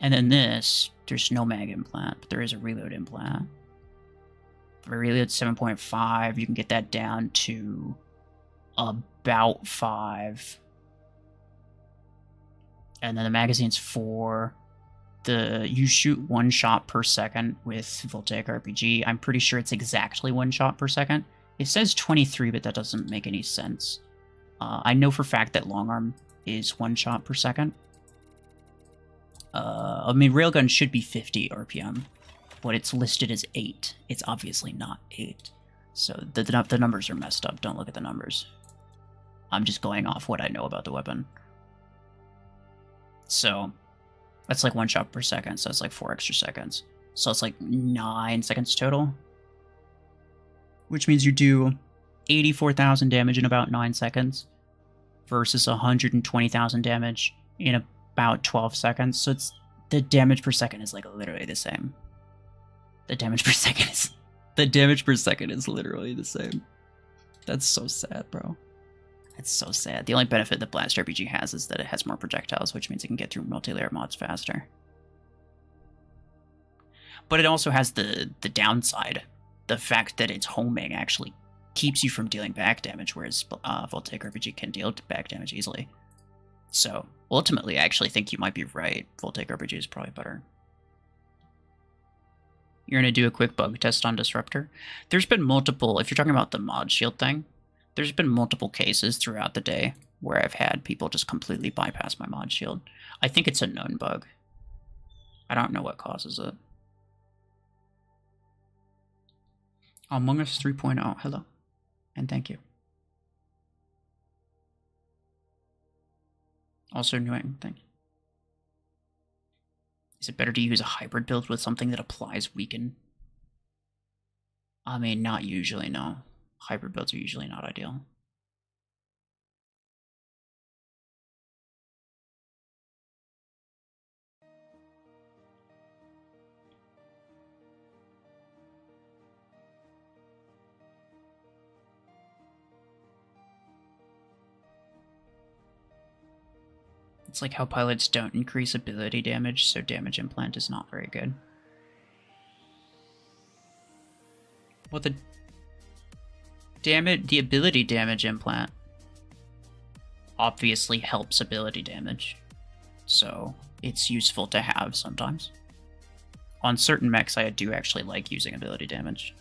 And then this, there's no mag implant, but there is a reload implant. For reload 7.5, you can get that down to about 5. And then the magazine's 4. You shoot 1 shot per second with Voltaic RPG. I'm pretty sure it's exactly 1 shot per second. It says 23, but that doesn't make any sense. I know for a fact that long arm is 1 shot per second. I mean, railgun should be 50 RPM, but it's listed as 8. It's obviously not 8. So the numbers are messed up. Don't look at the numbers. I'm just going off what I know about the weapon. So that's like 1 shot per second, so it's like 4 extra seconds. So it's like 9 seconds total. Which means you do 84,000 damage in about 9 seconds versus 120,000 damage in about 12 seconds. So it's the damage per second is like literally the same. The damage per second is literally the same. That's so sad, bro. It's so sad. The only benefit that Blast RPG has is that it has more projectiles, which means it can get through multi-layer mods faster. But it also has the downside. The fact that its homing actually keeps you from dealing back damage, whereas Voltaic RPG can deal back damage easily. So, ultimately, I actually think you might be right. Voltaic RPG is probably better. You're going to do a quick bug test on Disruptor. There's been multiple, if you're talking about the mod shield thing, there's been multiple cases throughout the day where I've had people just completely bypass my mod shield. I think it's a known bug. I don't know what causes it. Among Us 3.0, hello, and thank you. Also annoying, thank you. Is it better to use a hybrid build with something that applies weaken? I mean, not usually, no. Hybrid builds are usually not ideal. It's like how pilots don't increase ability damage, so damage implant is not very good. Well, the ability damage implant obviously helps ability damage, so it's useful to have sometimes. On certain mechs, I do actually like using ability damage.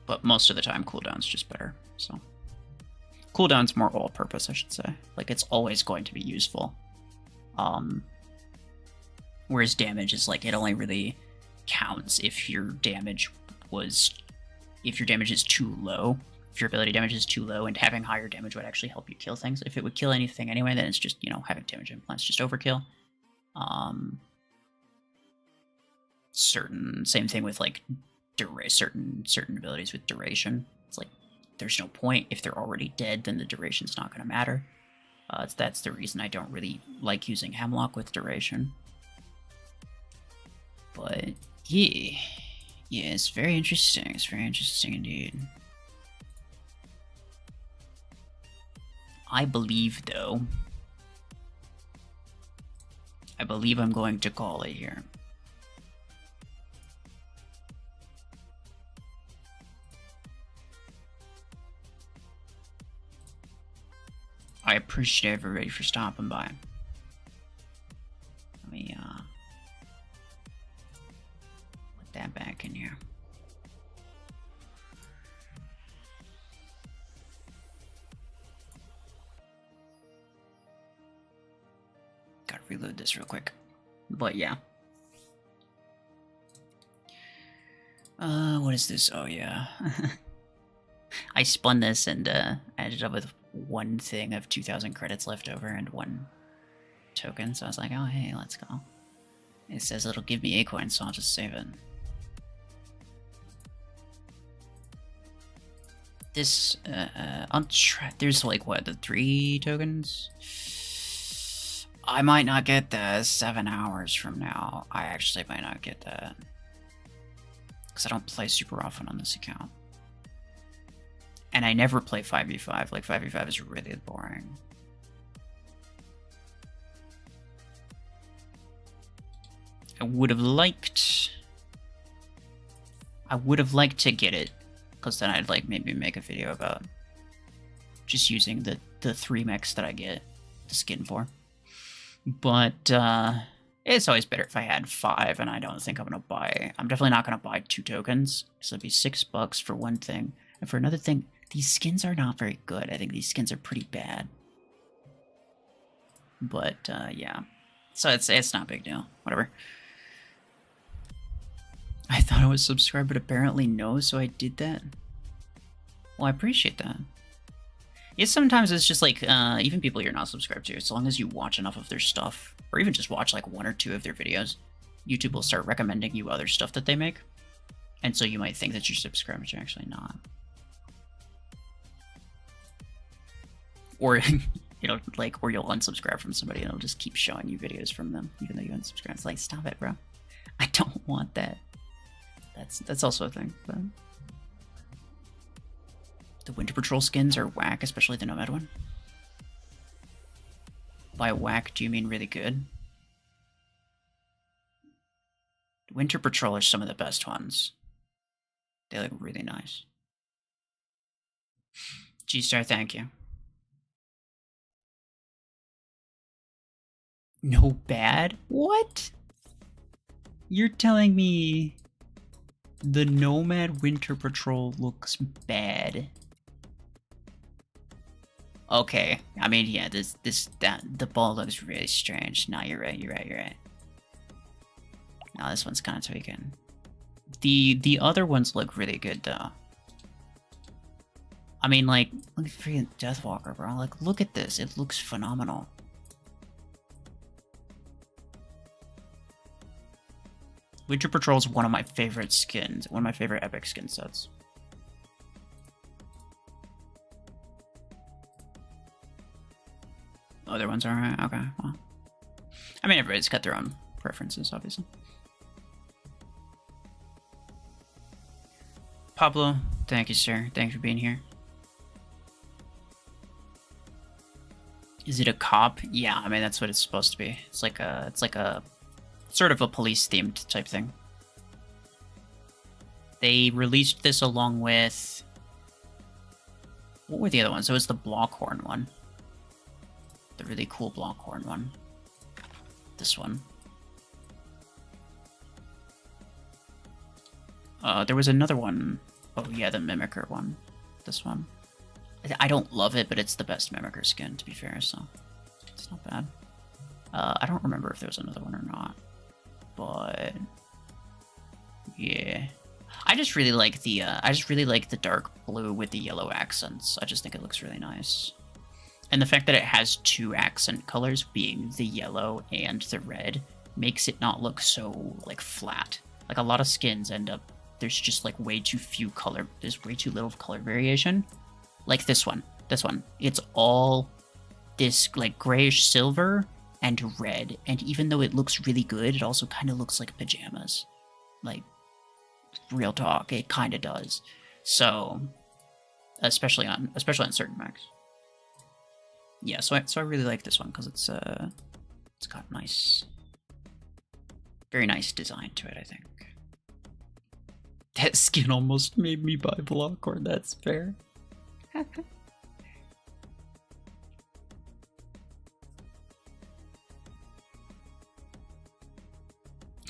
But most of the time, cooldown's just better, so. Cooldown's more all-purpose, I should say. Like, it's always going to be useful. Whereas damage is like, it only really counts if your damage is too low. If your ability damage is too low, and having higher damage would actually help you kill things. If it would kill anything anyway, then it's just, you know, having damage implants just overkill. Same thing with like certain abilities with duration. It's like, there's no point. If they're already dead, then the duration's not going to matter. That's the reason I don't really like using Hemlock with duration. But yeah, it's very interesting. It's very interesting indeed. I believe, though, I believe I'm going to call it here. I appreciate everybody for stopping by. Let me, put that back in here. Gotta reload this real quick. But yeah. What is this? Oh yeah. I spun this and I ended up with one thing of 2,000 credits left over and one token, so I was like, oh hey, let's go. It says it'll give me a coin, so I'll just save it. This, I'll try. There's like, what, the 3 tokens? I might not get that 7 hours from now. I actually might not get that. Because I don't play super often on this account. And I never play 5v5. Like, 5v5 is really boring. I would have liked to get it. Because then I'd, like, maybe make a video about just using the 3 mechs that I get the skin for. But, it's always better if I had 5, and I don't think I'm gonna buy... I'm definitely not gonna buy 2 tokens. So it'd be $6 for one thing. And for another thing, these skins are not very good. I think these skins are pretty bad. But, yeah. So it's not a big deal. Whatever. I thought I was subscribed, but apparently no, so I did that. Well, I appreciate that. Yeah, sometimes it's just like, even people you're not subscribed to, as long as you watch enough of their stuff, or even just watch like 1 or 2 of their videos, YouTube will start recommending you other stuff that they make. And so you might think that you're subscribed, but you're actually not. Or, you know, like, or you'll unsubscribe from somebody and it'll just keep showing you videos from them, even though you unsubscribe. It's like, stop it, bro. I don't want that. That's also a thing, but... The Winter Patrol skins are whack, especially the Nomad one. By whack, do you mean really good? Winter Patrol are some of the best ones. They look really nice. G-Star, thank you. No bad? What? You're telling me the Nomad Winter Patrol looks bad? Okay, I mean, yeah, the ball looks really strange. No, you're right. No, this one's kind of tweaking. The other ones look really good, though. I mean, like, look at freaking Deathwalker, bro. Like, look at this. It looks phenomenal. Winter Patrol is one of my favorite skins. One of my favorite epic skin sets. Other ones are alright. Okay, well. I mean, everybody's got their own preferences, obviously. Pablo, thank you, sir. Thanks for being here. Is it a cop? Yeah, I mean, that's what it's supposed to be. It's like a sort of a police-themed type thing. They released this along with... What were the other ones? It was the Blockhorn one. The really cool Blockhorn one. This one. There was another one. Oh yeah, the Mimicker one. This one. I don't love it, but it's the best Mimicker skin, to be fair, so it's not bad. I don't remember if there was another one or not, but yeah. I just really like the dark blue with the yellow accents. I just think it looks really nice. And the fact that it has 2 accent colors, being the yellow and the red, makes it not look so, like, flat. Like, a lot of skins end up, there's just, like, way too little color variation. Like this one. It's all this, like, grayish silver and red. And even though it looks really good, it also kind of looks like pajamas. Like, real talk, it kind of does. So, especially on certain mechs. Yeah, so I really like this one because it's got nice, very nice design to it, I think. That skin almost made me buy Blockhorn, that's fair.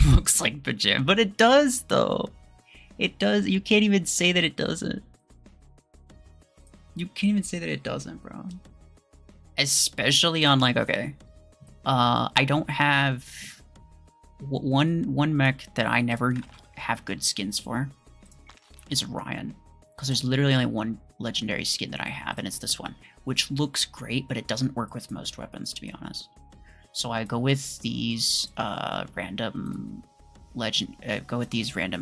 Looks like pajama, but it does though. It does. You can't even say that it doesn't. You can't even say that it doesn't, bro. Especially on like, okay, I don't have one mech that I never have good skins for is Ryan, because there's literally only one legendary skin that I have, and it's this one, which looks great, but it doesn't work with most weapons, to be honest. So I go with these random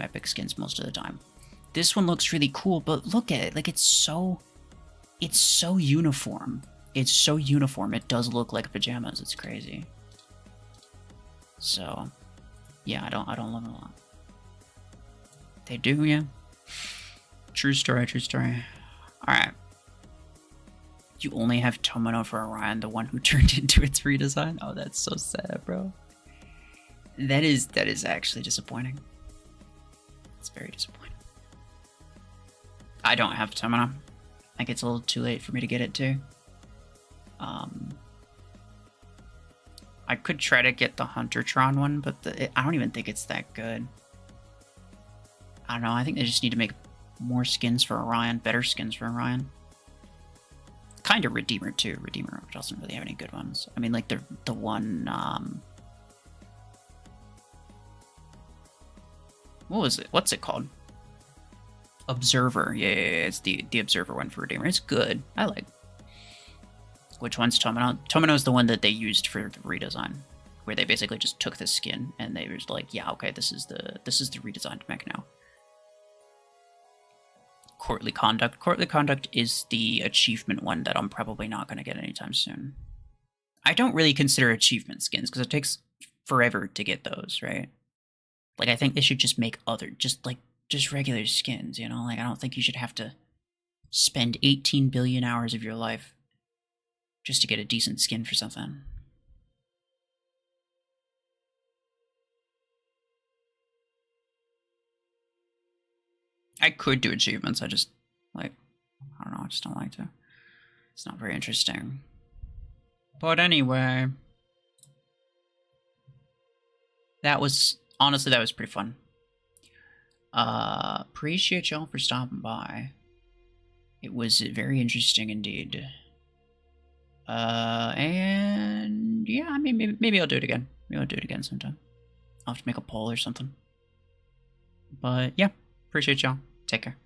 epic skins most of the time. This one looks really cool, but look at it, like it's so uniform. It's so uniform. It does look like pajamas. It's crazy. So, yeah, I don't love it a lot. They do, yeah. True story, true story. Alright. You only have Tomino for Orion, the one who turned into its redesign? Oh, that's so sad, bro. That is actually disappointing. It's very disappointing. I don't have Tomino. I think it's a little too late for me to get it too. I could try to get the Huntertron one, but I don't even think it's that good. I don't know, I think they just need to make more skins for Orion, better skins for Orion. Kind of Redeemer too. Redeemer doesn't really have any good ones. I mean, like the one, what was it? What's it called? Observer. Yeah, it's the Observer one for Redeemer. It's good. I like. Which one's Tomino? Tomino is the one that they used for the redesign, where they basically just took the skin and they were just like, yeah, okay, this is the redesigned mech now. Courtly Conduct. Courtly Conduct is the achievement one that I'm probably not going to get anytime soon. I don't really consider achievement skins because it takes forever to get those, right? Like, I think they should just make just regular skins, you know? Like, I don't think you should have to spend 18 billion hours of your life just to get a decent skin for something. I could do achievements, I just, like, I don't know, I just don't like to. It's not very interesting. But anyway, honestly, that was pretty fun. Appreciate y'all for stopping by. It was very interesting indeed. And yeah, I mean, maybe I'll do it again. Maybe I'll do it again sometime. I'll have to make a poll or something. But yeah, appreciate y'all. Take care.